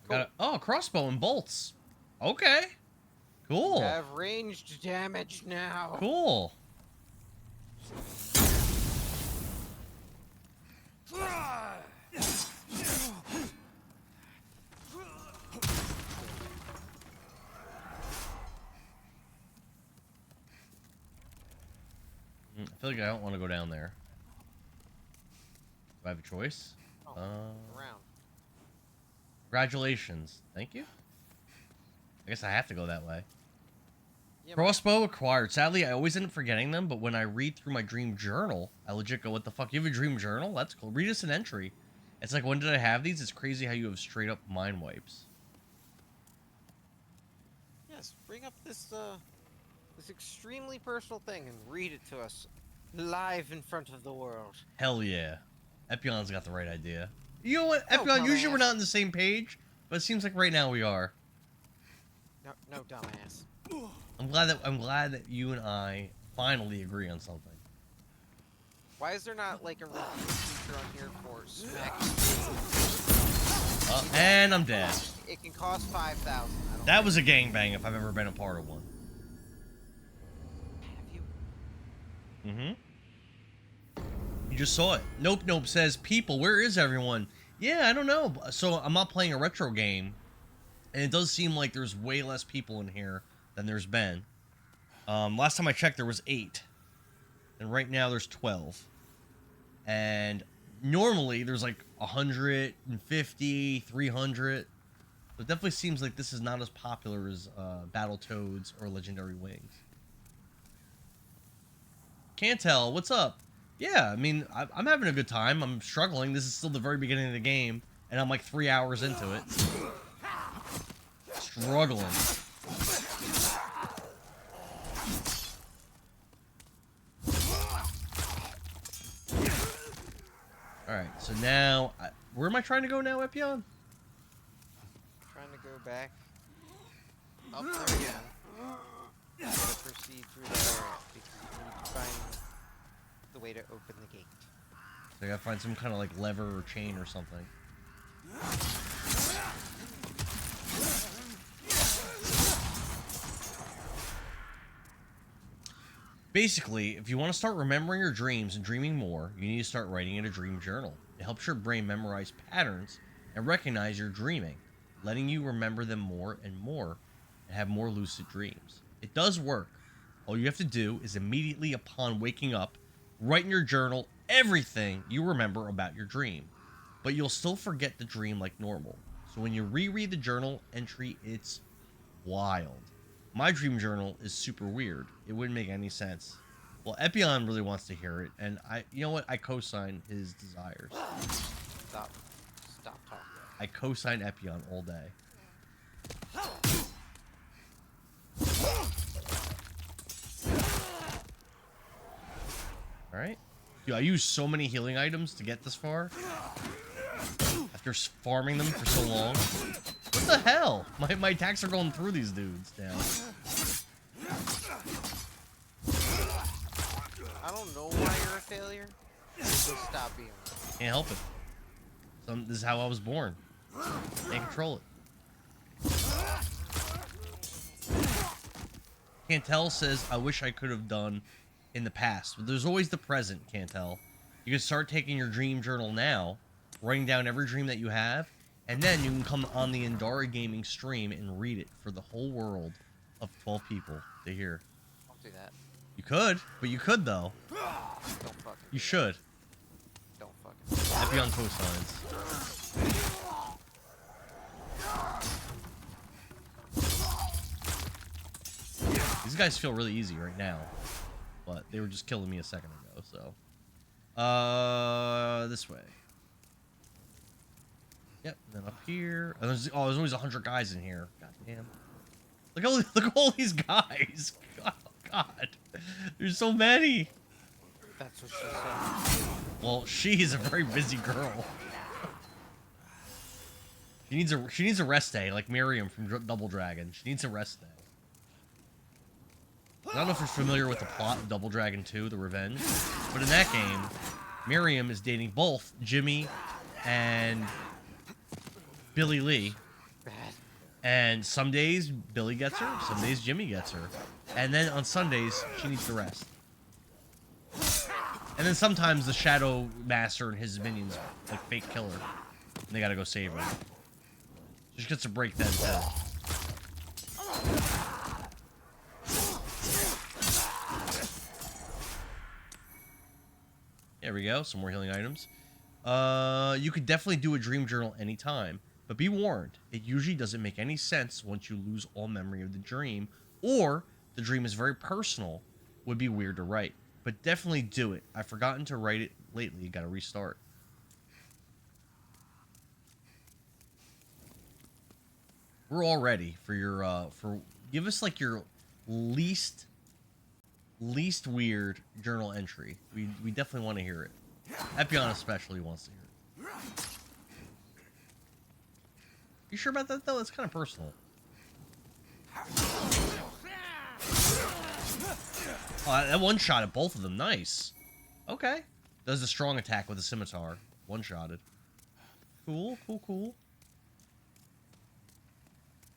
Got a crossbow and bolts. Okay. Cool. You have ranged damage now. Cool. I feel like I don't want to go down there. Do I have a choice? Oh, around. Congratulations. Thank you. I guess I have to go that way. Yeah, Crossbow acquired. Sadly, I always end up forgetting them, but when I read through my dream journal, I legit go, what the fuck? You have a dream journal? That's cool. Read us an entry. It's like, when did I have these? It's crazy how you have straight up mind wipes. Yes, bring up this this extremely personal thing and read it to us Live in front of the world. Hell yeah. Epion's got the right idea. You know what, No, Epion, usually we're dumbass. not on the same page, but it seems like right now we are. No, dumbass. I'm glad that you and I finally agree on something. Why is there not like a review feature on here for Smack? And I'm dead. It can cost 5,000. That was a gangbang if I've ever been a part of one. Have you? You just saw it. Nope says, people, where is everyone? Yeah, I don't know. So I'm not playing a retro game, and it does seem like there's way less people in here than there's been. Last time I checked, there was 8. And right now there's 12. And normally there's like 150, 300. So it definitely seems like this is not as popular as Battletoads or Legendary Wings. Can't tell. What's up? Yeah, I mean, I'm having a good time. I'm struggling. This is still the very beginning of the game, and I'm like 3 hours into it. Struggling. Alright, so now... where am I trying to go now, Epion? Trying to go back up there again. Gotta proceed through that area because you need to find the way to open the gate. So I gotta find some kind of like lever or chain or something. Basically, if you want to start remembering your dreams and dreaming more, you need to start writing in a dream journal. It helps your brain memorize patterns and recognize your dreaming, letting you remember them more and more and have more lucid dreams. It does work. All you have to do is immediately upon waking up, write in your journal everything you remember about your dream. But you'll still forget the dream like normal. So when you reread the journal entry, it's wild. My dream journal is super weird. It wouldn't make any sense. Well, Epion really wants to hear it, and you know what? I co-sign his desires. Stop talking. I co-sign Epion all day. Alright. Dude, I used so many healing items to get this far. After farming them for so long. What the hell? My attacks are going through these dudes now. I don't know why you're a failure. Just stop being one. Can't help it. This is how I was born. Can't control it. Cantel says, I wish I could have done in the past. But there's always the present, Cantel. You can start taking your dream journal now, writing down every dream that you have, and then you can come on the Indara Gaming stream and read it for the whole world of 12 people to hear. Don't do that. You could, but you could though. Don't fucking. You should. Don't fucking. That'd be on cosigns. These guys feel really easy right now, but they were just killing me a second ago, so. This way. Yep, and then up here. Oh, there's always 100 guys in here. God damn. Look at all these guys. God. There's so many. That's what she said. Well, she's a very busy girl. She needs a rest day, like Miriam from Double Dragon. She needs a rest day. I don't know if you're familiar with the plot of Double Dragon 2, The Revenge, but in that game, Miriam is dating both Jimmy and Billy Lee. And some days Billy gets her, some days Jimmy gets her. And then on Sundays, she needs to rest. And then sometimes the Shadow Master and his minions, like, fake kill her. And they gotta go save her. She gets a break then, too. There we go, some more healing items. You could definitely do a dream journal anytime. But be warned, it usually doesn't make any sense once you lose all memory of the dream, or the dream is very personal, would be weird to write. But definitely do it. I've forgotten to write it lately, you gotta restart. We're all ready for your, give us like your least least weird journal entry. We definitely want to hear it. Epion especially wants to hear it. You sure about that though? It's kind of personal. Oh, that one shot at both of them. Nice. Okay. Does a strong attack with a scimitar. One shotted. Cool, cool, cool.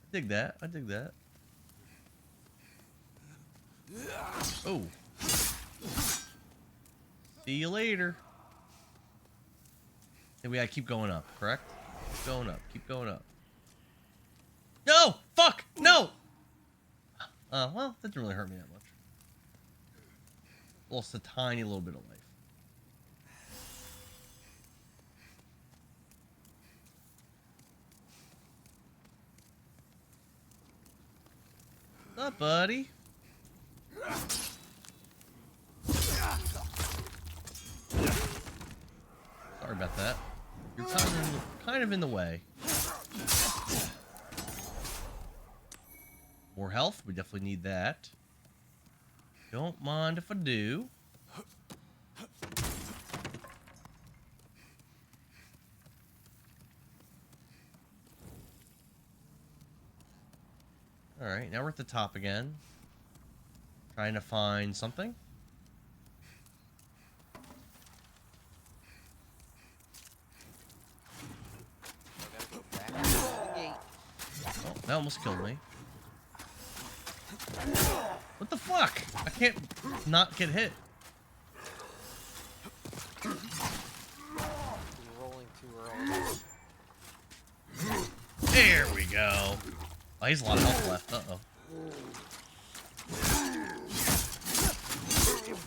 I dig that. I dig that. Oh. See you later. And we gotta keep going up, correct? Keep going up. Keep going up. No! Fuck! No! Well, that didn't really hurt me that much. Lost a tiny little bit of life. What's up, buddy? Sorry about that. You're kind of in the way. More health. We definitely need that. Don't mind if I do. Alright, now we're at the top again. Trying to find something. Oh, that almost killed me. What the fuck? I can't not get hit. You're rolling too early. There we go. Oh, he has a lot of health left. Uh-oh. Because your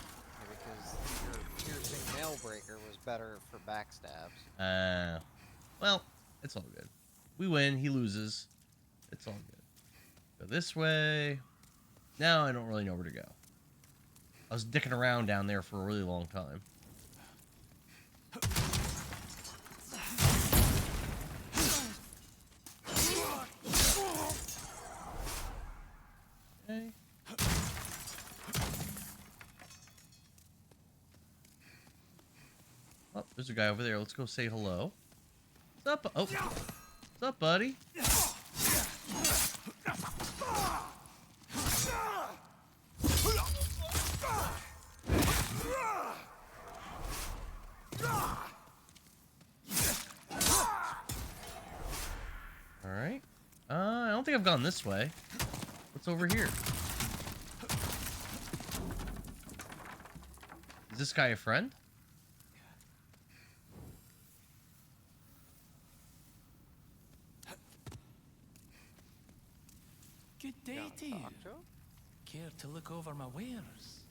piercing nail breaker was better for backstabs. Well, it's all good. We win, he loses. It's all good. Go this way. Now I don't really know where to go. I was dicking around down there for a really long time. Okay. Oh, there's a guy over there. Let's go say hello. What's up? Oh, what's up, buddy? Alright. I don't think I've gone this way. What's over here? Is this guy a friend? Good day to you. Care to look over my wares?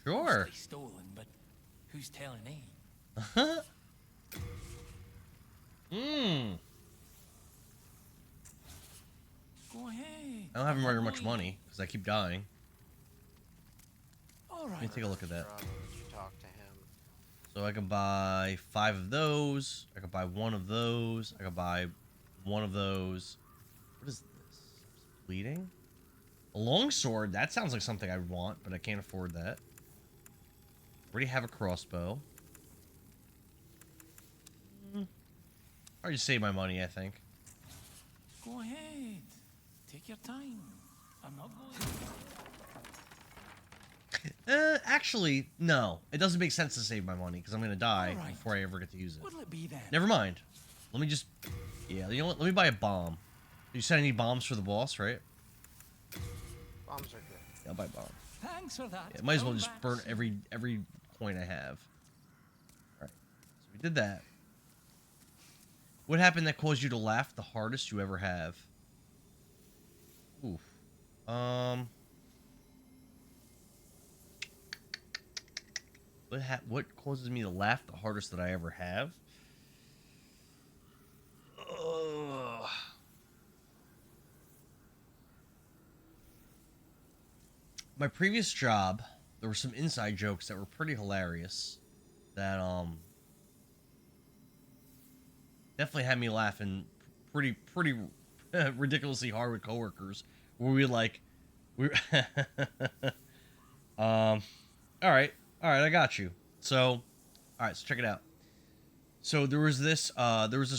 Sure. Mostly stolen, but who's telling me? Go ahead. I don't have very much money because I keep dying. All Let me right. take a look at that. You talk to him. So I can buy 5 of those. I can buy 1 of those. I can buy 1 of those. What is this? Bleeding? A longsword? That sounds like something I want, but I can't afford that. Already have a crossbow. I just save my money, I think. Go ahead. Take your time. I'm not going. Actually, no. It doesn't make sense to save my money because I'm gonna die Alright. before I ever get to use it. What'll it be then? Never mind. Let me just... Yeah, you know what? Let me buy a bomb. You said I need bombs for the boss, right? Bombs are good. Yeah, I'll buy bombs. Thanks for that. Yeah, might as well Come just back burn soon. every coin I have. Alright. So we did that. What happened that caused you to laugh the hardest you ever have? Oof. What causes me to laugh the hardest that I ever have? My previous job, there were some inside jokes that were pretty hilarious. That definitely had me laughing pretty ridiculously hard with coworkers. Where we like, All right, I got you. So, all right, so check it out. So there was this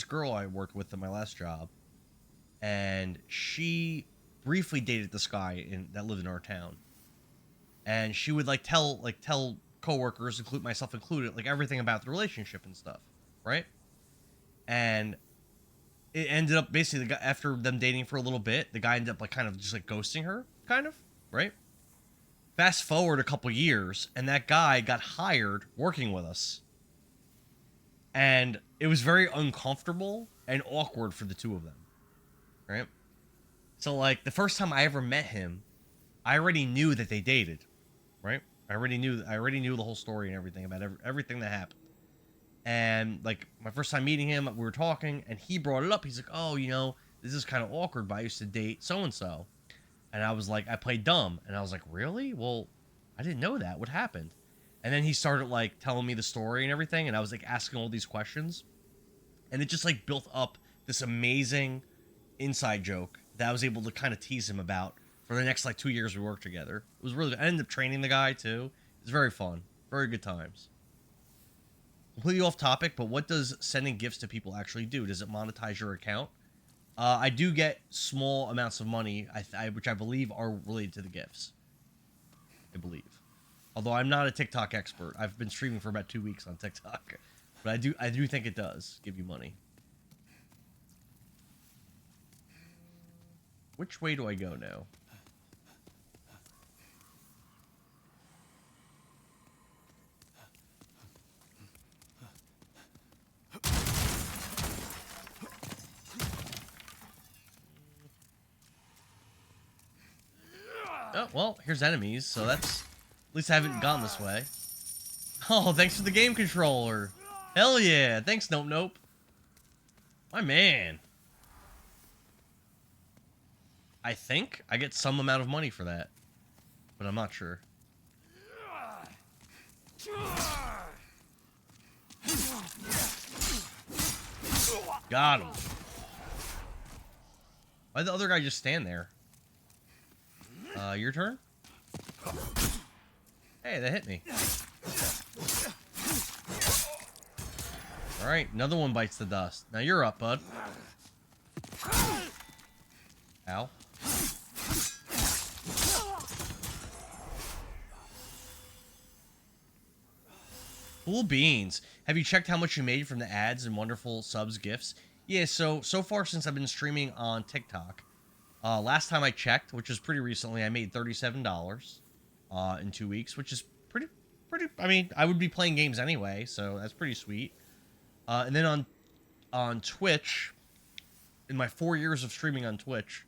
girl I worked with at my last job, and she briefly dated this guy that lived in our town, and she would tell coworkers, include myself included, like everything about the relationship and stuff, right? And it ended up basically after them dating for a little bit, the guy ended up like kind of just like ghosting her, kind of, right? Fast forward a couple years, and that guy got hired working with us. And it was very uncomfortable and awkward for the two of them, right? So, like, the first time I ever met him, I already knew that they dated, right? I already knew the whole story and everything about everything that happened. And, like, my first time meeting him, we were talking, and he brought it up. He's like, oh, you know, this is kind of awkward, but I used to date so-and-so. And I was like, I played dumb. And I was like, really? Well, I didn't know that. What happened? And then he started, like, telling me the story and everything, and I was, like, asking all these questions. And it just, like, built up this amazing inside joke that I was able to kind of tease him about for the next, like, 2 years we worked together. It was really... I ended up training the guy, too. It was very fun. Very good times. Completely off topic, but what does sending gifts to people actually do? Does it monetize your account? I do get small amounts of money, which I believe are related to the gifts. I believe. Although I'm not a TikTok expert. I've been streaming for about 2 weeks on TikTok. But I do think it does give you money. Which way do I go now? Oh, well, here's enemies, so that's... At least I haven't gone this way. Oh, thanks for the game controller. Hell yeah. Thanks, Nope Nope. My man. I think I get some amount of money for that. But I'm not sure. Got him. Why'd the other guy just stand there? Your turn? Hey, that hit me. Alright, another one bites the dust. Now you're up, bud. Ow. Cool beans. Have you checked how much you made from the ads and wonderful subs gifts? Yeah, so far since I've been streaming on TikTok, last time I checked, which was pretty recently, I made $37 in 2 weeks, which is pretty. I mean, I would be playing games anyway, so that's pretty sweet. And then on Twitch, in my 4 years of streaming on Twitch,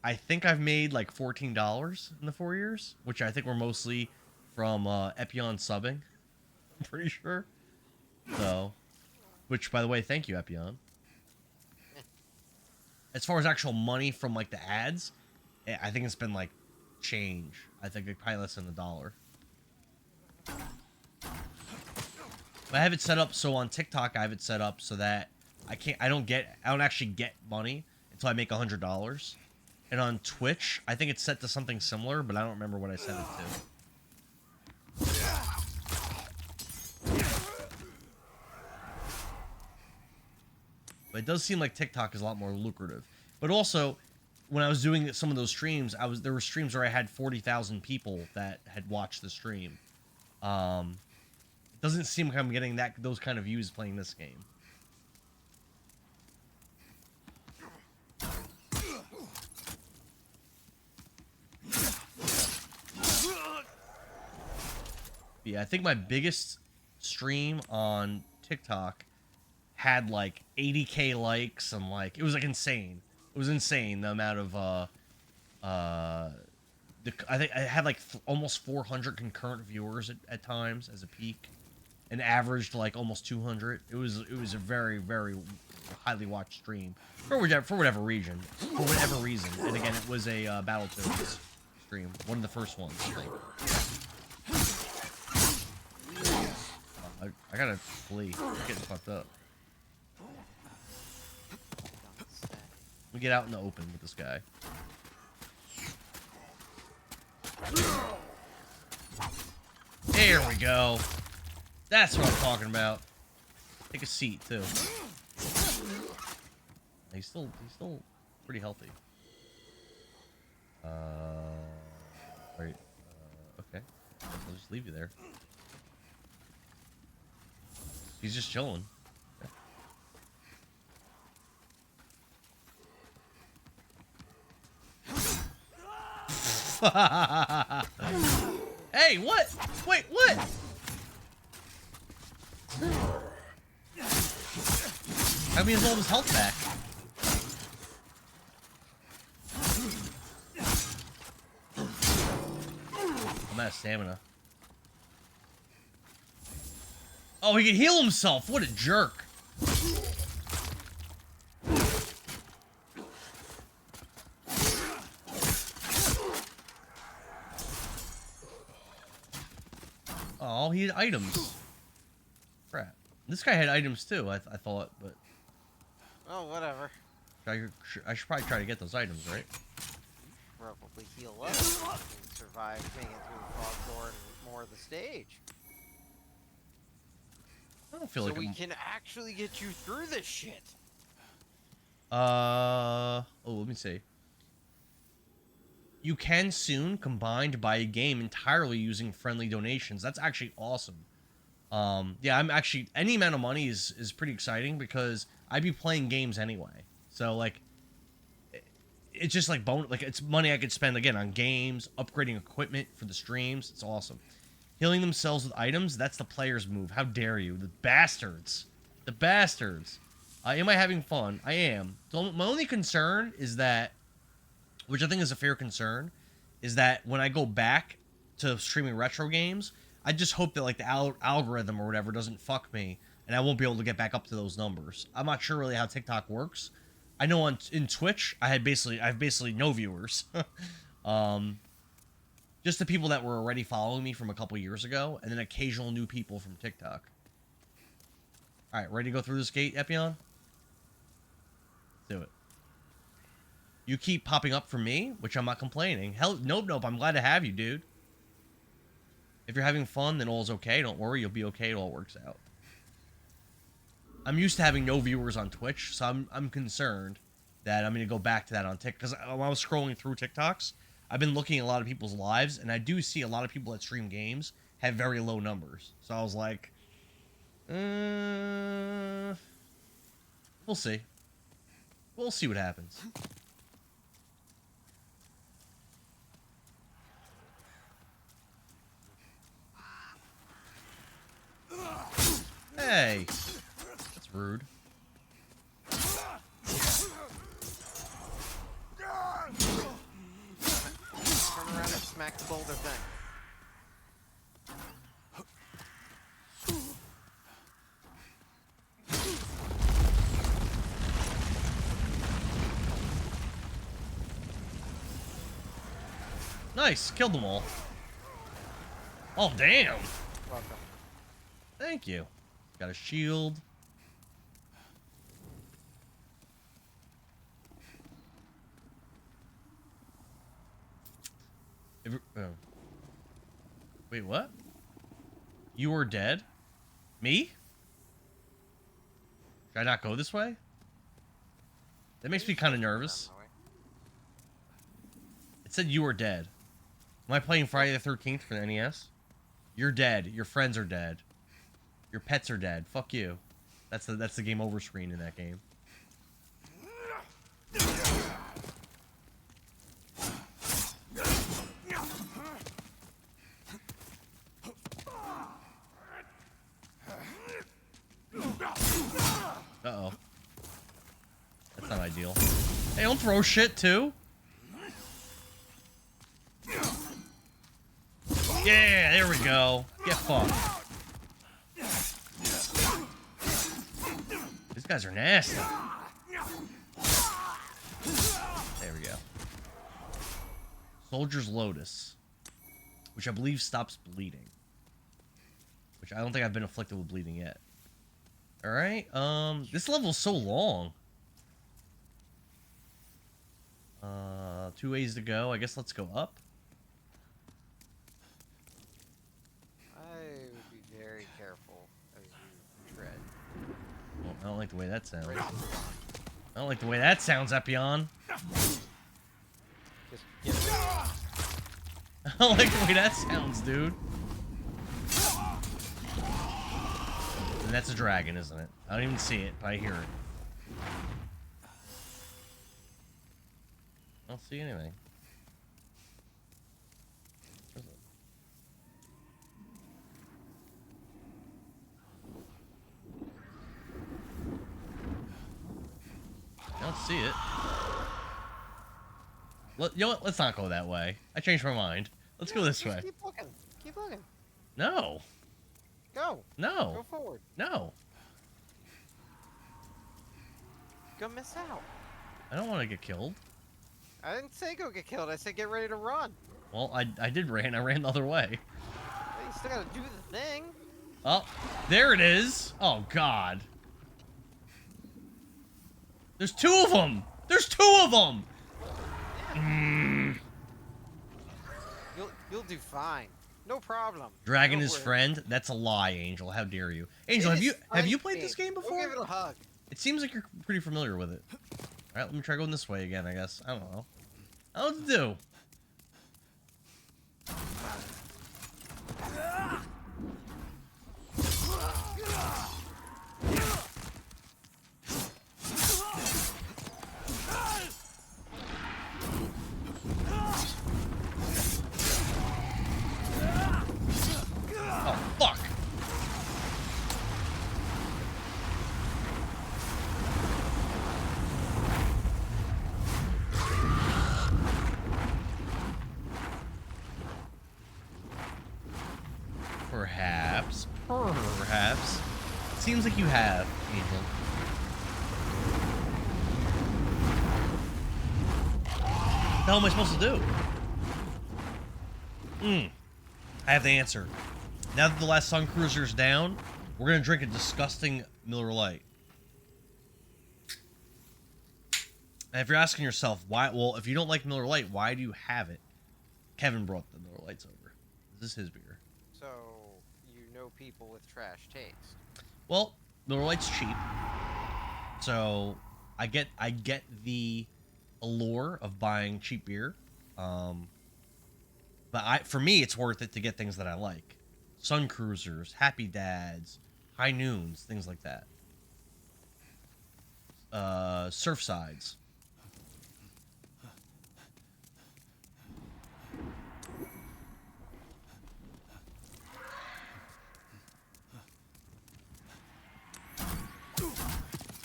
I think I've made like $14 in the 4 years, which I think were mostly from Epion subbing. I'm pretty sure. So, which, by the way, thank you, Epion. As far as actual money from, like, the ads, I think it's been, like, change. I think it's probably less than $1. But I have it set up, so on TikTok, I have it set up so that I don't actually get money until I make $100. And on Twitch, I think it's set to something similar, but I don't remember what I set it to. But it does seem like TikTok is a lot more lucrative. But also, when I was doing some of those streams, there were streams where I had 40,000 people that had watched the stream. It doesn't seem like I'm getting those kind of views playing this game. Yeah, I think my biggest stream on TikTok had like 80k likes and like it was like insane. It was insane the amount of I think I had like almost 400 concurrent viewers at times as a peak, and averaged like almost 200. It was a very, very highly watched stream for whatever reason. And again, it was a Battletoads stream, one of the first ones, I think. I gotta flee. I'm getting fucked up. We get out in the open with this guy. There we go. That's what I'm talking about. Take a seat too. He's still pretty healthy. Right. Okay. I'll just leave you there. He's just chilling. Hey, what? Wait, what? I mean, he's all his health back. I'm out of stamina. Oh, he can heal himself. What a jerk. Oh, he had items. Crap. This guy had items too, I thought, but... Oh, whatever. I should probably try to get those items, right? Probably heal up and survive making it through the fog door and more of the stage. I don't feel so like we can actually get you through this shit. Oh, let me see. You can soon combined buy a game entirely using friendly donations. That's actually awesome. Yeah, I'm actually, any amount of money is pretty exciting because I'd be playing games anyway. So like, it's just like it's money I could spend again on games, upgrading equipment for the streams. It's awesome. Healing themselves with items, that's the player's move. How dare you, the bastards, the bastards. Am I having fun? I am. My only concern is that, which I think is a fair concern, is that when I go back to streaming retro games, I just hope that like the algorithm or whatever doesn't fuck me, and I won't be able to get back up to those numbers. I'm not sure really how TikTok works. I know in Twitch, I have basically no viewers. Just the people that were already following me from a couple years ago, and then occasional new people from TikTok. All right, ready to go through this gate, Epion? Do it. You keep popping up for me, which I'm not complaining. Hell, nope, I'm glad to have you, dude. If you're having fun, then all's okay. Don't worry, you'll be okay. It all works out. I'm used to having no viewers on Twitch, so I'm concerned that I'm going to go back to that on TikTok. Because when I was scrolling through TikToks, I've been looking at a lot of people's lives, and I do see a lot of people that stream games have very low numbers. So I was like, we'll see. We'll see what happens. Hey, that's rude. Turn around and smack the boulder thing. Nice, killed them all. Oh, damn. Welcome. Thank you. Got a shield. Wait, what? You were dead? Me? Should I not go this way? That makes me kind of nervous. It said you were dead. Am I playing Friday the 13th for the NES? You're dead. Your friends are dead. Your pets are dead. Fuck you. That's the game over screen in that game. Uh-oh. That's not ideal. Hey, don't throw shit, too. Yeah, there we go. Get fucked. These guys are nasty. There we go. Soldier's Lotus, which I believe stops bleeding. Which I don't think I've been afflicted with bleeding yet. Alright, this level's so long. 2 ways to go. I guess let's go up. I I don't like the way that sounds. I don't like the way that sounds, Epion. Just get rid of I don't like the way that sounds, dude. And that's a dragon, isn't it? I don't even see it, but I hear it. I don't see anything. Where's it? I don't see it. You know what? Let's not go that way. I changed my mind. Let's go this way. Keep looking. Keep looking. No. Go. No. Go forward. No. Go miss out. I don't want to get killed. I didn't say go get killed. I said get ready to run. Well, I did ran. I ran the other way. You still gotta do the thing. Oh, there it is. Oh, God. There's two of them. There's two of them. You'll do fine. No problem. Dragon Don't is worry. friend. That's a lie, Angel. How dare you? Angel, It have is you played fine, this game Go before? give it a hug. It seems like you're pretty familiar with it. All right, let me try going this way again. I guess. I don't know. I don't know what to do. Oh, fuck. Perhaps. Perhaps. It seems like you have, Angel. What the hell am I supposed to do? I have the answer. Now that the last Sun Cruiser's down, we're gonna drink a disgusting Miller Lite. And if you're asking yourself why, well, if you don't like Miller Lite, why do you have it? Kevin brought the Miller Lights over. This is his beer. So you know people with trash taste. Well, Miller Lite's cheap, so I get the allure of buying cheap beer. But for me, it's worth it to get things that I like. Sun Cruisers, Happy Dads, High Noons, things like that. Surfsides.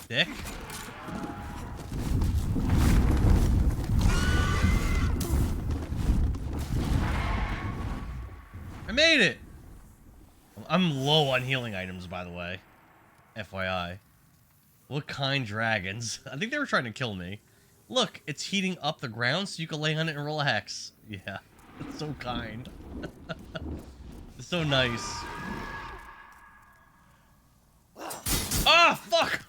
Dick. I made it! I'm low on healing items, by the way. FYI. What kind dragons? I think they were trying to kill me. Look, it's heating up the ground so you can lay on it and relax. Yeah, it's so kind. It's so nice. Ah, fuck!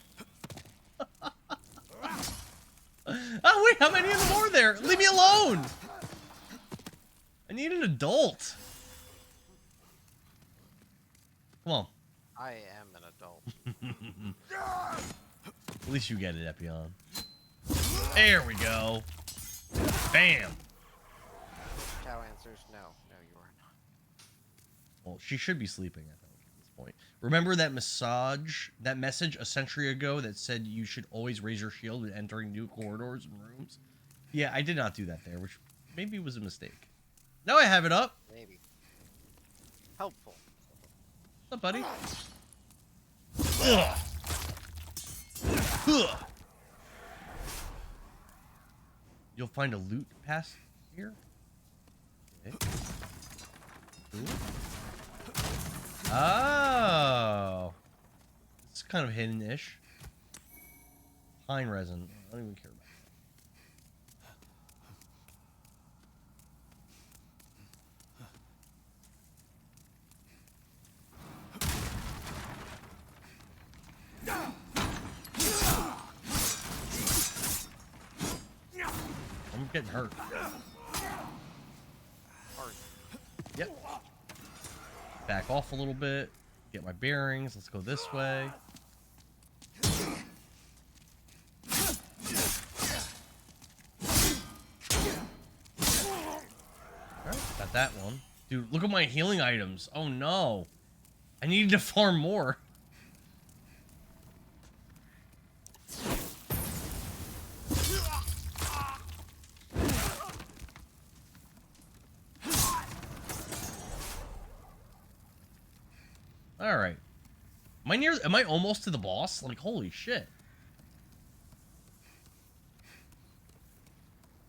Oh, wait, how many of them are there? Leave me alone! I need an adult. Come on. I am an adult. At least you get it, Epion. There we go. Bam! Cow answers no. No, you are not. Well, she should be sleeping, I think, at this point. Remember that message a century ago that said you should always raise your shield when entering new corridors and rooms? Yeah, I did not do that there, which maybe was a mistake. Now I have it up. Maybe. Helpful. What's up, buddy? Ugh. Ugh. You'll find a loot pass here. Okay. Ooh. Oh. It's kind of hidden-ish. Pine resin. I don't even care about I'm getting hurt. Hard. Yep. Back off a little bit. Get my bearings. Let's go this way. Dude, look at my healing items. Oh no. I need to farm more. Alright. Am I almost to the boss? Like, holy shit.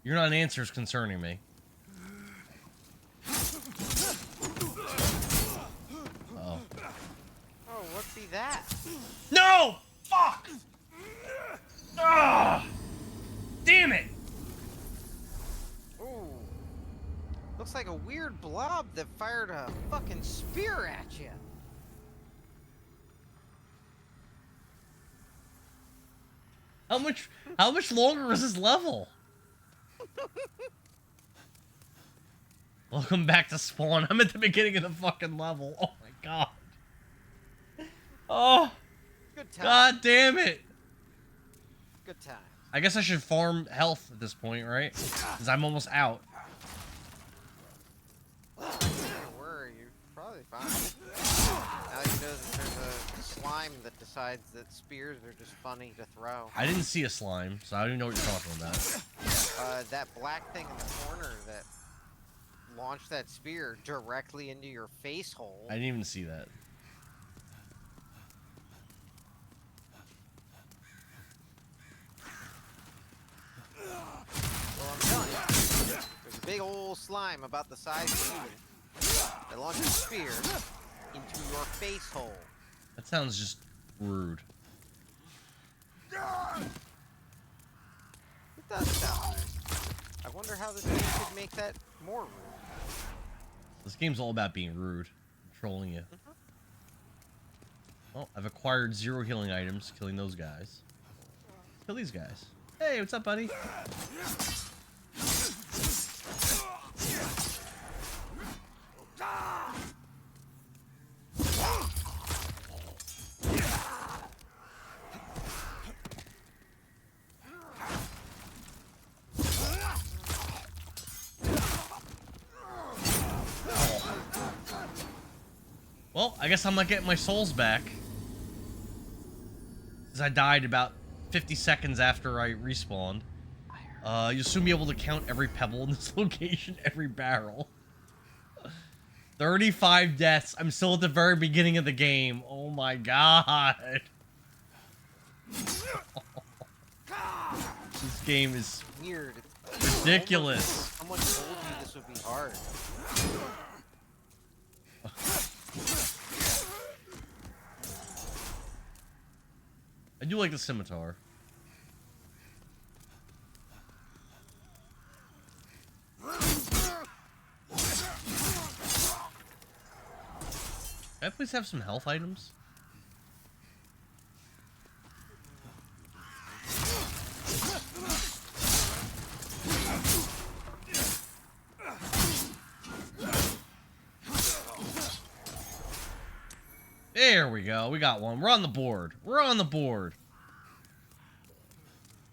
You're not answers concerning me. Uh-oh. Oh, what be that? No! Fuck! Ah! Damn it! Ooh. Looks like a weird blob that fired a fucking spear at you. How much longer is this level? Welcome back to spawn. I'm at the beginning of the fucking level. Oh my god. Oh. Good time. God damn it. Good time. I guess I should farm health at this point, right? Because I'm almost out. Don't worry, you're probably fine. Now you know that there's a slime that decides that spears are just funny to throw. I didn't see a slime, so I don't even know what you're talking about. That black thing in the corner that launched that spear directly into your face hole. I didn't even see that. Well, I'm telling you, there's a big old slime about the size of you that launches a spear into your face hole. That sounds just rude. It does sound nice. I wonder how this game could make that more rude. This game's all about being rude. Trolling you. Well, I've acquired 0 healing items, killing those guys. Kill these guys. Hey, what's up, buddy? Well, I guess I'm not getting my souls back. Because I died about 50 seconds after I respawned. You'll soon be able to count every pebble in this location, every barrel. 35 deaths. I'm still at the very beginning of the game. Oh my god. This game is Weird. ridiculous. Someone told you this would be hard. I do like the scimitar. Can I please have some health items? There we go. We got one. We're on the board. We're on the board.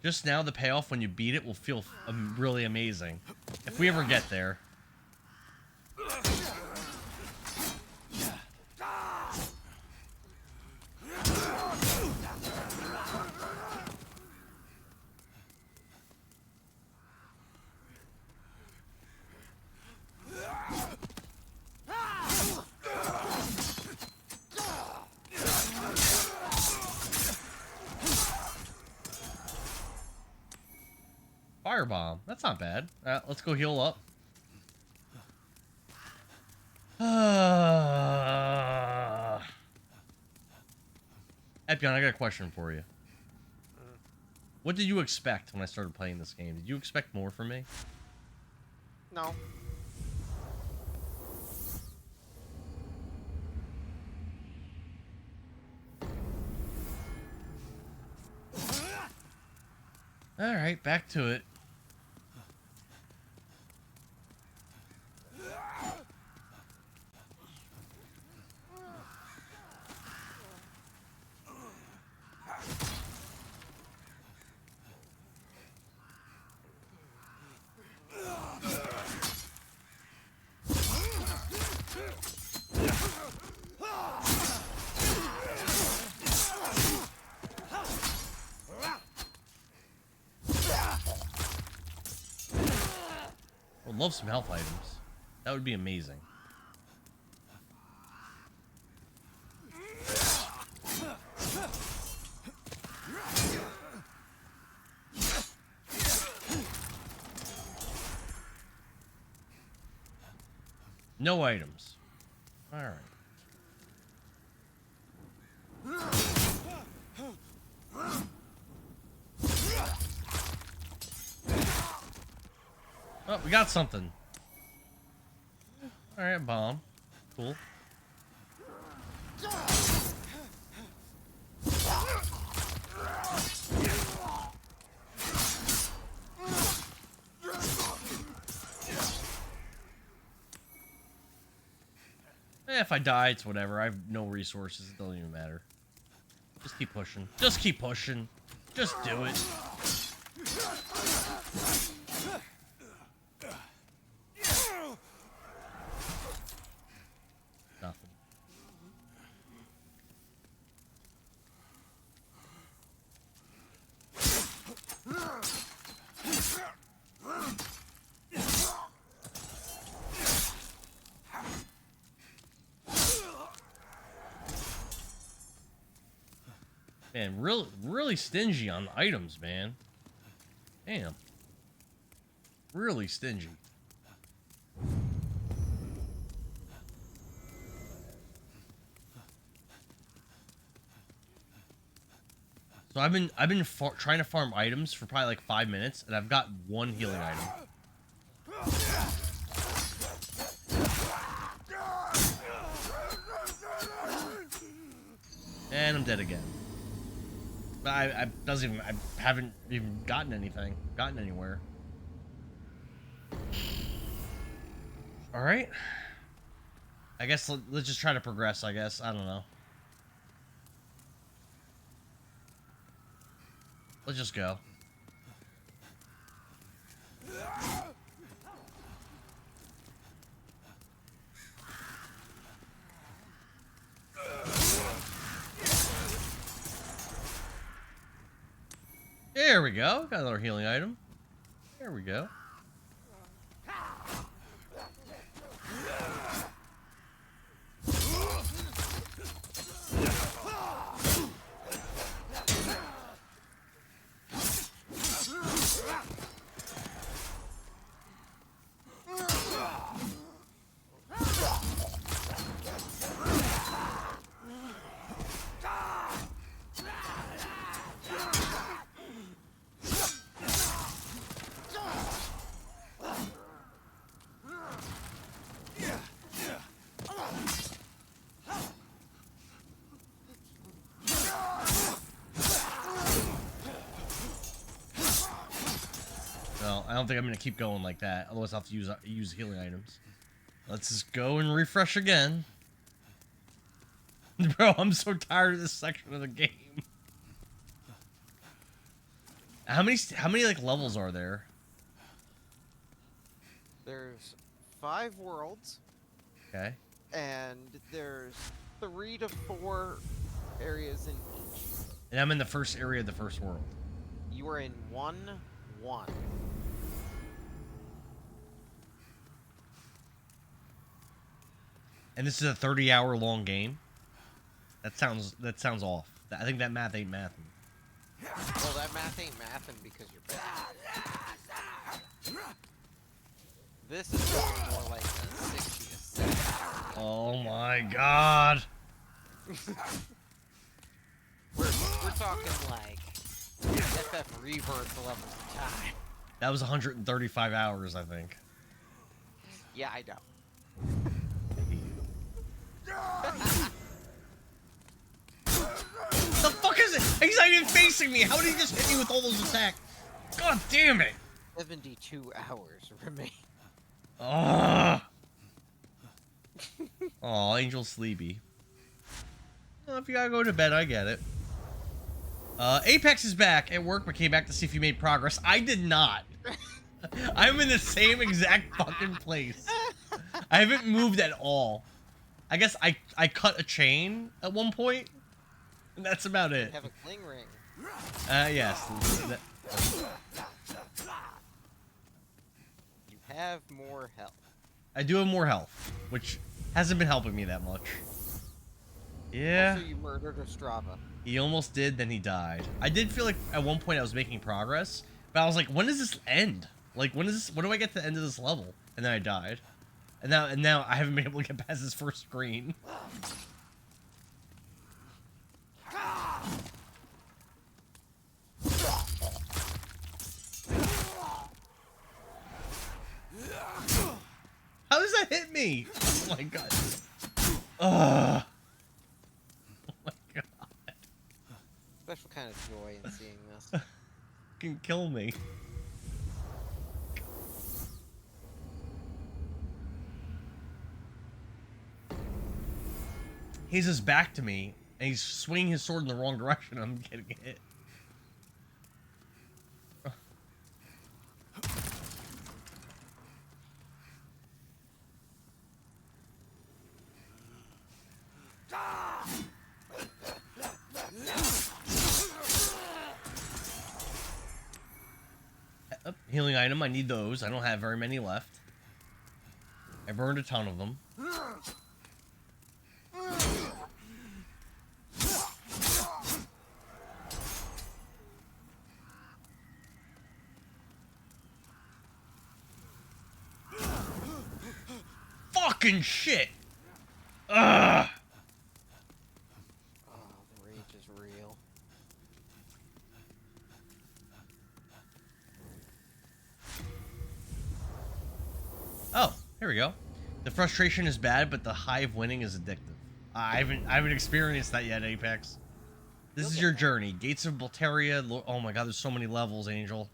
Just now, the payoff when you beat it will feel really amazing. If we ever get there. Firebomb. That's not bad. Let's go heal up. Epion, I got a question for you. What did you expect when I started playing this game? Did you expect more from me? No. Alright, back to it. love some health items. That would be amazing. No items. All right. Oh, we got something. All right, bomb. Cool. If I die, it's whatever. I have no resources. It doesn't even matter. Just keep pushing. Just keep pushing. Just do it. Nothing. Man, really stingy on items, man. Damn. Really stingy. So I've been trying to farm items for probably like 5 minutes, and I've got one healing item. And I'm dead again. But I haven't even gotten anywhere. All right. I guess let's just try to progress. I guess I don't know. Let's just go. There we go. Got another healing item. There we go. I don't think I'm gonna keep going like that. Otherwise, I'll have to use healing items. Let's just go and refresh again. Bro, I'm so tired of this section of the game. How many like levels are there? There's 5 worlds. Okay. And there's 3 to 4 areas in each. And I'm in the first area of the first world. You are in 1-1. And this is a 30-hour long game. That sounds off. I think that math ain't mathing. Well, that math ain't mathing because you're bad. This is more like a 60 to 70 hour. Oh my god. We're talking like FF Rebirth levels of time. That was 135 hours, I think. Yeah, I know. The fuck is it? He's not even facing me. How did he just hit me with all those attacks? God damn it. 72 hours remain. Aw, Angel Sleepy. Well, if you gotta go to bed, I get it. Apex is back at work, but came back to see if you made progress. I did not. I'm in the same exact fucking place. I haven't moved at all. I guess I cut a chain at one point, and that's about it. Have a cling ring. Yes. You have more health. I do have more health, which hasn't been helping me that much. Yeah. Also, you murdered Ostrava. He almost did, then he died. I did feel like at one point I was making progress, but I was like, when does this end? Like, when do I get to the end of this level? And then I died. And now I haven't been able to get past this first screen. How does that hit me? Oh my god. Ugh. Oh my god. Special kind of joy in seeing this. Can kill me. He's his back to me, and he's swinging his sword in the wrong direction. I'm getting hit. Healing item, I need those. I don't have very many left. I burned a ton of them. Fucking shit! Ugh! Oh, the rage is real. Oh, here we go. The frustration is bad, but the high of winning is addictive. I haven't experienced that yet, Apex. This is your journey. Gates of Boletaria. Oh my god, there's so many levels, Angel.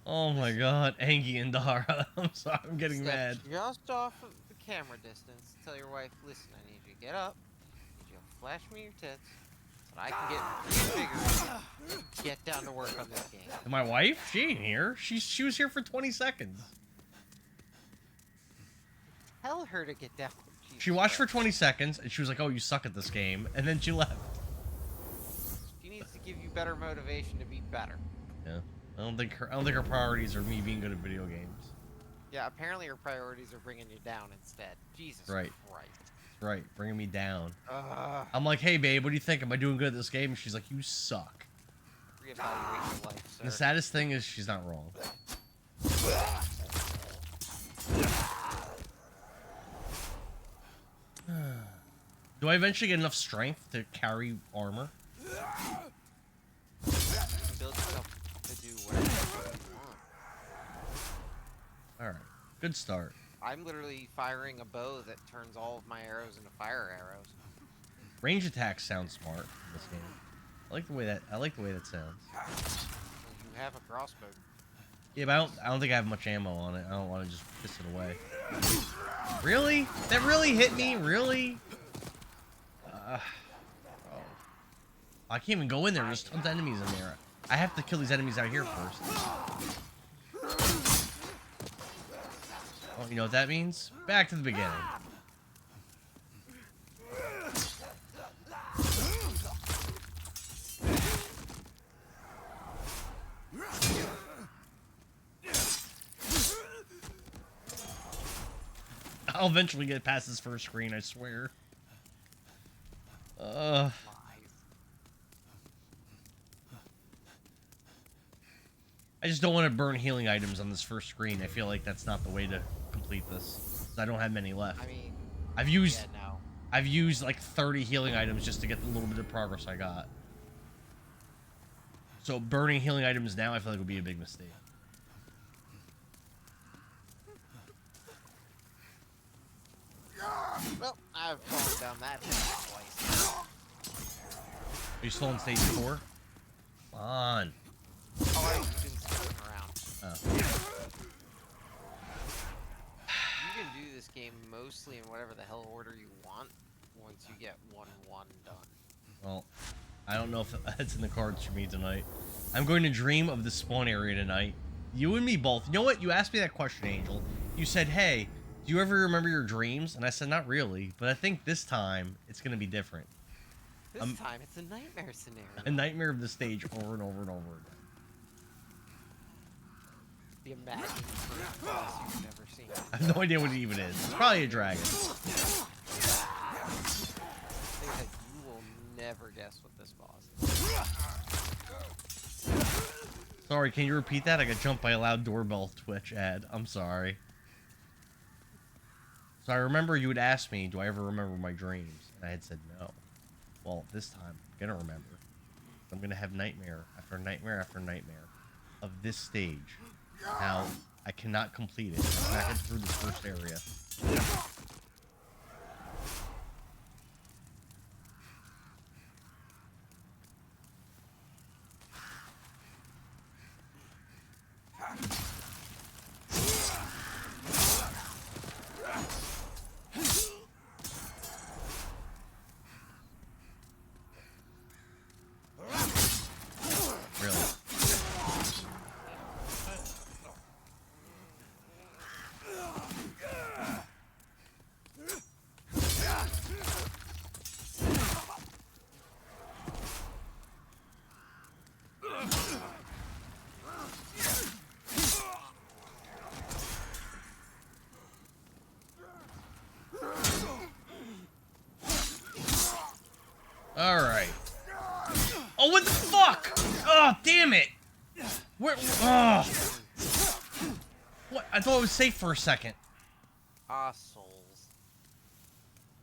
Oh my god, Angie and Dara. I'm sorry, I'm getting mad. Just off of the camera distance. Tell your wife, listen, I need you to get up. I need you to flash me your tits so that I can get bigger and get down to work on this game. And my wife? She ain't here. She was here for 20 seconds. Tell her to get down. Jesus She watched for Christ. 20 seconds, and she was like, oh, you suck at this game. And then she left. She needs to give you better motivation to be better. Yeah. I don't think her priorities are me being good at video games. Yeah, apparently her priorities are bringing you down instead. Jesus Right. Christ. Right, bringing me down. Ugh. I'm like, hey, babe, what do you think? Am I doing good at this game? And she's like, you suck. Reevaluate your life, sir. And the saddest thing is she's not wrong. Do I eventually get enough strength to carry armor? Build yourself to do whatever you want. Alright, good start. I'm literally firing a bow that turns all of my arrows into fire arrows. Range attacks sound smart in this game. I like the way that sounds. You have a crossbow. Yeah, but I don't think I have much ammo on it. I don't want to just piss it away. Really? That really hit me? Really? Oh. I can't even go in there. There's tons of enemies in there. I have to kill these enemies out here first. Oh, you know what that means? Back to the beginning. I'll eventually get past this first screen, I swear. I just don't want to burn healing items on this first screen. I feel like that's not the way to complete this. I don't have many left. I mean, I've used yeah, no. I've used like 30 healing items just to get the little bit of progress I got. So burning healing items now I feel like would be a big mistake. Well, I've fallen down that hill twice. Are you still on stage 4? Come on. Oh, I've been skipping around. Oh. You can do this game mostly in whatever the hell order you want once you get 1-1 done. Well, I don't know if that's in the cards for me tonight. I'm going to dream of the spawn area tonight. You and me both. You know what? You asked me that question, Angel. You said, hey, do you ever remember your dreams? And I said, not really. But I think this time, it's going to be different. This time, it's a nightmare scenario. A nightmare of the stage over and over and over again. The imagined first boss you've never seen. I have no idea what it even is. It's probably a dragon. Like I said, you will never guess what this boss is. Sorry, can you repeat that? I got jumped by a loud doorbell Twitch ad. I'm sorry. So I remember you would ask me, do I ever remember my dreams? And I had said no. Well, this time, I'm gonna remember. I'm gonna have nightmare after nightmare after nightmare of this stage. Now, I cannot complete it. I cannot get through this first area. Alright. Oh, what the fuck? Oh, damn it! Where? Oh. What? I thought it was safe for a second. Ah, Souls.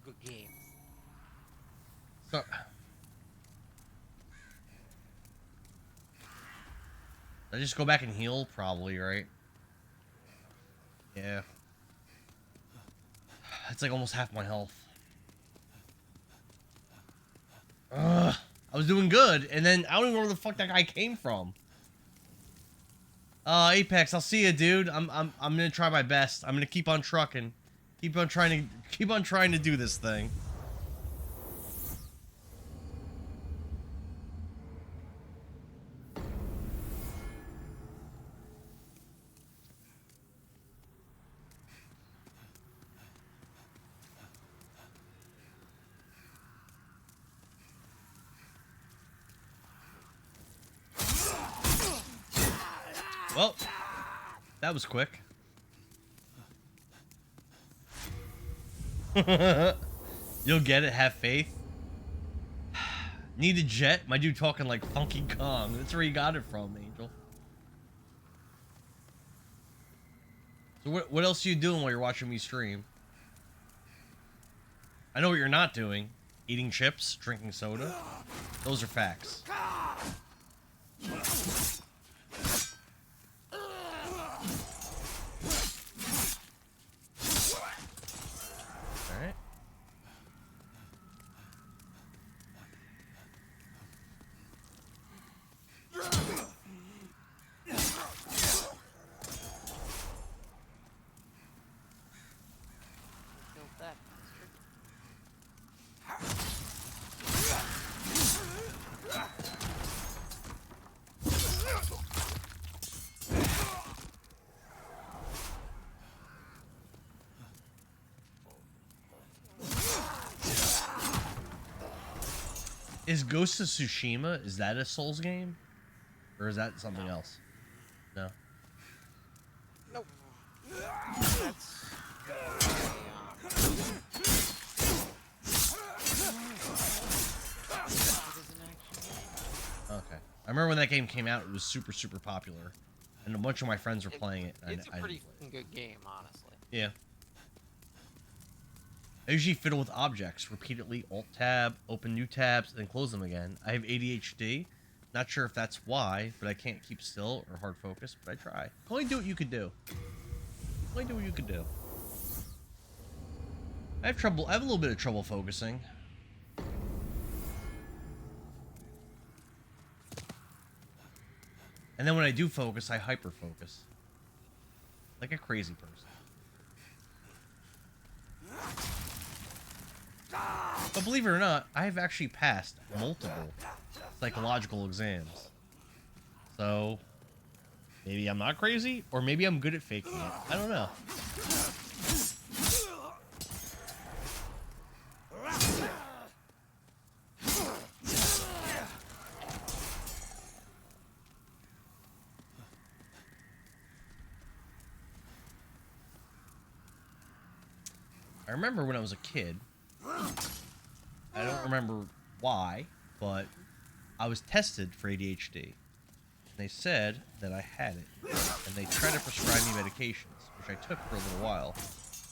Good games. So, I just go back and heal, probably, right? Yeah. It's like almost half my health. Ugh. I was doing good, and then I don't even know where the fuck that guy came from. Apex, I'll see you, dude. I'm gonna try my best. I'm gonna keep on trucking. Keep on trying to do this thing. Well, that was quick. You'll get it, have faith. Need a jet? My dude talking like Funky Kong. That's where he got it from, Angel. So what else are you doing while you're watching me stream? I know what you're not doing. Eating chips, drinking soda. Those are facts. Alright. Killed that bastard. Is Ghost of Tsushima, is that a Souls game? Or is that something else? No. Nope. That's... Okay. I remember when that game came out, it was super, super popular. And a bunch of my friends were playing it. It's a I pretty didn't play fucking good game, honestly. it. Yeah. I usually fiddle with objects repeatedly, Alt-tab, open new tabs, and then close them again. I have ADHD. Not sure if that's why, but I can't keep still or hard focus, but I try. Only do what you could do. Only do what you could do. I have a little bit of trouble focusing. And then when I do focus, I hyper-focus. Like a crazy person. But believe it or not, I have actually passed multiple psychological exams. So, maybe I'm not crazy, or maybe I'm good at faking it. I don't know. I remember when I was a kid, I don't remember why, but I was tested for ADHD. They said that I had it, and they tried to prescribe me medications, which I took for a little while,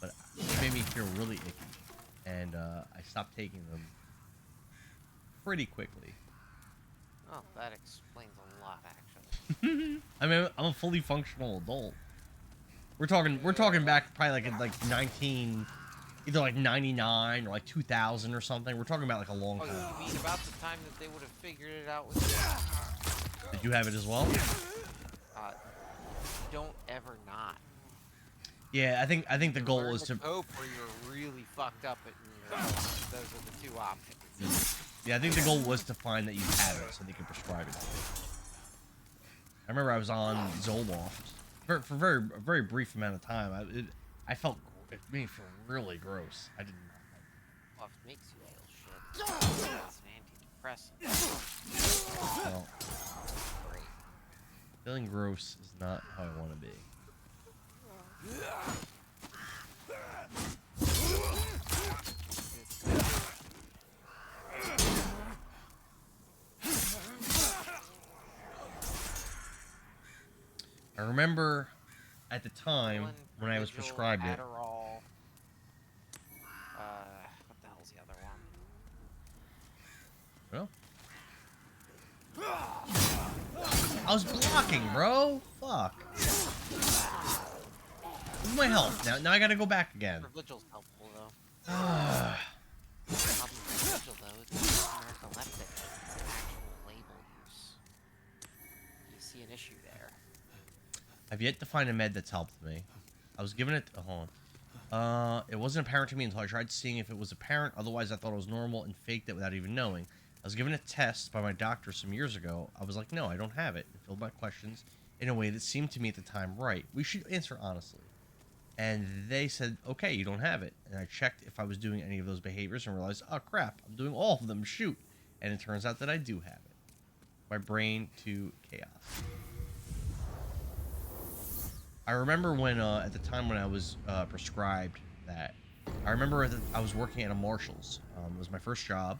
but it made me feel really icky, and I stopped taking them pretty quickly. Oh, that explains a lot, actually. I mean, I'm a fully functional adult. We're talking back probably like either like 99 or like 2000 or something. We're talking about like a long time. Oh, you mean about the time that they would have figured it out with you? Did you have it as well? Don't ever not. Yeah, I think the goal Learn was to to. cope or you're really fucked up at your those are the two options. Yeah, I think the goal was to find that you had it so they could prescribe it to you. I remember I was on Zoloft for a very brief amount of time. I felt it made me feel really gross. I did not like Fluff makes you feel shit. It's an antidepressant. it. Well, Great. feeling gross is not how I want to be. I remember at the time when I was prescribed it. Adderall. What the hell's the other one? Well, I was blocking, bro. Fuck. Where's my health? Now I gotta go back again. Vigil's helpful though. Problem with Vigil though, it's narcoleptic. It's an actual label use. You see an issue there. I've yet to find a med that's helped me. I was given it. Oh, hold on. It wasn't apparent to me until I tried seeing if it was apparent. Otherwise, I thought it was normal and faked it without even knowing. I was given a test by my doctor some years ago. I was like, no, I don't have it. It filled my questions in a way that seemed to me at the time right. We should answer honestly. And they said, okay, you don't have it. And I checked if I was doing any of those behaviors and realized, oh crap, I'm doing all of them. Shoot. And it turns out that I do have it. My brain to chaos. I remember when, at the time when I was prescribed that, I remember that I was working at a Marshall's. It was my first job.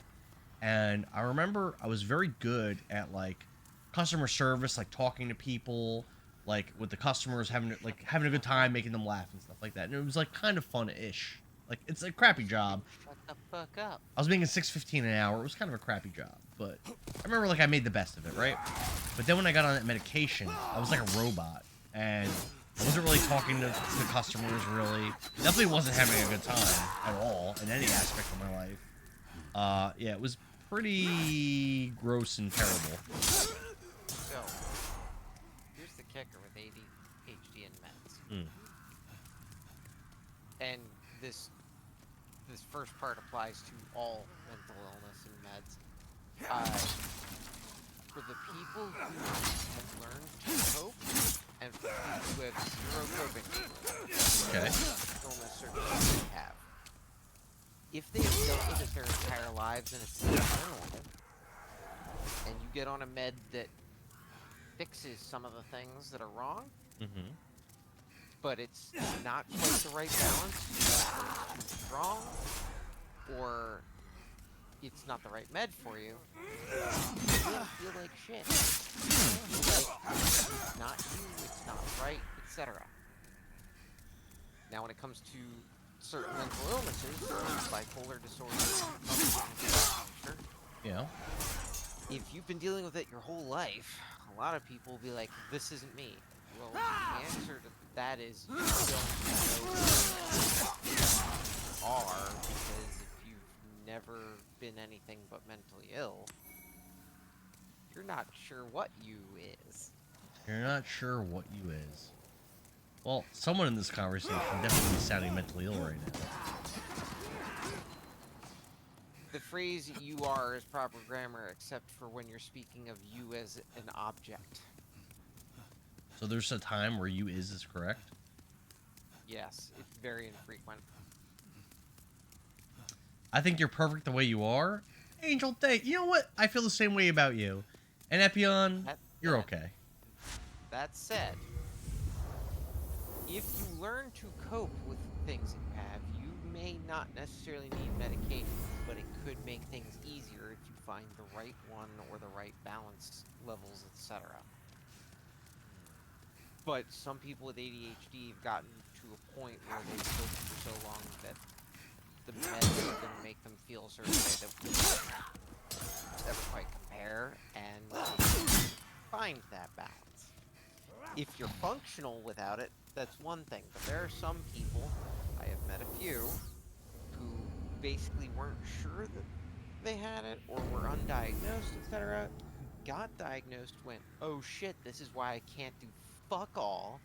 And I remember I was very good at, like, customer service, like, talking to people, like, with the customers, having a good time, making them laugh and stuff like that. And it was, like, kind of fun-ish. Like, it's a crappy job. Shut the fuck up. I was making $6.15 an hour. It was kind of a crappy job. But I remember, like, I made the best of it, right? But then when I got on that medication, I was like a robot. And I wasn't really talking to customers, really. Definitely wasn't having a good time at all in any aspect of my life. Yeah, it was pretty gross and terrible. So, here's the kicker with ADHD and meds. Mm. And this first part applies to all mental illness and meds. For the people who have learned to cope, and for people who have zero coping skills, Okay. illness or disease they have. If they have dealt with it their entire lives and it's normal, and you get on a med that fixes some of the things that are wrong, Mm-hmm. but it's not quite the right balance, too strong, or it's not the right med for you, you will feel like shit. Like, it's not you, it's not right, etc. Now when it comes to certain mental illnesses, bipolar disorder, Yeah. if you've been dealing with it your whole life, a lot of people will be like, this isn't me. Well, the answer to that is you don't know who you are, because if you've never been anything but mentally ill, you're not sure what you is. You're not sure what you is. Well, someone in this conversation definitely is sounding mentally ill right now. The phrase "you are" is proper grammar, except for when you're speaking of you as an object. So there's a time where you is correct? Yes, it's very infrequent. I think you're perfect the way you are. Angel, you know what? I feel the same way about you. And Epion, you're okay. That said, if you learn to cope with things that you have, you may not necessarily need medication, but it could make things easier if you find the right one or the right balance levels, etc. But some people with ADHD have gotten to a point where they've lived for so long that the meds are going to make them feel a certain way that we can't ever quite compare, and find that balance. If you're functional without it, that's one thing, but there are some people, I have met a few, who basically weren't sure that they had it or were undiagnosed, etc. Got diagnosed, went, oh shit, this is why I can't do fuck all,